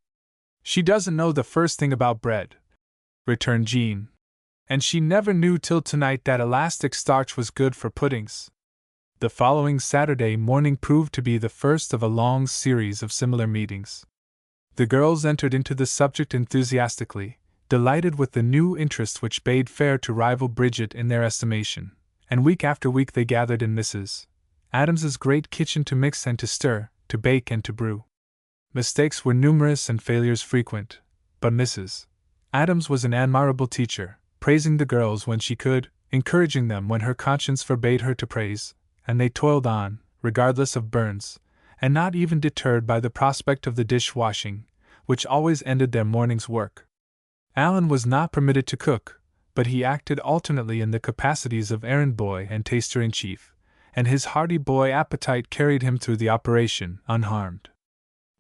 "She doesn't know the first thing about bread," returned Jean. "And she never knew till tonight that elastic starch was good for puddings." The following Saturday morning proved to be the first of a long series of similar meetings. The girls entered into the subject enthusiastically, delighted with the new interest which bade fair to rival Bridget in their estimation, and week after week they gathered in Mrs. Adams's great kitchen to mix and to stir, to bake and to brew. Mistakes were numerous and failures frequent, but Mrs. Adams was an admirable teacher, praising the girls when she could, encouraging them when her conscience forbade her to praise, and they toiled on, regardless of burns, and not even deterred by the prospect of the dish-washing, which always ended their morning's work. Alan was not permitted to cook, but he acted alternately in the capacities of errand-boy and taster-in-chief, and his hearty boy appetite carried him through the operation unharmed.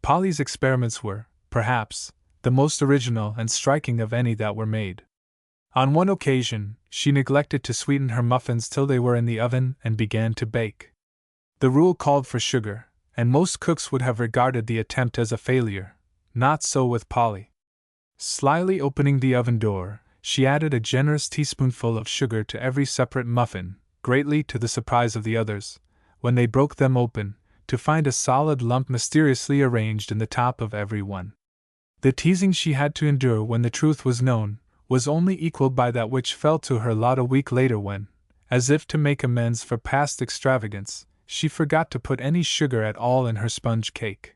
Polly's experiments were, perhaps, the most original and striking of any that were made. On one occasion, she neglected to sweeten her muffins till they were in the oven and began to bake. The rule called for sugar, and most cooks would have regarded the attempt as a failure. Not so with Polly. Slyly opening the oven door, she added a generous teaspoonful of sugar to every separate muffin, greatly to the surprise of the others, when they broke them open, to find a solid lump mysteriously arranged in the top of every one. The teasing she had to endure when the truth was known was only equaled by that which fell to her lot a week later when, as if to make amends for past extravagance, she forgot to put any sugar at all in her sponge cake.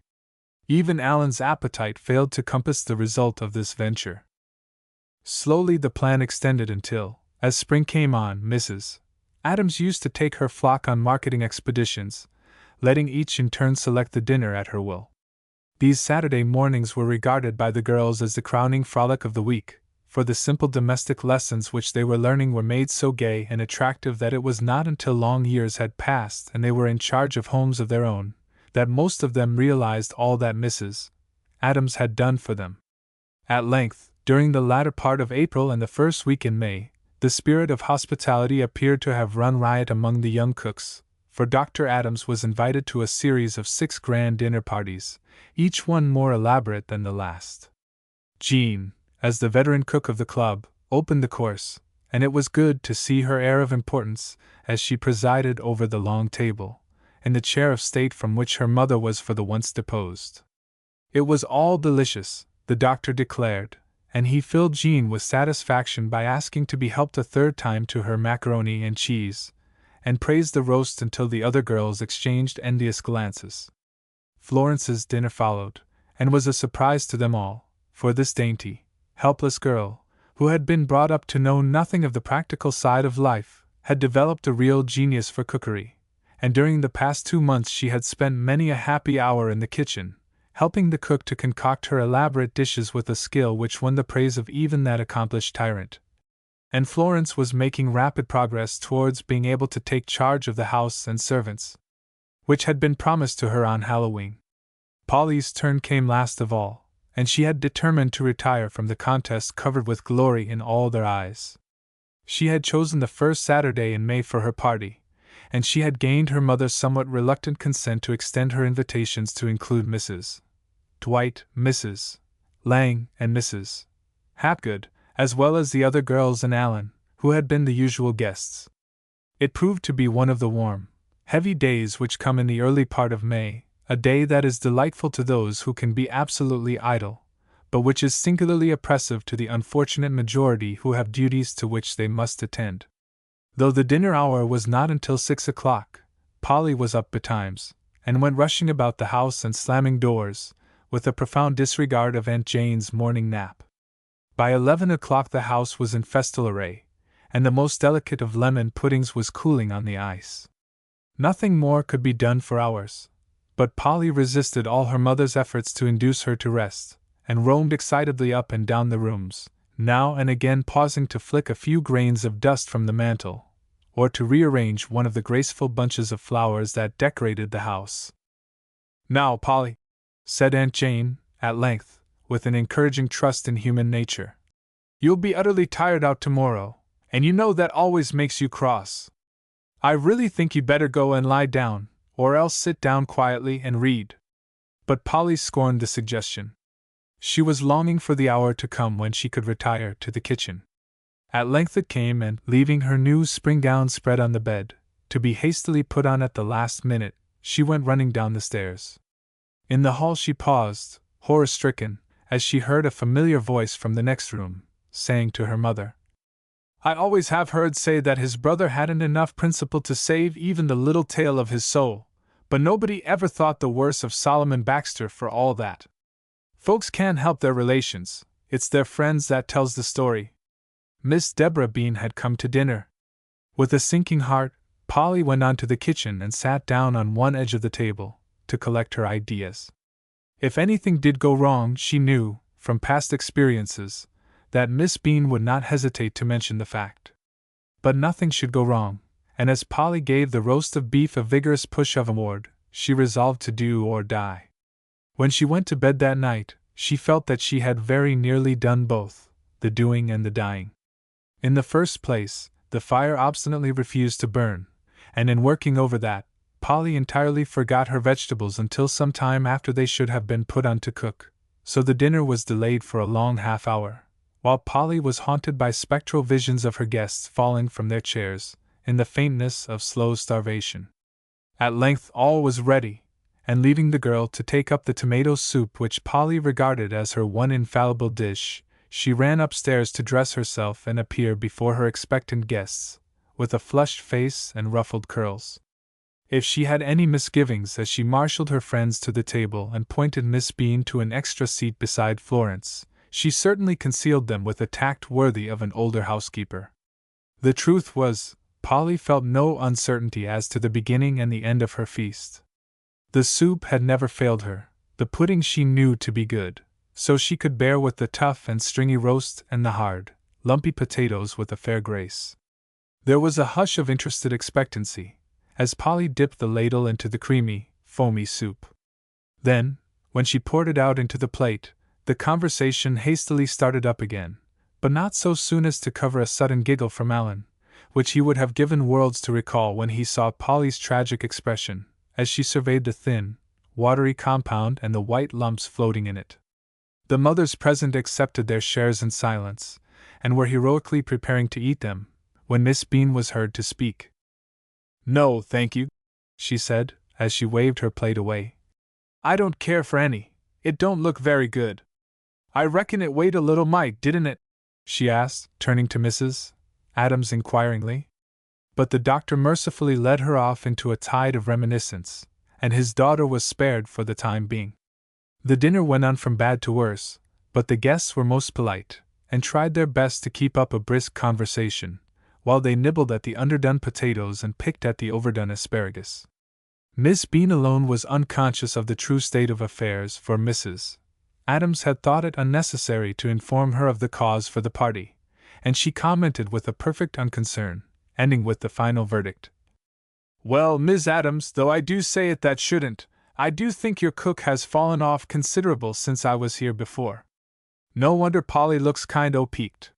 Even Alan's appetite failed to compass the result of this venture. Slowly the plan extended until, as spring came on, Mrs. Adams used to take her flock on marketing expeditions, letting each in turn select the dinner at her will. These Saturday mornings were regarded by the girls as the crowning frolic of the week, for the simple domestic lessons which they were learning were made so gay and attractive that it was not until long years had passed and they were in charge of homes of their own, that most of them realized all that Mrs. Adams had done for them. At length, during the latter part of April and the first week in May, the spirit of hospitality appeared to have run riot among the young cooks, for Dr. Adams was invited to a series of 6 grand dinner parties, each one more elaborate than the last. Jean, as the veteran cook of the club, opened the course, and it was good to see her air of importance as she presided over the long table, in the chair of state from which her mother was for the once deposed. It was all delicious, the doctor declared, and he filled Jean with satisfaction by asking to be helped a 3rd time to her macaroni and cheese, and praised the roast until the other girls exchanged envious glances. Florence's dinner followed, and was a surprise to them all, for this dainty, helpless girl, who had been brought up to know nothing of the practical side of life, had developed a real genius for cookery, and during the past 2 months she had spent many a happy hour in the kitchen, helping the cook to concoct her elaborate dishes with a skill which won the praise of even that accomplished tyrant. And Florence was making rapid progress towards being able to take charge of the house and servants, which had been promised to her on Halloween. Polly's turn came last of all, and she had determined to retire from the contest covered with glory in all their eyes. She had chosen the first Saturday in May for her party, and she had gained her mother's somewhat reluctant consent to extend her invitations to include Mrs. Dwight, Mrs. Lang, and Mrs. Hapgood, as well as the other girls and Alan, who had been the usual guests. It proved to be one of the warm, heavy days which come in the early part of May, a day that is delightful to those who can be absolutely idle, but which is singularly oppressive to the unfortunate majority who have duties to which they must attend. Though the dinner hour was not until 6 o'clock, Polly was up betimes, and went rushing about the house and slamming doors, with a profound disregard of Aunt Jane's morning nap. By 11 o'clock the house was in festal array, and the most delicate of lemon puddings was cooling on the ice. Nothing more could be done for hours, but Polly resisted all her mother's efforts to induce her to rest, and roamed excitedly up and down the rooms, now and again pausing to flick a few grains of dust from the mantel, or to rearrange one of the graceful bunches of flowers that decorated the house. "Now, Polly," said Aunt Jane, at length, with an encouraging trust in human nature, "you'll be utterly tired out tomorrow, and you know that always makes you cross. I really think you'd better go and lie down, or else sit down quietly and read." But Polly scorned the suggestion. She was longing for the hour to come when she could retire to the kitchen. At length it came, and, leaving her new spring gown spread on the bed, to be hastily put on at the last minute, she went running down the stairs. In the hall she paused, horror-stricken, as she heard a familiar voice from the next room, saying to her mother, "I always have heard say that his brother hadn't enough principle to save even the little tail of his soul, but nobody ever thought the worse of Solomon Baxter for all that. Folks can't help their relations, it's their friends that tells the story." Miss Deborah Bean had come to dinner. With a sinking heart, Polly went on to the kitchen and sat down on one edge of the table, to collect her ideas. If anything did go wrong, she knew, from past experiences, that Miss Bean would not hesitate to mention the fact. But nothing should go wrong, and as Polly gave the roast of beef a vigorous push of award, she resolved to do or die. When she went to bed that night, she felt that she had very nearly done both, the doing and the dying. In the first place, the fire obstinately refused to burn, and in working over that, Polly entirely forgot her vegetables until some time after they should have been put on to cook, so the dinner was delayed for a long half-hour, while Polly was haunted by spectral visions of her guests falling from their chairs, in the faintness of slow starvation. At length all was ready, and leaving the girl to take up the tomato soup which Polly regarded as her one infallible dish, she ran upstairs to dress herself and appear before her expectant guests, with a flushed face and ruffled curls. If she had any misgivings as she marshaled her friends to the table and pointed Miss Bean to an extra seat beside Florence, she certainly concealed them with a tact worthy of an older housekeeper. The truth was, Polly felt no uncertainty as to the beginning and the end of her feast. The soup had never failed her, the pudding she knew to be good, so she could bear with the tough and stringy roast and the hard, lumpy potatoes with a fair grace. There was a hush of interested expectancy, as Polly dipped the ladle into the creamy, foamy soup. Then, when she poured it out into the plate, the conversation hastily started up again, but not so soon as to cover a sudden giggle from Alan, which he would have given worlds to recall when he saw Polly's tragic expression, as she surveyed the thin, watery compound and the white lumps floating in it. The mothers present accepted their shares in silence, and were heroically preparing to eat them, when Miss Bean was heard to speak. "No, thank you," she said, as she waved her plate away. "I don't care for any, it don't look very good. I reckon it weighed a little mite, didn't it?" she asked, turning to Mrs. Adams inquiringly. But the doctor mercifully led her off into a tide of reminiscence, and his daughter was spared for the time being. The dinner went on from bad to worse, but the guests were most polite, and tried their best to keep up a brisk conversation, while they nibbled at the underdone potatoes and picked at the overdone asparagus. Miss Bean alone was unconscious of the true state of affairs, for Mrs. Adams had thought it unnecessary to inform her of the cause for the party, and she commented with a perfect unconcern, ending with the final verdict. "Well, Miss Adams, though I do say it that shouldn't, I do think your cook has fallen off considerable since I was here before. No wonder Polly looks kind o' peaked."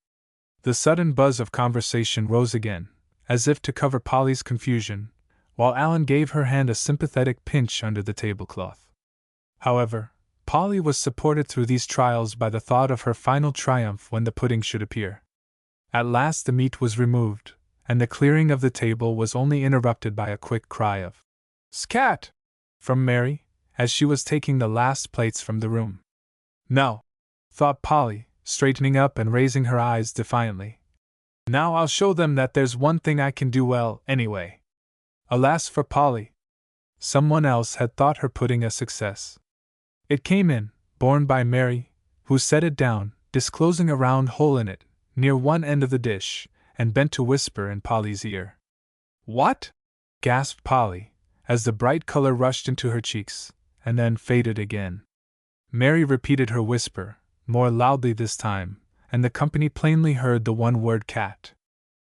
The sudden buzz of conversation rose again, as if to cover Polly's confusion, while Alan gave her hand a sympathetic pinch under the tablecloth. However, Polly was supported through these trials by the thought of her final triumph when the pudding should appear. At last the meat was removed, and the clearing of the table was only interrupted by a quick cry of "Scat!" from Mary, as she was taking the last plates from the room. "Now," thought Polly, straightening up and raising her eyes defiantly, "now I'll show them that there's one thing I can do well, anyway." Alas for Polly! Someone else had thought her pudding a success. It came in, borne by Mary, who set it down, disclosing a round hole in it, near one end of the dish, and bent to whisper in Polly's ear. "What?" gasped Polly, as the bright color rushed into her cheeks, and then faded again. Mary repeated her whisper, more loudly this time, and the company plainly heard the one word cat.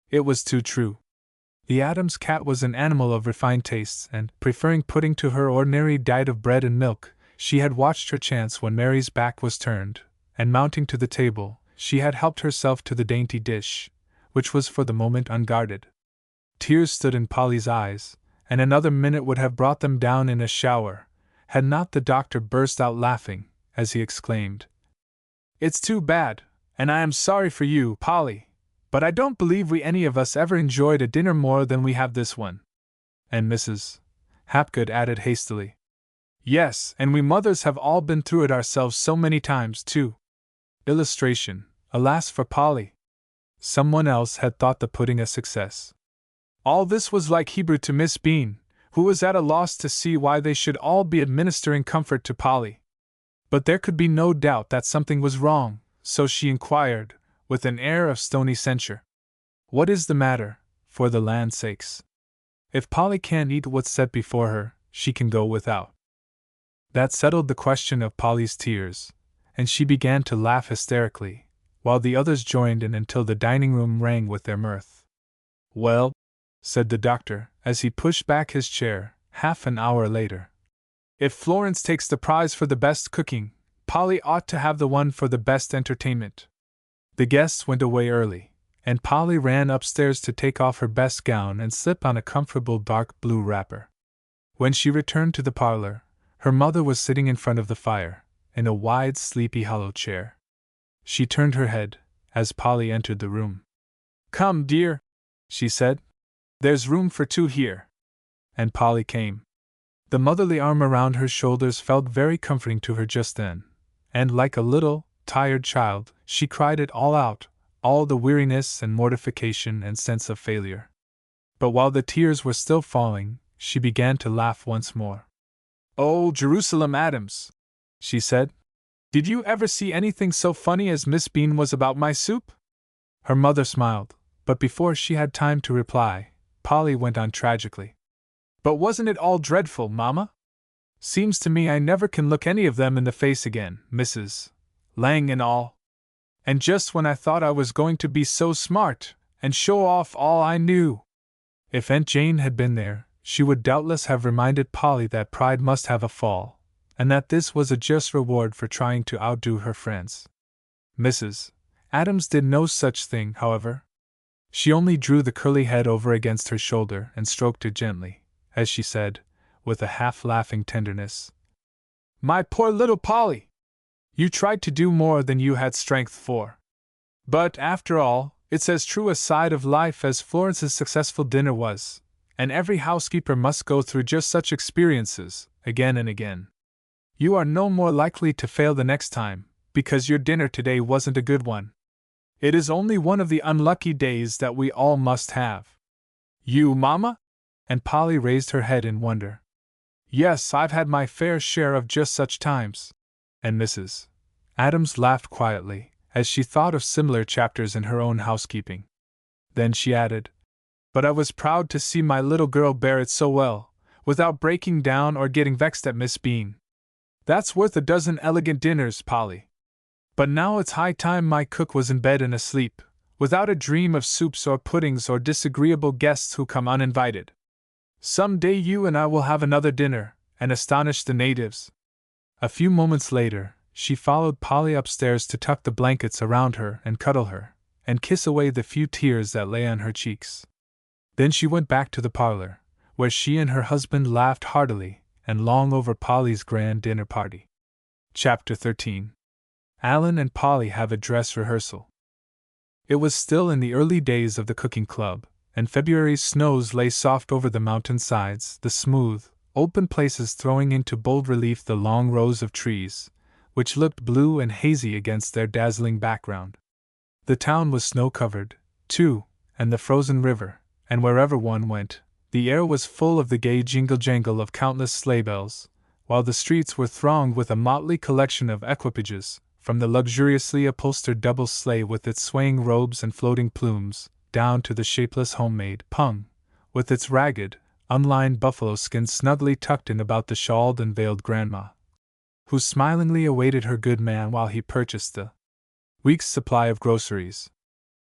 It was too true. The Adams cat was an animal of refined tastes, and, preferring pudding to her ordinary diet of bread and milk, she had watched her chance when Mary's back was turned, and mounting to the table, she had helped herself to the dainty dish, which was for the moment unguarded. Tears stood in Polly's eyes, and another minute would have brought them down in a shower, had not the doctor burst out laughing, as he exclaimed, "It's too bad, and I am sorry for you, Polly, but I don't believe we any of us ever enjoyed a dinner more than we have this one." And Mrs. Hapgood added hastily, "Yes, and we mothers have all been through it ourselves so many times, too." Illustration, alas for Polly! Someone else had thought the pudding a success. All this was like Hebrew to Miss Bean, who was at a loss to see why they should all be administering comfort to Polly. But there could be no doubt that something was wrong, so she inquired, with an air of stony censure, "What is the matter, for the land's sakes? If Polly can't eat what's set before her, she can go without." That settled the question of Polly's tears, and she began to laugh hysterically, while the others joined in until the dining room rang with their mirth. "Well," said the doctor, as he pushed back his chair, half an hour later, "if Florence takes the prize for the best cooking, Polly ought to have the one for the best entertainment." The guests went away early, and Polly ran upstairs to take off her best gown and slip on a comfortable dark blue wrapper. When she returned to the parlor, her mother was sitting in front of the fire, in a wide, sleepy hollow chair. She turned her head, as Polly entered the room. "Come, dear," she said. "There's room for two here." And Polly came. The motherly arm around her shoulders felt very comforting to her just then, and like a little, tired child, she cried it all out, all the weariness and mortification and sense of failure. But while the tears were still falling, she began to laugh once more. "Oh, Jerusalem Adams," she said, "did you ever see anything so funny as Miss Bean was about my soup?" Her mother smiled, but before she had time to reply, Polly went on tragically. "But wasn't it all dreadful, Mamma? Seems to me I never can look any of them in the face again, Mrs. Lang and all. And just when I thought I was going to be so smart, and show off all I knew." If Aunt Jane had been there, she would doubtless have reminded Polly that pride must have a fall, and that this was a just reward for trying to outdo her friends. Mrs. Adams did no such thing, however. She only drew the curly head over against her shoulder and stroked it gently, as she said, with a half-laughing tenderness, "My poor little Polly! You tried to do more than you had strength for. But, after all, it's as true a side of life as Florence's successful dinner was, and every housekeeper must go through just such experiences, again and again. You are no more likely to fail the next time, because your dinner today wasn't a good one. It is only one of the unlucky days that we all must have." "You, Mamma?" And Polly raised her head in wonder. "Yes, I've had my fair share of just such times." And Mrs. Adams laughed quietly, as she thought of similar chapters in her own housekeeping. Then she added, "But I was proud to see my little girl bear it so well, without breaking down or getting vexed at Miss Bean. That's worth a dozen elegant dinners, Polly. But now it's high time my cook was in bed and asleep, without a dream of soups or puddings or disagreeable guests who come uninvited. Some day you and I will have another dinner, and astonish the natives." A few moments later, she followed Polly upstairs to tuck the blankets around her and cuddle her, and kiss away the few tears that lay on her cheeks. Then she went back to the parlor, where she and her husband laughed heartily and long over Polly's grand dinner party. Chapter 13. Alan and Polly have a dress rehearsal. It was still in the early days of the cooking club, and February's snows lay soft over the mountain sides, the smooth, open places throwing into bold relief the long rows of trees, which looked blue and hazy against their dazzling background. The town was snow-covered, too, and the frozen river, and wherever one went, the air was full of the gay jingle-jangle of countless sleigh bells, while the streets were thronged with a motley collection of equipages, from the luxuriously upholstered double sleigh with its swaying robes and floating plumes, down to the shapeless homemade pung, with its ragged, unlined buffalo skin snugly tucked in about the shawled and veiled grandma, who smilingly awaited her good man while he purchased the week's supply of groceries.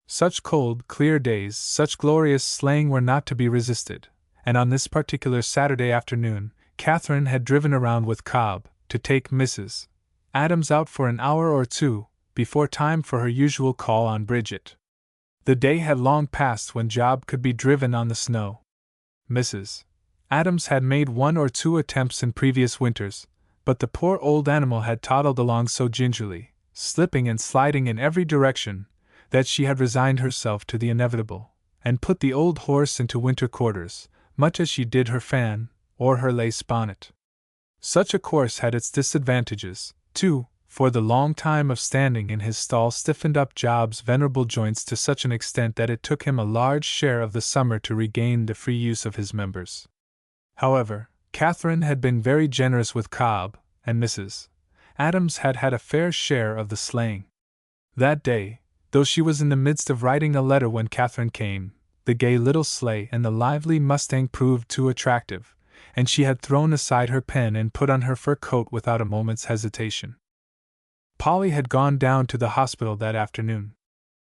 Such cold, clear days, such glorious sleighing were not to be resisted, and on this particular Saturday afternoon, Catherine had driven around with Cobb to take Mrs. Adams out for an hour or two before time for her usual call on Bridget. The day had long passed when Job could be driven on the snow. Mrs. Adams had made 1 or 2 attempts in previous winters, but the poor old animal had toddled along so gingerly, slipping and sliding in every direction, that she had resigned herself to the inevitable, and put the old horse into winter quarters, much as she did her fan, or her lace bonnet. Such a course had its disadvantages, too, for the long time of standing in his stall stiffened up Job's venerable joints to such an extent that it took him a large share of the summer to regain the free use of his members. However, Catherine had been very generous with Cobb, and Mrs. Adams had had a fair share of the sleighing. That day, though she was in the midst of writing a letter when Catherine came, the gay little sleigh and the lively mustang proved too attractive, and she had thrown aside her pen and put on her fur coat without a moment's hesitation. Polly had gone down to the hospital that afternoon.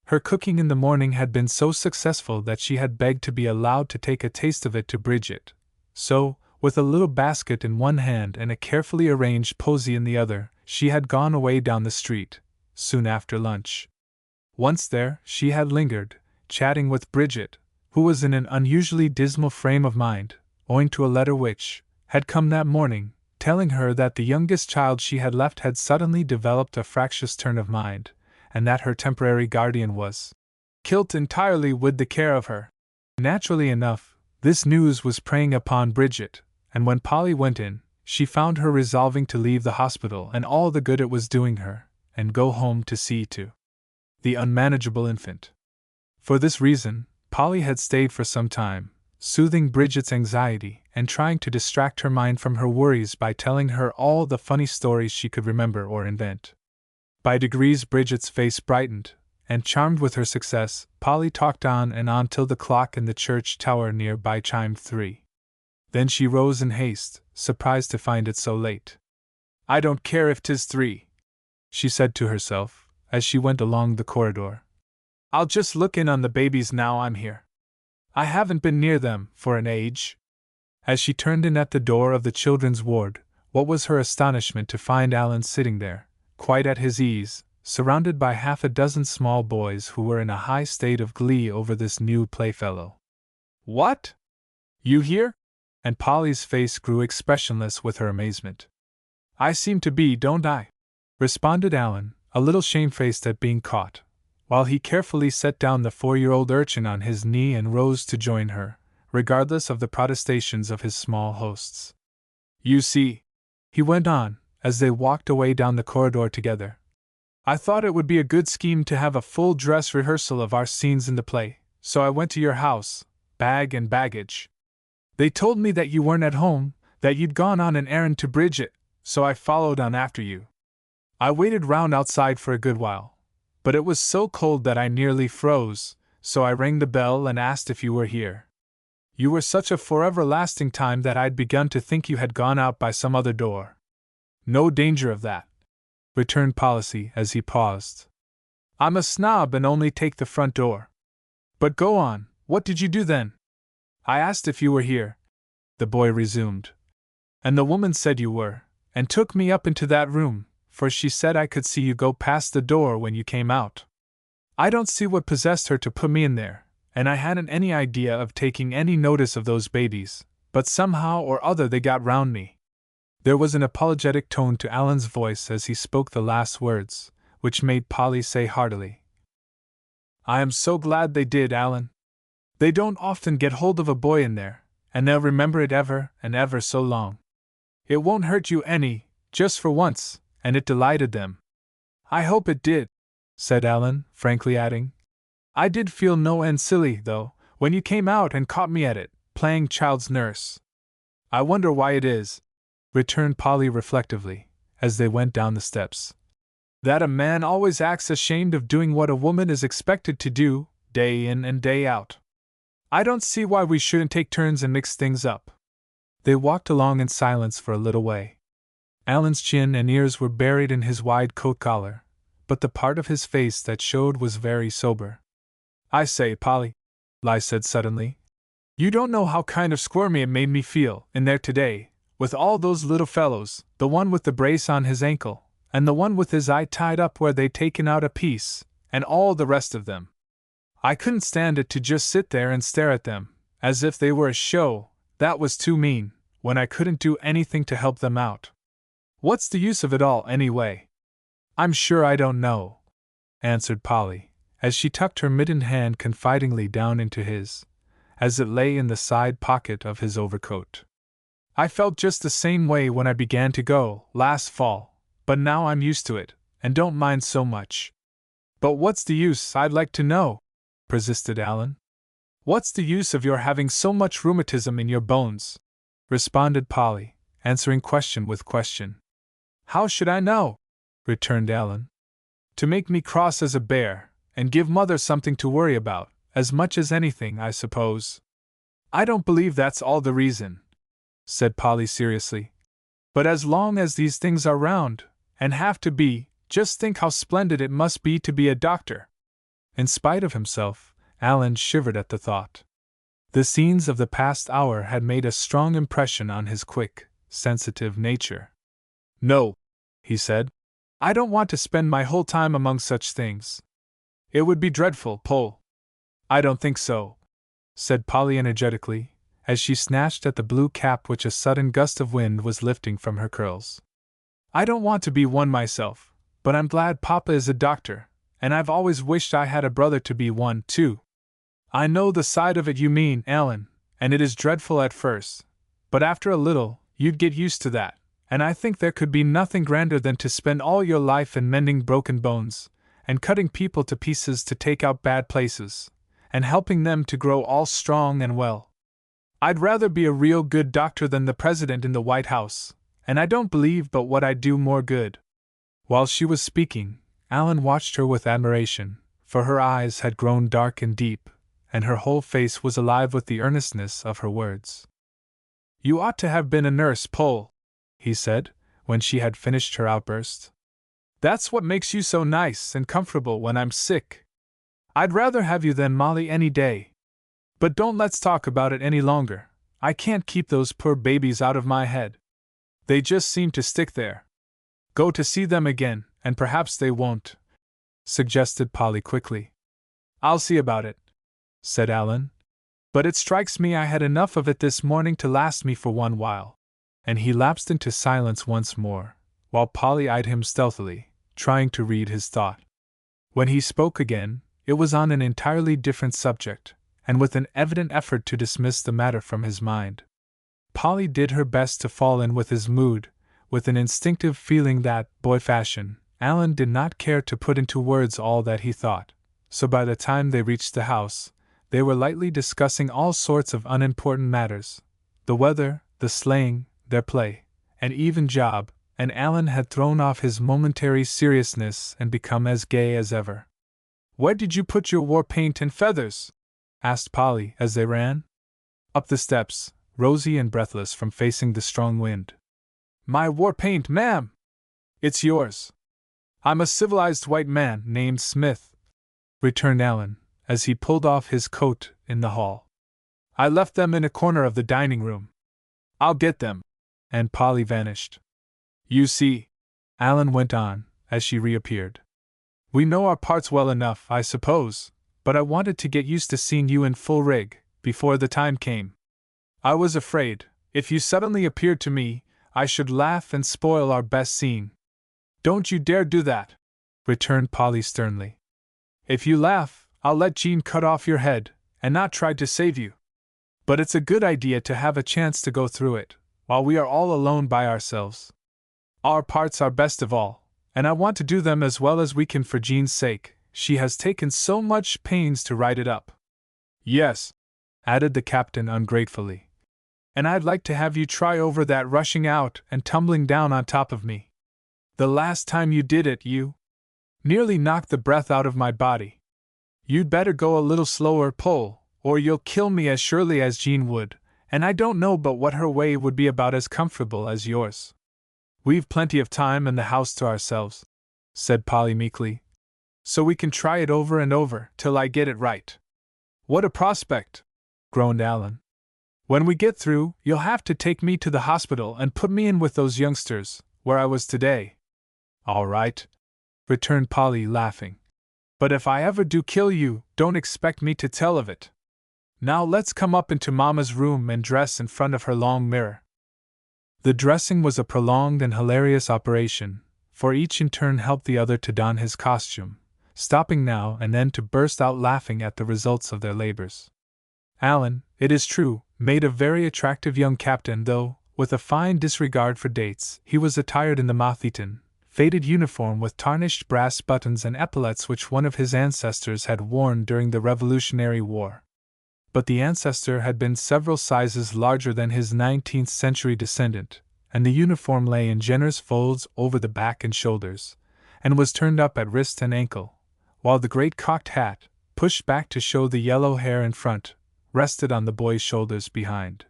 Her cooking in the morning had been so successful that she had begged to be allowed to take a taste of it to Bridget, so, with a little basket in one hand and a carefully arranged posy in the other, she had gone away down the street, soon after lunch. Once there, she had lingered, chatting with Bridget, who was in an unusually dismal frame of mind, owing to a letter which had come that morning, telling her that the youngest child she had left had suddenly developed a fractious turn of mind, and that her temporary guardian was killed entirely with the care of her. Naturally enough, this news was preying upon Bridget, and when Polly went in, she found her resolving to leave the hospital and all the good it was doing her, and go home to see to the unmanageable infant. For this reason, Polly had stayed for some time, soothing Bridget's anxiety and trying to distract her mind from her worries by telling her all the funny stories she could remember or invent. By degrees Bridget's face brightened, and charmed with her success, Polly talked on and on till the clock in the church tower near by chimed 3. Then she rose in haste, surprised to find it so late. "I don't care if 'tis 3," she said to herself, as she went along the corridor. "I'll just look in on the babies now I'm here. I haven't been near them for an age." As she turned in at the door of the children's ward, what was her astonishment to find Alan sitting there, quite at his ease, surrounded by half a dozen small boys who were in a high state of glee over this new playfellow. "What? You here?" And Polly's face grew expressionless with her amazement. "I seem to be, don't I?" responded Alan, a little shamefaced at being caught, while he carefully set down the 4-year-old urchin on his knee and rose to join her, regardless of the protestations of his small hosts. "You see," he went on, as they walked away down the corridor together, "I thought it would be a good scheme to have a full dress rehearsal of our scenes in the play, so I went to your house, bag and baggage. They told me that you weren't at home, that you'd gone on an errand to Bridget, so I followed on after you. I waited round outside for a good while, but it was so cold that I nearly froze, so I rang the bell and asked if you were here. You were such a forever-lasting time that I'd begun to think you had gone out by some other door." "No danger of that," returned Policy as he paused. "I'm a snob and only take the front door. But go on, what did you do then?" "I asked if you were here," the boy resumed. "And the woman said you were, and took me up into that room, for she said I could see you go past the door when you came out. I don't see what possessed her to put me in there, and I hadn't any idea of taking any notice of those babies, but somehow or other they got round me." There was an apologetic tone to Alan's voice as he spoke the last words, which made Polly say heartily, "I am so glad they did, Alan. They don't often get hold of a boy in there, and they'll remember it ever and ever so long. It won't hurt you any, just for once, and it delighted them." "I hope it did," said Alan, frankly adding, "I did feel no end silly, though, when you came out and caught me at it, playing child's nurse." "I wonder why it is," returned Polly reflectively, as they went down the steps, "that a man always acts ashamed of doing what a woman is expected to do, day in and day out. I don't see why we shouldn't take turns and mix things up. They walked along in silence for a little way. Alan's chin and ears were buried in his wide coat collar, but the part of his face that showed was very sober. I say, Polly, Li said suddenly, you don't know how kind of squirmy it made me feel in there today, with all those little fellows, the one with the brace on his ankle, and the one with his eye tied up where they'd taken out a piece, and all the rest of them. I couldn't stand it to just sit there and stare at them, as if they were a show. That was too mean, when I couldn't do anything to help them out. What's the use of it all, anyway? I'm sure I don't know, answered Polly, as she tucked her mittened hand confidingly down into his, as it lay in the side pocket of his overcoat. I felt just the same way when I began to go, last fall, but now I'm used to it, and don't mind so much. But what's the use, I'd like to know? Persisted Alan. What's the use of your having so much rheumatism in your bones? Responded Polly, answering question with question. How should I know? Returned Alan. To make me cross as a bear, and give Mother something to worry about, as much as anything, I suppose. I don't believe that's all the reason, said Polly seriously. But as long as these things are round, and have to be, just think how splendid it must be to be a doctor. In spite of himself, Alan shivered at the thought. The scenes of the past hour had made a strong impression on his quick, sensitive nature. No, he said. I don't want to spend my whole time among such things. It would be dreadful, Pole. I don't think so, said Polly energetically, as she snatched at the blue cap which a sudden gust of wind was lifting from her curls. I don't want to be one myself, but I'm glad Papa is a doctor, and I've always wished I had a brother to be one, too. I know the side of it you mean, Alan, and it is dreadful at first, but after a little, you'd get used to that, and I think there could be nothing grander than to spend all your life in mending broken bones, and cutting people to pieces to take out bad places, and helping them to grow all strong and well. I'd rather be a real good doctor than the president in the White House, and I don't believe but what I'd do more good. While she was speaking, Alan watched her with admiration, for her eyes had grown dark and deep, and her whole face was alive with the earnestness of her words. You ought to have been a nurse, Pole, he said, when she had finished her outburst. That's what makes you so nice and comfortable when I'm sick. I'd rather have you than Molly any day. But don't let's talk about it any longer. I can't keep those poor babies out of my head. They just seem to stick there. Go to see them again, and perhaps they won't, suggested Polly quickly. I'll see about it, said Alan. But it strikes me I had enough of it this morning to last me for one while. And he lapsed into silence once more, while Polly eyed him stealthily, trying to read his thought. When he spoke again, it was on an entirely different subject, and with an evident effort to dismiss the matter from his mind. Polly did her best to fall in with his mood, with an instinctive feeling that, boy fashion, Alan did not care to put into words all that he thought, so by the time they reached the house, they were lightly discussing all sorts of unimportant matters, the weather, the sleighing, their play, and even Job, and Alan had thrown off his momentary seriousness and become as gay as ever. Where did you put your war paint and feathers? Asked Polly as they ran. Up the steps, rosy and breathless from facing the strong wind. My war paint, ma'am! It's yours. I'm a civilized white man named Smith, returned Alan, as he pulled off his coat in the hall. I left them in a corner of the dining room. I'll get them. And Polly vanished. You see, Alan went on, as she reappeared. We know our parts well enough, I suppose, but I wanted to get used to seeing you in full rig, before the time came. I was afraid, if you suddenly appeared to me, I should laugh and spoil our best scene. Don't you dare do that, returned Polly sternly. If you laugh, I'll let Jean cut off your head, and not try to save you. But it's a good idea to have a chance to go through it, while we are all alone by ourselves. Our parts are best of all, and I want to do them as well as we can for Jean's sake. She has taken so much pains to write it up. Yes, added the captain ungratefully. And I'd like to have you try over that rushing out and tumbling down on top of me. The last time you did it, you nearly knocked the breath out of my body. You'd better go a little slower, Pole, or you'll kill me as surely as Jean would, and I don't know but what her way would be about as comfortable as yours. We've plenty of time and the house to ourselves, said Polly meekly, so we can try it over and over till I get it right. What a prospect, groaned Alan. When we get through, you'll have to take me to the hospital and put me in with those youngsters, where I was today. All right, returned Polly, laughing. But if I ever do kill you, don't expect me to tell of it. Now let's come up into Mama's room and dress in front of her long mirror. The dressing was a prolonged and hilarious operation, for each in turn helped the other to don his costume, stopping now and then to burst out laughing at the results of their labors. Alan, it is true, made a very attractive young captain, though, with a fine disregard for dates, he was attired in the moth-eaten, faded uniform with tarnished brass buttons and epaulets which one of his ancestors had worn during the Revolutionary War. But the ancestor had been several sizes larger than his 19th-century descendant, and the uniform lay in generous folds over the back and shoulders, and was turned up at wrist and ankle, while the great cocked hat, pushed back to show the yellow hair in front, rested on the boy's shoulders behind.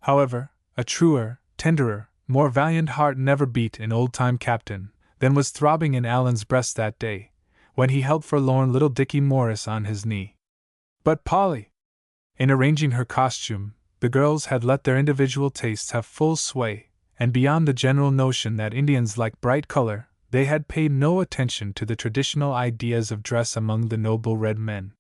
However, a truer, tenderer, more valiant heart never beat in old-time Captain than was throbbing in Alan's breast that day, when he held forlorn little Dickie Morris on his knee. But Polly! In arranging her costume, the girls had let their individual tastes have full sway, and beyond the general notion that Indians like bright color, they had paid no attention to the traditional ideas of dress among the noble red men.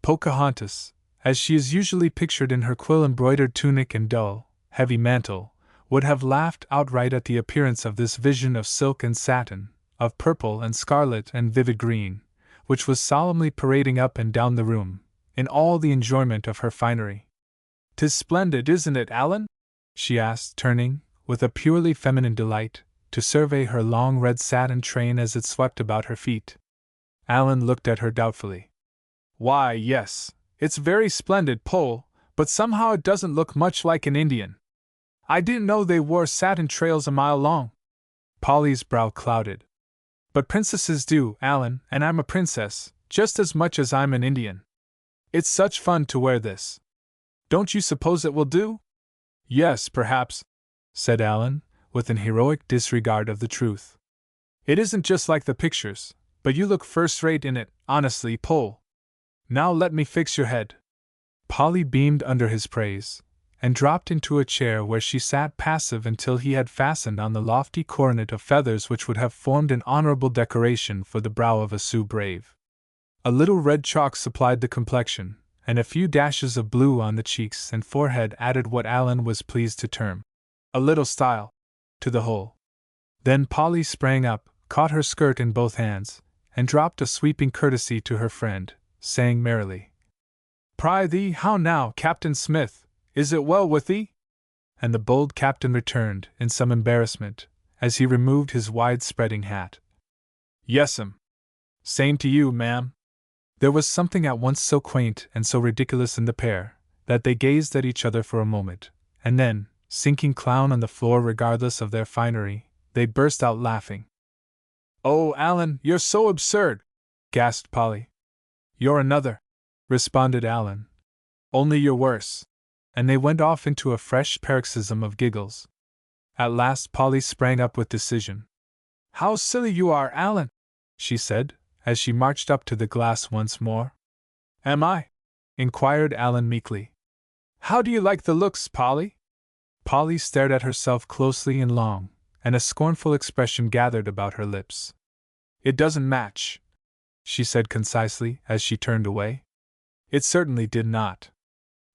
Pocahontas, as she is usually pictured in her quill-embroidered tunic and dull, heavy mantle, would have laughed outright at the appearance of this vision of silk and satin, of purple and scarlet and vivid green, which was solemnly parading up and down the room, in all the enjoyment of her finery. "'Tis splendid, isn't it, Alan?" she asked, turning, with a purely feminine delight, to survey her long red satin train as it swept about her feet. Alan looked at her doubtfully. "Why, yes, it's very splendid, Pole, but somehow it doesn't look much like an Indian. I didn't know they wore satin trails a mile long." Polly's brow clouded. "But princesses do, Alan, and I'm a princess, just as much as I'm an Indian. It's such fun to wear this. Don't you suppose it will do?" "Yes, perhaps," said Alan, with an heroic disregard of the truth. "It isn't just like the pictures, but you look first-rate in it, honestly, Pole. Now let me fix your head." Polly beamed under his praise, and dropped into a chair where she sat passive until he had fastened on the lofty coronet of feathers which would have formed an honorable decoration for the brow of a Sioux brave. A little red chalk supplied the complexion, and a few dashes of blue on the cheeks and forehead added what Alan was pleased to term a little style to the whole. Then Polly sprang up, caught her skirt in both hands, and dropped a sweeping courtesy to her friend, saying merrily, "Prithee, how now, Captain Smith, is it well with thee?" And the bold captain returned, in some embarrassment, as he removed his wide-spreading hat. "Yes'm. Same to you, ma'am." There was something at once so quaint and so ridiculous in the pair, that they gazed at each other for a moment, and then, sinking clown on the floor regardless of their finery, they burst out laughing. "Oh, Alan, you're so absurd!" gasped Polly. "You're another," responded Alan. "Only you're worse." And they went off into a fresh paroxysm of giggles. At last Polly sprang up with decision. "How silly you are, Alan!" she said, as she marched up to the glass once more. "Am I?" inquired Alan meekly. "How do you like the looks, Polly?" Polly stared at herself closely and long, and a scornful expression gathered about her lips. "It doesn't match," she said concisely as she turned away. It certainly did not.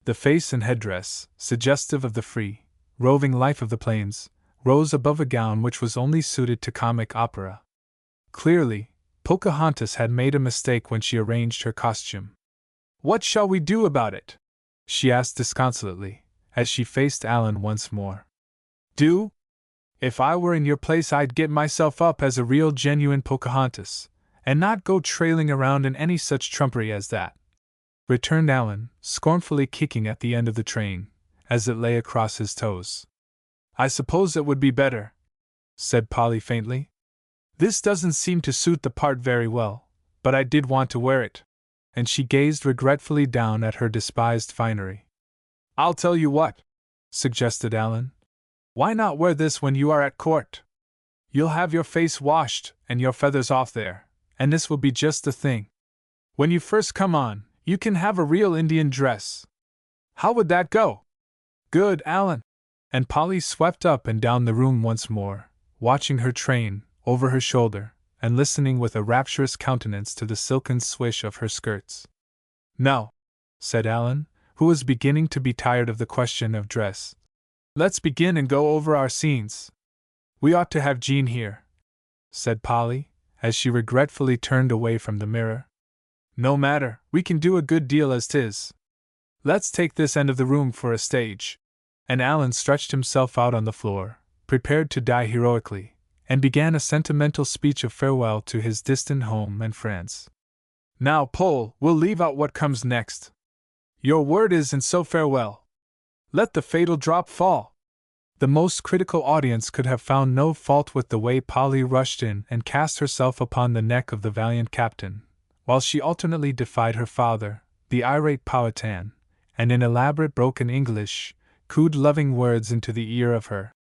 The face and headdress, suggestive of the free, roving life of the plains, rose above a gown which was only suited to comic opera. Clearly, Pocahontas had made a mistake when she arranged her costume. "What shall we do about it?" she asked disconsolately, as she faced Alan once more. "Do? If I were in your place I'd get myself up as a real genuine Pocahontas, and not go trailing around in any such trumpery as that," returned Alan, scornfully kicking at the end of the train, as it lay across his toes. "I suppose it would be better," said Polly faintly. "This doesn't seem to suit the part very well, but I did want to wear it." and she gazed regretfully down at her despised finery. I'll tell you what, suggested Alan. Why not wear this when you are at court? You'll have your face washed and your feathers off there, and this will be just the thing. When you first come on, you can have a real Indian dress. How would that go? Good, Alan. And Polly swept up and down the room once more, watching her train, over her shoulder, and listening with a rapturous countenance to the silken swish of her skirts. Now, said Alan, who was beginning to be tired of the question of dress, let's begin and go over our scenes. We ought to have Jean here, said Polly, as she regretfully turned away from the mirror. No matter, we can do a good deal as 'tis. Let's take this end of the room for a stage. And Alan stretched himself out on the floor, prepared to die heroically, and began a sentimental speech of farewell to his distant home and friends. Now, Pole, we'll leave out what comes next. Your word is, and so farewell. Let the fatal drop fall. The most critical audience could have found no fault with the way Polly rushed in and cast herself upon the neck of the valiant captain, while she alternately defied her father, the irate Powhatan, and in elaborate broken English, cooed loving words into the ear of her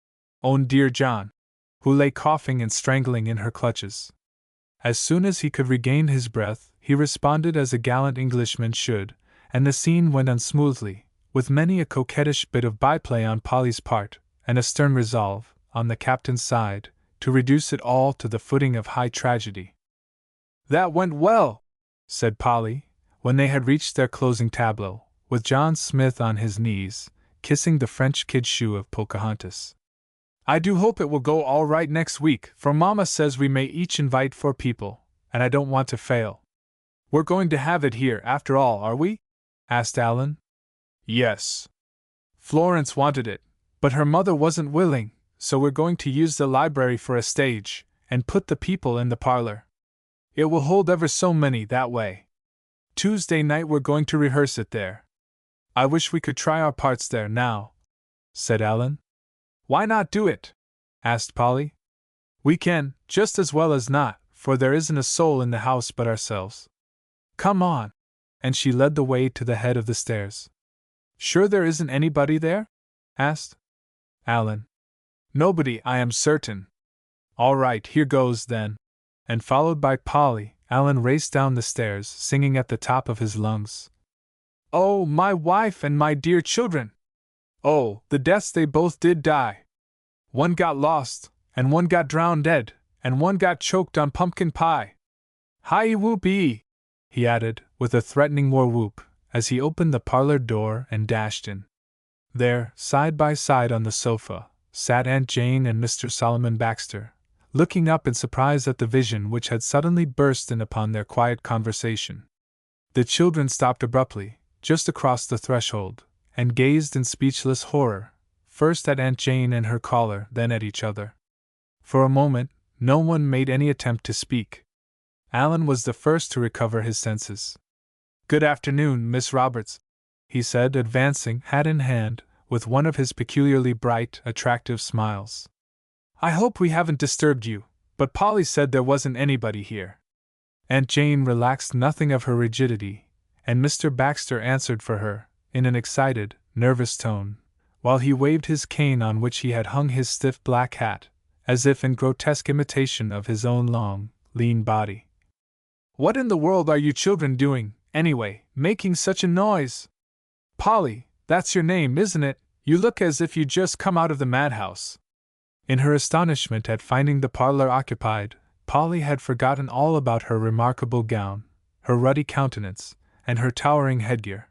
own dear John, who lay coughing and strangling in her clutches. As soon as he could regain his breath, he responded as a gallant Englishman should, and the scene went on smoothly, with many a coquettish bit of byplay on Polly's part, and a stern resolve, on the captain's side, to reduce it all to the footing of high tragedy. That went well, said Polly, when they had reached their closing tableau, with John Smith on his knees, kissing the French kid shoe of Pocahontas. I do hope it will go all right next week, for Mama says we may each invite 4 people, and I don't want to fail. We're going to have it here after all, are we? Asked Alan. Yes. Florence wanted it, but her mother wasn't willing, so we're going to use the library for a stage, and put the people in the parlor. It will hold ever so many that way. Tuesday night we're going to rehearse it there. I wish we could try our parts there now, said Alan. Why not do it? Asked Polly. We can, just as well as not, for there isn't a soul in the house but ourselves. Come on. And she led the way to the head of the stairs. Sure there isn't anybody there? Asked Alan. Nobody, I am certain. All right, here goes then. And followed by Polly, Alan raced down the stairs, singing at the top of his lungs. Oh, my wife and my dear children! Oh, the deaths they both did die! One got lost, and one got drowned dead, and one got choked on pumpkin pie. Hi-whoop-ee! He added, with a threatening war whoop, as he opened the parlor door and dashed in. There, side by side on the sofa, sat Aunt Jane and Mr. Solomon Baxter, looking up in surprise at the vision which had suddenly burst in upon their quiet conversation. The children stopped abruptly, just across the threshold, and gazed in speechless horror, first at Aunt Jane and her caller, then at each other. For a moment, no one made any attempt to speak. Alan was the first to recover his senses. Good afternoon, Miss Roberts, he said, advancing, hat in hand, with one of his peculiarly bright, attractive smiles. I hope we haven't disturbed you, but Polly said there wasn't anybody here. Aunt Jane relaxed nothing of her rigidity, and Mr. Baxter answered for her, in an excited, nervous tone, while he waved his cane on which he had hung his stiff black hat, as if in grotesque imitation of his own long, lean body. What in the world are you children doing, anyway, making such a noise? Polly, that's your name, isn't it? You look as if you'd just come out of the madhouse. In her astonishment at finding the parlor occupied, Polly had forgotten all about her remarkable gown, her ruddy countenance, and her towering headgear.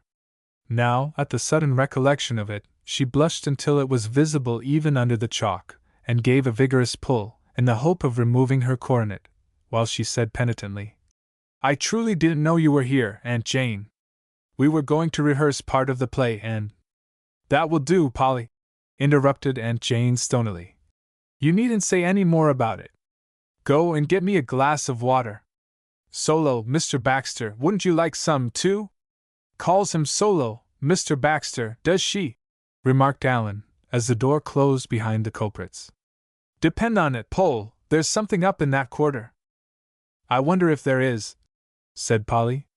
Now, at the sudden recollection of it, she blushed until it was visible even under the chalk, and gave a vigorous pull, in the hope of removing her coronet, while she said penitently, I truly didn't know you were here, Aunt Jane. We were going to rehearse part of the play and— That will do, Polly, interrupted Aunt Jane stonily. You needn't say any more about it. Go and get me a glass of water. Solo, Mr. Baxter, wouldn't you like some, too? Calls him Solo, Mr. Baxter, does she? Remarked Alan, as the door closed behind the culprits. Depend on it, Pole, there's something up in that quarter. I wonder if there is, said Polly.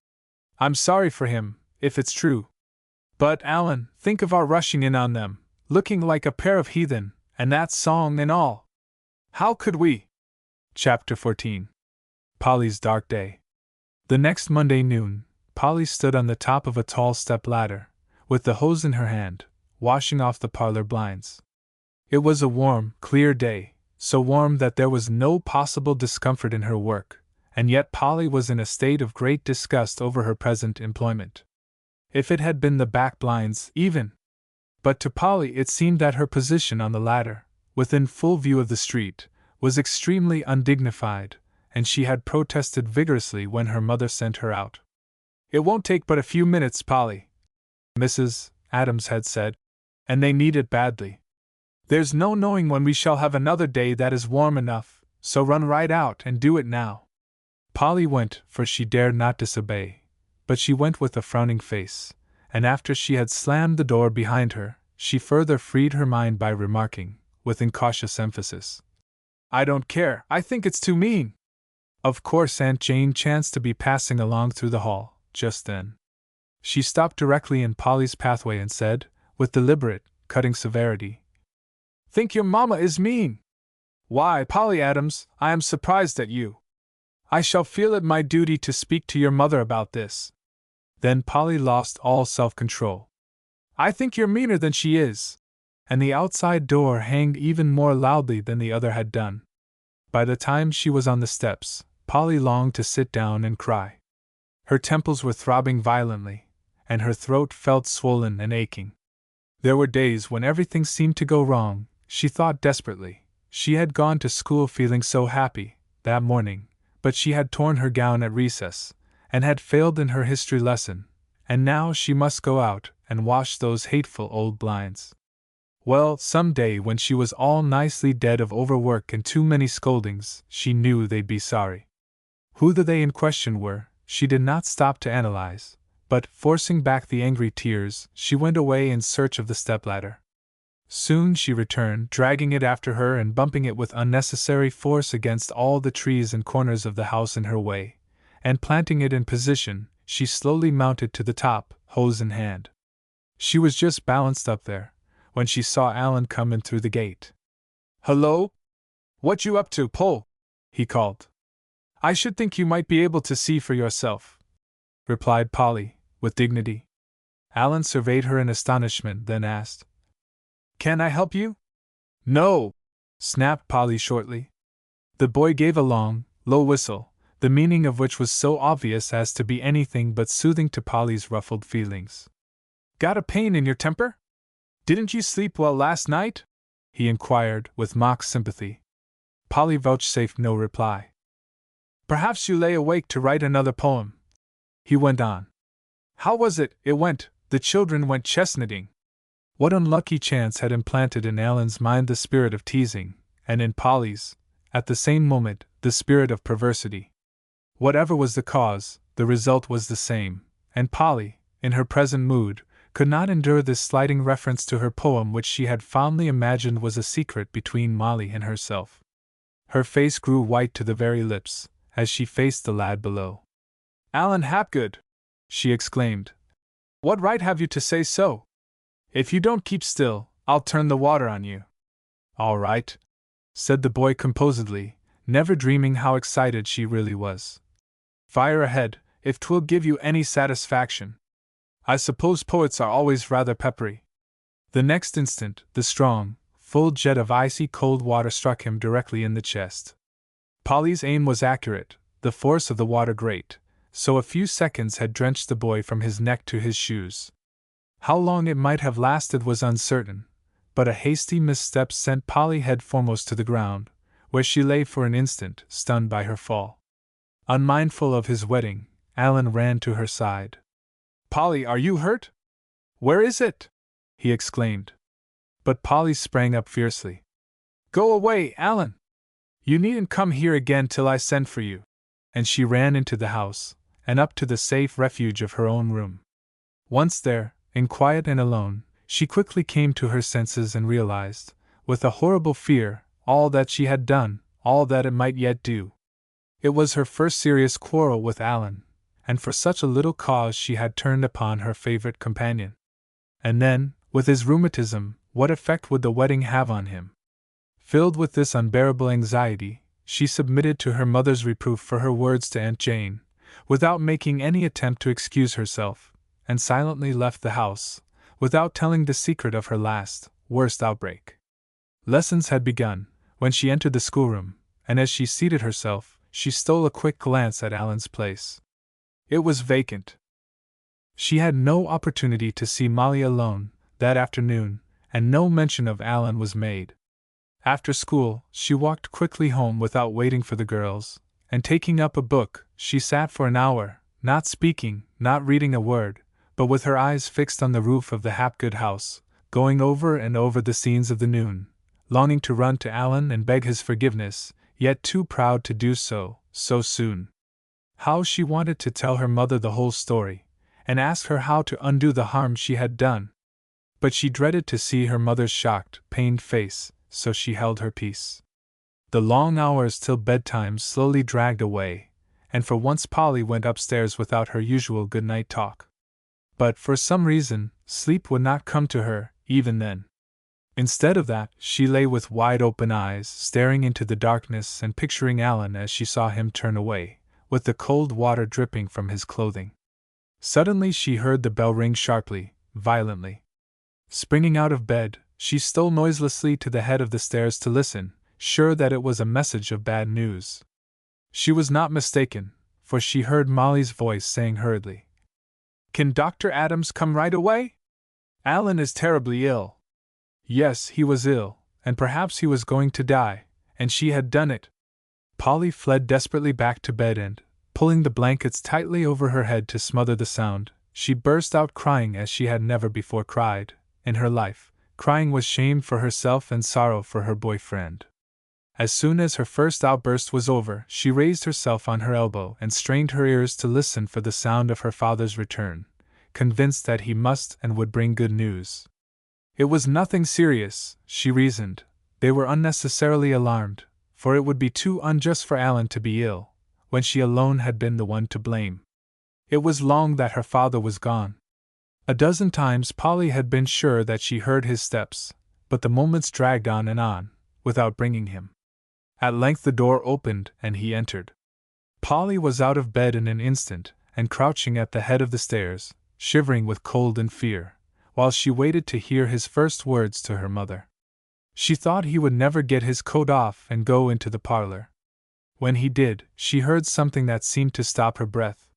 I'm sorry for him, if it's true. But, Alan, think of our rushing in on them, looking like a pair of heathen, and that song and all. How could we? Chapter 14. Polly's Dark Day. The next Monday noon, Polly stood on the top of a tall step ladder, with the hose in her hand, washing off the parlor blinds. It was a warm, clear day, so warm that there was no possible discomfort in her work, and yet Polly was in a state of great disgust over her present employment. If it had been the back blinds, even. But to Polly it seemed that her position on the ladder, within full view of the street, was extremely undignified, and she had protested vigorously when her mother sent her out. It won't take but a few minutes, Polly, Mrs. Adams had said, and they need it badly. There's no knowing when we shall have another day that is warm enough, so run right out and do it now. Polly went, for she dared not disobey, but she went with a frowning face, and after she had slammed the door behind her, she further freed her mind by remarking, with incautious emphasis, I don't care, I think it's too mean. Of course Aunt Jane chanced to be passing along through the hall, just then. She stopped directly in Polly's pathway and said, with deliberate, cutting severity, Think your mamma is mean? Why, Polly Adams, I am surprised at you. I shall feel it my duty to speak to your mother about this. Then Polly lost all self-control. I think you're meaner than she is. And the outside door hanged even more loudly than the other had done. By the time she was on the steps, Polly longed to sit down and cry. Her temples were throbbing violently, and her throat felt swollen and aching. There were days when everything seemed to go wrong, she thought desperately. She had gone to school feeling so happy, that morning, but she had torn her gown at recess, and had failed in her history lesson, and now she must go out and wash those hateful old blinds. Well, some day when she was all nicely dead of overwork and too many scoldings, she knew they'd be sorry. Who the they in question were, she did not stop to analyze, but, forcing back the angry tears, she went away in search of the stepladder. Soon she returned, dragging it after her and bumping it with unnecessary force against all the trees and corners of the house in her way, and planting it in position, she slowly mounted to the top, hose in hand. She was just balanced up there, when she saw Alan come in through the gate. Hello? What you up to, Pole? He called. I should think you might be able to see for yourself, replied Polly, with dignity. Alan surveyed her in astonishment, then asked, Can I help you? No, snapped Polly shortly. The boy gave a long, low whistle, the meaning of which was so obvious as to be anything but soothing to Polly's ruffled feelings. Got a pain in your temper? Didn't you sleep well last night? He inquired, with mock sympathy. Polly vouchsafed no reply. Perhaps you lay awake to write another poem, he went on. How was it went? The children went chestnutting. What unlucky chance had implanted in Alan's mind the spirit of teasing, and in Polly's, at the same moment, the spirit of perversity? Whatever was the cause, the result was the same, and Polly, in her present mood, could not endure this slighting reference to her poem which she had fondly imagined was a secret between Molly and herself. Her face grew white to the very lips, as she faced the lad below. Alan Hapgood! She exclaimed. What right have you to say so? If you don't keep still, I'll turn the water on you. All right, said the boy composedly, never dreaming how excited she really was. Fire ahead, if 'twill give you any satisfaction. I suppose poets are always rather peppery. The next instant, the strong, full jet of icy cold water struck him directly in the chest. Polly's aim was accurate, the force of the water great, so a few seconds had drenched the boy from his neck to his shoes. How long it might have lasted was uncertain, but a hasty misstep sent Polly head foremost to the ground, where she lay for an instant, stunned by her fall. Unmindful of his wetting, Alan ran to her side. Polly, are you hurt? Where is it? He exclaimed. But Polly sprang up fiercely. Go away, Alan! You needn't come here again till I send for you. And she ran into the house, and up to the safe refuge of her own room. Once there, in quiet and alone, she quickly came to her senses and realized, with a horrible fear, all that she had done, all that it might yet do. It was her first serious quarrel with Alan, and for such a little cause she had turned upon her favorite companion. And then, with his rheumatism, what effect would the wedding have on him? Filled with this unbearable anxiety, she submitted to her mother's reproof for her words to Aunt Jane, without making any attempt to excuse herself, and silently left the house, without telling the secret of her last, worst outbreak. Lessons had begun, when she entered the schoolroom, and as she seated herself, she stole a quick glance at Alan's place. It was vacant. She had no opportunity to see Molly alone that afternoon, and no mention of Alan was made. After school, she walked quickly home without waiting for the girls, and taking up a book, she sat for an hour, not speaking, not reading a word, but with her eyes fixed on the roof of the Hapgood house, going over and over the scenes of the noon, longing to run to Alan and beg his forgiveness, yet too proud to do so soon. How she wanted to tell her mother the whole story, and ask her how to undo the harm she had done. But she dreaded to see her mother's shocked, pained face, so she held her peace. The long hours till bedtime slowly dragged away, and for once Polly went upstairs without her usual good-night talk. But for some reason, sleep would not come to her, even then. Instead of that, she lay with wide-open eyes, staring into the darkness and picturing Alan as she saw him turn away, with the cold water dripping from his clothing. Suddenly she heard the bell ring sharply, violently. Springing out of bed, she stole noiselessly to the head of the stairs to listen, sure that it was a message of bad news. She was not mistaken, for she heard Molly's voice saying hurriedly, "Can Dr. Adams come right away? Alan is terribly ill." Yes, he was ill, and perhaps he was going to die, and she had done it. Polly fled desperately back to bed and, pulling the blankets tightly over her head to smother the sound, she burst out crying as she had never before cried, in her life, crying with shame for herself and sorrow for her boyfriend. As soon as her first outburst was over, she raised herself on her elbow and strained her ears to listen for the sound of her father's return, convinced that he must and would bring good news. It was nothing serious, she reasoned. They were unnecessarily alarmed, for it would be too unjust for Alan to be ill, when she alone had been the one to blame. It was long that her father was gone. A dozen times Polly had been sure that she heard his steps, but the moments dragged on, without bringing him. At length the door opened and he entered. Polly was out of bed in an instant, and crouching at the head of the stairs, shivering with cold and fear, while she waited to hear his first words to her mother. She thought he would never get his coat off and go into the parlor. When he did, she heard something that seemed to stop her breath.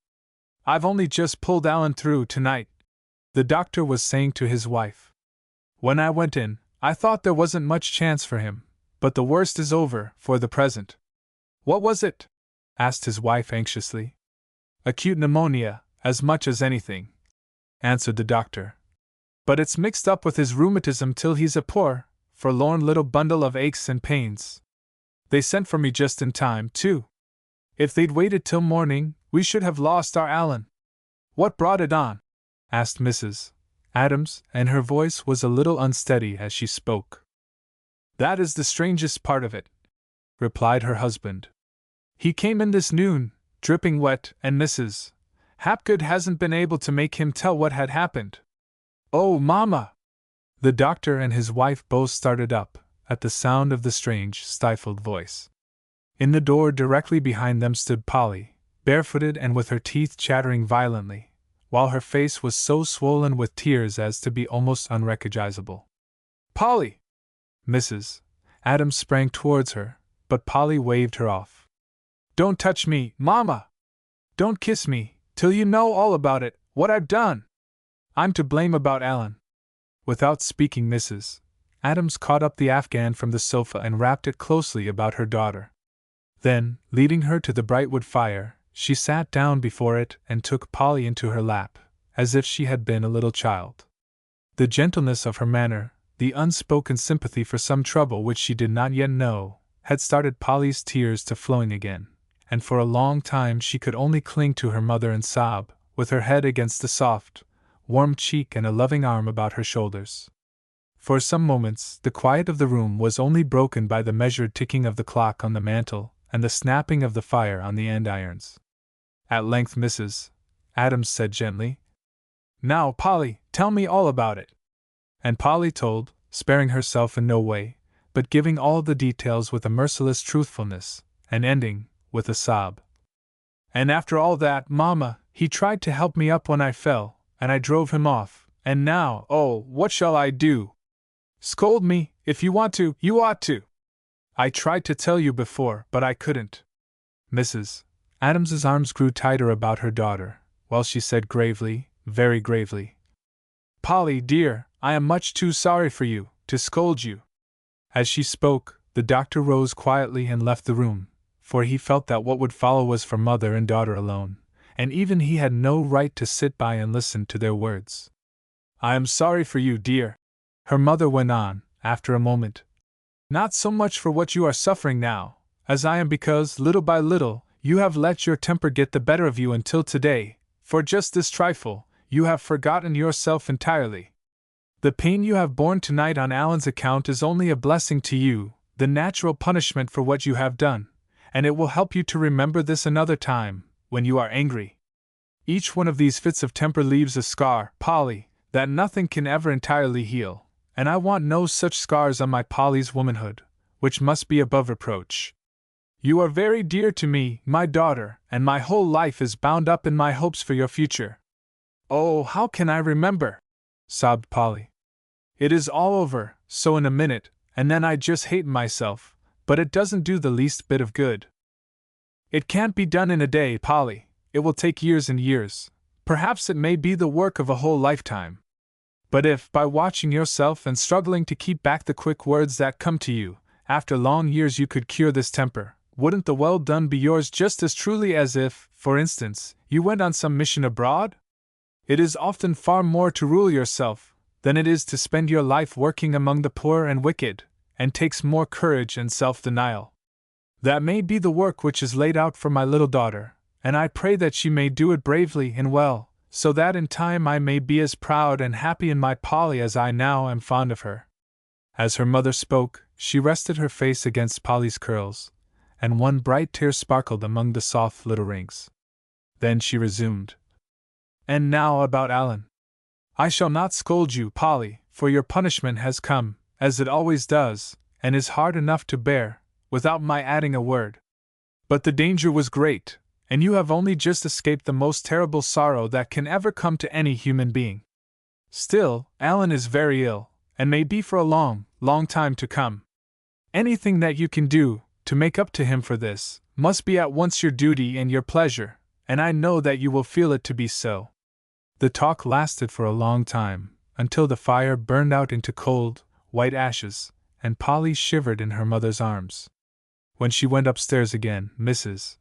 "I've only just pulled Alan through tonight," the doctor was saying to his wife. "When I went in, I thought there wasn't much chance for him, but the worst is over, for the present." "What was it?" asked his wife anxiously. "Acute pneumonia, as much as anything," answered the doctor. "But it's mixed up with his rheumatism till he's a poor, forlorn little bundle of aches and pains. They sent for me just in time, too. If they'd waited till morning, we should have lost our Alan." "What brought it on?" asked Mrs. Adams, and her voice was a little unsteady as she spoke. "That is the strangest part of it," replied her husband. "He came in this noon, dripping wet, and Mrs. Hapgood hasn't been able to make him tell what had happened." "Oh, Mama!" The doctor and his wife both started up, at the sound of the strange, stifled voice. In the door directly behind them stood Polly, barefooted and with her teeth chattering violently, while her face was so swollen with tears as to be almost unrecognizable. "Polly!" Mrs. Adams sprang towards her, but Polly waved her off. "Don't touch me, Mama! Don't kiss me, till you know all about it, what I've done! I'm to blame about Alan." Without speaking, Mrs. Adams caught up the afghan from the sofa and wrapped it closely about her daughter. Then, leading her to the bright wood fire, she sat down before it and took Polly into her lap, as if she had been a little child. The gentleness of her manner, the unspoken sympathy for some trouble which she did not yet know, had started Polly's tears to flowing again, and for a long time she could only cling to her mother and sob, with her head against the soft, warm cheek and a loving arm about her shoulders. For some moments, the quiet of the room was only broken by the measured ticking of the clock on the mantel and the snapping of the fire on the andirons. At length Mrs. Adams said gently. Now, Polly, tell me all about it. And Polly told, sparing herself in no way, but giving all the details with a merciless truthfulness, and ending with a sob. And after all that, Mama, he tried to help me up when I fell, and I drove him off, and now, oh, what shall I do? Scold me, if you want to, you ought to. I tried to tell you before, but I couldn't. Mrs. Adams's arms grew tighter about her daughter, while she said gravely, very gravely, Polly, dear, I am much too sorry for you, to scold you. As she spoke, the doctor rose quietly and left the room, for he felt that what would follow was for mother and daughter alone, and even he had no right to sit by and listen to their words. I am sorry for you, dear, her mother went on, after a moment. Not so much for what you are suffering now, as I am because, little by little, you have let your temper get the better of you until today, for just this trifle, you have forgotten yourself entirely. The pain you have borne tonight on Alan's account is only a blessing to you, the natural punishment for what you have done, and it will help you to remember this another time, when you are angry. Each one of these fits of temper leaves a scar, Polly, that nothing can ever entirely heal, and I want no such scars on my Polly's womanhood, which must be above reproach. You are very dear to me, my daughter, and my whole life is bound up in my hopes for your future. Oh, how can I remember? Sobbed Polly. It is all over, so in a minute, and then I just hate myself, but it doesn't do the least bit of good. It can't be done in a day, Polly, it will take years and years, perhaps it may be the work of a whole lifetime. But if, by watching yourself and struggling to keep back the quick words that come to you, after long years you could cure this temper, wouldn't the well done be yours just as truly as if, for instance, you went on some mission abroad? It is often far more to rule yourself than it is to spend your life working among the poor and wicked, and takes more courage and self-denial. That may be the work which is laid out for my little daughter, and I pray that she may do it bravely and well, so that in time I may be as proud and happy in my Polly as I now am fond of her. As her mother spoke, she rested her face against Polly's curls, and one bright tear sparkled among the soft little rings. Then she resumed. And now about Alan. I shall not scold you, Polly, for your punishment has come, as it always does, and is hard enough to bear, without my adding a word. But the danger was great, and you have only just escaped the most terrible sorrow that can ever come to any human being. Still, Alan is very ill, and may be for a long, long time to come. Anything that you can do, to make up to him for this, must be at once your duty and your pleasure, and I know that you will feel it to be so. The talk lasted for a long time, until the fire burned out into cold, white ashes, and Polly shivered in her mother's arms. When she went upstairs again, Mrs.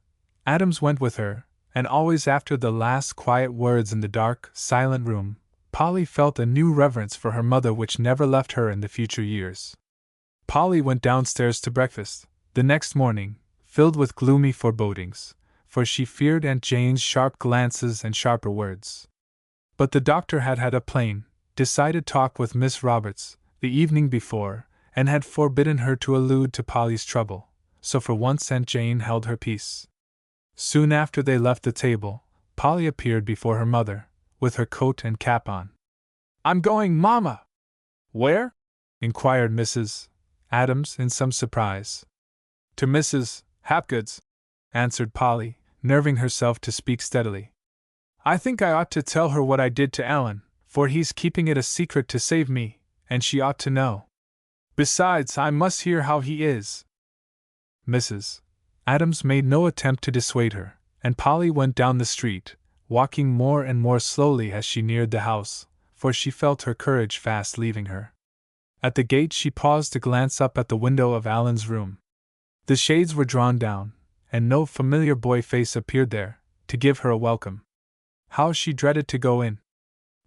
Adams went with her, and always after the last quiet words in the dark, silent room, Polly felt a new reverence for her mother which never left her in the future years. Polly went downstairs to breakfast, the next morning, filled with gloomy forebodings, for she feared Aunt Jane's sharp glances and sharper words. But the doctor had had a plain, decided talk with Miss Roberts the evening before, and had forbidden her to allude to Polly's trouble, so for once Aunt Jane held her peace. Soon after they left the table, Polly appeared before her mother, with her coat and cap on. I'm going, Mama! Where? Inquired Mrs. Adams in some surprise. To Mrs. Hapgood's, answered Polly, nerving herself to speak steadily. I think I ought to tell her what I did to Alan, for he's keeping it a secret to save me, and she ought to know. Besides, I must hear how he is. Mrs. Adams made no attempt to dissuade her, and Polly went down the street, walking more and more slowly as she neared the house, for she felt her courage fast leaving her. At the gate she paused to glance up at the window of Alan's room. The shades were drawn down, and no familiar boy face appeared there, to give her a welcome. How she dreaded to go in!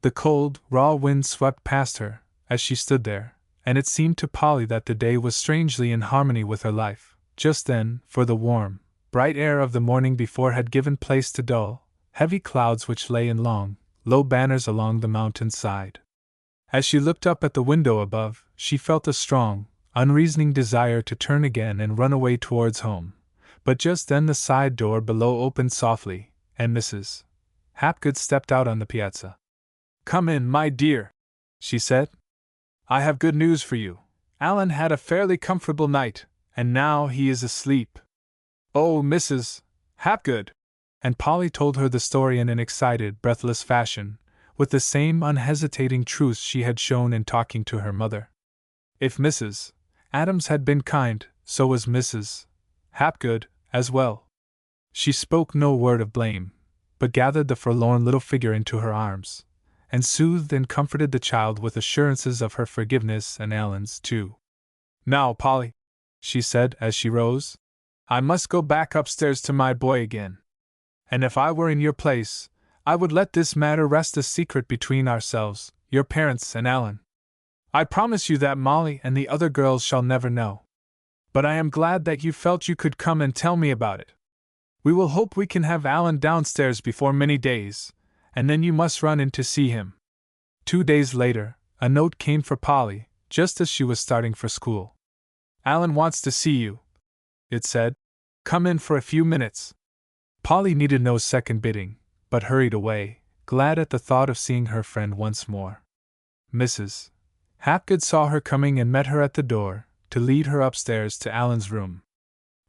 The cold, raw wind swept past her, as she stood there, and it seemed to Polly that the day was strangely in harmony with her life, just then, for the warm, bright air of the morning before had given place to dull, heavy clouds which lay in long, low banners along the mountain side. As she looked up at the window above, she felt a strong, unreasoning desire to turn again and run away towards home, but just then the side door below opened softly, and Mrs. Hapgood stepped out on the piazza. "Come in, my dear," she said. "I have good news for you. Alan had a fairly comfortable night, and now he is asleep." "Oh, Mrs. Hapgood!" And Polly told her the story in an excited, breathless fashion, with the same unhesitating truth she had shown in talking to her mother. If Mrs. Adams had been kind, so was Mrs. Hapgood, as well. She spoke no word of blame, but gathered the forlorn little figure into her arms, and soothed and comforted the child with assurances of her forgiveness and Alan's too. "Now, Polly," she said as she rose, "I must go back upstairs to my boy again. And if I were in your place, I would let this matter rest a secret between ourselves, your parents and Alan. I promise you that Molly and the other girls shall never know. But I am glad that you felt you could come and tell me about it. We will hope we can have Alan downstairs before many days, and then you must run in to see him." 2 days later, a note came for Polly, just as she was starting for school. "Alan wants to see you," it said. "Come in for a few minutes." Polly needed no second bidding, but hurried away, glad at the thought of seeing her friend once more. Mrs. Hapgood saw her coming and met her at the door, to lead her upstairs to Alan's room.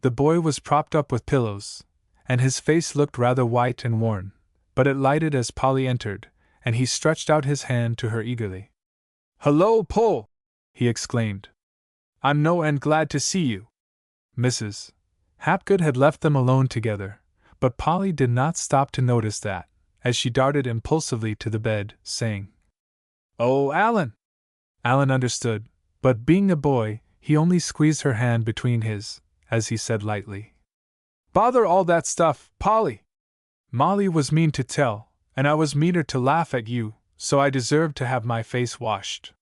The boy was propped up with pillows, and his face looked rather white and worn, but it lighted as Polly entered, and he stretched out his hand to her eagerly. "Hullo, Pole!" he exclaimed. "I'm no end glad to see you." Mrs. Hapgood had left them alone together, but Polly did not stop to notice that, as she darted impulsively to the bed, saying, "Oh, Alan!" Alan understood, but being a boy, he only squeezed her hand between his, as he said lightly, "Bother all that stuff, Polly! Molly was mean to tell, and I was meaner to laugh at you, so I deserved to have my face washed.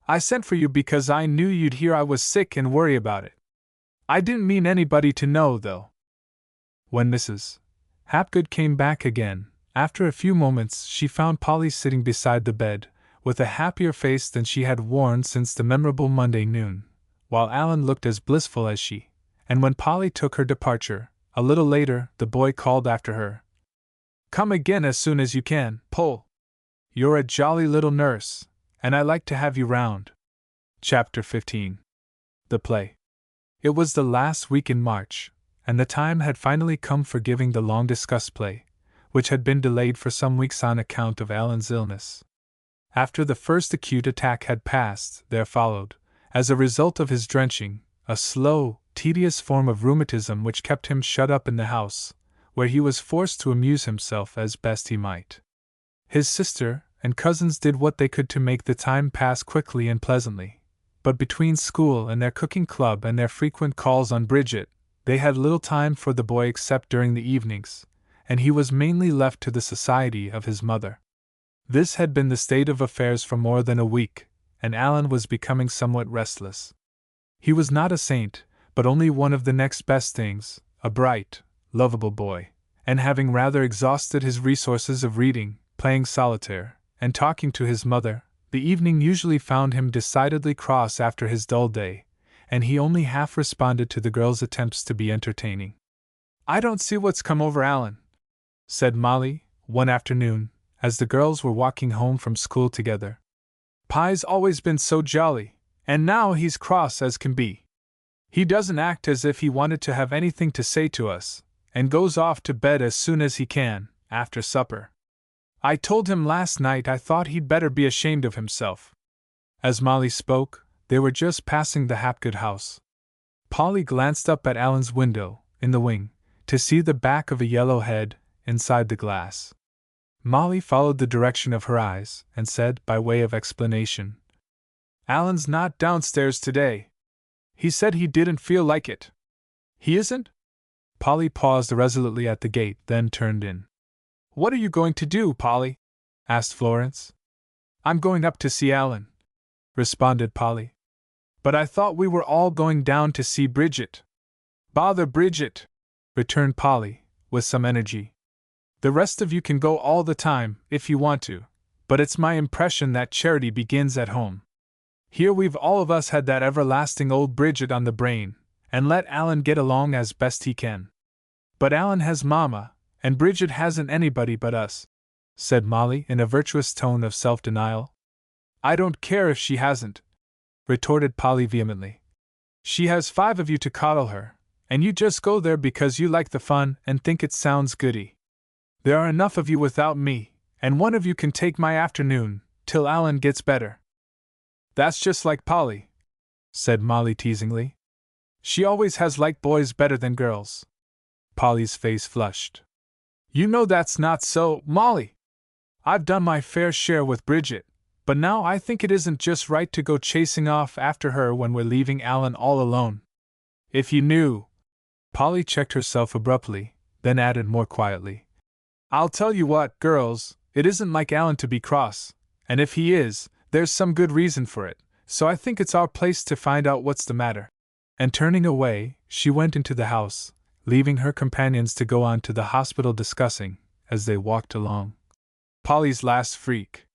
I sent for you because I knew you'd hear I was sick and worry about it. I didn't mean anybody to know, though." When Mrs. Hapgood came back again, after a few moments she found Polly sitting beside the bed, with a happier face than she had worn since the memorable Monday noon, while Alan looked as blissful as she, and when Polly took her departure, a little later, the boy called after her, "Come again as soon as you can, Pole. You're a jolly little nurse, and I like to have you round." Chapter 15. The Play. It was the last week in March, and the time had finally come for giving the long-discussed play, which had been delayed for some weeks on account of Alan's illness. After the first acute attack had passed, there followed, as a result of his drenching, a slow, tedious form of rheumatism which kept him shut up in the house, where he was forced to amuse himself as best he might. His sister and cousins did what they could to make the time pass quickly and pleasantly, but between school and their cooking club and their frequent calls on Bridget, they had little time for the boy except during the evenings, and he was mainly left to the society of his mother. This had been the state of affairs for more than a week, and Alan was becoming somewhat restless. He was not a saint, but only one of the next best things, a bright, lovable boy, and having rather exhausted his resources of reading, playing solitaire, and talking to his mother, the evening usually found him decidedly cross after his dull day, and he only half responded to the girls' attempts to be entertaining. "I don't see what's come over Alan," said Molly, one afternoon, as the girls were walking home from school together. "Pye's always been so jolly, and now he's cross as can be. He doesn't act as if he wanted to have anything to say to us, and goes off to bed as soon as he can, after supper. I told him last night I thought he'd better be ashamed of himself." As Molly spoke, they were just passing the Hapgood house. Polly glanced up at Alan's window, in the wing, to see the back of a yellow head inside the glass. Molly followed the direction of her eyes, and said, by way of explanation, "Alan's not downstairs today. He said he didn't feel like it." "He isn't?" Polly paused irresolutely at the gate, then turned in. "What are you going to do, Polly?" asked Florence. "I'm going up to see Alan," responded Polly. "But I thought we were all going down to see Bridget." "Bother Bridget," returned Polly, with some energy. "The rest of you can go all the time, if you want to, but it's my impression that charity begins at home. Here we've all of us had that everlasting old Bridget on the brain, and let Alan get along as best he can. But Alan has Mama, and Bridget hasn't anybody but us, said Molly in a virtuous tone of self-denial. I don't care if she hasn't, retorted Polly vehemently. She has 5 of you to coddle her, and you just go there because you like the fun and think it sounds goody. There are enough of you without me, and one of you can take my afternoon, till Alan gets better. That's just like Polly, said Molly teasingly. She always has liked boys better than girls. Polly's face flushed. You know that's not so, Molly. I've done my fair share with Bridget, but now I think it isn't just right to go chasing off after her when we're leaving Alan all alone. If you knew. Polly checked herself abruptly, then added more quietly. I'll tell you what, girls, it isn't like Alan to be cross, and if he is, there's some good reason for it, so I think it's our place to find out what's the matter. And turning away, she went into the house, leaving her companions to go on to the hospital discussing, as they walked along, Polly's last freak.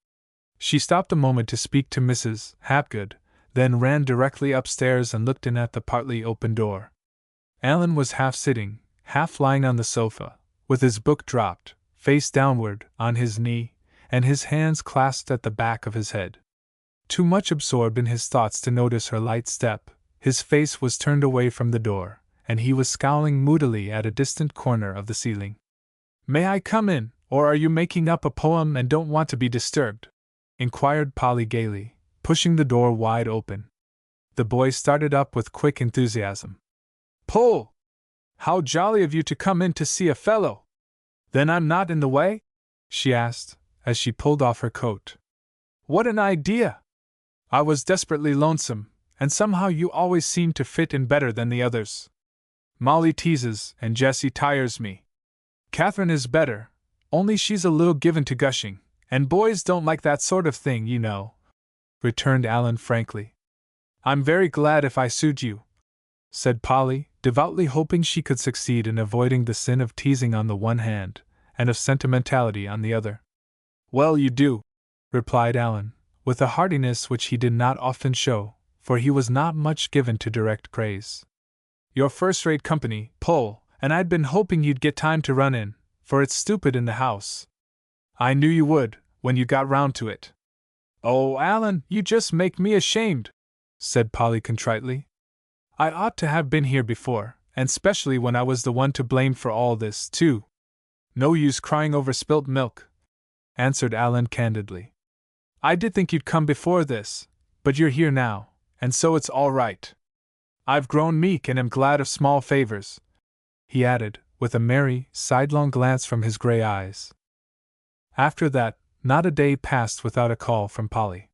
She stopped a moment to speak to Mrs. Hapgood, then ran directly upstairs and looked in at the partly open door. Alan was half sitting, half lying on the sofa, with his book dropped, face downward, on his knee, and his hands clasped at the back of his head. Too much absorbed in his thoughts to notice her light step, his face was turned away from the door, and he was scowling moodily at a distant corner of the ceiling. May I come in, or are you making up a poem and don't want to be disturbed? Inquired Polly gaily, pushing the door wide open. The boy started up with quick enthusiasm. Pull! How jolly of you to come in to see a fellow! Then I'm not in the way? She asked, as she pulled off her coat. What an idea! I was desperately lonesome, and somehow you always seem to fit in better than the others. Molly teases, and Jessie tires me. Catherine is better, only she's a little given to gushing, and boys don't like that sort of thing, you know, returned Alan frankly. I'm very glad if I suit you, said Polly, devoutly hoping she could succeed in avoiding the sin of teasing on the one hand, and of sentimentality on the other. Well, you do, replied Alan, with a heartiness which he did not often show, for he was not much given to direct praise. You're first-rate company, Pole, and I'd been hoping you'd get time to run in, for it's stupid in the house. I knew you would, when you got round to it. Oh, Alan, you just make me ashamed, said Polly contritely. I ought to have been here before, and specially when I was the one to blame for all this, too. No use crying over spilt milk, answered Alan candidly. I did think you'd come before this, but you're here now, and so it's all right. I've grown meek and am glad of small favors, he added, with a merry, sidelong glance from his gray eyes. After that, not a day passed without a call from Polly.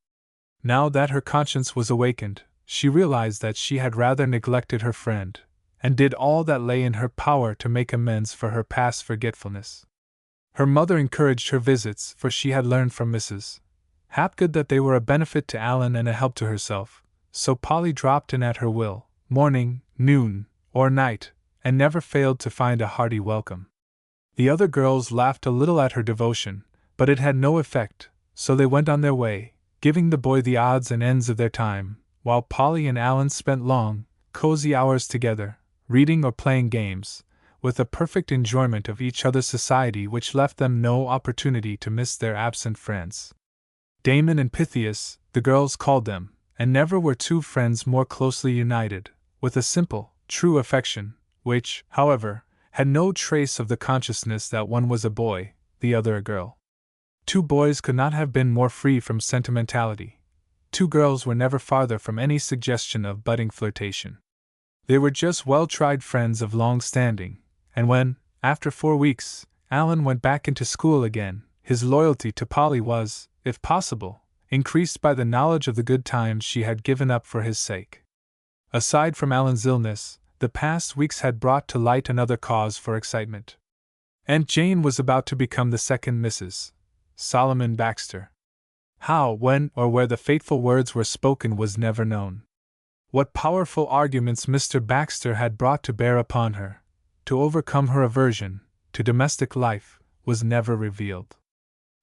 Now that her conscience was awakened, she realized that she had rather neglected her friend, and did all that lay in her power to make amends for her past forgetfulness. Her mother encouraged her visits, for she had learned from Mrs. Hapgood that they were a benefit to Alan and a help to herself, so Polly dropped in at her will, morning, noon, or night, and never failed to find a hearty welcome. The other girls laughed a little at her devotion, but it had no effect, so they went on their way, giving the boy the odds and ends of their time, while Polly and Alan spent long, cozy hours together, reading or playing games, with a perfect enjoyment of each other's society which left them no opportunity to miss their absent friends. Damon and Pythias, the girls called them, and never were two friends more closely united, with a simple, true affection, which, however, had no trace of the consciousness that one was a boy, the other a girl. Two boys could not have been more free from sentimentality. Two girls were never farther from any suggestion of budding flirtation. They were just well-tried friends of long standing, and when, after 4 weeks, Alan went back into school again, his loyalty to Polly was, if possible, increased by the knowledge of the good times she had given up for his sake. Aside from Alan's illness, the past weeks had brought to light another cause for excitement. Aunt Jane was about to become the second Mrs. Solomon Baxter. How, when, or where the fateful words were spoken was never known. What powerful arguments Mr. Baxter had brought to bear upon her, to overcome her aversion to domestic life, was never revealed.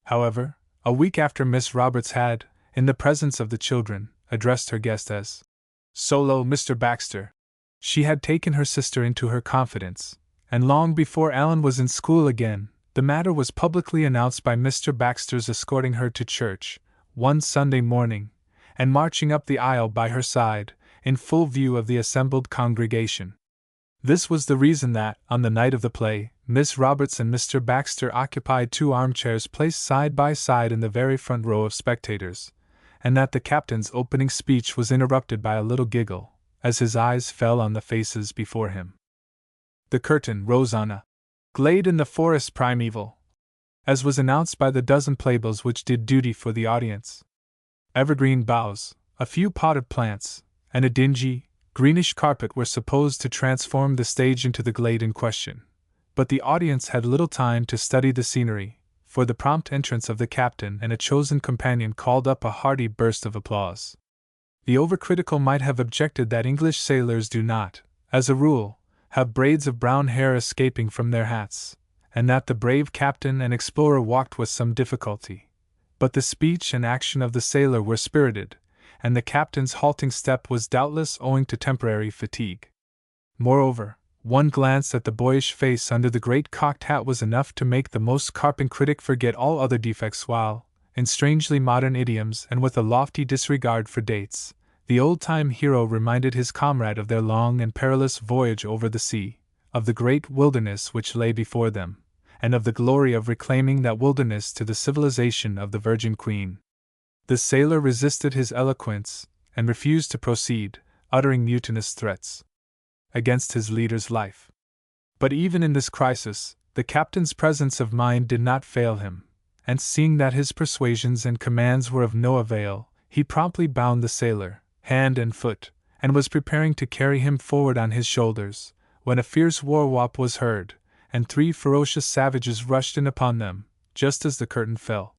However, a week after Miss Roberts had, in the presence of the children, addressed her guest as Solo Mr. Baxter, she had taken her sister into her confidence, and long before Alan was in school again, The matter was publicly announced by Mr. Baxter's escorting her to church, one Sunday morning, and marching up the aisle by her side, in full view of the assembled congregation. This was the reason that, on the night of the play, Miss Roberts and Mr. Baxter occupied two armchairs placed side by side in the very front row of spectators, and that the captain's opening speech was interrupted by a little giggle, as his eyes fell on the faces before him. The curtain rose on a glade in the forest primeval, as was announced by the dozen playbills which did duty for the audience. Evergreen boughs, a few potted plants, and a dingy, greenish carpet were supposed to transform the stage into the glade in question, but the audience had little time to study the scenery, for the prompt entrance of the captain and a chosen companion called up a hearty burst of applause. The overcritical might have objected that English sailors do not, as a rule, have braids of brown hair escaping from their hats, and that the brave captain and explorer walked with some difficulty. But the speech and action of the sailor were spirited, and the captain's halting step was doubtless owing to temporary fatigue. Moreover, one glance at the boyish face under the great cocked hat was enough to make the most carping critic forget all other defects while, in strangely modern idioms and with a lofty disregard for dates, the old-time hero reminded his comrade of their long and perilous voyage over the sea, of the great wilderness which lay before them, and of the glory of reclaiming that wilderness to the civilization of the Virgin Queen. The sailor resisted his eloquence, and refused to proceed, uttering mutinous threats against his leader's life. But even in this crisis, the captain's presence of mind did not fail him, and seeing that his persuasions and commands were of no avail, he promptly bound the sailor, hand and foot, and was preparing to carry him forward on his shoulders, when a fierce war-whoop was heard, and three ferocious savages rushed in upon them, just as the curtain fell.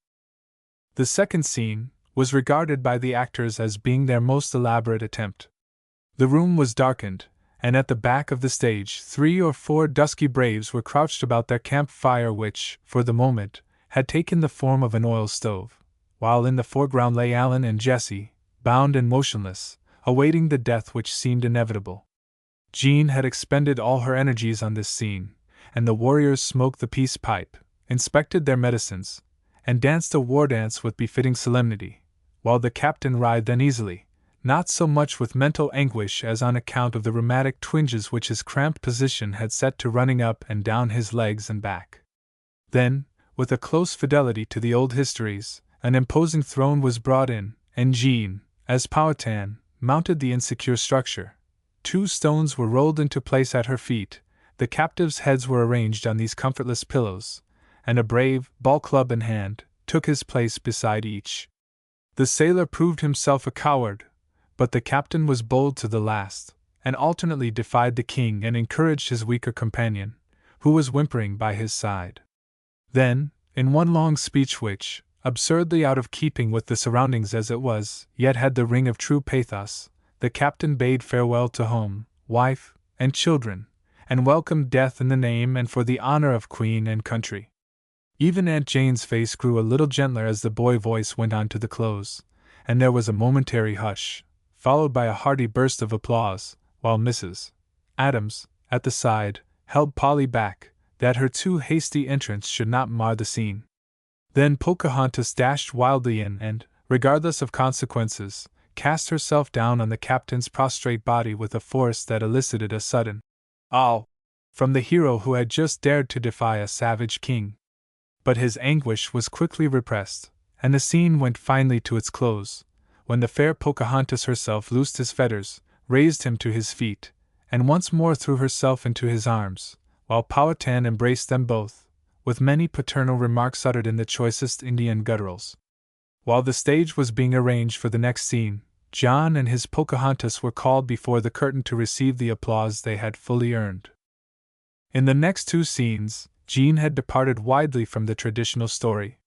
The second scene was regarded by the actors as being their most elaborate attempt. The room was darkened, and at the back of the stage 3 or 4 dusky braves were crouched about their camp-fire which, for the moment, had taken the form of an oil stove, while in the foreground lay Alan and Jessie, bound and motionless, awaiting the death which seemed inevitable. Jean had expended all her energies on this scene, and the warriors smoked the peace pipe, inspected their medicines, and danced a war dance with befitting solemnity, while the captain writhed uneasily, not so much with mental anguish as on account of the rheumatic twinges which his cramped position had set to running up and down his legs and back. Then, with a close fidelity to the old histories, an imposing throne was brought in, and Jean, as Powhatan, mounted the insecure structure. 2 stones were rolled into place at her feet, the captives' heads were arranged on these comfortless pillows, and a brave, ball club in hand, took his place beside each. The sailor proved himself a coward, but the captain was bold to the last, and alternately defied the king and encouraged his weaker companion, who was whimpering by his side. Then, in one long speech which, absurdly out of keeping with the surroundings as it was, yet had the ring of true pathos, the captain bade farewell to home, wife, and children, and welcomed death in the name and for the honor of Queen and country. Even Aunt Jane's face grew a little gentler as the boy voice went on to the close, and there was a momentary hush, followed by a hearty burst of applause, while Mrs. Adams, at the side, held Polly back, that her too hasty entrance should not mar the scene. Then Pocahontas dashed wildly in and, regardless of consequences, cast herself down on the captain's prostrate body with a force that elicited a sudden "Ow!" from the hero who had just dared to defy a savage king. But his anguish was quickly repressed, and the scene went finally to its close, when the fair Pocahontas herself loosed his fetters, raised him to his feet, and once more threw herself into his arms, while Powhatan embraced them both, with many paternal remarks uttered in the choicest Indian gutturals. While the stage was being arranged for the next scene, John and his Pocahontas were called before the curtain to receive the applause they had fully earned. In the next 2 scenes, Jean had departed widely from the traditional story.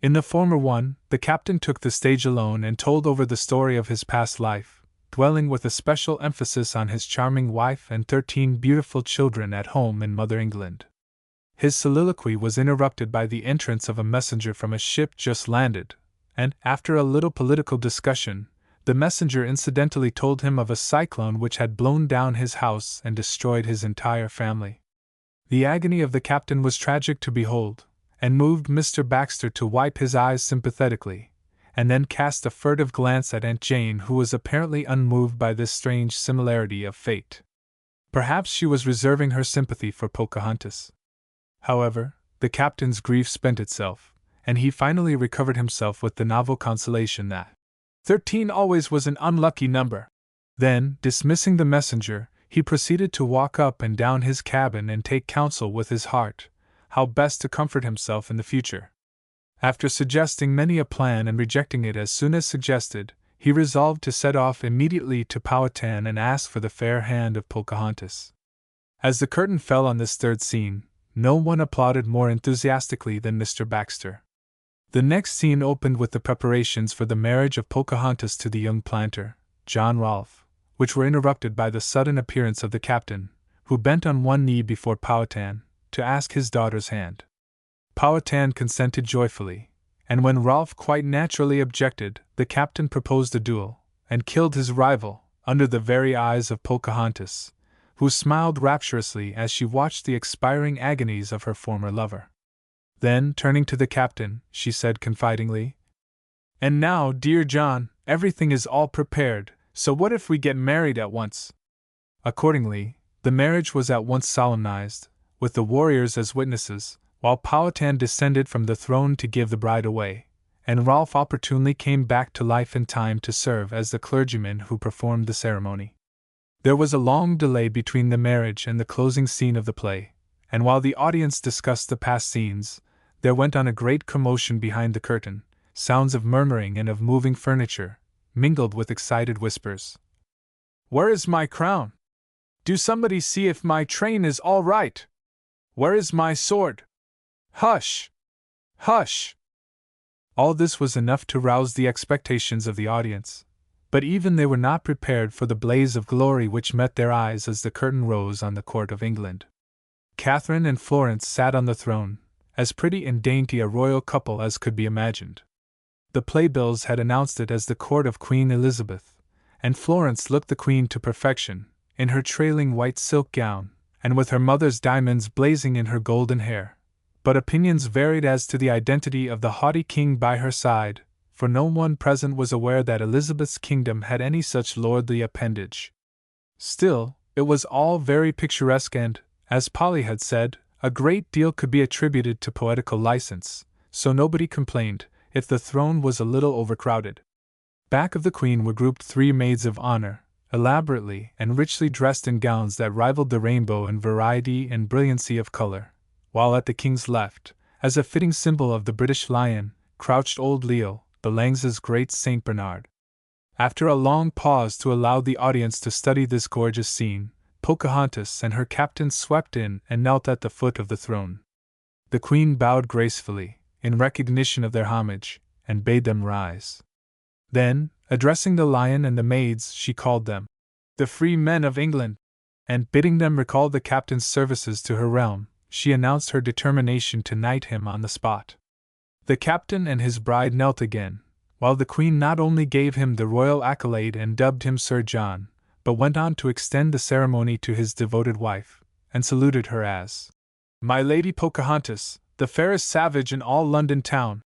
In the former one, the captain took the stage alone and told over the story of his past life, dwelling with a special emphasis on his charming wife and 13 beautiful children at home in Mother England. His soliloquy was interrupted by the entrance of a messenger from a ship just landed, and, after a little political discussion, the messenger incidentally told him of a cyclone which had blown down his house and destroyed his entire family. The agony of the captain was tragic to behold, and moved Mr. Baxter to wipe his eyes sympathetically, and then cast a furtive glance at Aunt Jane, who was apparently unmoved by this strange similarity of fate. Perhaps she was reserving her sympathy for Pocahontas. However, the captain's grief spent itself, and he finally recovered himself with the novel consolation that 13 always was an unlucky number. Then, dismissing the messenger, he proceeded to walk up and down his cabin and take counsel with his heart, how best to comfort himself in the future. After suggesting many a plan and rejecting it as soon as suggested, he resolved to set off immediately to Powhatan and ask for the fair hand of Pocahontas. As the curtain fell on this third scene, no one applauded more enthusiastically than Mr. Baxter. The next scene opened with the preparations for the marriage of Pocahontas to the young planter, John Rolfe, which were interrupted by the sudden appearance of the captain, who bent on one knee before Powhatan, to ask his daughter's hand. Powhatan consented joyfully, and when Rolfe quite naturally objected, the captain proposed a duel, and killed his rival, under the very eyes of Pocahontas, who smiled rapturously as she watched the expiring agonies of her former lover. Then, turning to the captain, she said confidingly, "And now, dear John, everything is all prepared, so what if we get married at once?" Accordingly, the marriage was at once solemnized, with the warriors as witnesses, while Powhatan descended from the throne to give the bride away, and Rolfe opportunely came back to life in time to serve as the clergyman who performed the ceremony. There was a long delay between the marriage and the closing scene of the play, and while the audience discussed the past scenes, there went on a great commotion behind the curtain, sounds of murmuring and of moving furniture, mingled with excited whispers. "Where is my crown? Do somebody see if my train is all right? Where is my sword? Hush! Hush!" All this was enough to rouse the expectations of the audience, but even they were not prepared for the blaze of glory which met their eyes as the curtain rose on the court of England. Catherine and Florence sat on the throne, as pretty and dainty a royal couple as could be imagined. The playbills had announced it as the court of Queen Elizabeth, and Florence looked the queen to perfection, in her trailing white silk gown, and with her mother's diamonds blazing in her golden hair. But opinions varied as to the identity of the haughty king by her side, for no one present was aware that Elizabeth's kingdom had any such lordly appendage. Still, it was all very picturesque and, as Polly had said, a great deal could be attributed to poetical license, so nobody complained if the throne was a little overcrowded. Back of the queen were grouped 3 maids of honor, elaborately and richly dressed in gowns that rivaled the rainbow in variety and brilliancy of color, while at the king's left, as a fitting symbol of the British lion, crouched old Leo, the Langses' great Saint Bernard. After a long pause to allow the audience to study this gorgeous scene, Pocahontas and her captain swept in and knelt at the foot of the throne. The queen bowed gracefully, in recognition of their homage, and bade them rise. Then, addressing the lion and the maids, she called them the free men of England, and bidding them recall the captain's services to her realm, she announced her determination to knight him on the spot. The captain and his bride knelt again, while the queen not only gave him the royal accolade and dubbed him Sir John, but went on to extend the ceremony to his devoted wife, and saluted her as "My Lady Pocahontas, the fairest savage in all London town."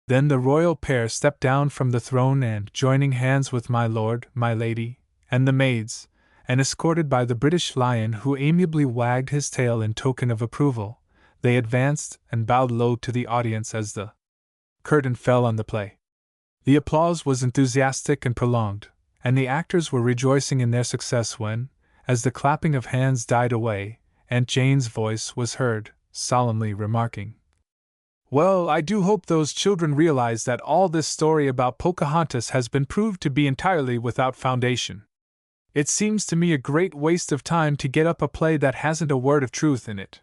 Then the royal pair stepped down from the throne and, joining hands with my lord, my lady, and the maids, and escorted by the British lion who amiably wagged his tail in token of approval, they advanced and bowed low to the audience as the curtain fell on the play. The applause was enthusiastic and prolonged, and the actors were rejoicing in their success when, as the clapping of hands died away, Aunt Jane's voice was heard, solemnly remarking, "Well, I do hope those children realize that all this story about Pocahontas has been proved to be entirely without foundation. It seems to me a great waste of time to get up a play that hasn't a word of truth in it."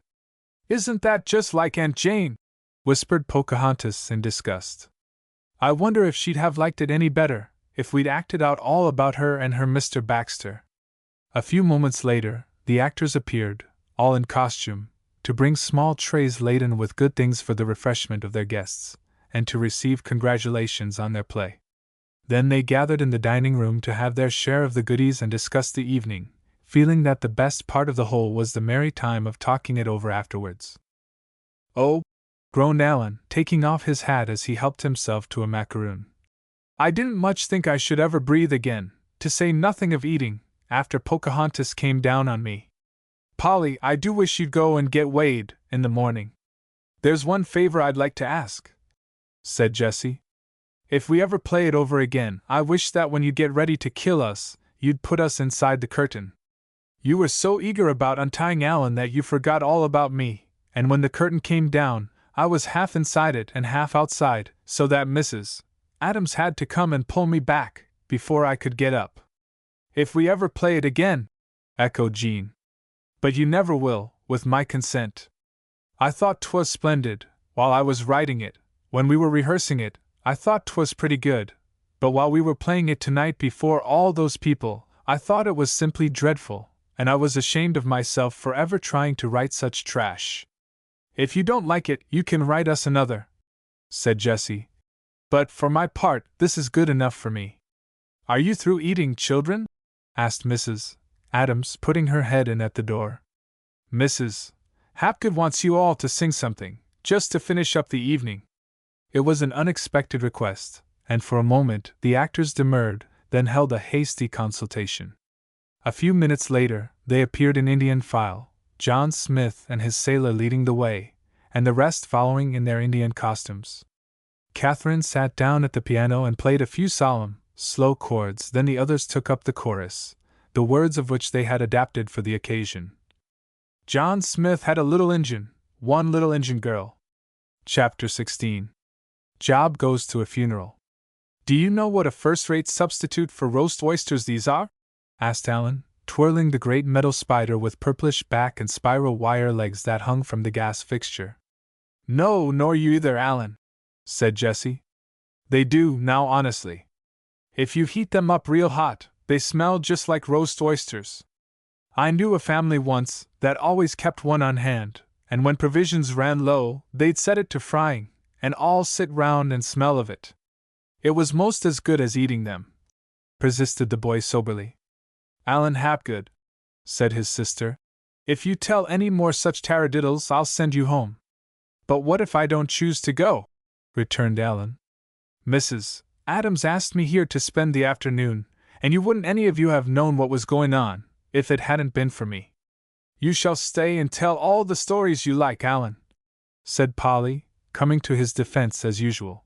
"Isn't that just like Aunt Jane?" whispered Pocahontas in disgust. "I wonder if she'd have liked it any better if we'd acted out all about her and her Mr. Baxter." A few moments later, the actors appeared, all in costume, to bring small trays laden with good things for the refreshment of their guests, and to receive congratulations on their play. Then they gathered in the dining room to have their share of the goodies and discuss the evening, feeling that the best part of the whole was the merry time of talking it over afterwards. "Oh," groaned Alan, taking off his hat as he helped himself to a macaroon. "I didn't much think I should ever breathe again, to say nothing of eating, after Pocahontas came down on me. Polly, I do wish you'd go and get weighed in the morning." "There's one favor I'd like to ask," said Jessie. "If we ever play it over again, I wish that when you get ready to kill us, you'd put us inside the curtain. You were so eager about untying Alan that you forgot all about me, and when the curtain came down, I was half inside it and half outside, so that Mrs. Adams had to come and pull me back before I could get up." "If we ever play it again," echoed Jean. "But you never will, with my consent. I thought 'twas splendid, while I was writing it. When we were rehearsing it, I thought 'twas pretty good, but while we were playing it tonight before all those people, I thought it was simply dreadful, and I was ashamed of myself for ever trying to write such trash." "If you don't like it, you can write us another," said Jessie. "But, for my part, this is good enough for me." "Are you through eating, children?" asked Mrs. Adams, putting her head in at the door. "Mrs. Hapgood wants you all to sing something, just to finish up the evening." It was an unexpected request, and for a moment the actors demurred, then held a hasty consultation. A few minutes later, they appeared in Indian file, John Smith and his sailor leading the way, and the rest following in their Indian costumes. Catherine sat down at the piano and played a few solemn, slow chords, then the others took up the chorus, the words of which they had adapted for the occasion. John Smith had a little Injun, one little Injun girl. Chapter 16. Job goes to a funeral. "Do you know what a first-rate substitute for roast oysters these are?" asked Alan, twirling the great metal spider with purplish back and spiral wire legs that hung from the gas fixture. "No, nor you either, Alan," said Jessie. "They do, now honestly. If you heat them up real hot, they smell just like roast oysters. I knew a family once that always kept one on hand, and when provisions ran low, they'd set it to frying, and all sit round and smell of it. It was most as good as eating them," persisted the boy soberly. "Alan Hapgood," said his sister, "if you tell any more such taradiddles, I'll send you home." "But what if I don't choose to go?" returned Alan. "Mrs. Adams asked me here to spend the afternoon, and you wouldn't any of you have known what was going on, if it hadn't been for me." "You shall stay and tell all the stories you like, Alan," said Polly, coming to his defense as usual.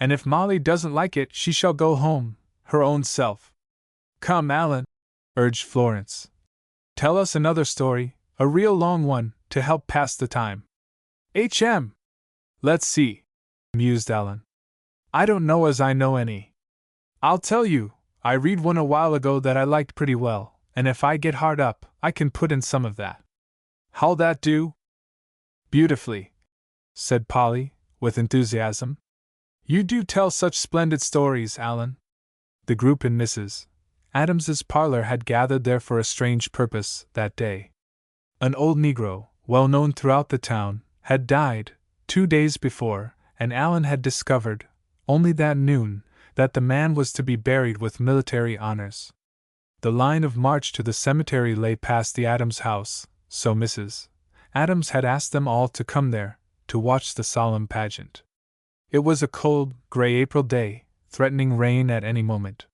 "And if Molly doesn't like it, she shall go home, her own self." "Come, Alan," urged Florence. "Tell us another story, a real long one, to help pass the time." "H.M. Let's see," mused Alan. "I don't know as I know any. I'll tell you, I read one a while ago that I liked pretty well, and if I get hard up, I can put in some of that." "How'll that do?" "Beautifully," said Polly, with enthusiasm. "You do tell such splendid stories, Alan." The group in Mrs. Adams's parlor had gathered there for a strange purpose that day. An old Negro, well known throughout the town, had died 2 days before, and Alan had discovered, only that noon, that the man was to be buried with military honors. The line of march to the cemetery lay past the Adams house, so Mrs. Adams had asked them all to come there, to watch the solemn pageant. It was a cold, gray April day, threatening rain at any moment.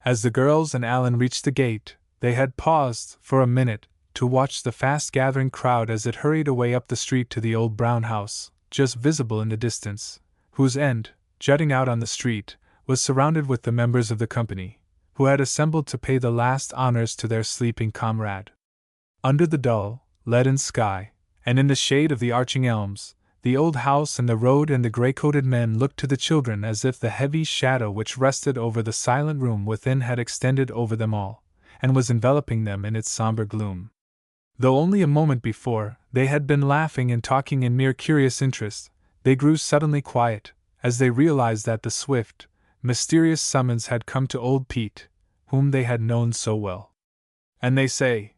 As the girls and Alan reached the gate, they had paused, for a minute, to watch the fast-gathering crowd as it hurried away up the street to the old brown house, just visible in the distance, whose end, jutting out on the street, was surrounded with the members of the company, who had assembled to pay the last honors to their sleeping comrade. Under the dull, leaden sky, and in the shade of the arching elms, the old house and the road and the gray-coated men looked to the children as if the heavy shadow which rested over the silent room within had extended over them all, and was enveloping them in its somber gloom. Though only a moment before they had been laughing and talking in mere curious interest, they grew suddenly quiet, as they realized that the swift, mysterious summons had come to old Pete, whom they had known so well. "And they say,"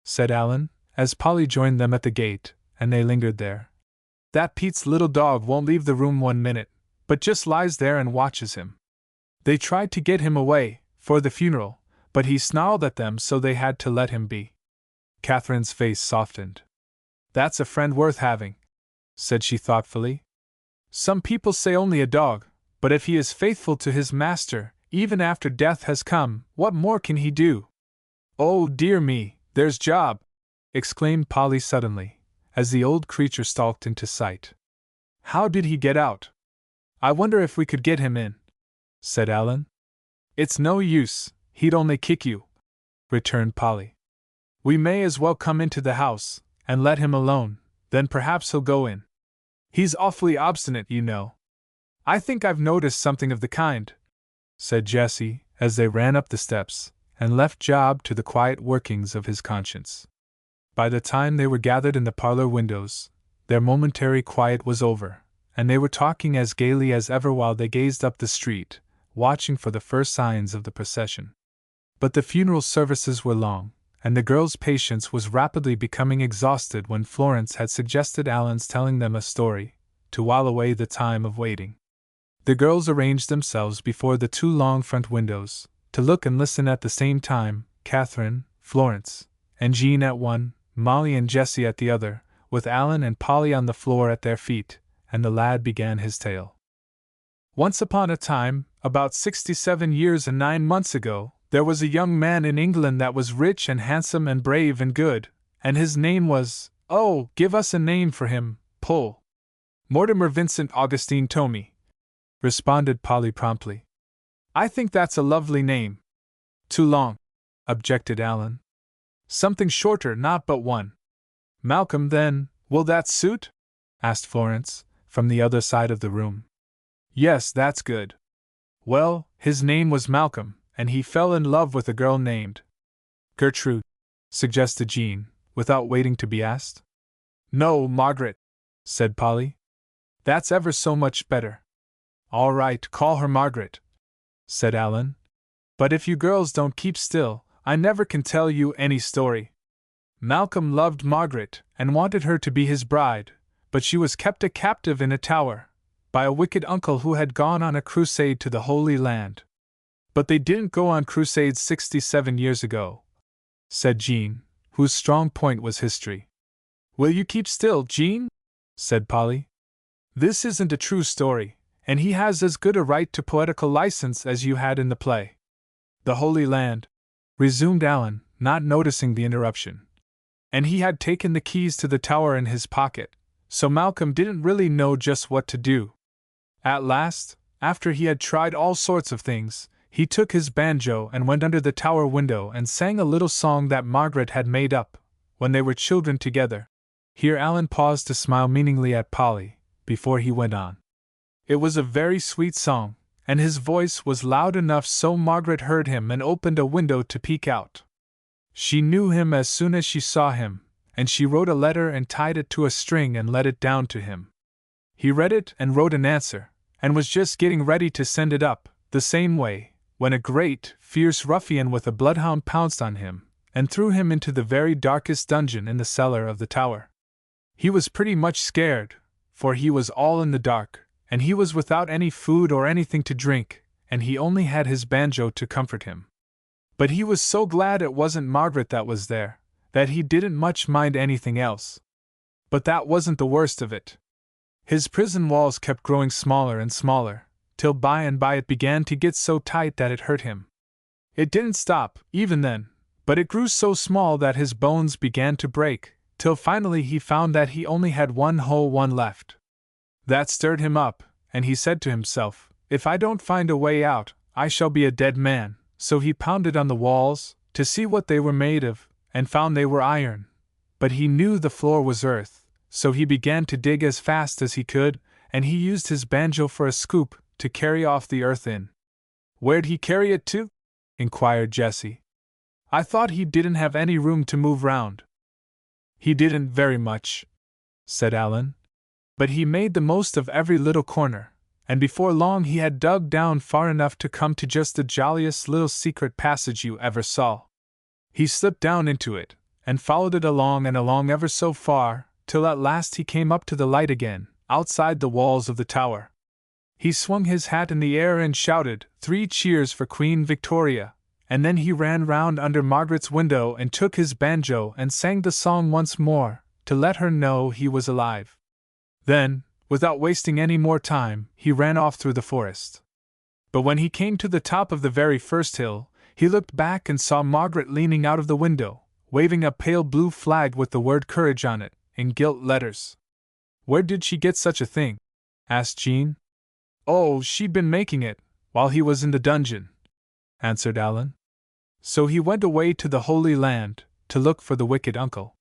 said Alan, as Polly joined them at the gate, and they lingered there, "that Pete's little dog won't leave the room 1 minute, but just lies there and watches him. They tried to get him away, for the funeral, but he snarled at them so they had to let him be. Catherine's face softened. "That's a friend worth having," said she thoughtfully. "Some people say only a dog, but if he is faithful to his master, even after death has come, what more can he do?" "Oh, dear me, there's Job!" exclaimed Polly suddenly, as the old creature stalked into sight. "How did he get out? I wonder if we could get him in," said Alan. "It's no use, he'd only kick you," returned Polly. "We may as well come into the house, and let him alone, then perhaps he'll go in. He's awfully obstinate, you know." "I think I've noticed something of the kind," said Jessie, as they ran up the steps, and left Job to the quiet workings of his conscience. By the time they were gathered in the parlor windows, their momentary quiet was over, and they were talking as gaily as ever while they gazed up the street, watching for the first signs of the procession. But the funeral services were long, and the girls' patience was rapidly becoming exhausted when Florence had suggested Alan's telling them a story, to while away the time of waiting. The girls arranged themselves before the two long front windows, to look and listen at the same time, Catherine, Florence, and Jean at one, Molly and Jessie at the other, with Alan and Polly on the floor at their feet, and the lad began his tale. "Once upon a time, about 67 years and 9 months ago, there was a young man in England that was rich and handsome and brave and good, and his name was, oh, give us a name for him, Pull." "Mortimer Vincent Augustine Tomey," responded Polly promptly. "I think that's a lovely name." "Too long," objected Alan. "Something shorter, not but one." "Malcolm, then, will that suit?" asked Florence, from the other side of the room. "Yes, that's good." "Well, his name was Malcolm, and he fell in love with a girl named Gertrude," suggested Jean, without waiting to be asked. "No, Margaret," said Polly. "That's ever so much better." "All right, call her Margaret," said Alan. "But if you girls don't keep still, I never can tell you any story. Malcolm loved Margaret, and wanted her to be his bride, but she was kept a captive in a tower, by a wicked uncle who had gone on a crusade to the Holy Land. But they didn't go on crusades 67 years ago," said Jean, whose strong point was history. "Will you keep still, Jean?" said Polly. "This isn't a true story, and he has as good a right to poetical license as you had in the play." "The Holy Land," resumed Alan, not noticing the interruption. "And he had taken the keys to the tower in his pocket, so Malcolm didn't really know just what to do. At last, after he had tried all sorts of things, he took his banjo and went under the tower window and sang a little song that Margaret had made up, when they were children together." Here Alan paused to smile meaningly at Polly, before he went on. "It was a very sweet song, and his voice was loud enough so Margaret heard him and opened a window to peek out. She knew him as soon as she saw him, and she wrote a letter and tied it to a string and let it down to him. He read it and wrote an answer, and was just getting ready to send it up, the same way, when a great, fierce ruffian with a bloodhound pounced on him, and threw him into the very darkest dungeon in the cellar of the tower. He was pretty much scared, for he was all in the dark, and he was without any food or anything to drink, and he only had his banjo to comfort him. But he was so glad it wasn't Margaret that was there, that he didn't much mind anything else. But that wasn't the worst of it. His prison walls kept growing smaller and smaller, till by and by it began to get so tight that it hurt him. It didn't stop, even then, but it grew so small that his bones began to break, till finally he found that he only had one whole one left. That stirred him up, and he said to himself, "If I don't find a way out, I shall be a dead man." So he pounded on the walls, to see what they were made of, and found they were iron. But he knew the floor was earth, so he began to dig as fast as he could, and he used his banjo for a scoop, to carry off the earth in. "Where'd he carry it to?" inquired Jessie. "I thought he didn't have any room to move round." "He didn't very much," said Alan. "But he made the most of every little corner, and before long he had dug down far enough to come to just the jolliest little secret passage you ever saw. He slipped down into it, and followed it along and along ever so far, till at last he came up to the light again, outside the walls of the tower. He swung his hat in the air and shouted, 3 cheers for Queen Victoria, and then he ran round under Margaret's window and took his banjo and sang the song once more, to let her know he was alive. Then, without wasting any more time, he ran off through the forest. But when he came to the top of the very first hill, he looked back and saw Margaret leaning out of the window, waving a pale blue flag with the word courage on it, in gilt letters. Where did she get such a thing? Asked Jean. Oh, she'd been making it, while he was in the dungeon, answered Alan. So he went away to the Holy Land, to look for the wicked uncle.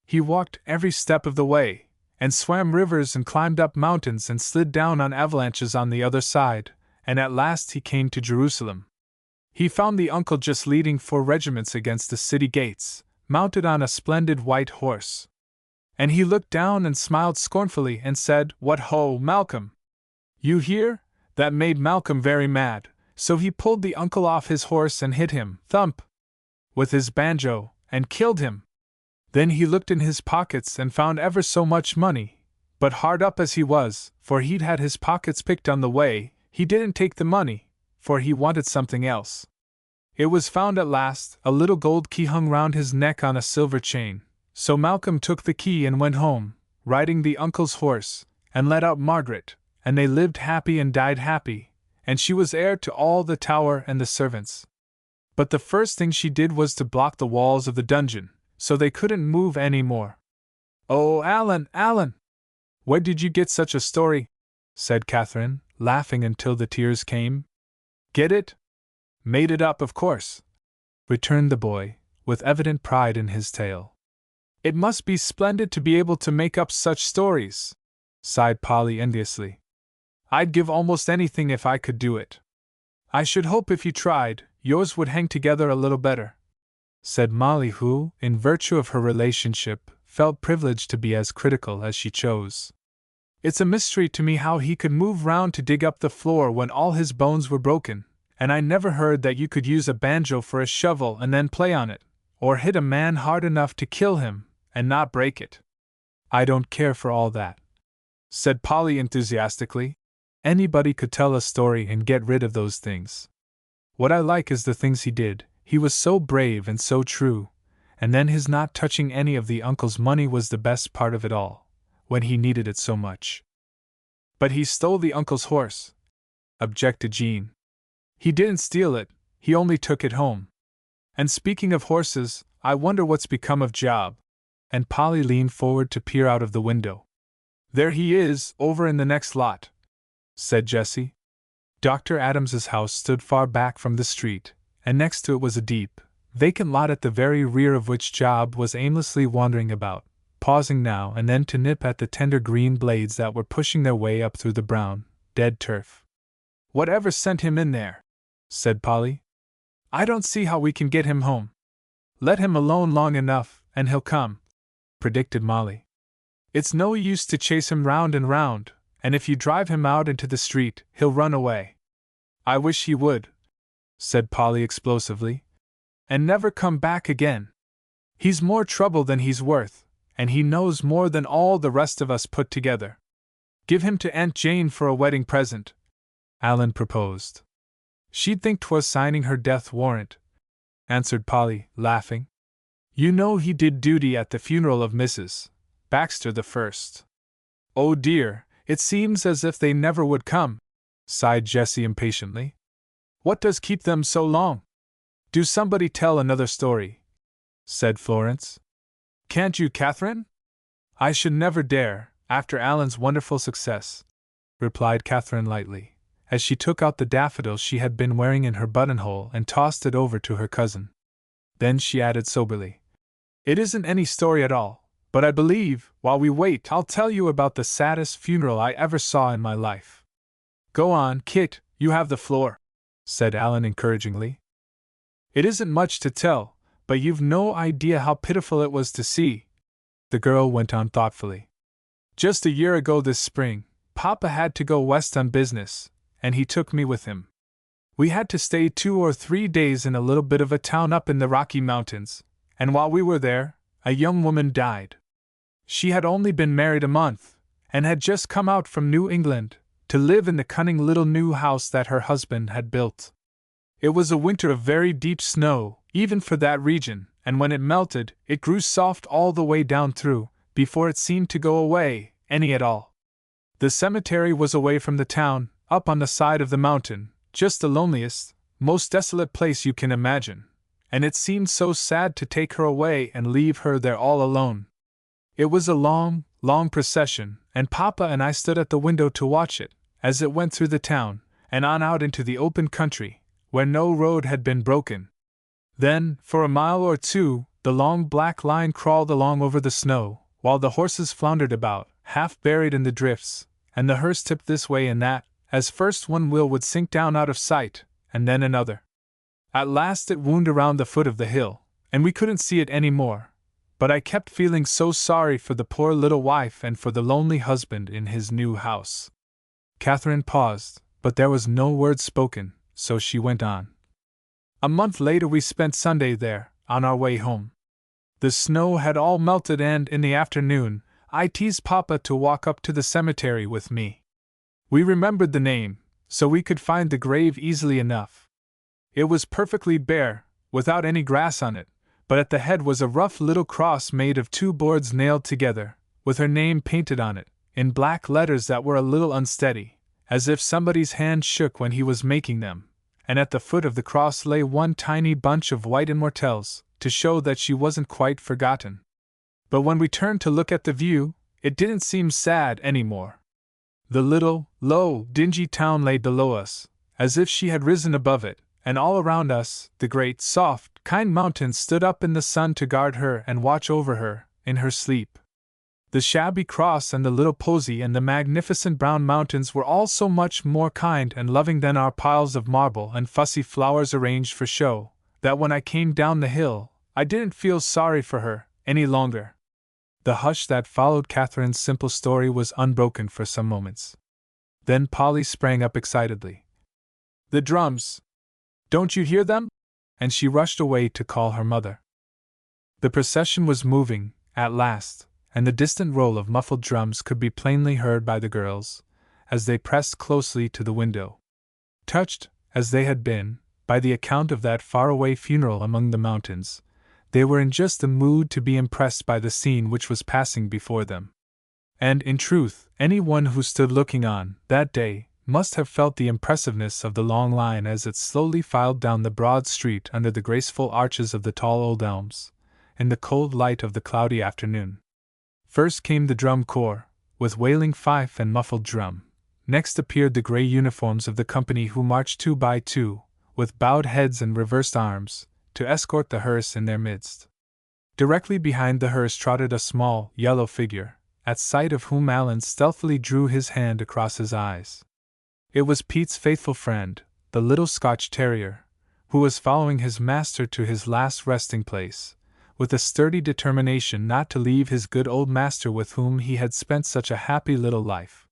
He walked every step of the way, and swam rivers and climbed up mountains and slid down on avalanches on the other side, and at last he came to Jerusalem. He found the uncle just leading 4 regiments against the city gates, mounted on a splendid white horse. And he looked down and smiled scornfully and said, "What ho, Malcolm! You here?" That made Malcolm very mad, so he pulled the uncle off his horse and hit him, thump, with his banjo, and killed him. Then he looked in his pockets and found ever so much money, but hard up as he was, for he'd had his pockets picked on the way, he didn't take the money, for he wanted something else. It was found at last, a little gold key hung round his neck on a silver chain, so Malcolm took the key and went home, riding the uncle's horse, and let out Margaret, and they lived happy and died happy, and she was heir to all the tower and the servants. But the first thing she did was to block the walls of the dungeon, so they couldn't move any more. "Oh, Alan, Alan! Where did you get such a story?" said Catherine, laughing until the tears came. "Get it? Made it up, of course," returned the boy, with evident pride in his tale. "It must be splendid to be able to make up such stories," sighed Polly enviously. "I'd give almost anything if I could do it." "I should hope if you tried, yours would hang together a little better," said Molly, who, in virtue of her relationship, felt privileged to be as critical as she chose. "It's a mystery to me how he could move round to dig up the floor when all his bones were broken, and I never heard that you could use a banjo for a shovel and then play on it, or hit a man hard enough to kill him, and not break it." "I don't care for all that," said Polly enthusiastically. "Anybody could tell a story and get rid of those things. What I like is the things he did. He was so brave and so true, and then his not touching any of the uncle's money was the best part of it all, when he needed it so much." "But he stole the uncle's horse," objected Jean. "He didn't steal it, he only took it home. And speaking of horses, I wonder what's become of Job," and Polly leaned forward to peer out of the window. "There he is, over in the next lot," said Jessie. Dr. Adams's house stood far back from the street, and next to it was a deep, vacant lot at the very rear of which Job was aimlessly wandering about, pausing now and then to nip at the tender green blades that were pushing their way up through the brown, dead turf. "Whatever sent him in there?" said Polly. "I don't see how we can get him home." "Let him alone long enough, and he'll come," predicted Molly. "It's no use to chase him round and round, and if you drive him out into the street, he'll run away." "I wish he would," said Polly explosively, "and never come back again. He's more trouble than he's worth, and he knows more than all the rest of us put together." "Give him to Aunt Jane for a wedding present," Alan proposed. "She'd think 'twas signing her death warrant," answered Polly, laughing. "You know he did duty at the funeral of Mrs. Baxter the first." "Oh dear, it seems as if they never would come," sighed Jessie impatiently. "What does keep them so long?" "Do somebody tell another story," said Florence. "Can't you, Catherine?" "I should never dare, after Alan's wonderful success," replied Catherine lightly, as she took out the daffodil she had been wearing in her buttonhole and tossed it over to her cousin. Then she added soberly, "It isn't any story at all, but I believe, while we wait, I'll tell you about the saddest funeral I ever saw in my life." "Go on, Kit, you have the floor," said Alan encouragingly. "It isn't much to tell, but you've no idea how pitiful it was to see," the girl went on thoughtfully. "Just a year ago this spring, Papa had to go west on business, and he took me with him. We had to stay 2 or 3 days in a little bit of a town up in the Rocky Mountains, and while we were there, a young woman died. She had only been married a month, and had just come out from New England, to live in the cunning little new house that her husband had built. It was a winter of very deep snow, even for that region, and when it melted, it grew soft all the way down through, before it seemed to go away, any at all. The cemetery was away from the town, up on the side of the mountain, just the loneliest, most desolate place you can imagine, and it seemed so sad to take her away and leave her there all alone. It was a long, long procession, and Papa and I stood at the window to watch it, as it went through the town, and on out into the open country, where no road had been broken. Then, for a mile or two, the long black line crawled along over the snow, while the horses floundered about, half buried in the drifts, and the hearse tipped this way and that, as first one wheel would sink down out of sight, and then another. At last it wound around the foot of the hill, and we couldn't see it any more, but I kept feeling so sorry for the poor little wife and for the lonely husband in his new house. Catherine paused, but there was no word spoken, so she went on. A month later we spent Sunday there, on our way home. The snow had all melted and, in the afternoon, I teased Papa to walk up to the cemetery with me. We remembered the name, so we could find the grave easily enough. It was perfectly bare, without any grass on it, but at the head was a rough little cross made of 2 boards nailed together, with her name painted on it, in black letters that were a little unsteady, as if somebody's hand shook when he was making them, and at the foot of the cross lay one tiny bunch of white immortelles, to show that she wasn't quite forgotten. But when we turned to look at the view, it didn't seem sad any more. The little, low, dingy town lay below us, as if she had risen above it, and all around us, the great, soft, kind mountains stood up in the sun to guard her and watch over her, in her sleep. The shabby cross and the little posy and the magnificent brown mountains were all so much more kind and loving than our piles of marble and fussy flowers arranged for show, that when I came down the hill, I didn't feel sorry for her any longer. The hush that followed Catherine's simple story was unbroken for some moments. Then Polly sprang up excitedly. "The drums! Don't you hear them?" And she rushed away to call her mother. The procession was moving, at last, and the distant roll of muffled drums could be plainly heard by the girls, as they pressed closely to the window. Touched, as they had been, by the account of that faraway funeral among the mountains, they were in just the mood to be impressed by the scene which was passing before them. And, in truth, any one who stood looking on, that day, must have felt the impressiveness of the long line as it slowly filed down the broad street under the graceful arches of the tall old elms, in the cold light of the cloudy afternoon. First came the drum corps, with wailing fife and muffled drum. Next appeared the gray uniforms of the company who marched 2 by 2, with bowed heads and reversed arms, to escort the hearse in their midst. Directly behind the hearse trotted a small, yellow figure, at sight of whom Alan stealthily drew his hand across his eyes. It was Pete's faithful friend, the little Scotch terrier, who was following his master to his last resting place, with a sturdy determination not to leave his good old master with whom he had spent such a happy little life.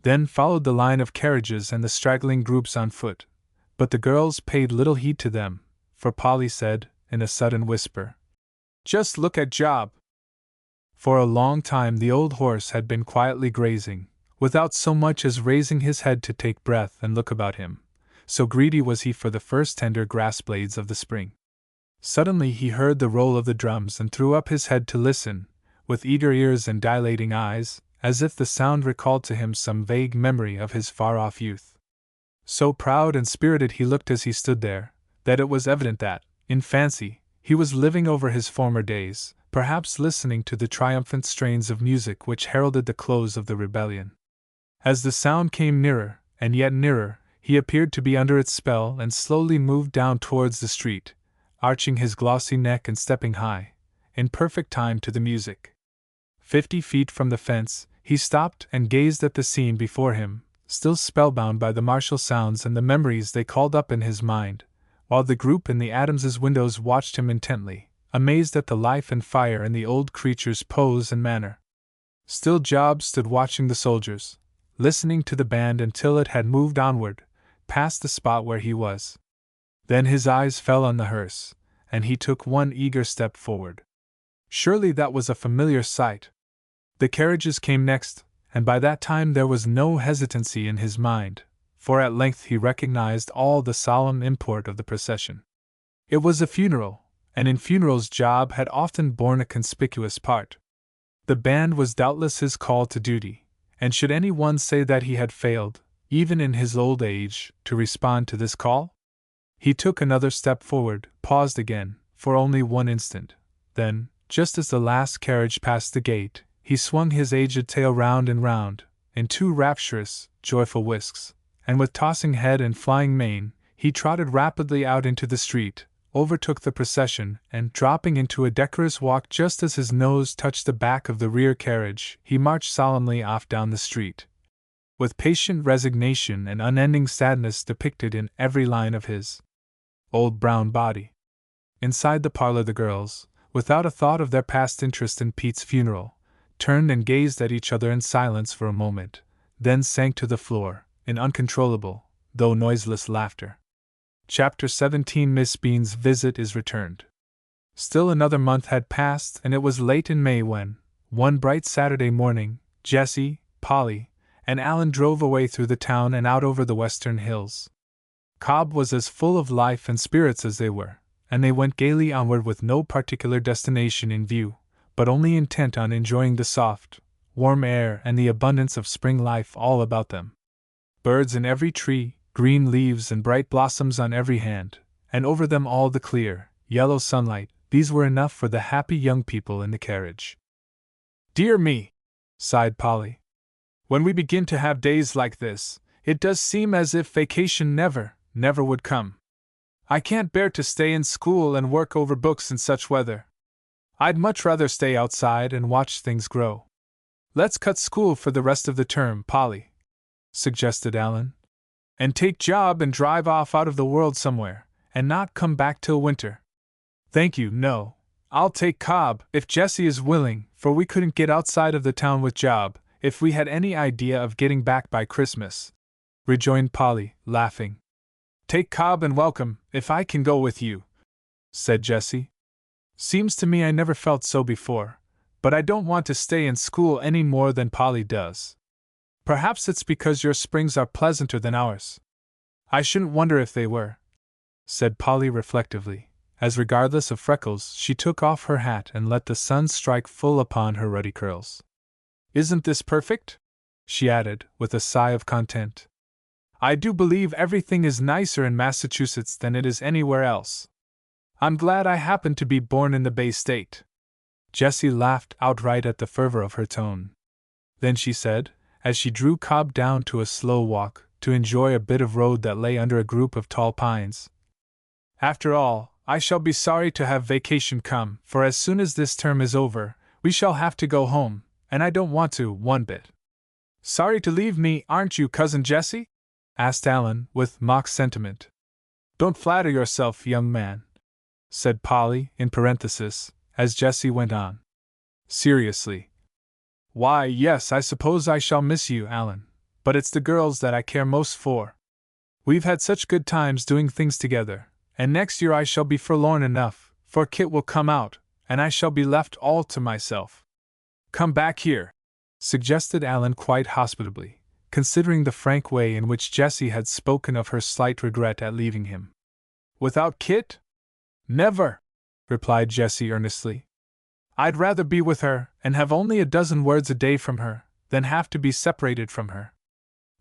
Then followed the line of carriages and the straggling groups on foot, but the girls paid little heed to them, for Polly said, in a sudden whisper, "Just look at Job!" For a long time the old horse had been quietly grazing, without so much as raising his head to take breath and look about him, so greedy was he for the first tender grass blades of the spring. Suddenly he heard the roll of the drums and threw up his head to listen, with eager ears and dilating eyes, as if the sound recalled to him some vague memory of his far-off youth. So proud and spirited he looked as he stood there, that it was evident that, in fancy, he was living over his former days, perhaps listening to the triumphant strains of music which heralded the close of the rebellion. As the sound came nearer, and yet nearer, he appeared to be under its spell and slowly moved down towards the street, arching his glossy neck and stepping high, in perfect time to the music. 50 feet from the fence, he stopped and gazed at the scene before him, still spellbound by the martial sounds and the memories they called up in his mind, while the group in the Adamses' windows watched him intently, amazed at the life and fire in the old creature's pose and manner. Still Job stood watching the soldiers, listening to the band until it had moved onward, past the spot where he was. Then his eyes fell on the hearse, and he took one eager step forward. Surely that was a familiar sight. The carriages came next, and by that time there was no hesitancy in his mind, for at length he recognized all the solemn import of the procession. It was a funeral, and in funerals Job had often borne a conspicuous part. The band was doubtless his call to duty, and should any one say that he had failed, even in his old age, to respond to this call? He took another step forward, paused again, for only one instant. Then, just as the last carriage passed the gate, he swung his aged tail round and round, in two rapturous, joyful whisks, and with tossing head and flying mane, he trotted rapidly out into the street, overtook the procession, and dropping into a decorous walk just as his nose touched the back of the rear carriage, he marched solemnly off down the street, with patient resignation and unending sadness depicted in every line of his old brown body. Inside the parlor the girls, without a thought of their past interest in Pete's funeral, turned and gazed at each other in silence for a moment, then sank to the floor, in uncontrollable, though noiseless laughter. Chapter 17 Miss Bean's Visit is Returned. Still another month had passed, and it was late in May when, one bright Saturday morning, Jessie, Polly, and Alan drove away through the town and out over the western hills. Cobb was as full of life and spirits as they were, and they went gaily onward with no particular destination in view, but only intent on enjoying the soft, warm air and the abundance of spring life all about them. Birds in every tree, green leaves and bright blossoms on every hand, and over them all the clear, yellow sunlight, these were enough for the happy young people in the carriage. "Dear me," sighed Polly. "When we begin to have days like this, it does seem as if vacation never would come. I can't bear to stay in school and work over books in such weather. I'd much rather stay outside and watch things grow." "Let's cut school for the rest of the term, Polly," suggested Alan, "and take Job and drive off out of the world somewhere, and not come back till winter." "Thank you, no. I'll take Cobb, if Jessie is willing, for we couldn't get outside of the town with Job, if we had any idea of getting back by Christmas," rejoined Polly, laughing. "Take Cobb and welcome, if I can go with you," said Jessie. "Seems to me I never felt so before, but I don't want to stay in school any more than Polly does. Perhaps it's because your springs are pleasanter than ours." "I shouldn't wonder if they were," said Polly reflectively, as regardless of Freckles she took off her hat and let the sun strike full upon her ruddy curls. "Isn't this perfect?" she added, with a sigh of content. "I do believe everything is nicer in Massachusetts than it is anywhere else. I'm glad I happened to be born in the Bay State." Jessie laughed outright at the fervor of her tone. Then she said, as she drew Cobb down to a slow walk, to enjoy a bit of road that lay under a group of tall pines, "After all, I shall be sorry to have vacation come, for as soon as this term is over, we shall have to go home, and I don't want to, one bit." "Sorry to leave me, aren't you, Cousin Jessie?" asked Alan, with mock sentiment. "Don't flatter yourself, young man," said Polly, in parenthesis, as Jessie went on. "Seriously. Why, yes, I suppose I shall miss you, Alan, but it's the girls that I care most for. We've had such good times doing things together, and next year I shall be forlorn enough, for Kit will come out, and I shall be left all to myself." "Come back here," suggested Alan quite hospitably, considering the frank way in which Jessie had spoken of her slight regret at leaving him. "Without Kit? Never!" replied Jessie earnestly. "I'd rather be with her, and have only a dozen words a day from her, than have to be separated from her.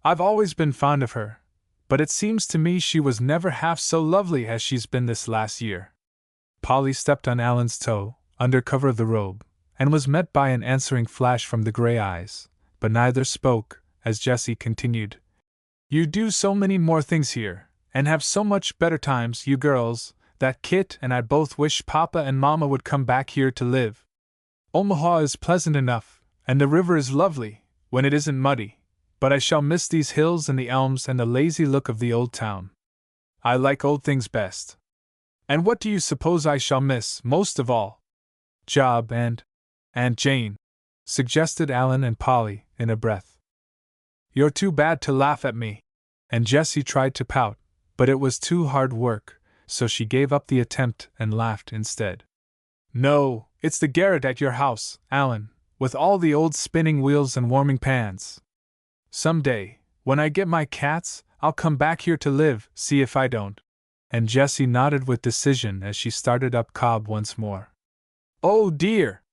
I've always been fond of her, but it seems to me she was never half so lovely as she's been this last year." Polly stepped on Alan's toe, under cover of the robe, and was met by an answering flash from the gray eyes, but neither spoke, as Jessie continued. "You do so many more things here, and have so much better times, you girls, that Kit and I both wish Papa and Mama would come back here to live. Omaha is pleasant enough, and the river is lovely, when it isn't muddy, but I shall miss these hills and the elms and the lazy look of the old town. I like old things best. And what do you suppose I shall miss most of all?" "Job and Aunt Jane," suggested Alan and Polly, in a breath. "You're too bad to laugh at me." And Jessie tried to pout, but it was too hard work, so she gave up the attempt and laughed instead. "No, it's the garret at your house, Alan, with all the old spinning wheels and warming pans. Some day, when I get my cats, I'll come back here to live, see if I don't. And Jessie nodded with decision as she started up Cobb once more. Oh dear!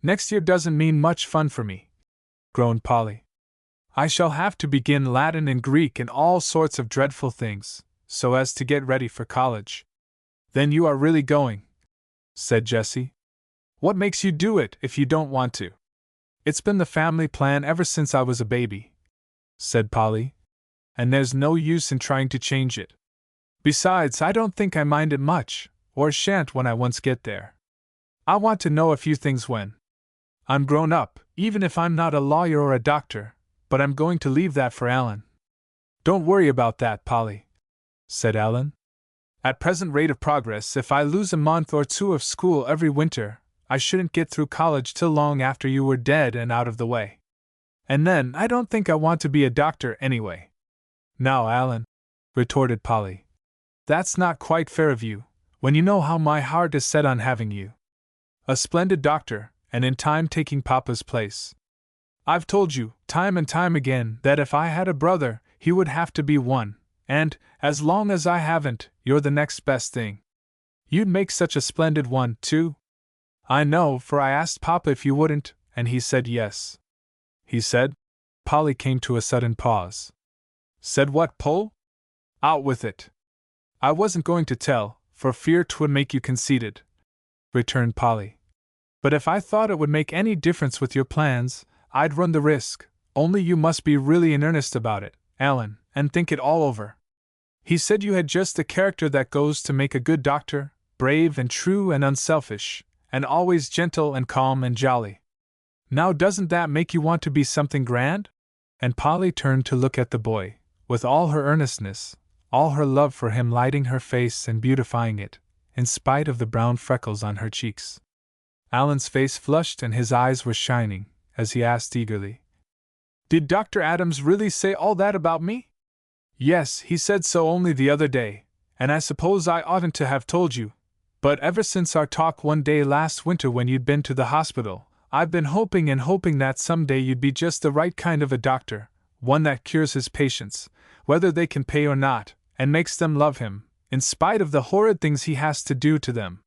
Next year doesn't mean much fun for me, groaned Polly. I shall have to begin Latin and Greek and all sorts of dreadful things, so as to get ready for college. Then you are really going, said Jessie. What makes you do it if you don't want to? It's been the family plan ever since I was a baby, said Polly, and there's no use in trying to change it. Besides, I don't think I mind it much, or shan't when I once get there. I want to know a few things when I'm grown up, even if I'm not a lawyer or a doctor, but I'm going to leave that for Alan. Don't worry about that, Polly, said Alan. At present rate of progress, if I lose a month or two of school every winter, I shouldn't get through college till long after you were dead and out of the way. And then I don't think I want to be a doctor anyway. Now, Alan, retorted Polly, that's not quite fair of you, when you know how my heart is set on having you a splendid doctor, and in time taking Papa's place. I've told you, time and time again, that if I had a brother, he would have to be one, and, as long as I haven't, you're the next best thing. You'd make such a splendid one, too. I know, for I asked Papa if you wouldn't, and he said yes. He said? Polly came to a sudden pause. Said what, Pole? Out with it. I wasn't going to tell, for fear 'twould make you conceited, returned Polly. But if I thought it would make any difference with your plans, I'd run the risk, only you must be really in earnest about it, Alan, and think it all over. He said you had just the character that goes to make a good doctor, brave and true and unselfish, and always gentle and calm and jolly. Now doesn't that make you want to be something grand? And Polly turned to look at the boy, with all her earnestness, all her love for him lighting her face and beautifying it, in spite of the brown freckles on her cheeks. Alan's face flushed and his eyes were shining, as he asked eagerly, Did Dr. Adams really say all that about me? Yes, he said so only the other day, and I suppose I oughtn't to have told you, but ever since our talk one day last winter when you'd been to the hospital, I've been hoping and hoping that someday you'd be just the right kind of a doctor, one that cures his patients, whether they can pay or not, and makes them love him, in spite of the horrid things he has to do to them.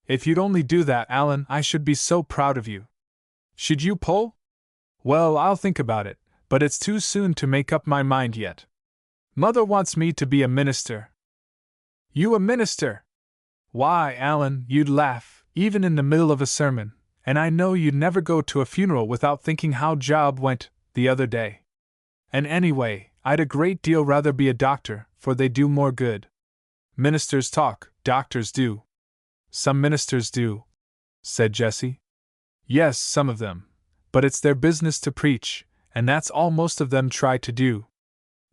If you'd only do that, Alan, I should be so proud of you. Should you, Pole? Well, I'll think about it, but it's too soon to make up my mind yet. Mother wants me to be a minister. You a minister? Why, Alan, you'd laugh, even in the middle of a sermon, and I know you'd never go to a funeral without thinking how Job went the other day. And anyway, I'd a great deal rather be a doctor, for they do more good. Ministers talk, doctors do. Some ministers do, said Jessie. Yes, some of them. But it's their business to preach, and that's all most of them try to do.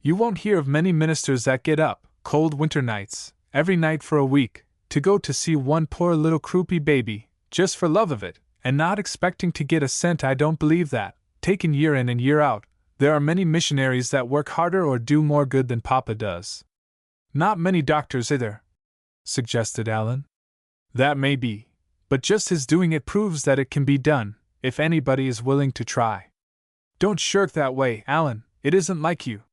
You won't hear of many ministers that get up, cold winter nights, every night for a week, to go to see one poor little croupy baby, just for love of it, and not expecting to get a cent. I don't believe that, taken year in and year out, there are many missionaries that work harder or do more good than Papa does. Not many doctors either, suggested Alan. That may be, but just his doing it proves that it can be done, if anybody is willing to try. Don't shirk that way, Alan, it isn't like you.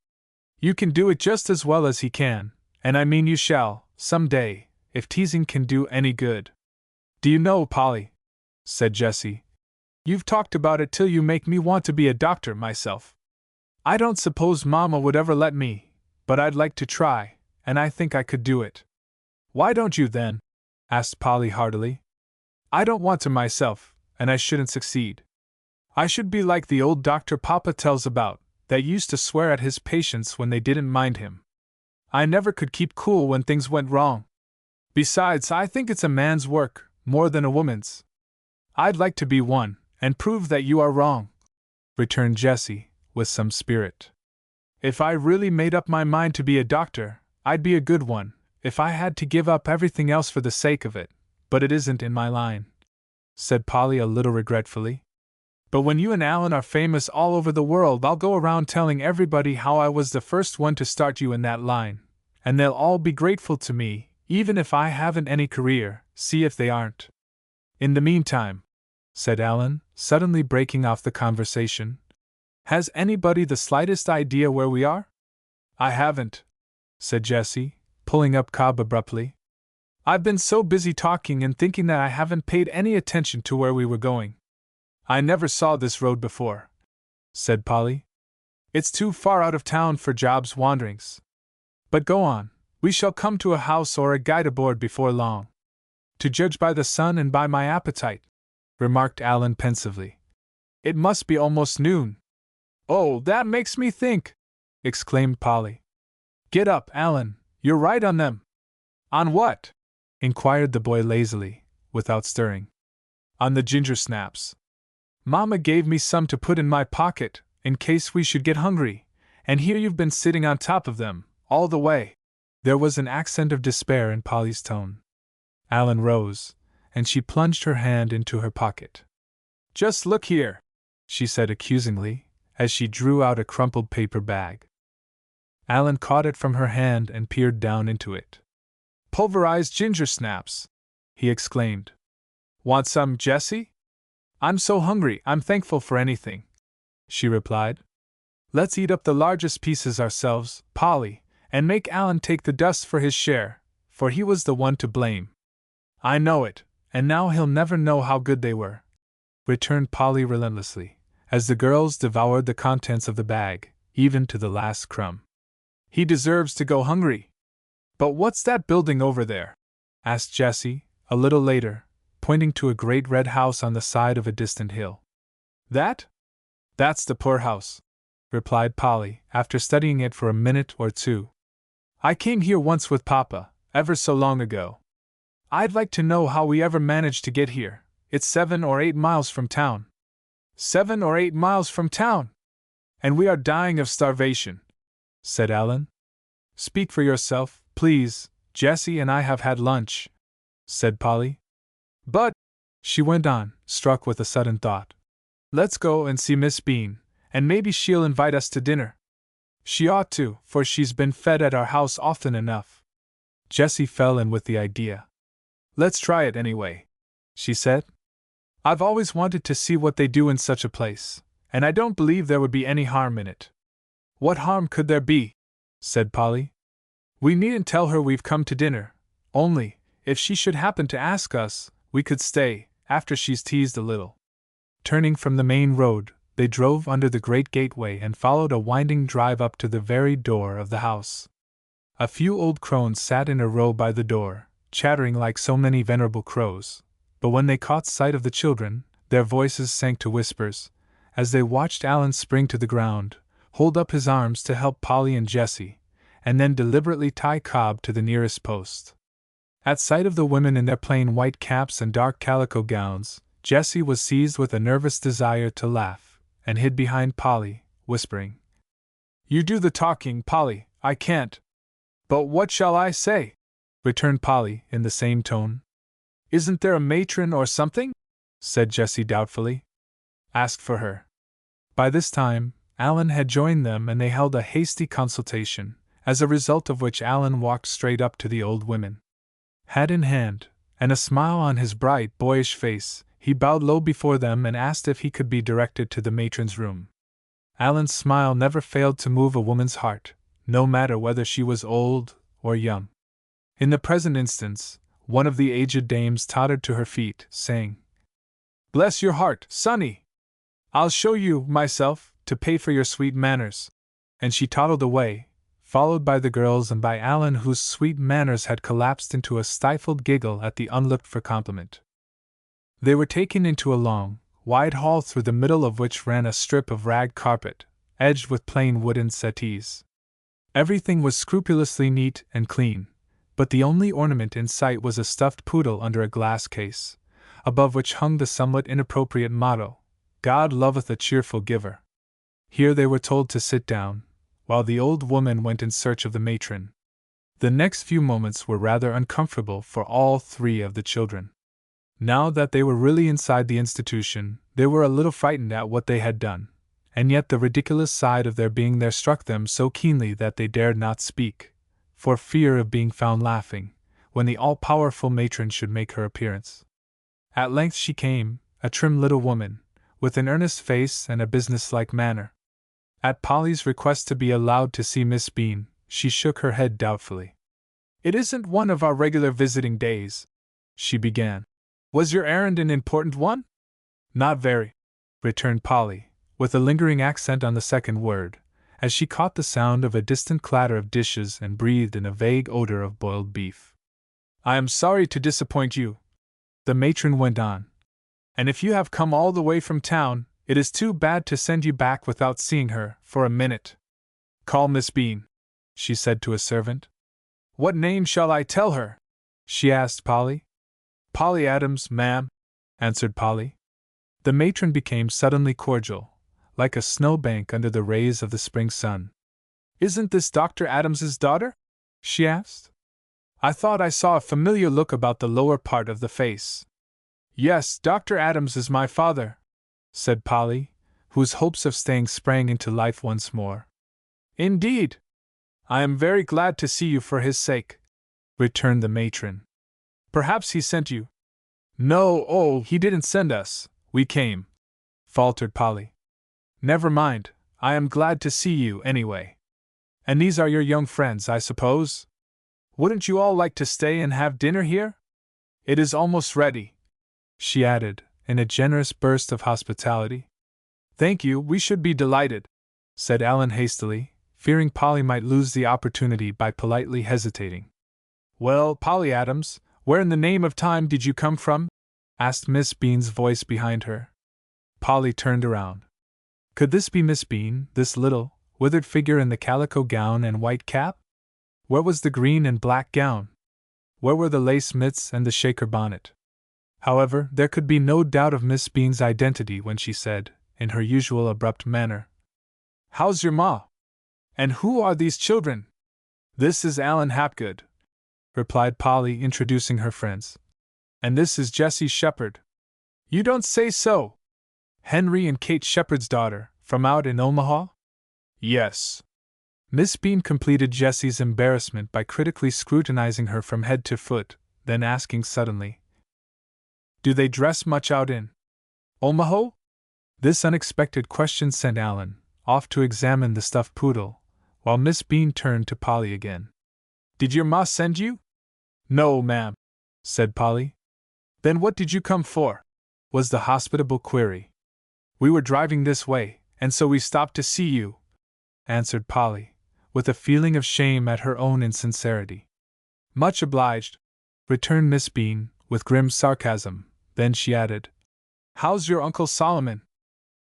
You can do it just as well as he can, and I mean you shall, some day, if teasing can do any good. Do you know, Polly, said Jessie, you've talked about it till you make me want to be a doctor myself. I don't suppose Mama would ever let me, but I'd like to try, and I think I could do it. Why don't you then? Asked Polly heartily. I don't want to myself, and I shouldn't succeed. I should be like the old doctor Papa tells about, that used to swear at his patients when they didn't mind him. I never could keep cool when things went wrong. Besides, I think it's a man's work, more than a woman's. I'd like to be one, and prove that you are wrong, returned Jessie, with some spirit. If I really made up my mind to be a doctor, I'd be a good one, if I had to give up everything else for the sake of it, but it isn't in my line, said Polly a little regretfully. But when you and Alan are famous all over the world, I'll go around telling everybody how I was the first one to start you in that line, and they'll all be grateful to me, even if I haven't any career, see if they aren't. In the meantime, said Alan, suddenly breaking off the conversation, has anybody the slightest idea where we are? I haven't, said Jessie, pulling up Cobb abruptly. I've been so busy talking and thinking that I haven't paid any attention to where we were going. I never saw this road before, said Polly. It's too far out of town for Job's wanderings. But go on, we shall come to a house or a guide aboard before long. To judge by the sun and by my appetite, remarked Alan pensively. It must be almost noon. Oh, that makes me think, exclaimed Polly. Get up, Alan, you're right on them. On what? Inquired the boy lazily, without stirring. On the ginger snaps. Mamma gave me some to put in my pocket, in case we should get hungry, and here you've been sitting on top of them, all the way. There was an accent of despair in Polly's tone. Alan rose, and she plunged her hand into her pocket. Just look here, she said accusingly, as she drew out a crumpled paper bag. Alan caught it from her hand and peered down into it. Pulverized ginger snaps, he exclaimed. Want some, Jessie? I'm so hungry, I'm thankful for anything, she replied. Let's eat up the largest pieces ourselves, Polly, and make Alan take the dust for his share, for he was the one to blame. I know it, and now he'll never know how good they were, returned Polly relentlessly, as the girls devoured the contents of the bag, even to the last crumb. He deserves to go hungry. But what's that building over there? Asked Jessie, a little later, pointing to a great red house on the side of a distant hill. That's the poorhouse, replied Polly, after studying it for a minute or two. I came here once with Papa, ever so long ago. I'd like to know how we ever managed to get here. It's 7 or 8 miles from town. 7 or 8 miles from town! And we are dying of starvation, said Alan. Speak for yourself, please. Jessie and I have had lunch, said Polly. But, she went on, struck with a sudden thought, let's go and see Miss Bean, and maybe she'll invite us to dinner. She ought to, for she's been fed at our house often enough. Jessie fell in with the idea. Let's try it anyway, she said. I've always wanted to see what they do in such a place, and I don't believe there would be any harm in it. What harm could there be? Said Polly. We needn't tell her we've come to dinner, only, if she should happen to ask us, we could stay, after she's teased a little. Turning from the main road, they drove under the great gateway and followed a winding drive up to the very door of the house. A few old crones sat in a row by the door, chattering like so many venerable crows, but when they caught sight of the children, their voices sank to whispers, as they watched Alan spring to the ground, hold up his arms to help Polly and Jessie, and then deliberately tie Cobb to the nearest post. At sight of the women in their plain white caps and dark calico gowns, Jessie was seized with a nervous desire to laugh, and hid behind Polly, whispering, You do the talking, Polly, I can't. But what shall I say? Returned Polly, in the same tone. Isn't there a matron or something? Said Jessie doubtfully. Ask for her. By this time, Alan had joined them and they held a hasty consultation, as a result of which Alan walked straight up to the old women. Hat in hand, and a smile on his bright, boyish face, he bowed low before them and asked if he could be directed to the matron's room. Alan's smile never failed to move a woman's heart, no matter whether she was old or young. In the present instance, one of the aged dames tottered to her feet, saying, Bless your heart, sonny! I'll show you, myself, to pay for your sweet manners. And she toddled away, followed by the girls and by Alan, whose sweet manners had collapsed into a stifled giggle at the unlooked-for compliment. They were taken into a long, wide hall through the middle of which ran a strip of rag carpet, edged with plain wooden settees. Everything was scrupulously neat and clean, but the only ornament in sight was a stuffed poodle under a glass case, above which hung the somewhat inappropriate motto, God loveth a cheerful giver. Here they were told to sit down, while the old woman went in search of the matron. The next few moments were rather uncomfortable for all three of the children. Now that they were really inside the institution, they were a little frightened at what they had done, and yet the ridiculous side of their being there struck them so keenly that they dared not speak, for fear of being found laughing, when the all-powerful matron should make her appearance. At length she came, a trim little woman, with an earnest face and a businesslike manner. At Polly's request to be allowed to see Miss Bean, she shook her head doubtfully. "It isn't one of our regular visiting days," she began. "Was your errand an important one?" "Not very," returned Polly, with a lingering accent on the second word, as she caught the sound of a distant clatter of dishes and breathed in a vague odor of boiled beef. "I am sorry to disappoint you," the matron went on, "and if you have come all the way from town, it is too bad to send you back without seeing her for a minute. Call Miss Bean," she said to a servant. "What name shall I tell her?" she asked Polly. "Polly Adams, ma'am," answered Polly. The matron became suddenly cordial, like a snowbank under the rays of the spring sun. "Isn't this Dr. Adams's daughter?" she asked. "I thought I saw a familiar look about the lower part of the face." "Yes, Dr. Adams is my father," said Polly, whose hopes of staying sprang into life once more. "Indeed! I am very glad to see you for his sake," returned the matron. "Perhaps he sent you." "No, he didn't send us, we came," faltered Polly. "Never mind, I am glad to see you, anyway. And these are your young friends, I suppose? Wouldn't you all like to stay and have dinner here? It is almost ready," she added, in a generous burst of hospitality. "Thank you, we should be delighted," said Allan hastily, fearing Polly might lose the opportunity by politely hesitating. "Well, Polly Adams, where in the name of time did you come from?" asked Miss Bean's voice behind her. Polly turned around. Could this be Miss Bean, this little, withered figure in the calico gown and white cap? Where was the green and black gown? Where were the lace mitts and the Shaker bonnet? However, there could be no doubt of Miss Bean's identity when she said, in her usual abrupt manner, "How's your ma? And who are these children?" "This is Allan Hapgood," replied Polly, introducing her friends. "And this is Jessie Shepherd." "You don't say so! Henry and Kate Shepherd's daughter, from out in Omaha?" "Yes." Miss Bean completed Jessie's embarrassment by critically scrutinizing her from head to foot, then asking suddenly, "Do they dress much out in Omaha?" This unexpected question sent Allan off to examine the stuffed poodle, while Miss Bean turned to Polly again. "Did your ma send you?" "No, ma'am," said Polly. "Then what did you come for?" was the hospitable query. "We were driving this way, and so we stopped to see you," answered Polly, with a feeling of shame at her own insincerity. "Much obliged," returned Miss Bean, with grim sarcasm. Then she added, "How's your Uncle Solomon?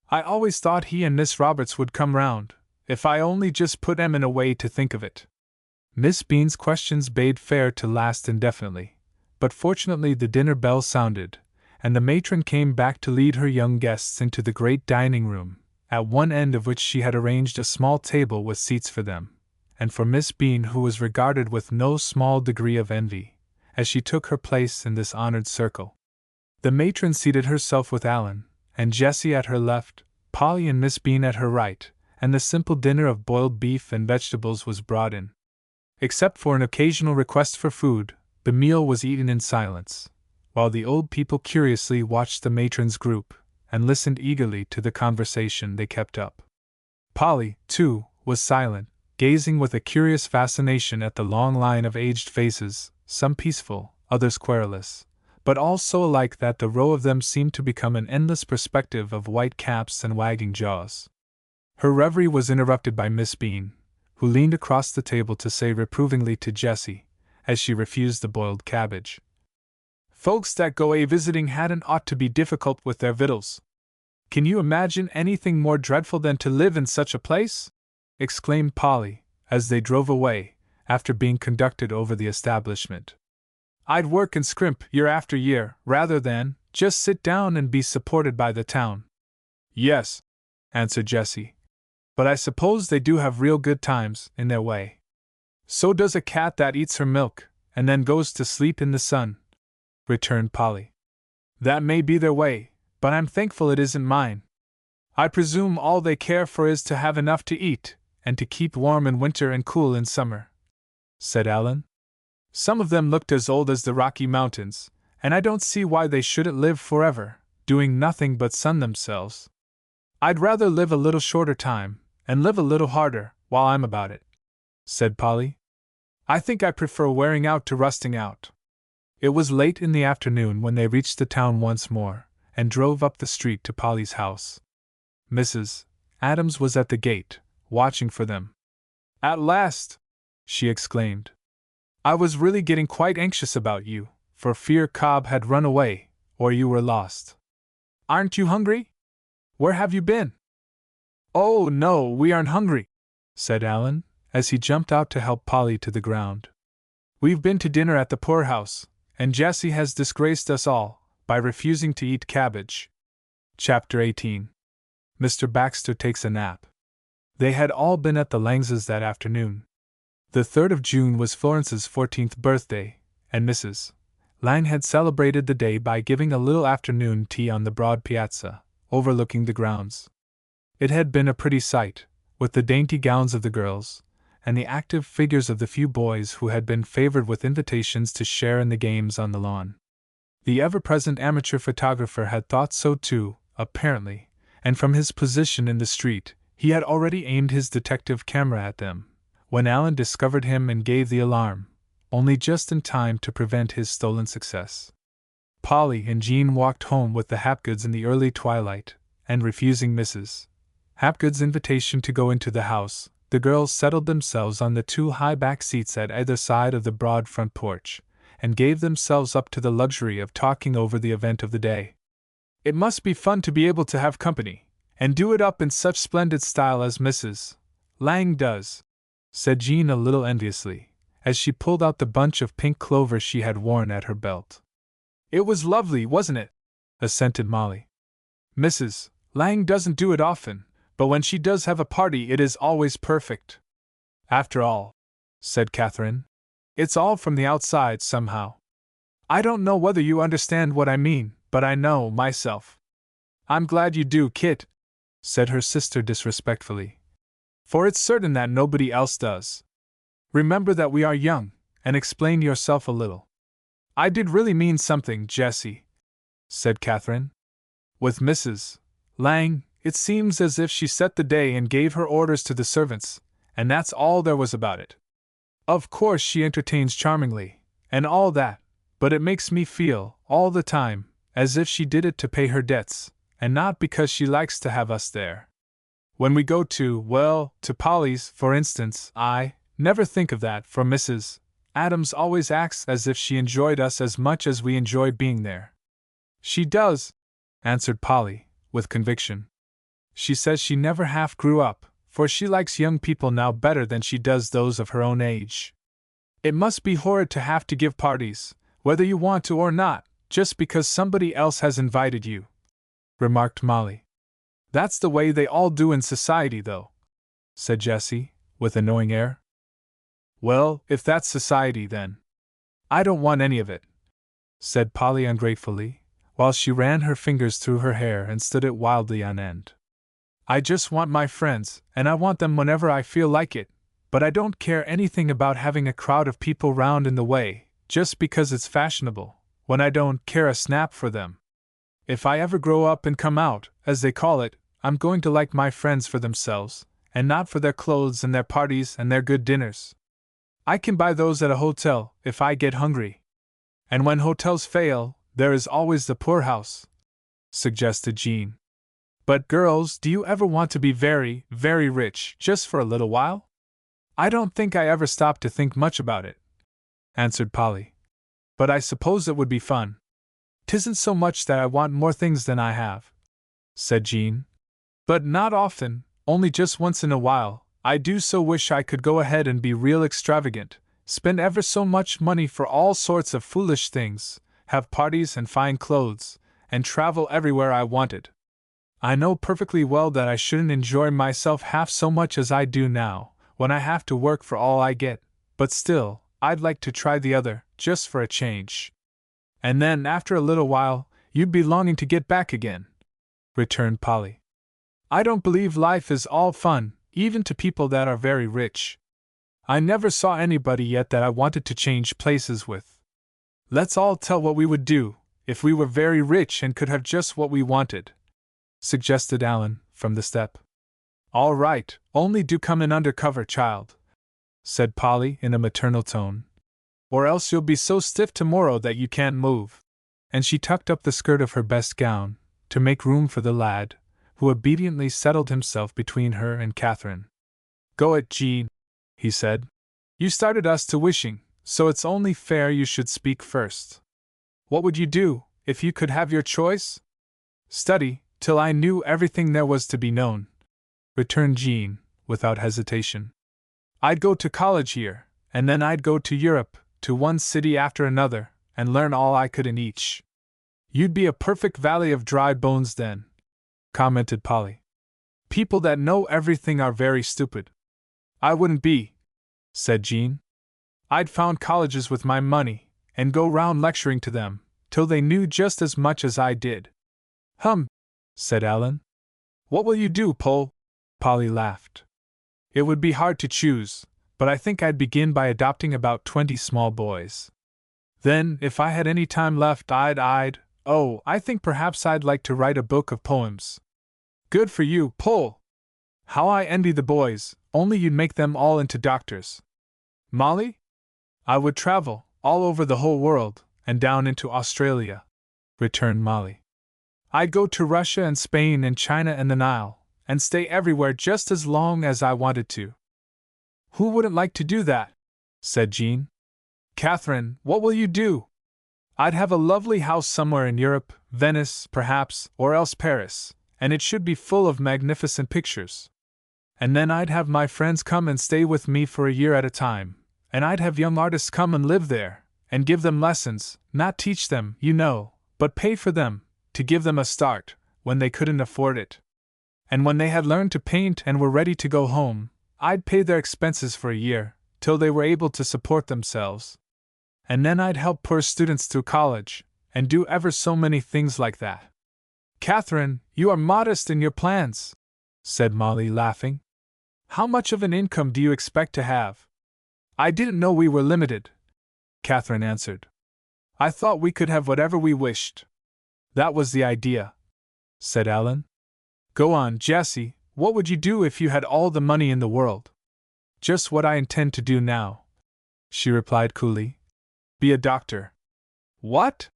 I always thought he and Miss Roberts would come round, if I only just put em in a way to think of it." Miss Bean's questions bade fair to last indefinitely, but fortunately the dinner bell sounded, and the matron came back to lead her young guests into the great dining room, at one end of which she had arranged a small table with seats for them, and for Miss Bean, who was regarded with no small degree of envy, as she took her place in this honored circle. The matron seated herself with Allan and Jessie at her left, Polly and Miss Bean at her right, and the simple dinner of boiled beef and vegetables was brought in. Except for an occasional request for food, the meal was eaten in silence, while the old people curiously watched the matron's group, and listened eagerly to the conversation they kept up. Polly, too, was silent, gazing with a curious fascination at the long line of aged faces, some peaceful, others querulous, but all so alike that the row of them seemed to become an endless perspective of white caps and wagging jaws. Her reverie was interrupted by Miss Bean, who leaned across the table to say reprovingly to Jessie, as she refused the boiled cabbage, "Folks that go a-visiting hadn't ought to be difficult with their victuals. Can you imagine anything more dreadful than to live in such a place?" exclaimed Polly, as they drove away, after being conducted over the establishment. "I'd work and scrimp year after year, rather than just sit down and be supported by the town." "Yes," answered Jessie, "but I suppose they do have real good times, in their way." "So does a cat that eats her milk, and then goes to sleep in the sun," returned Polly. "That may be their way, but I'm thankful it isn't mine. I presume all they care for is to have enough to eat, and to keep warm in winter and cool in summer," said Allan. "Some of them looked as old as the Rocky Mountains, and I don't see why they shouldn't live forever, doing nothing but sun themselves. I'd rather live a little shorter time, and live a little harder while I'm about it," said Polly. "I think I prefer wearing out to rusting out." It was late in the afternoon when they reached the town once more, and drove up the street to Polly's house. Mrs. Adams was at the gate, watching for them. "At last!" she exclaimed. "I was really getting quite anxious about you, for fear Cobb had run away, or you were lost. Aren't you hungry? Where have you been?" "Oh, no, we aren't hungry," said Alan, as he jumped out to help Polly to the ground. "We've been to dinner at the poorhouse, and Jessie has disgraced us all by refusing to eat cabbage." Chapter 18. Mr. Baxter takes a nap. They had all been at the Langses that afternoon. The 3rd of June was Florence's 14th birthday, and Mrs. Lang had celebrated the day by giving a little afternoon tea on the broad piazza, overlooking the grounds. It had been a pretty sight, with the dainty gowns of the girls, and the active figures of the few boys who had been favored with invitations to share in the games on the lawn. The ever-present amateur photographer had thought so too, apparently, and from his position in the street, he had already aimed his detective camera at them, when Alan discovered him and gave the alarm, only just in time to prevent his stolen success. Polly and Jean walked home with the Hapgoods in the early twilight, and refusing Mrs. Hapgood's invitation to go into the house, the girls settled themselves on the 2 high back seats at either side of the broad front porch, and gave themselves up to the luxury of talking over the event of the day. "It must be fun to be able to have company, and do it up in such splendid style as Mrs. Lang does," said Jean a little enviously, as she pulled out the bunch of pink clover she had worn at her belt. "It was lovely, wasn't it?" assented Molly. "Mrs. Lang doesn't do it often, but when she does have a party it is always perfect." "After all," said Catherine, "it's all from the outside somehow. I don't know whether you understand what I mean, but I know, myself." "I'm glad you do, Kit," said her sister disrespectfully, "for it's certain that nobody else does. Remember that we are young, and explain yourself a little." "I did really mean something, Jessie," said Catherine. "With Mrs. Lang, it seems as if she set the day and gave her orders to the servants, and that's all there was about it. Of course she entertains charmingly, and all that, but it makes me feel, all the time, as if she did it to pay her debts, and not because she likes to have us there. When we go to Polly's, for instance, I never think of that, for Mrs. Adams always acts as if she enjoyed us as much as we enjoyed being there." "She does," answered Polly, with conviction. "She says she never half grew up, for she likes young people now better than she does those of her own age." "It must be horrid to have to give parties, whether you want to or not, just because somebody else has invited you," remarked Molly. "That's the way they all do in society, though," said Jessie, with a knowing air. "Well, if that's society, then I don't want any of it," said Polly ungratefully, while she ran her fingers through her hair and stood it wildly on end. "I just want my friends, and I want them whenever I feel like it, but I don't care anything about having a crowd of people round in the way, just because it's fashionable, when I don't care a snap for them. If I ever grow up and come out, as they call it, I'm going to like my friends for themselves, and not for their clothes and their parties and their good dinners. I can buy those at a hotel, if I get hungry. And when hotels fail, there is always the poorhouse," suggested Jean. "But girls, do you ever want to be very, very rich, just for a little while?" "I don't think I ever stopped to think much about it," answered Polly. "But I suppose it would be fun." "'Tisn't so much that I want more things than I have," said Jean. "But not often, only just once in a while. I do so wish I could go ahead and be real extravagant, spend ever so much money for all sorts of foolish things, have parties and fine clothes, and travel everywhere I wanted. I know perfectly well that I shouldn't enjoy myself half so much as I do now, when I have to work for all I get, but still, I'd like to try the other, just for a change." "And then, after a little while, you'd be longing to get back again," returned Polly. "I don't believe life is all fun, even to people that are very rich. I never saw anybody yet that I wanted to change places with." "Let's all tell what we would do, if we were very rich and could have just what we wanted," suggested Alan, from the step. All right, only do come in under cover, child, said Polly in a maternal tone. Or else you'll be so stiff tomorrow that you can't move. And she tucked up the skirt of her best gown, to make room for the lad, who obediently settled himself between her and Catherine. Go it, Jean, he said. You started us to wishing, so it's only fair you should speak first. What would you do, if you could have your choice? Study, till I knew everything there was to be known, returned Jean, without hesitation. I'd go to college here, and then I'd go to Europe, to one city after another, and learn all I could in each. You'd be a perfect valley of dry bones then, commented Polly. People that know everything are very stupid. I wouldn't be, said Jean. I'd found colleges with my money, and go round lecturing to them, till they knew just as much as I did. Hum, said Alan. What will you do, Pole? Polly laughed. It would be hard to choose, but I think I'd begin by adopting about 20 small boys. Then, if I had any time left, I think perhaps I'd like to write a book of poems. Good for you, Pole! How I envy the boys, only you'd make them all into doctors. Molly? I would travel, all over the whole world, and down into Australia, returned Molly. I'd go to Russia and Spain and China and the Nile, and stay everywhere just as long as I wanted to. Who wouldn't like to do that? Said Jean. Catherine, what will you do? I'd have a lovely house somewhere in Europe, Venice, perhaps, or else Paris, and it should be full of magnificent pictures. And then I'd have my friends come and stay with me for a year at a time, and I'd have young artists come and live there, and give them lessons, not teach them, you know, but pay for them, to give them a start, when they couldn't afford it. And when they had learned to paint and were ready to go home, I'd pay their expenses for a year, till they were able to support themselves. And then I'd help poor students through college, and do ever so many things like that. Catherine, you are modest in your plans, said Molly, laughing. How much of an income do you expect to have? I didn't know we were limited, Catherine answered. I thought we could have whatever we wished. That was the idea, said Alan. Go on, Jessie, what would you do if you had all the money in the world? Just what I intend to do now, she replied coolly. Be a doctor. What?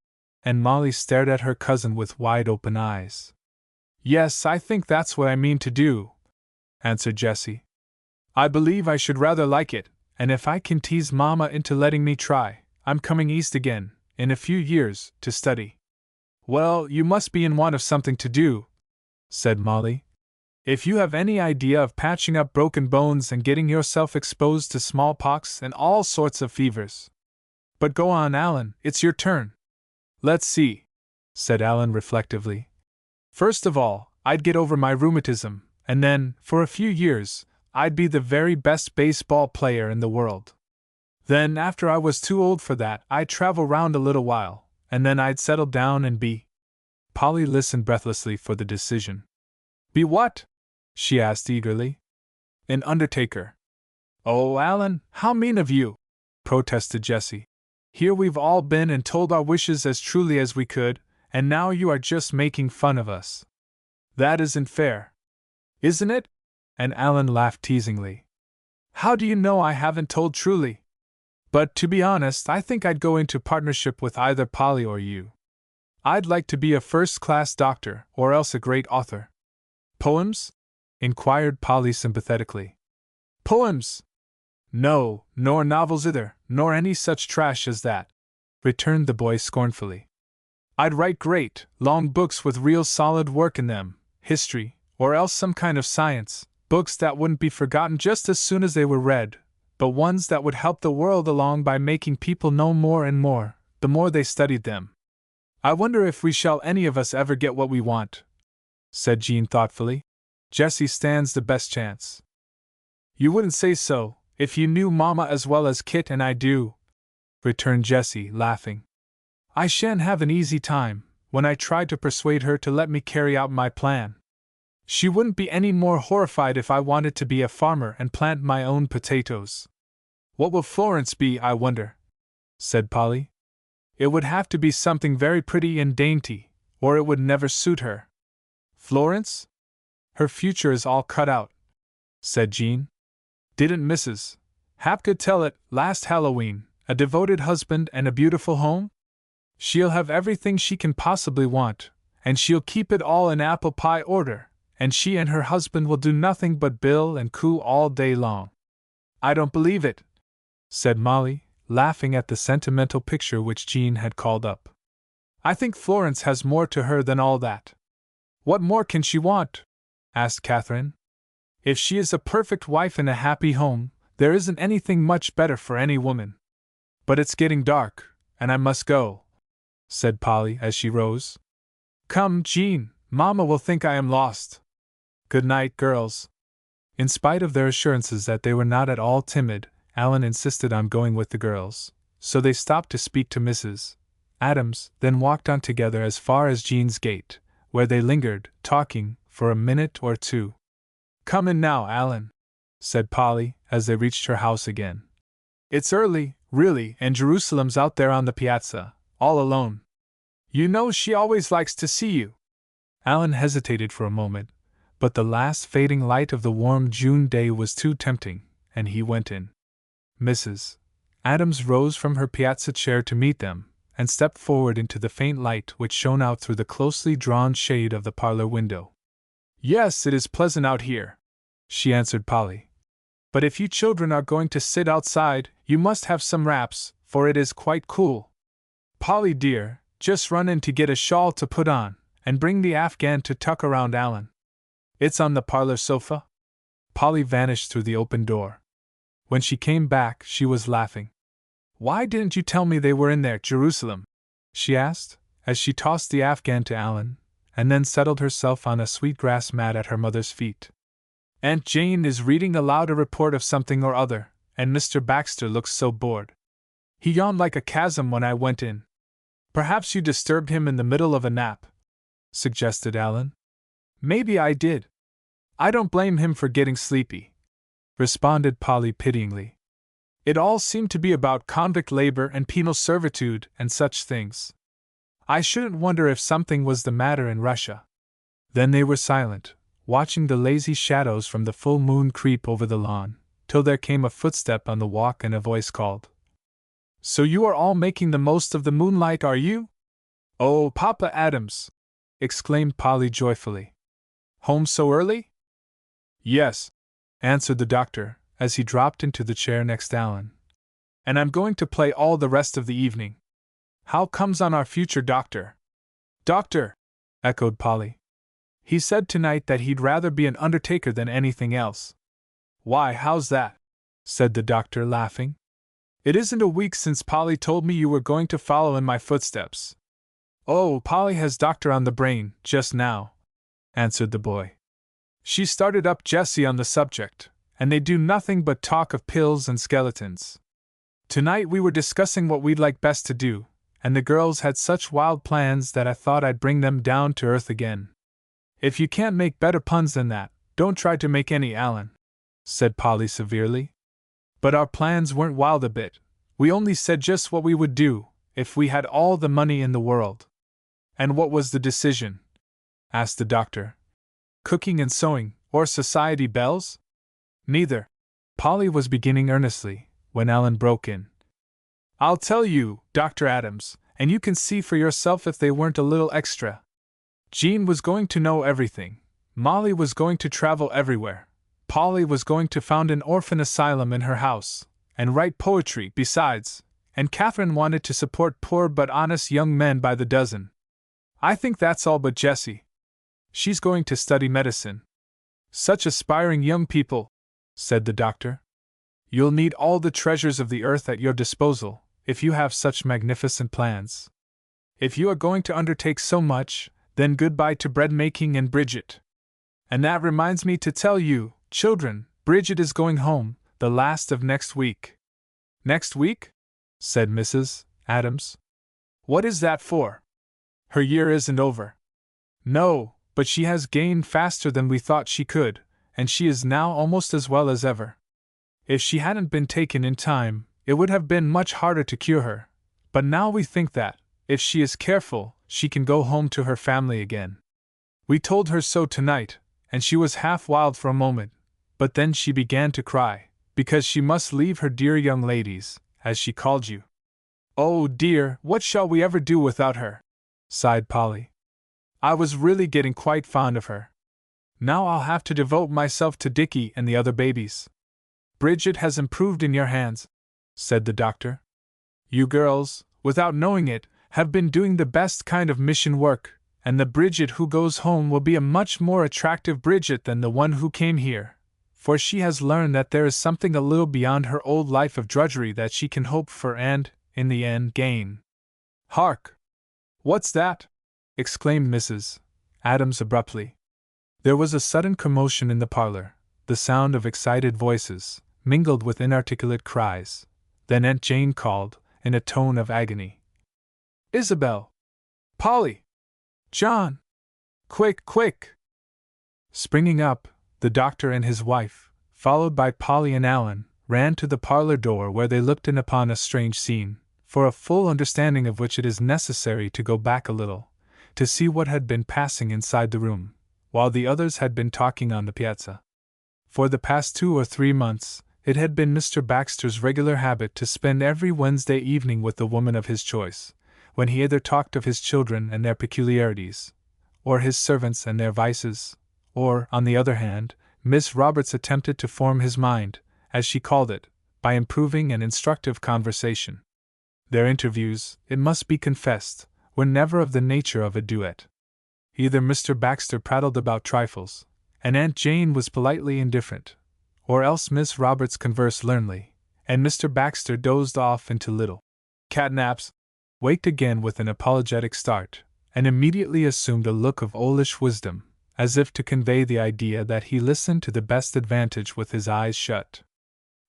And Molly stared at her cousin with wide-open eyes. Yes, I think that's what I mean to do, answered Jessie. I believe I should rather like it, and if I can tease Mama into letting me try, I'm coming east again, in a few years, to study. Well, you must be in want of something to do, said Molly. If you have any idea of patching up broken bones and getting yourself exposed to smallpox and all sorts of fevers. But go on, Alan, it's your turn. Let's see, said Alan reflectively. First of all, I'd get over my rheumatism, and then, for a few years, I'd be the very best baseball player in the world. Then, after I was too old for that, I'd travel round a little while, and then I'd settle down and be. Polly listened breathlessly for the decision. Be what? She asked eagerly. An undertaker. Oh, Alan, how mean of you, protested Jessie. Here we've all been and told our wishes as truly as we could, and now you are just making fun of us. That isn't fair. Isn't it? And Alan laughed teasingly. How do you know I haven't told truly? But to be honest, I think I'd go into partnership with either Polly or you. I'd like to be a first-class doctor, or else a great author. Poems? Inquired Polly sympathetically. Poems? No, nor novels either, nor any such trash as that, returned the boy scornfully. I'd write great, long books with real solid work in them, history, or else some kind of science, books that wouldn't be forgotten just as soon as they were read, but ones that would help the world along by making people know more and more, the more they studied them. I wonder if we shall any of us ever get what we want, said Jean thoughtfully. Jessie stands the best chance. You wouldn't say so, if you knew Mama as well as Kit and I do, returned Jessie, laughing. I shan't have an easy time, when I try to persuade her to let me carry out my plan. She wouldn't be any more horrified if I wanted to be a farmer and plant my own potatoes. What will Florence be, I wonder? Said Polly. It would have to be something very pretty and dainty, or it would never suit her. Florence? Her future is all cut out, said Jean. Didn't Mrs. Hapgood tell it, last Halloween, a devoted husband and a beautiful home? She'll have everything she can possibly want, and she'll keep it all in apple pie order, and she and her husband will do nothing but bill and coo all day long. I don't believe it, said Molly, laughing at the sentimental picture which Jean had called up. I think Florence has more to her than all that. What more can she want? Asked Catherine. If she is a perfect wife in a happy home, there isn't anything much better for any woman. But it's getting dark, and I must go, said Polly as she rose. Come, Jean, Mamma will think I am lost. Good night, girls. In spite of their assurances that they were not at all timid, Alan insisted on going with the girls, so they stopped to speak to Mrs. Adams, then walked on together as far as Jean's gate, where they lingered, talking, for a minute or two. Come in now, Alan, said Polly, as they reached her house again. It's early, really, and Jerusalem's out there on the piazza, all alone. You know she always likes to see you. Alan hesitated for a moment, but the last fading light of the warm June day was too tempting, and he went in. Mrs. Adams rose from her piazza chair to meet them, and stepped forward into the faint light which shone out through the closely drawn shade of the parlor window. Yes, it is pleasant out here, she answered Polly. But if you children are going to sit outside, you must have some wraps, for it is quite cool. Polly dear, just run in to get a shawl to put on, and bring the afghan to tuck around Alan. It's on the parlor sofa. Polly vanished through the open door. When she came back, she was laughing. Why didn't you tell me they were in there, Jerusalem? She asked, as she tossed the afghan to Alan, and then settled herself on a sweetgrass mat at her mother's feet. Aunt Jane is reading aloud a report of something or other, and Mr. Baxter looks so bored. He yawned like a chasm when I went in. Perhaps you disturbed him in the middle of a nap, suggested Alan. Maybe I did. I don't blame him for getting sleepy, responded Polly pityingly. It all seemed to be about convict labor and penal servitude and such things. I shouldn't wonder if something was the matter in Russia. Then they were silent, watching the lazy shadows from the full moon creep over the lawn, till there came a footstep on the walk and a voice called. So you are all making the most of the moonlight, are you? Oh, Papa Adams! Exclaimed Polly joyfully. Home so early? Yes, answered the doctor, as he dropped into the chair next Alan. And I'm going to play all the rest of the evening. How comes on our future doctor? Doctor! Echoed Polly. He said tonight that he'd rather be an undertaker than anything else. Why, how's that? Said the doctor, laughing. It isn't a week since Polly told me you were going to follow in my footsteps. Oh, Polly has doctor on the brain, just now, answered the boy. She started up Jessie on the subject, and they do nothing but talk of pills and skeletons. Tonight we were discussing what we'd like best to do, and the girls had such wild plans that I thought I'd bring them down to earth again. If you can't make better puns than that, don't try to make any, Alan, said Polly severely. But our plans weren't wild a bit. We only said just what we would do, if we had all the money in the world. And what was the decision? Asked the doctor. Cooking and sewing, or society bells? Neither. Polly was beginning earnestly, when Alan broke in. I'll tell you, Dr. Adams, and you can see for yourself if they weren't a little extra. Jean was going to know everything. Molly was going to travel everywhere. Polly was going to found an orphan asylum in her house, and write poetry, besides, and Catherine wanted to support poor but honest young men by the dozen. I think that's all but Jessie. She's going to study medicine. Such aspiring young people, said the doctor. You'll need all the treasures of the earth at your disposal, if you have such magnificent plans. If you are going to undertake so much, then goodbye to bread making and Bridget. And that reminds me to tell you, children, Bridget is going home, the last of next week. Next week? Said Mrs. Adams. What is that for? Her year isn't over. No, but she has gained faster than we thought she could, and she is now almost as well as ever. If she hadn't been taken in time, it would have been much harder to cure her, but now we think that, if she is careful, she can go home to her family again. We told her so tonight, and she was half wild for a moment, But then she began to cry, because she must leave her dear young ladies, as she called you. Oh dear, what shall we ever do without her? Sighed Polly. I was really getting quite fond of her. Now I'll have to devote myself to Dickie and the other babies. Bridget has improved in your hands, said the doctor. You girls, without knowing it, have been doing the best kind of mission work, and the Bridget who goes home will be a much more attractive Bridget than the one who came here, for she has learned that there is something a little beyond her old life of drudgery that she can hope for and, in the end, gain. Hark! What's that? Exclaimed Mrs. Adams abruptly. There was a sudden commotion in the parlor, the sound of excited voices, mingled with inarticulate cries. Then Aunt Jane called, in a tone of agony, Isabel! Polly! John! Quick, quick! Springing up, the doctor and his wife, followed by Polly and Alan, ran to the parlor door where they looked in upon a strange scene, for a full understanding of which it is necessary to go back a little, to see what had been passing inside the room, while the others had been talking on the piazza. For the past 2 or 3 months, it had been Mr. Baxter's regular habit to spend every Wednesday evening with the woman of his choice, when he either talked of his children and their peculiarities, or his servants and their vices, or, on the other hand, Miss Roberts attempted to form his mind, as she called it, by improving and instructive conversation. Their interviews, it must be confessed, were never of the nature of a duet. Either Mr. Baxter prattled about trifles, and Aunt Jane was politely indifferent, or else Miss Roberts conversed learnedly, and Mr. Baxter dozed off into little catnaps, waked again with an apologetic start, and immediately assumed a look of oldish wisdom, as if to convey the idea that he listened to the best advantage with his eyes shut.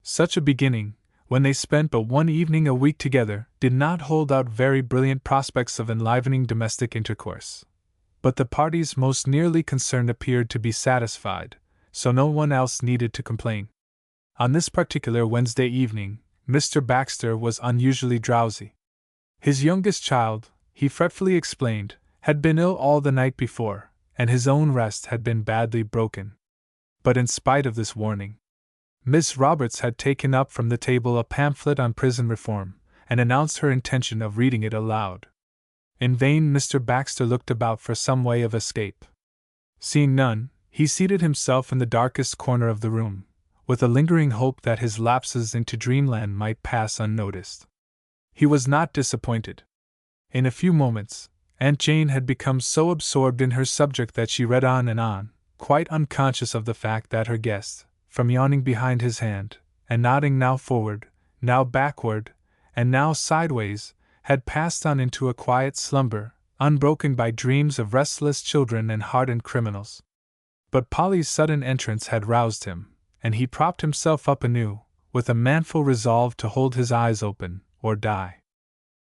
Such a beginning, when they spent but one evening a week together, did not hold out very brilliant prospects of enlivening domestic intercourse. But the parties most nearly concerned appeared to be satisfied, so no one else needed to complain. On this particular Wednesday evening, Mr. Baxter was unusually drowsy. His youngest child, he fretfully explained, had been ill all the night before, and his own rest had been badly broken. But in spite of this warning, Miss Roberts had taken up from the table a pamphlet on prison reform, and announced her intention of reading it aloud. In vain Mr. Baxter looked about for some way of escape. Seeing none, he seated himself in the darkest corner of the room, with a lingering hope that his lapses into dreamland might pass unnoticed. He was not disappointed. In a few moments, Aunt Jane had become so absorbed in her subject that she read on, quite unconscious of the fact that her guest, from yawning behind his hand, and nodding now forward, now backward, and now sideways, had passed on into a quiet slumber, unbroken by dreams of restless children and hardened criminals. But Polly's sudden entrance had roused him, and he propped himself up anew, with a manful resolve to hold his eyes open, or die.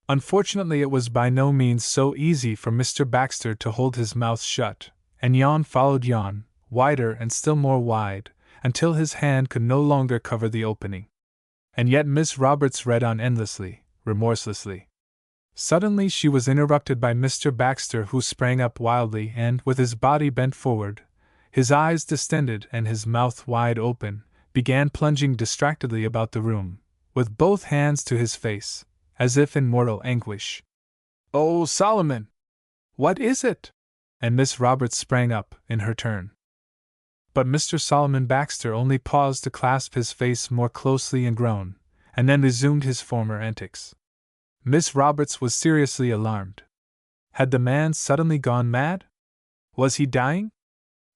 Unfortunately, it was by no means so easy for Mr. Baxter to hold his mouth shut, and yawn followed yawn, wider and still more wide, until his hand could no longer cover the opening. And yet Miss Roberts read on endlessly, remorselessly. Suddenly she was interrupted by Mr. Baxter, who sprang up wildly and, with his body bent forward, his eyes distended and his mouth wide open, began plunging distractedly about the room, with both hands to his face, as if in mortal anguish. "Oh, Solomon! What is it?" And Miss Roberts sprang up, in her turn. But Mr. Solomon Baxter only paused to clasp his face more closely and groan, and then resumed his former antics. Miss Roberts was seriously alarmed. Had the man suddenly gone mad? Was he dying?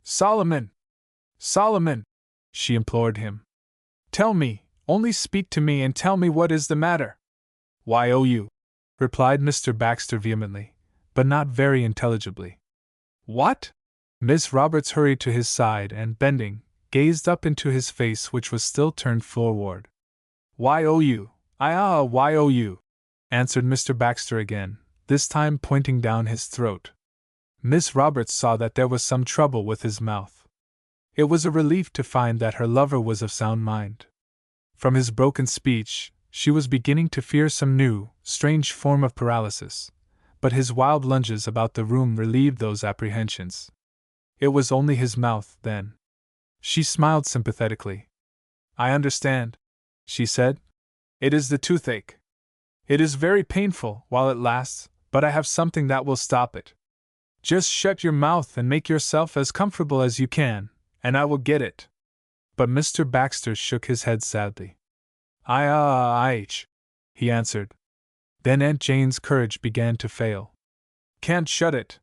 "Solomon! Solomon!" she implored him. "Tell me, only speak to me and tell me what is the matter." "Why, oh, you!" replied Mr. Baxter vehemently, but not very intelligibly. "What?" Miss Roberts hurried to his side and, bending, gazed up into his face, which was still turned floorward. "Why, oh, you! Why, oh, you!" answered Mr. Baxter again, this time pointing down his throat. Miss Roberts saw that there was some trouble with his mouth. It was a relief to find that her lover was of sound mind. From his broken speech, she was beginning to fear some new, strange form of paralysis, but his wild lunges about the room relieved those apprehensions. It was only his mouth, then. She smiled sympathetically. I understand, she said. It is the toothache. It is very painful while it lasts, but I have something that will stop it. Just shut your mouth and make yourself as comfortable as you can, and I will get it. But Mr. Baxter shook his head sadly. He answered. Then Aunt Jane's courage began to fail. Can't shut it.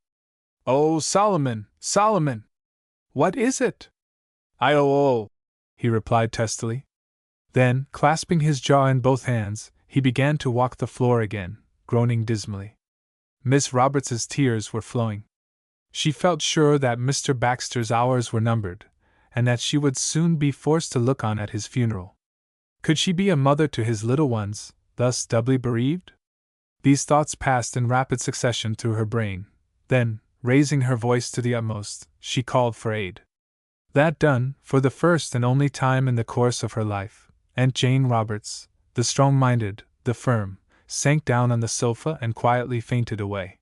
Oh, Solomon, Solomon! What is it? He replied testily. Then, clasping his jaw in both hands, he began to walk the floor again, groaning dismally. Miss Roberts's tears were flowing. She felt sure that Mr. Baxter's hours were numbered, and that she would soon be forced to look on at his funeral. Could she be a mother to his little ones, thus doubly bereaved? These thoughts passed in rapid succession through her brain. Then, raising her voice to the utmost, she called for aid. That done, for the first and only time in the course of her life, Aunt Jane Roberts, the strong-minded, the firm, sank down on the sofa and quietly fainted away.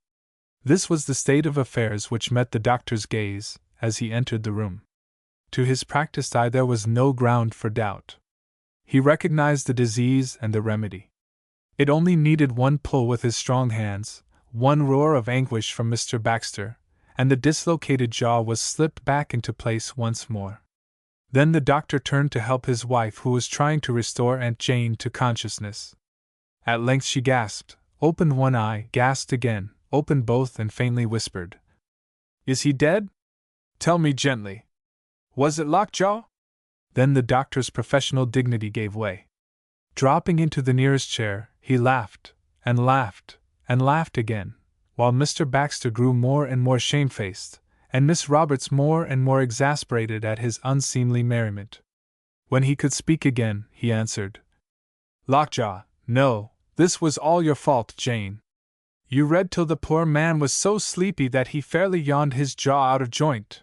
This was the state of affairs which met the doctor's gaze as he entered the room. To his practiced eye there was no ground for doubt. He recognized the disease and the remedy. It only needed one pull with his strong hands, one roar of anguish from Mr. Baxter, and the dislocated jaw was slipped back into place once more. Then the doctor turned to help his wife, who was trying to restore Aunt Jane to consciousness. At length she gasped, opened one eye, gasped again, opened both, and faintly whispered, Is he dead? Tell me gently. Was it lockjaw? Then the doctor's professional dignity gave way. Dropping into the nearest chair, he laughed, and laughed, and laughed again, while Mr. Baxter grew more and more shamefaced, and Miss Roberts more and more exasperated at his unseemly merriment. When he could speak again, he answered, Lockjaw, no, this was all your fault, Jane. You read till the poor man was so sleepy that he fairly yawned his jaw out of joint.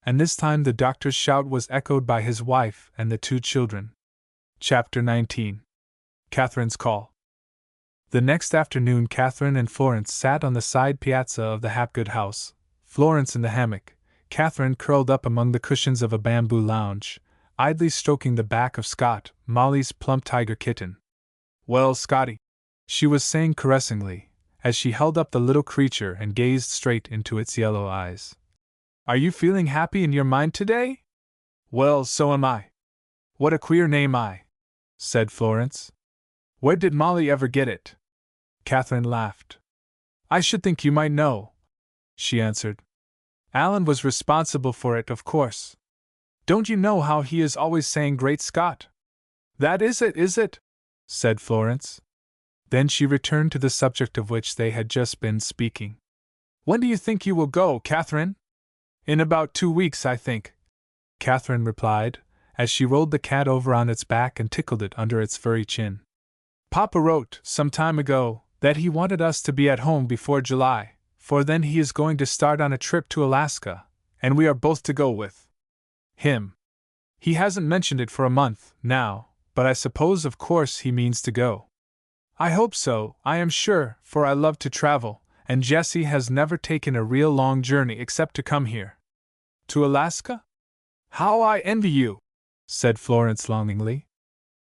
And this time the doctor's shout was echoed by his wife and the two children. Chapter 19. Catherine's Call. The next afternoon Catherine and Florence sat on the side piazza of the Hapgood house, Florence in the hammock, Catherine curled up among the cushions of a bamboo lounge, idly stroking the back of Scott, Molly's plump tiger kitten. Well, Scotty, she was saying caressingly, as she held up the little creature and gazed straight into its yellow eyes. Are you feeling happy in your mind today? Well, so am I. What a queer name, said Florence. Where did Molly ever get it? Catherine laughed. I should think you might know, she answered. Alan was responsible for it, of course. Don't you know how he is always saying Great Scott? That is it, said Florence. Then she returned to the subject of which they had just been speaking. When do you think you will go, Catherine? In about 2 weeks, I think, Catherine replied, as she rolled the cat over on its back and tickled it under its furry chin. Papa wrote, some time ago, that he wanted us to be at home before July, for then he is going to start on a trip to Alaska, and we are both to go with him. He hasn't mentioned it for a month, now, but I suppose of course he means to go. I hope so, I am sure, for I love to travel, and Jessie has never taken a real long journey except to come here. To Alaska? How I envy you, said Florence longingly.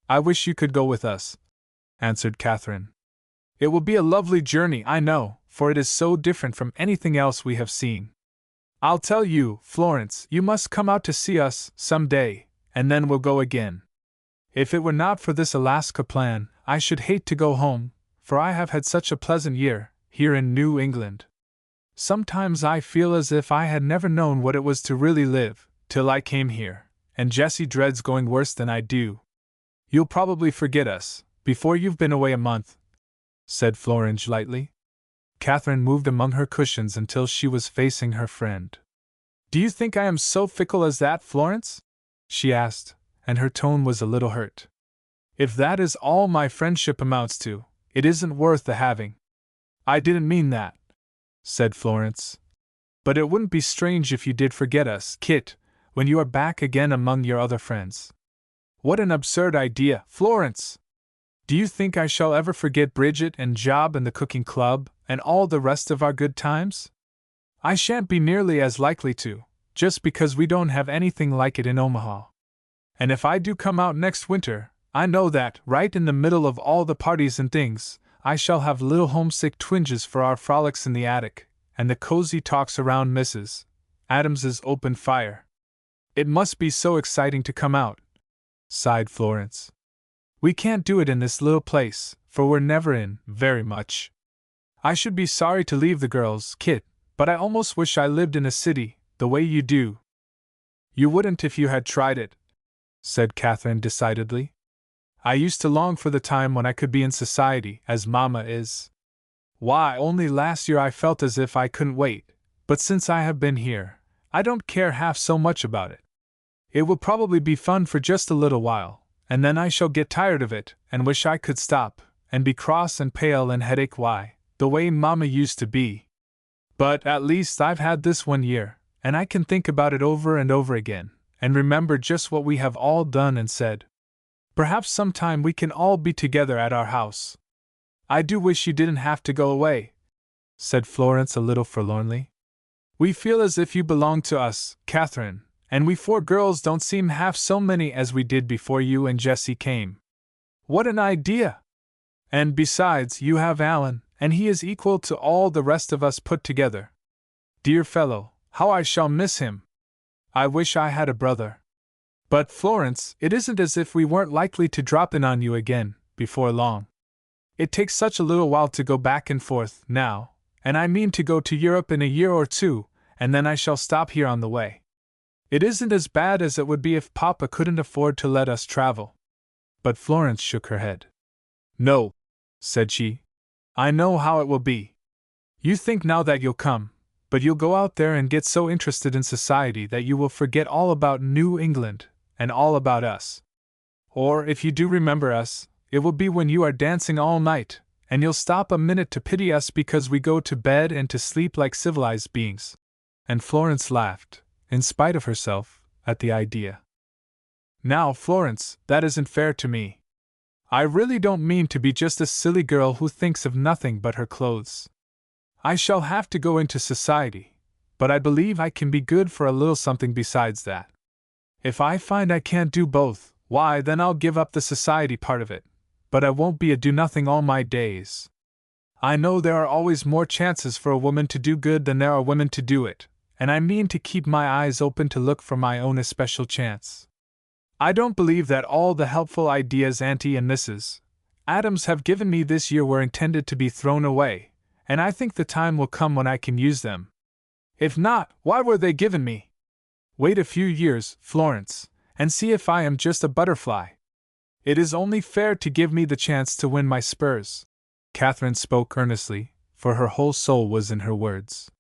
I wish you could go with us, answered Catherine. It will be a lovely journey, I know, for it is so different from anything else we have seen. I'll tell you, Florence, you must come out to see us some day, and then we'll go again. If it were not for this Alaska plan, I should hate to go home, for I have had such a pleasant year, here in New England. Sometimes I feel as if I had never known what it was to really live, till I came here, and Jessie dreads going worse than I do. You'll probably forget us, before you've been away a month, said Florence lightly. Catherine moved among her cushions until she was facing her friend. Do you think I am so fickle as that, Florence? She asked, and her tone was a little hurt. If that is all my friendship amounts to, it isn't worth the having. I didn't mean that, said Florence. But it wouldn't be strange if you did forget us, Kit, when you are back again among your other friends. What an absurd idea, Florence! Do you think I shall ever forget Bridget and Job and the cooking club, and all the rest of our good times? I shan't be nearly as likely to, just because we don't have anything like it in Omaha. And if I do come out next winter, I know that, right in the middle of all the parties and things, I shall have little homesick twinges for our frolics in the attic, and the cozy talks around Mrs. Adams's open fire. It must be so exciting to come out, sighed Florence. We can't do it in this little place, for we're never in, very much. I should be sorry to leave the girls, Kit, but I almost wish I lived in a city, the way you do. You wouldn't if you had tried it, said Catherine decidedly. I used to long for the time when I could be in society, as Mamma is. Why, only last year I felt as if I couldn't wait, but since I have been here, I don't care half so much about it. It will probably be fun for just a little while, and then I shall get tired of it, and wish I could stop, and be cross and pale and headache the way Mamma used to be. But at least I've had this 1 year, and I can think about it over and over again, and remember just what we have all done and said. Perhaps sometime we can all be together at our house. I do wish you didn't have to go away, said Florence a little forlornly. We feel as if you belonged to us, Catherine, and we 4 girls don't seem half so many as we did before you and Jessie came. What an idea! And besides, you have Alan, and he is equal to all the rest of us put together. Dear fellow, how I shall miss him! I wish I had a brother. But, Florence, it isn't as if we weren't likely to drop in on you again, before long. It takes such a little while to go back and forth, now, and I mean to go to Europe in a year or 2, and then I shall stop here on the way. It isn't as bad as it would be if Papa couldn't afford to let us travel. But Florence shook her head. No, said she. I know how it will be. You think now that you'll come, but you'll go out there and get so interested in society that you will forget all about New England, and all about us. Or, if you do remember us, it will be when you are dancing all night, and you'll stop a minute to pity us because we go to bed and to sleep like civilized beings. And Florence laughed, in spite of herself, at the idea. Now, Florence, that isn't fair to me. I really don't mean to be just a silly girl who thinks of nothing but her clothes. I shall have to go into society, but I believe I can be good for a little something besides that. If I find I can't do both, why, then I'll give up the society part of it, but I won't be a do-nothing all my days. I know there are always more chances for a woman to do good than there are women to do it, and I mean to keep my eyes open to look for my own especial chance. I don't believe that all the helpful ideas Auntie and Mrs. Adams have given me this year were intended to be thrown away, and I think the time will come when I can use them. If not, why were they given me? Wait a few years, Florence, and see if I am just a butterfly. It is only fair to give me the chance to win my spurs. Catherine spoke earnestly, for her whole soul was in her words.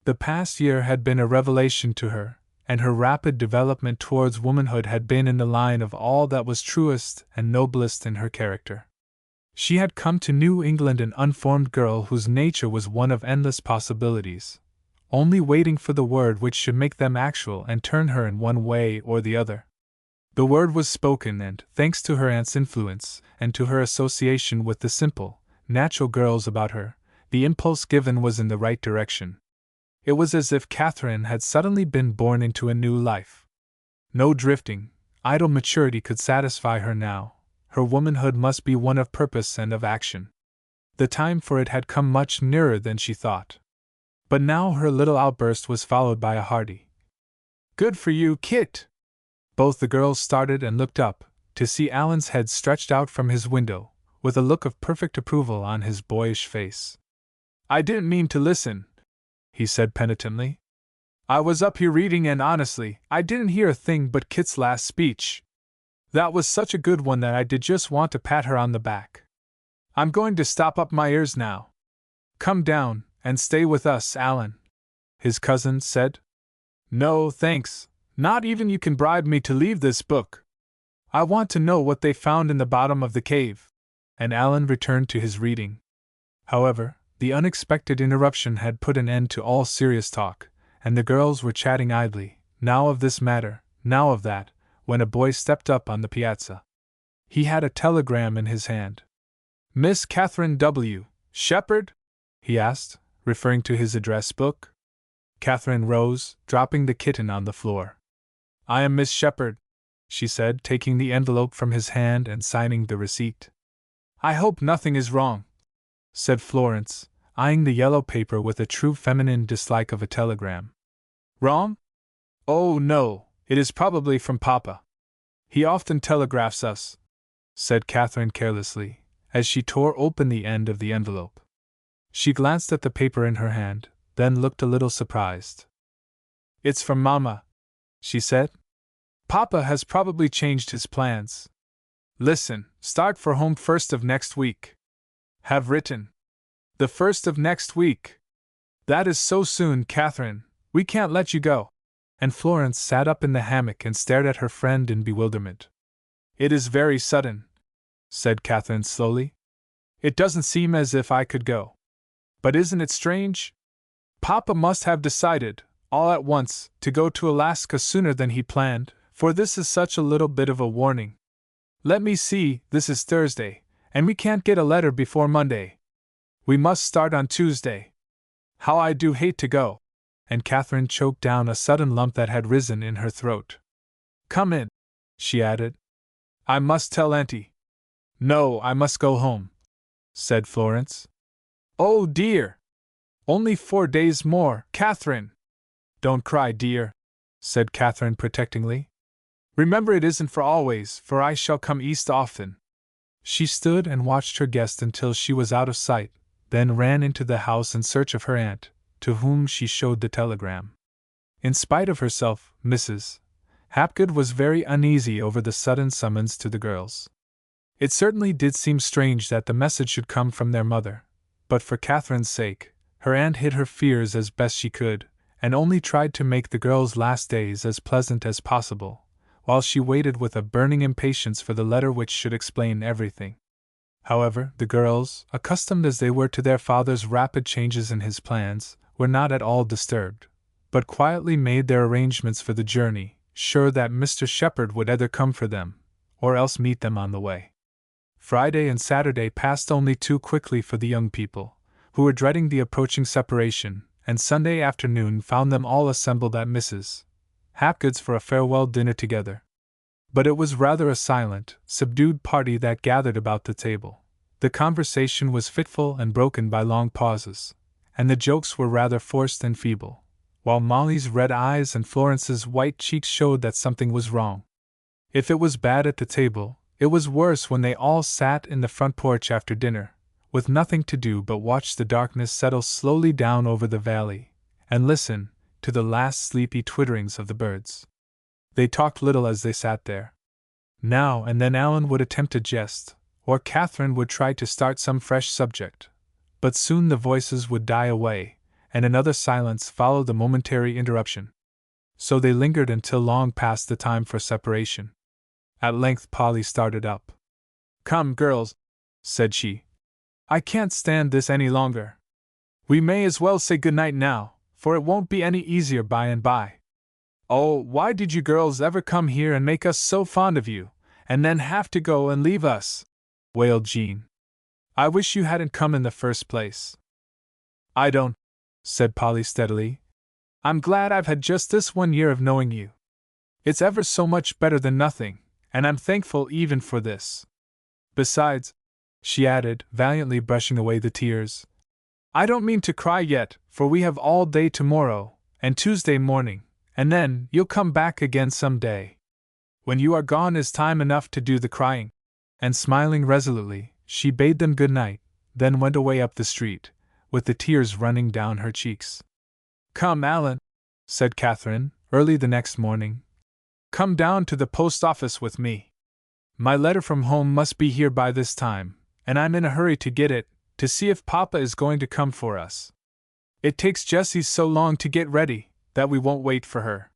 The past year had been a revelation to her, and her rapid development towards womanhood had been in the line of all that was truest and noblest in her character. She had come to New England an unformed girl whose nature was one of endless possibilities, only waiting for the word which should make them actual and turn her in one way or the other. The word was spoken, and, thanks to her aunt's influence, and to her association with the simple, natural girls about her, the impulse given was in the right direction. It was as if Catherine had suddenly been born into a new life. No drifting, idle maturity could satisfy her now. Her womanhood must be one of purpose and of action. The time for it had come much nearer than she thought. But now her little outburst was followed by a hearty "Good for you, Kit!" Both the girls started and looked up, to see Alan's head stretched out from his window, with a look of perfect approval on his boyish face. "I didn't mean to listen," he said penitently. "I was up here reading, and honestly, I didn't hear a thing but Kit's last speech. That was such a good one that I did just want to pat her on the back. I'm going to stop up my ears now. Come down, and stay with us, Alan," his cousin said. "No, thanks, not even you can bribe me to leave this book. I want to know what they found in the bottom of the cave." And Alan returned to his reading. However, the unexpected interruption had put an end to all serious talk, and the girls were chatting idly, now of this matter, now of that, when a boy stepped up on the piazza. He had a telegram in his hand. "Miss Catherine W. Shepherd?" he asked, referring to his address book. Catherine rose, dropping the kitten on the floor. I am Miss Shepherd, she said, taking the envelope from his hand and signing the receipt. I hope nothing is wrong, said Florence, eyeing the yellow paper with a true feminine dislike of a telegram. Wrong? Oh, no, it is probably from Papa. He often telegraphs us, said Catherine carelessly, as she tore open the end of the envelope. She glanced at the paper in her hand, then looked a little surprised. It's from Mama, she said. Papa has probably changed his plans. Listen, start for home 1st of next week. Have written. The 1st of next week. That is so soon, Catherine. We can't let you go. And Florence sat up in the hammock and stared at her friend in bewilderment. It is very sudden, said Catherine slowly. It doesn't seem as if I could go. But isn't it strange? Papa must have decided, all at once, to go to Alaska sooner than he planned, for this is such a little bit of a warning. Let me see, this is Thursday, and we can't get a letter before Monday. We must start on Tuesday. How I do hate to go. And Catherine choked down a sudden lump that had risen in her throat. Come in, she added. I must tell Auntie. No, I must go home, said Florence. Oh dear! Only 4 days more, Catherine! Don't cry, dear, said Catherine protectingly. Remember it isn't for always, for I shall come east often. She stood and watched her guest until she was out of sight, then ran into the house in search of her aunt, to whom she showed the telegram. In spite of herself, Mrs. Hapgood was very uneasy over the sudden summons to the girls. It certainly did seem strange that the message should come from their mother, but for Catherine's sake, her aunt hid her fears as best she could, and only tried to make the girls' last days as pleasant as possible, while she waited with a burning impatience for the letter which should explain everything. However, the girls, accustomed as they were to their father's rapid changes in his plans, were not at all disturbed, but quietly made their arrangements for the journey, sure that Mr. Shepherd would either come for them, or else meet them on the way. Friday and Saturday passed only too quickly for the young people, who were dreading the approaching separation, and Sunday afternoon found them all assembled at Mrs. Hapgood's for a farewell dinner together. But it was rather a silent, subdued party that gathered about the table. The conversation was fitful and broken by long pauses, and the jokes were rather forced and feeble, while Molly's red eyes and Florence's white cheeks showed that something was wrong. If it was bad at the table, it was worse when they all sat in the front porch after dinner, with nothing to do but watch the darkness settle slowly down over the valley, and listen to the last sleepy twitterings of the birds. They talked little as they sat there. Now and then Alan would attempt a jest, or Catherine would try to start some fresh subject, but soon the voices would die away, and another silence followed the momentary interruption. So they lingered until long past the time for separation. At length Polly started up. Come, girls, said she. I can't stand this any longer. We may as well say good night now, for it won't be any easier by and by. Oh, why did you girls ever come here and make us so fond of you, and then have to go and leave us? Wailed Jean. I wish you hadn't come in the first place. I don't, said Polly steadily. I'm glad I've had just this 1 year of knowing you. It's ever so much better than nothing, and I'm thankful even for this. Besides, she added, valiantly brushing away the tears, I don't mean to cry yet, for we have all day tomorrow, and Tuesday morning, and then you'll come back again some day. When you are gone is time enough to do the crying. And smiling resolutely, she bade them good night, then went away up the street, with the tears running down her cheeks. Come, Alan, said Catherine, early the next morning. Come down to the post office with me. My letter from home must be here by this time, and I'm in a hurry to get it, to see if Papa is going to come for us. It takes Jessie so long to get ready, that we won't wait for her.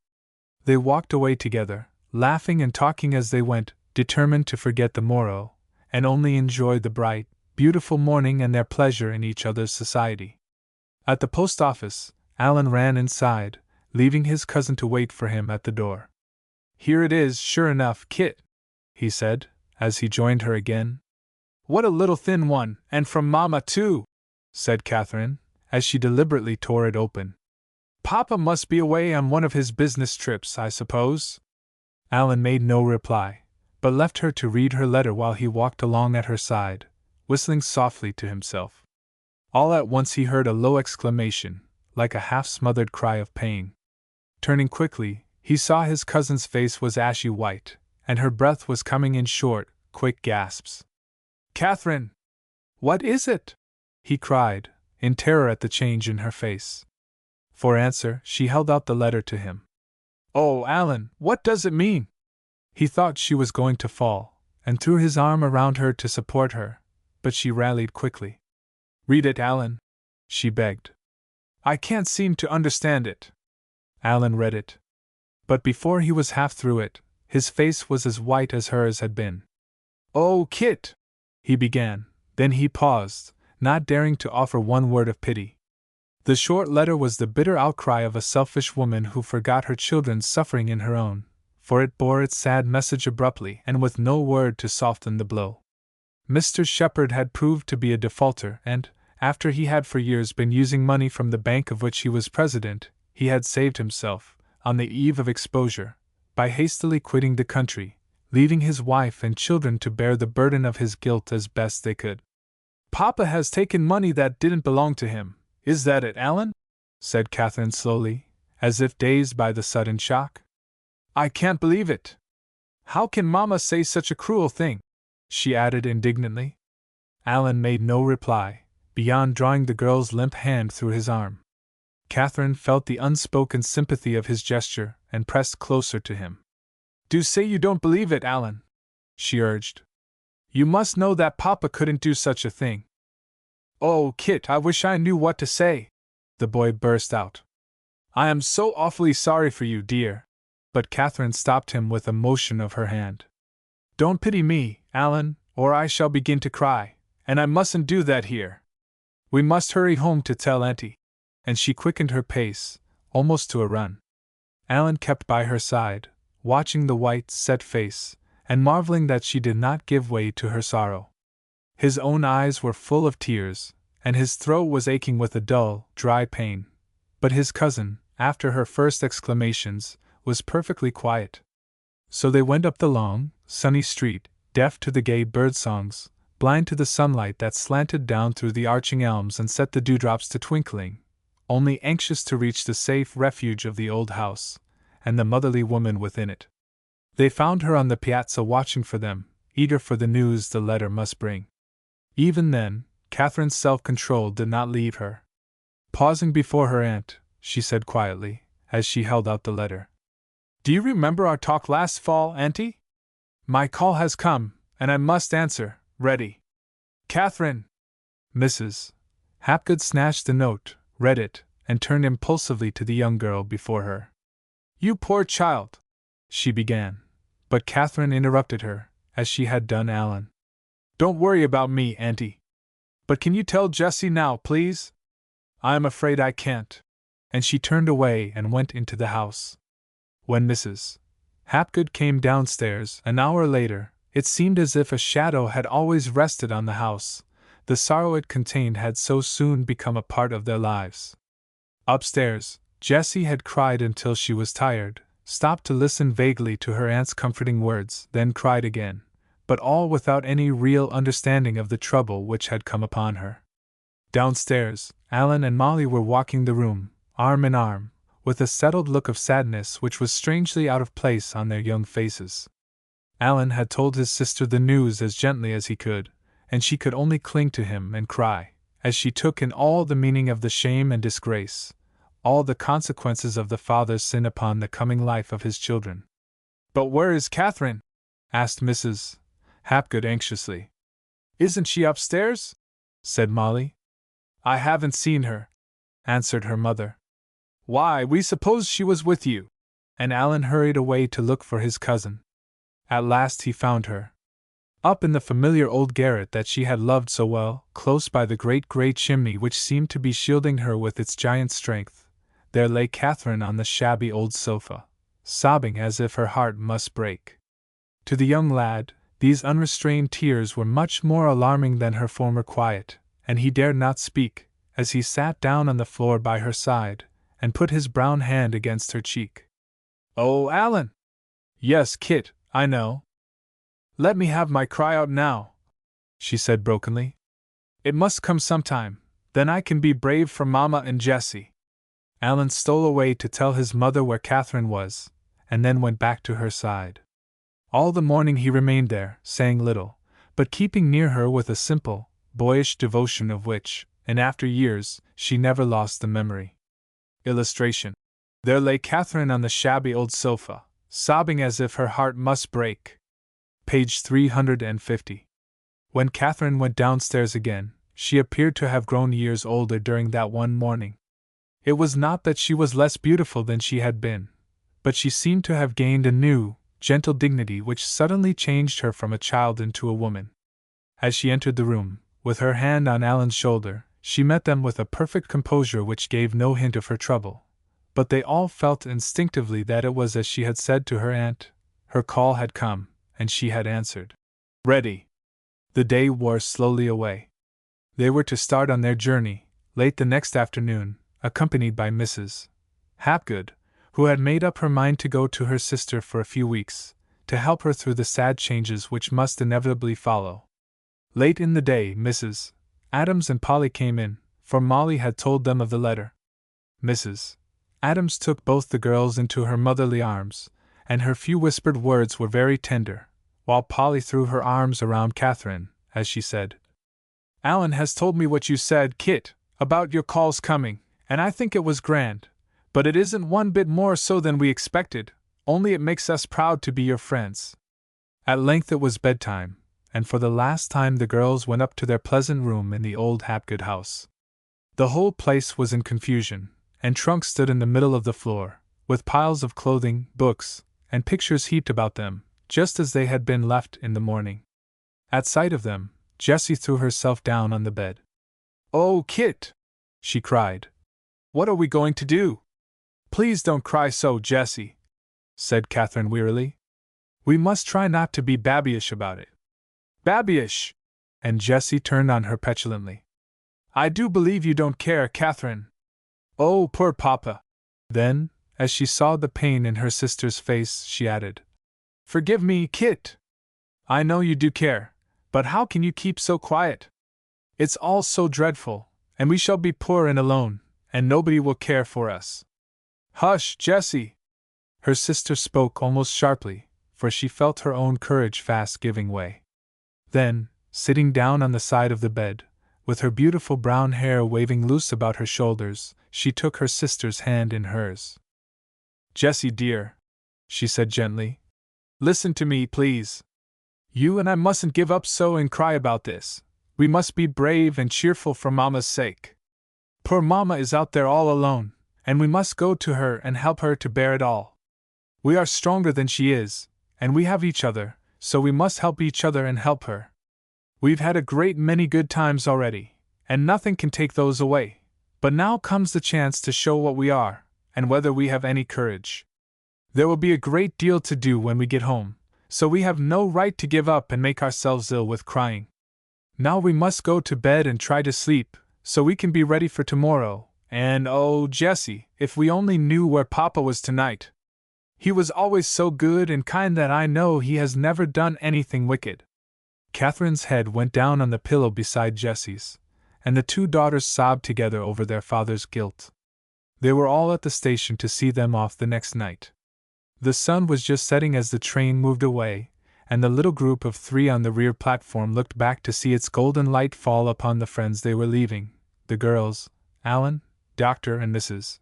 They walked away together, laughing and talking as they went, determined to forget the morrow, and only enjoy the bright, beautiful morning and their pleasure in each other's society. At the post office, Alan ran inside, leaving his cousin to wait for him at the door. Here it is, sure enough, Kit, he said, as he joined her again. What a little thin one, and from Mama too, said Catherine, as she deliberately tore it open. Papa must be away on one of his business trips, I suppose. Alan made no reply, but left her to read her letter while he walked along at her side, whistling softly to himself. All at once he heard a low exclamation, like a half-smothered cry of pain. Turning quickly, he saw his cousin's face was ashy white, and her breath was coming in short, quick gasps. "Catherine! What is it?" he cried, in terror at the change in her face. For answer, she held out the letter to him. "Oh, Alan, what does it mean?" He thought she was going to fall, and threw his arm around her to support her, but she rallied quickly. "Read it, Alan," she begged. "I can't seem to understand it." Alan read it. But before he was half through it, his face was as white as hers had been. "Oh, Kit," he began, then he paused, not daring to offer one word of pity. The short letter was the bitter outcry of a selfish woman who forgot her children's suffering in her own, for it bore its sad message abruptly and with no word to soften the blow. Mr. Shepherd had proved to be a defaulter, and, after he had for years been using money from the bank of which he was president, he had saved himself, on the eve of exposure, by hastily quitting the country, leaving his wife and children to bear the burden of his guilt as best they could. "Papa has taken money that didn't belong to him, is that it, Alan?" said Catherine slowly, as if dazed by the sudden shock. "I can't believe it. How can Mama say such a cruel thing?" she added indignantly. Alan made no reply, beyond drawing the girl's limp hand through his arm. Catherine felt the unspoken sympathy of his gesture and pressed closer to him. "Do say you don't believe it, Alan," she urged. "You must know that Papa couldn't do such a thing." "Oh, Kit, I wish I knew what to say," the boy burst out. "I am so awfully sorry for you, dear." But Catherine stopped him with a motion of her hand. "Don't pity me, Alan, or I shall begin to cry, and I mustn't do that here. We must hurry home to tell Auntie." And she quickened her pace, almost to a run. Alan kept by her side, watching the white, set face, and marveling that she did not give way to her sorrow. His own eyes were full of tears, and his throat was aching with a dull, dry pain. But his cousin, after her first exclamations, was perfectly quiet. So they went up the long, sunny street, deaf to the gay bird-songs, blind to the sunlight that slanted down through the arching elms and set the dewdrops to twinkling, only anxious to reach the safe refuge of the old house, and the motherly woman within it. They found her on the piazza watching for them, eager for the news the letter must bring. Even then, Catherine's self-control did not leave her. Pausing before her aunt, she said quietly, as she held out the letter, "Do you remember our talk last fall, Auntie? My call has come, and I must answer. Ready. Catherine." Mrs. Hapgood snatched the note, read it, and turned impulsively to the young girl before her. "You poor child," she began, but Catherine interrupted her, as she had done Alan. "Don't worry about me, Auntie. But can you tell Jessie now, please?" "I am afraid I can't." And she turned away and went into the house. When Mrs. Hapgood came downstairs an hour later, it seemed as if a shadow had always rested on the house. The sorrow it contained had so soon become a part of their lives. Upstairs, Jessie had cried until she was tired, stopped to listen vaguely to her aunt's comforting words, then cried again, but all without any real understanding of the trouble which had come upon her. Downstairs, Alan and Molly were walking the room, arm in arm, with a settled look of sadness which was strangely out of place on their young faces. Alan had told his sister the news as gently as he could, and she could only cling to him and cry, as she took in all the meaning of the shame and disgrace, all the consequences of the father's sin upon the coming life of his children. "But where is Catherine?" asked Mrs. Hapgood anxiously. "Isn't she upstairs?" said Molly. "I haven't seen her," answered her mother. "Why, we supposed she was with you." And Alan hurried away to look for his cousin. At last he found her. Up in the familiar old garret that she had loved so well, close by the great grey chimney which seemed to be shielding her with its giant strength, there lay Catherine on the shabby old sofa, sobbing as if her heart must break. To the young lad, these unrestrained tears were much more alarming than her former quiet, and he dared not speak, as he sat down on the floor by her side, and put his brown hand against her cheek. "Oh, Alan!" "Yes, Kit, I know. Let me have my cry out now," she said brokenly. "It must come sometime, then I can be brave for Mama and Jessie." Alan stole away to tell his mother where Catherine was, and then went back to her side. All the morning he remained there, saying little, but keeping near her with a simple, boyish devotion of which, in after years, she never lost the memory. Illustration. There lay Catherine on the shabby old sofa, sobbing as if her heart must break. Page 350. When Catherine went downstairs again, she appeared to have grown years older during that one morning. It was not that she was less beautiful than she had been, but she seemed to have gained a new, gentle dignity which suddenly changed her from a child into a woman. As she entered the room, with her hand on Alan's shoulder, she met them with a perfect composure which gave no hint of her trouble. But they all felt instinctively that it was as she had said to her aunt. Her call had come, and she had answered. Ready. The day wore slowly away. They were to start on their journey, late the next afternoon, accompanied by Mrs. Hapgood, who had made up her mind to go to her sister for a few weeks, to help her through the sad changes which must inevitably follow. Late in the day, Mrs. Adams and Polly came in, for Molly had told them of the letter. Mrs. Adams took both the girls into her motherly arms, and her few whispered words were very tender, while Polly threw her arms around Catherine, as she said, "Alan has told me what you said, Kit, about your calls coming, and I think it was grand, but it isn't one bit more so than we expected, only it makes us proud to be your friends." At length it was bedtime, and for the last time the girls went up to their pleasant room in the old Hapgood house. The whole place was in confusion, and trunks stood in the middle of the floor, with piles of clothing, books, and pictures heaped about them, just as they had been left in the morning. At sight of them, Jessie threw herself down on the bed. "Oh, Kit!" she cried. "What are we going to do?" "Please don't cry so, Jessie," said Catherine wearily. "We must try not to be babyish about it." "Babyish!" and Jessie turned on her petulantly. "I do believe you don't care, Catherine." "Oh, poor Papa!" Then, as she saw the pain in her sister's face, she added, "Forgive me, Kit. I know you do care, but how can you keep so quiet? It's all so dreadful, and we shall be poor and alone, and nobody will care for us." "Hush, Jessie!" Her sister spoke almost sharply, for she felt her own courage fast giving way. Then, sitting down on the side of the bed, with her beautiful brown hair waving loose about her shoulders, she took her sister's hand in hers. "Jessie dear," she said gently, "listen to me, please. You and I mustn't give up so and cry about this. We must be brave and cheerful for Mama's sake. Poor Mama is out there all alone, and we must go to her and help her to bear it all. We are stronger than she is, and we have each other, so we must help each other and help her. We've had a great many good times already, and nothing can take those away. But now comes the chance to show what we are, and whether we have any courage. There will be a great deal to do when we get home, so we have no right to give up and make ourselves ill with crying. Now we must go to bed and try to sleep, so we can be ready for tomorrow, and oh, Jessie, if we only knew where Papa was tonight! He was always so good and kind that I know he has never done anything wicked." Catherine's head went down on the pillow beside Jessie's, and the two daughters sobbed together over their father's guilt. They were all at the station to see them off the next night. The sun was just setting as the train moved away, and the little group of three on the rear platform looked back to see its golden light fall upon the friends they were leaving, the girls, Alan, Dr. and Mrs.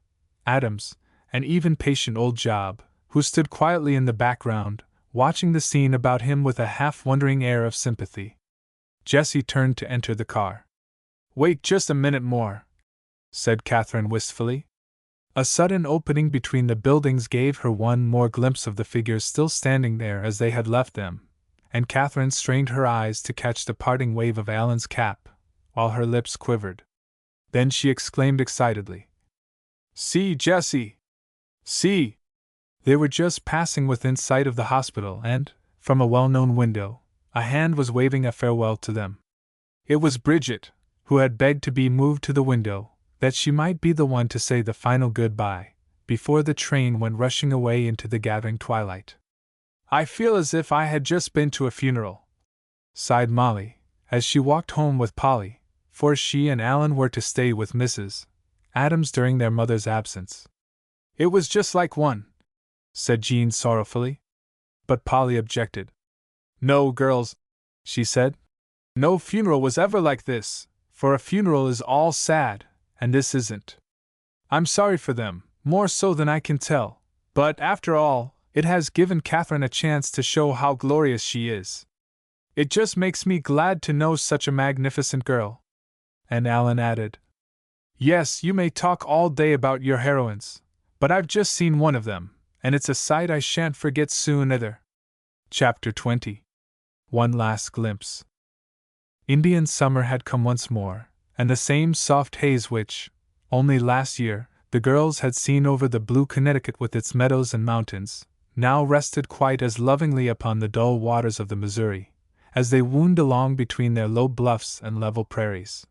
Adams, and even patient old Job, who stood quietly in the background, watching the scene about him with a half-wondering air of sympathy. Jessie turned to enter the car. "Wait just a minute more," said Catherine wistfully. A sudden opening between the buildings gave her one more glimpse of the figures still standing there as they had left them, and Catherine strained her eyes to catch the parting wave of Alan's cap, while her lips quivered. Then she exclaimed excitedly, "See, Jessie! See!" They were just passing within sight of the hospital, and, from a well-known window, a hand was waving a farewell to them. It was Bridget, who had begged to be moved to the window, that she might be the one to say the final goodbye, before the train went rushing away into the gathering twilight. "I feel as if I had just been to a funeral," sighed Molly, as she walked home with Polly, for she and Alan were to stay with Mrs. Adams during their mother's absence. "It was just like one," said Jean sorrowfully. But Polly objected. "No, girls," she said. "No funeral was ever like this, for a funeral is all sad, and this isn't. I'm sorry for them, more so than I can tell, but after all, it has given Catherine a chance to show how glorious she is. It just makes me glad to know such a magnificent girl." And Alan added, "Yes, you may talk all day about your heroines, but I've just seen one of them, and it's a sight I shan't forget soon either." Chapter 20. One Last Glimpse. Indian summer had come once more, and the same soft haze which, only last year, the girls had seen over the blue Connecticut with its meadows and mountains, now rested quite as lovingly upon the dull waters of the Missouri, as they wound along between their low bluffs and level prairies.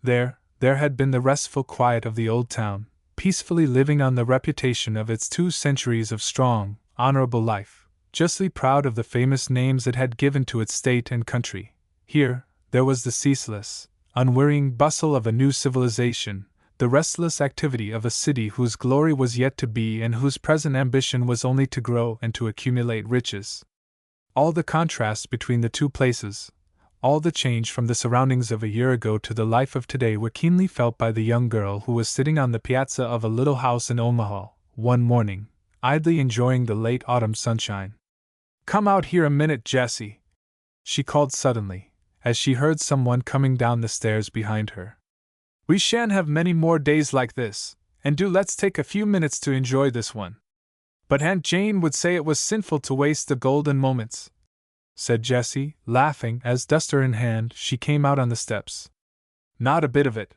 There had been the restful quiet of the old town, peacefully living on the reputation of its 2 centuries of strong, honorable life, justly proud of the famous names it had given to its state and country. Here, there was the ceaseless, unwearying bustle of a new civilization, the restless activity of a city whose glory was yet to be and whose present ambition was only to grow and to accumulate riches. All the contrast between the two places, all the change from the surroundings of a year ago to the life of today were keenly felt by the young girl who was sitting on the piazza of a little house in Omaha, one morning, idly enjoying the late autumn sunshine. "Come out here a minute, Jessie," she called suddenly, as she heard someone coming down the stairs behind her. "We shan't have many more days like this, and do let's take a few minutes to enjoy this one." "But Aunt Jane would say it was sinful to waste the golden moments," said Jessie, laughing as, duster in hand, she came out on the steps. "Not a bit of it,"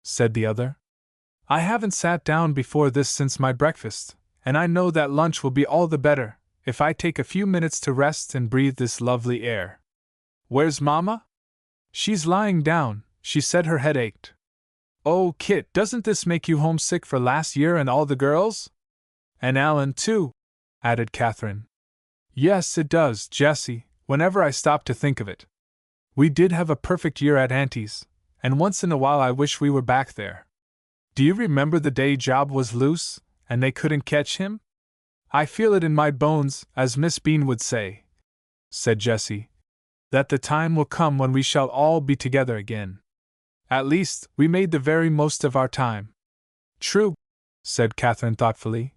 said the other. "I haven't sat down before this since my breakfast, and I know that lunch will be all the better if I take a few minutes to rest and breathe this lovely air. Where's Mama?" "She's lying down. She said her head ached." "Oh, Kit, doesn't this make you homesick for last year and all the girls?" "And Alan, too," added Catherine. "Yes, it does, Jessie, whenever I stop to think of it. We did have a perfect year at Auntie's, and once in a while I wish we were back there. Do you remember the day Job was loose, and they couldn't catch him? I feel it in my bones, as Miss Bean would say," said Jessie, "that the time will come when we shall all be together again. At least, we made the very most of our time." "True," said Catherine thoughtfully.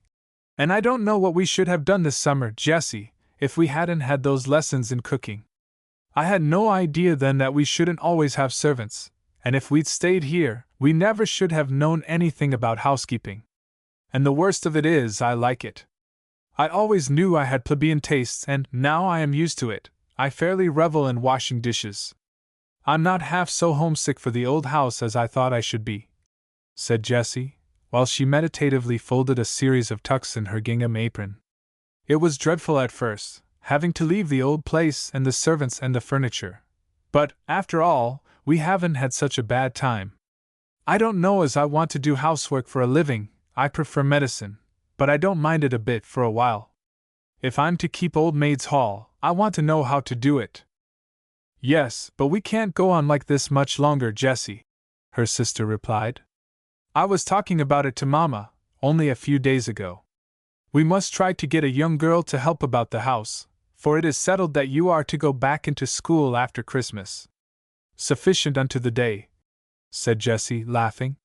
"And I don't know what we should have done this summer, Jessie, if we hadn't had those lessons in cooking. I had no idea then that we shouldn't always have servants, and if we'd stayed here, we never should have known anything about housekeeping. And the worst of it is, I like it. I always knew I had plebeian tastes, and now I am used to it, I fairly revel in washing dishes. I'm not half so homesick for the old house as I thought I should be," said Jessie, while she meditatively folded a series of tucks in her gingham apron. "It was dreadful at first, having to leave the old place and the servants and the furniture. But, after all, we haven't had such a bad time. I don't know as I want to do housework for a living, I prefer medicine, but I don't mind it a bit for a while. If I'm to keep Old Maid's Hall, I want to know how to do it." "Yes, but we can't go on like this much longer, Jessie," her sister replied. "I was talking about it to Mama, only a few days ago. We must try to get a young girl to help about the house, for it is settled that you are to go back into school after Christmas." "Sufficient unto the day," said Jessie, laughing.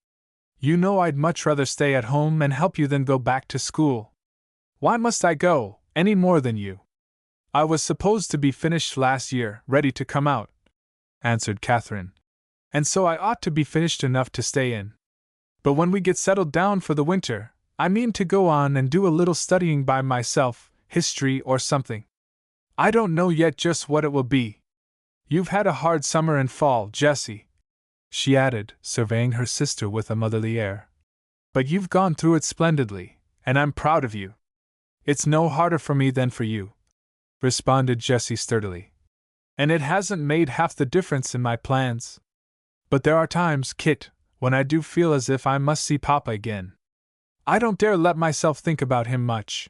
"You know I'd much rather stay at home and help you than go back to school." "Why must I go, any more than you? I was supposed to be finished last year, ready to come out," answered Catherine, "and so I ought to be finished enough to stay in. But when we get settled down for the winter, I mean to go on and do a little studying by myself, history or something. I don't know yet just what it will be. You've had a hard summer and fall, Jessie," she added, surveying her sister with a motherly air. "But you've gone through it splendidly, and I'm proud of you." "It's no harder for me than for you," responded Jessie sturdily. "And it hasn't made half the difference in my plans. But there are times, Kit, when I do feel as if I must see Papa again. I don't dare let myself think about him much,"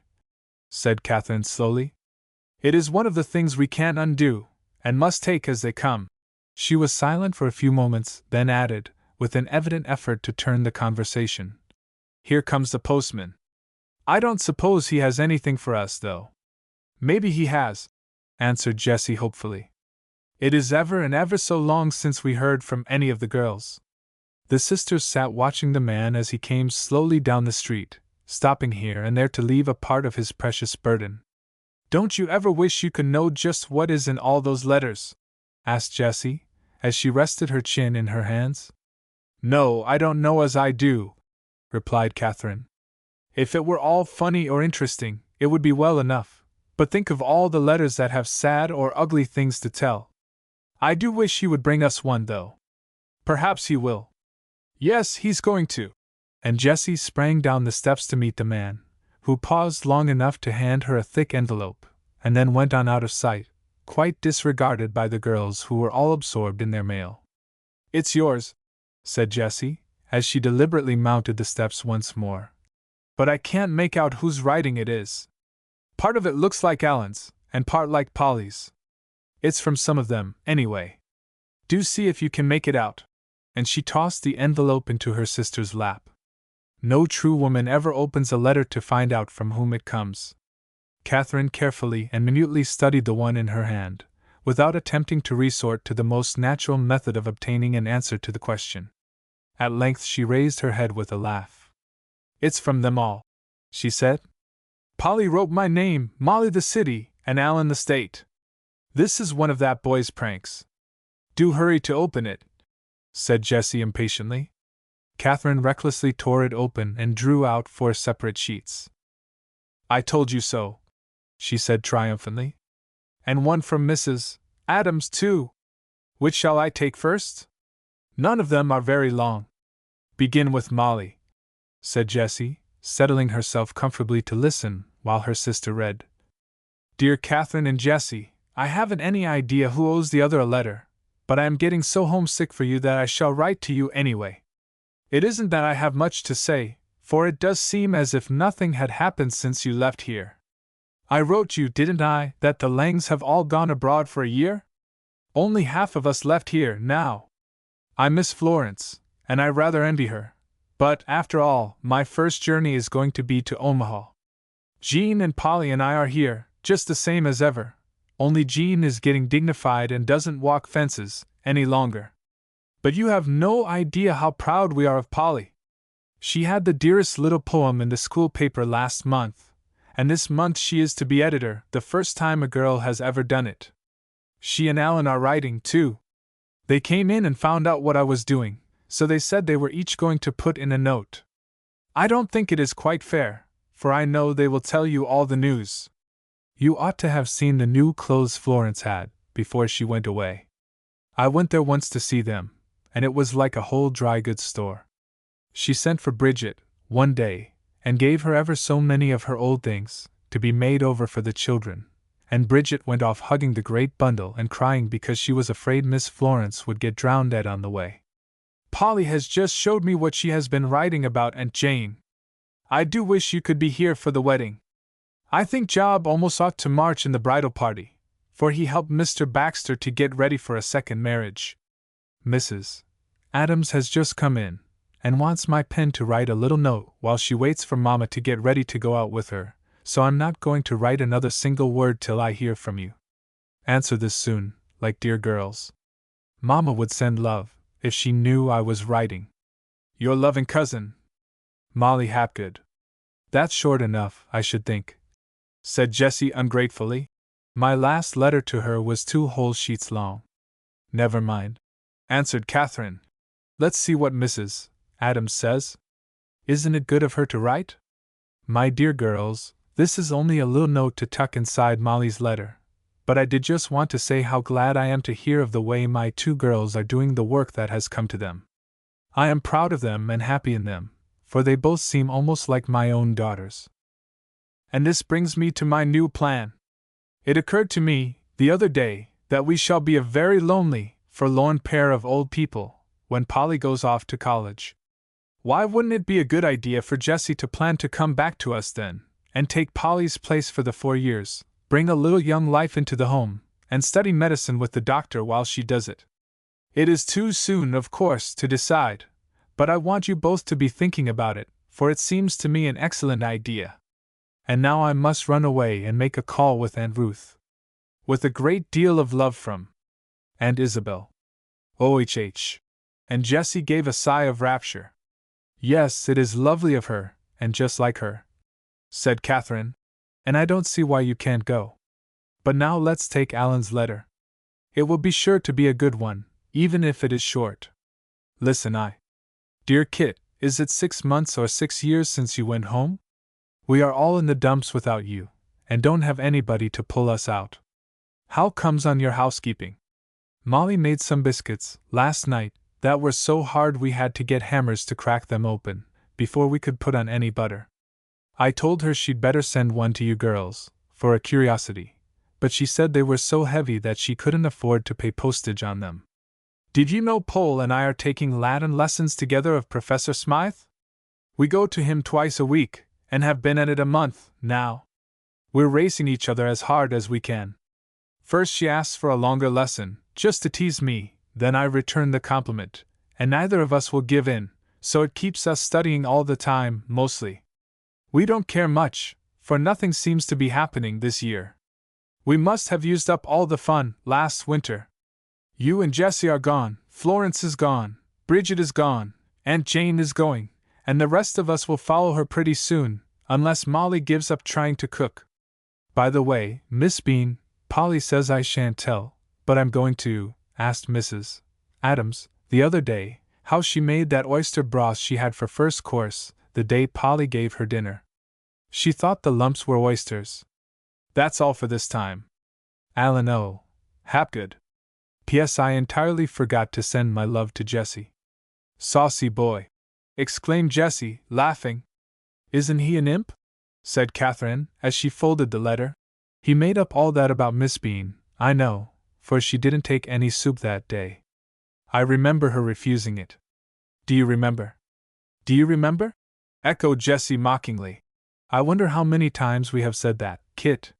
said Catherine slowly. "It is one of the things we can't undo, and must take as they come." She was silent for a few moments, then added, with an evident effort to turn the conversation, "Here comes the postman. I don't suppose he has anything for us, though." "Maybe he has," answered Jessie hopefully. "It is ever and ever so long since we heard from any of the girls." The sisters sat watching the man as he came slowly down the street, stopping here and there to leave a part of his precious burden. "Don't you ever wish you could know just what is in all those letters?" asked Jessie, as she rested her chin in her hands. "No, I don't know as I do," replied Catherine. "If it were all funny or interesting, it would be well enough, but think of all the letters that have sad or ugly things to tell. I do wish he would bring us one, though. Perhaps he will. Yes, he's going to." And Jessie sprang down the steps to meet the man, who paused long enough to hand her a thick envelope, and then went on out of sight, quite disregarded by the girls who were all absorbed in their mail. "It's yours," said Jessie, as she deliberately mounted the steps once more. "But I can't make out whose writing it is. Part of it looks like Alan's, and part like Polly's. It's from some of them, anyway. Do see if you can make it out." And she tossed the envelope into her sister's lap. No true woman ever opens a letter to find out from whom it comes. Catherine carefully and minutely studied the one in her hand, without attempting to resort to the most natural method of obtaining an answer to the question. At length she raised her head with a laugh. "It's from them all," she said. "Polly wrote my name, Molly the city, and Alan the state. This is one of that boy's pranks. Do hurry to open it," said Jessie impatiently. Catherine recklessly tore it open and drew out 4 separate sheets. "I told you so," she said triumphantly. "And one from Mrs. Adams, too. Which shall I take first? None of them are very long." "Begin with Molly," said Jessie, settling herself comfortably to listen while her sister read. "Dear Catherine and Jessie, I haven't any idea who owes the other a letter, but I am getting so homesick for you that I shall write to you anyway. It isn't that I have much to say, for it does seem as if nothing had happened since you left here. I wrote you, didn't I, that the Langs have all gone abroad for a year? Only half of us left here now. I miss Florence, and I rather envy her, but, after all, my first journey is going to be to Omaha. Jean and Polly and I are here, just the same as ever, only Jean is getting dignified and doesn't walk fences any longer. But you have no idea how proud we are of Polly. She had the dearest little poem in the school paper last month, and this month she is to be editor, the first time a girl has ever done it. She and Alan are writing, too. They came in and found out what I was doing, so they said they were each going to put in a note. I don't think it is quite fair, for I know they will tell you all the news. You ought to have seen the new clothes Florence had, before she went away. I went there once to see them, and it was like a whole dry goods store. She sent for Bridget, one day, and gave her ever so many of her old things, to be made over for the children, and Bridget went off hugging the great bundle and crying because she was afraid Miss Florence would get drowned dead on the way. Polly has just showed me what she has been writing about Aunt Jane. I do wish you could be here for the wedding. I think Job almost ought to march in the bridal party, for he helped Mr. Baxter to get ready for a second marriage. Mrs. Adams has just come in, and wants my pen to write a little note while she waits for Mama to get ready to go out with her, so I'm not going to write another single word till I hear from you. Answer this soon, like dear girls. Mama would send love, if she knew I was writing. Your loving cousin, Molly Hapgood. That's short enough, I should think, said Jessie ungratefully. My last letter to her was 2 whole sheets long. Never mind, answered Catherine. Let's see what Mrs. Adams says. Isn't it good of her to write? My dear girls, this is only a little note to tuck inside Molly's letter, but I did just want to say how glad I am to hear of the way my 2 girls are doing the work that has come to them. I am proud of them and happy in them, for they both seem almost like my own daughters. And this brings me to my new plan. It occurred to me, the other day, that we shall be a very lonely, forlorn pair of old people, when Polly goes off to college. Why wouldn't it be a good idea for Jessie to plan to come back to us then, and take Polly's place for the 4 years, bring a little young life into the home, and study medicine with the doctor while she does it? It is too soon, of course, to decide, but I want you both to be thinking about it, for it seems to me an excellent idea. And now I must run away and make a call with Aunt Ruth. With a great deal of love from Aunt Isabel. OHH. And Jessie gave a sigh of rapture. Yes, it is lovely of her, and just like her, said Catherine, and I don't see why you can't go. But now let's take Alan's letter. It will be sure to be a good one, even if it is short. Listen, Dear Kit, is it 6 months or 6 years since you went home? We are all in the dumps without you, and don't have anybody to pull us out. How comes on your housekeeping? Molly made some biscuits, last night, that were so hard we had to get hammers to crack them open, before we could put on any butter. I told her she'd better send one to you girls, for a curiosity, but she said they were so heavy that she couldn't afford to pay postage on them. Did you know Pole and I are taking Latin lessons together of Professor Smythe? We go to him twice a week, and have been at it a month, now. We're racing each other as hard as we can. First she asks for a longer lesson, just to tease me, then I return the compliment, and neither of us will give in, so it keeps us studying all the time, mostly. We don't care much, for nothing seems to be happening this year. We must have used up all the fun last winter. You and Jessie are gone, Florence is gone, Bridget is gone, Aunt Jane is going, and the rest of us will follow her pretty soon, unless Molly gives up trying to cook. By the way, Miss Bean, Polly says I shan't tell, but I'm going to, asked Mrs. Adams, the other day, how she made that oyster broth she had for first course, the day Polly gave her dinner. She thought the lumps were oysters. That's all for this time. Alan O. Hapgood. P.S. I entirely forgot to send my love to Jessie. Saucy boy! Exclaimed Jessie, laughing. Isn't he an imp? Said Catherine, as she folded the letter. He made up all that about Miss Bean, I know, for she didn't take any soup that day. I remember her refusing it. Do you remember? Do you remember? Echoed Jessie mockingly. I wonder how many times we have said that, Kit.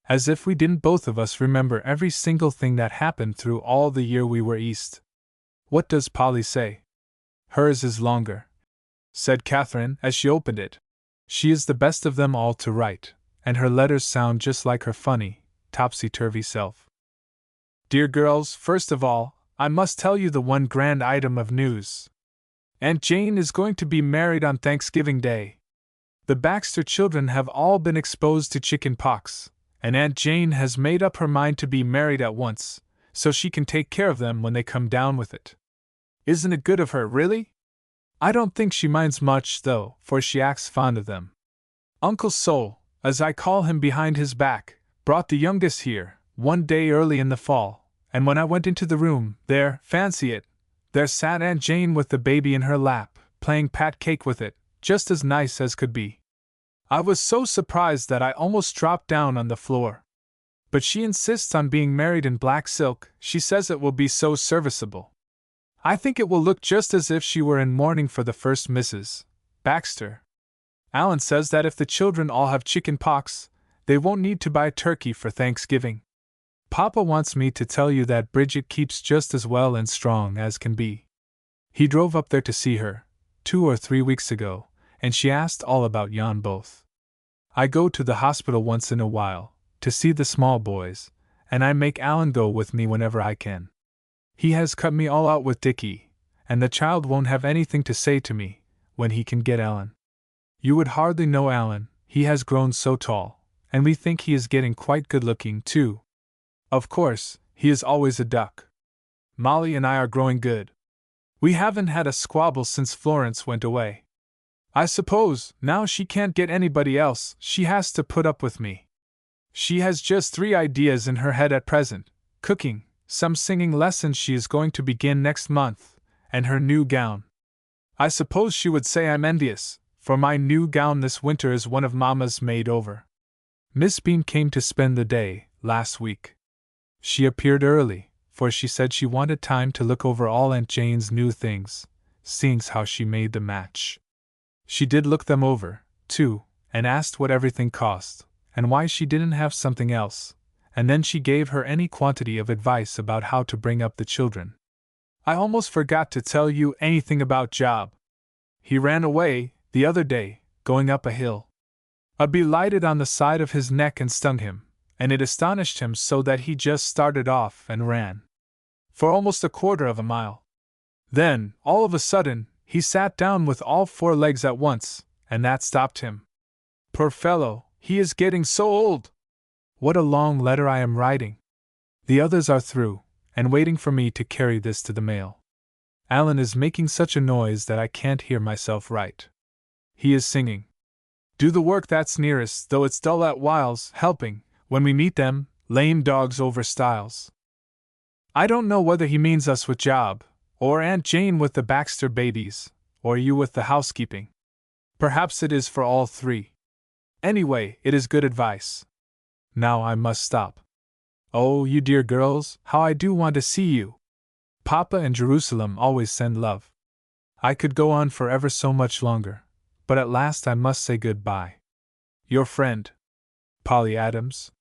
As if we didn't both of us remember every single thing that happened through all the year we were East. What does Polly say? Hers is longer, said Catherine as she opened it. She is the best of them all to write, and her letters sound just like her funny, topsy-turvy self. Dear girls, first of all, I must tell you the one grand item of news. Aunt Jane is going to be married on Thanksgiving Day. The Baxter children have all been exposed to chicken pox, and Aunt Jane has made up her mind to be married at once, so she can take care of them when they come down with it. Isn't it good of her, really? I don't think she minds much, though, for she acts fond of them. Uncle Sol, as I call him behind his back, brought the youngest here, one day early in the fall, and when I went into the room, there, fancy it, there sat Aunt Jane with the baby in her lap, playing pat cake with it, just as nice as could be. I was so surprised that I almost dropped down on the floor. But she insists on being married in black silk, she says it will be so serviceable. I think it will look just as if she were in mourning for the first Mrs. Baxter. Alan says that if the children all have chicken pox, they won't need to buy turkey for Thanksgiving. Papa wants me to tell you that Bridget keeps just as well and strong as can be. He drove up there to see her, 2 or 3 weeks ago, and she asked all about yon both. I go to the hospital once in a while, to see the small boys, and I make Alan go with me whenever I can. He has cut me all out with Dickie, and the child won't have anything to say to me, when he can get Alan. You would hardly know Alan, he has grown so tall, and we think he is getting quite good-looking, too. Of course, he is always a duck. Molly and I are growing good. We haven't had a squabble since Florence went away. I suppose, now she can't get anybody else, she has to put up with me. She has just 3 ideas in her head at present: cooking, some singing lessons she is going to begin next month, and her new gown. I suppose she would say I'm envious, for my new gown this winter is one of Mama's made over. Miss Bean came to spend the day, last week. She appeared early, for she said she wanted time to look over all Aunt Jane's new things, seeing how she made the match. She did look them over, too, and asked what everything cost, and why she didn't have something else, and then she gave her any quantity of advice about how to bring up the children. I almost forgot to tell you anything about Job. He ran away, the other day, going up a hill. A bee lighted on the side of his neck and stung him, and it astonished him so that he just started off and ran. For almost a quarter of a mile. Then, all of a sudden, he sat down with all four legs at once, and that stopped him. Poor fellow, he is getting so old! What a long letter I am writing! The others are through, and waiting for me to carry this to the mail. Alan is making such a noise that I can't hear myself write. He is singing. Do the work that's nearest, though it's dull at whiles, helping, when we meet them, lame dogs over stiles. I don't know whether he means us with Job, or Aunt Jane with the Baxter babies, or you with the housekeeping. Perhaps it is for all three. Anyway, it is good advice. Now I must stop. Oh, you dear girls, how I do want to see you! Papa and Jerusalem always send love. I could go on for ever so much longer, but at last I must say good-bye. Your friend, Polly Adams.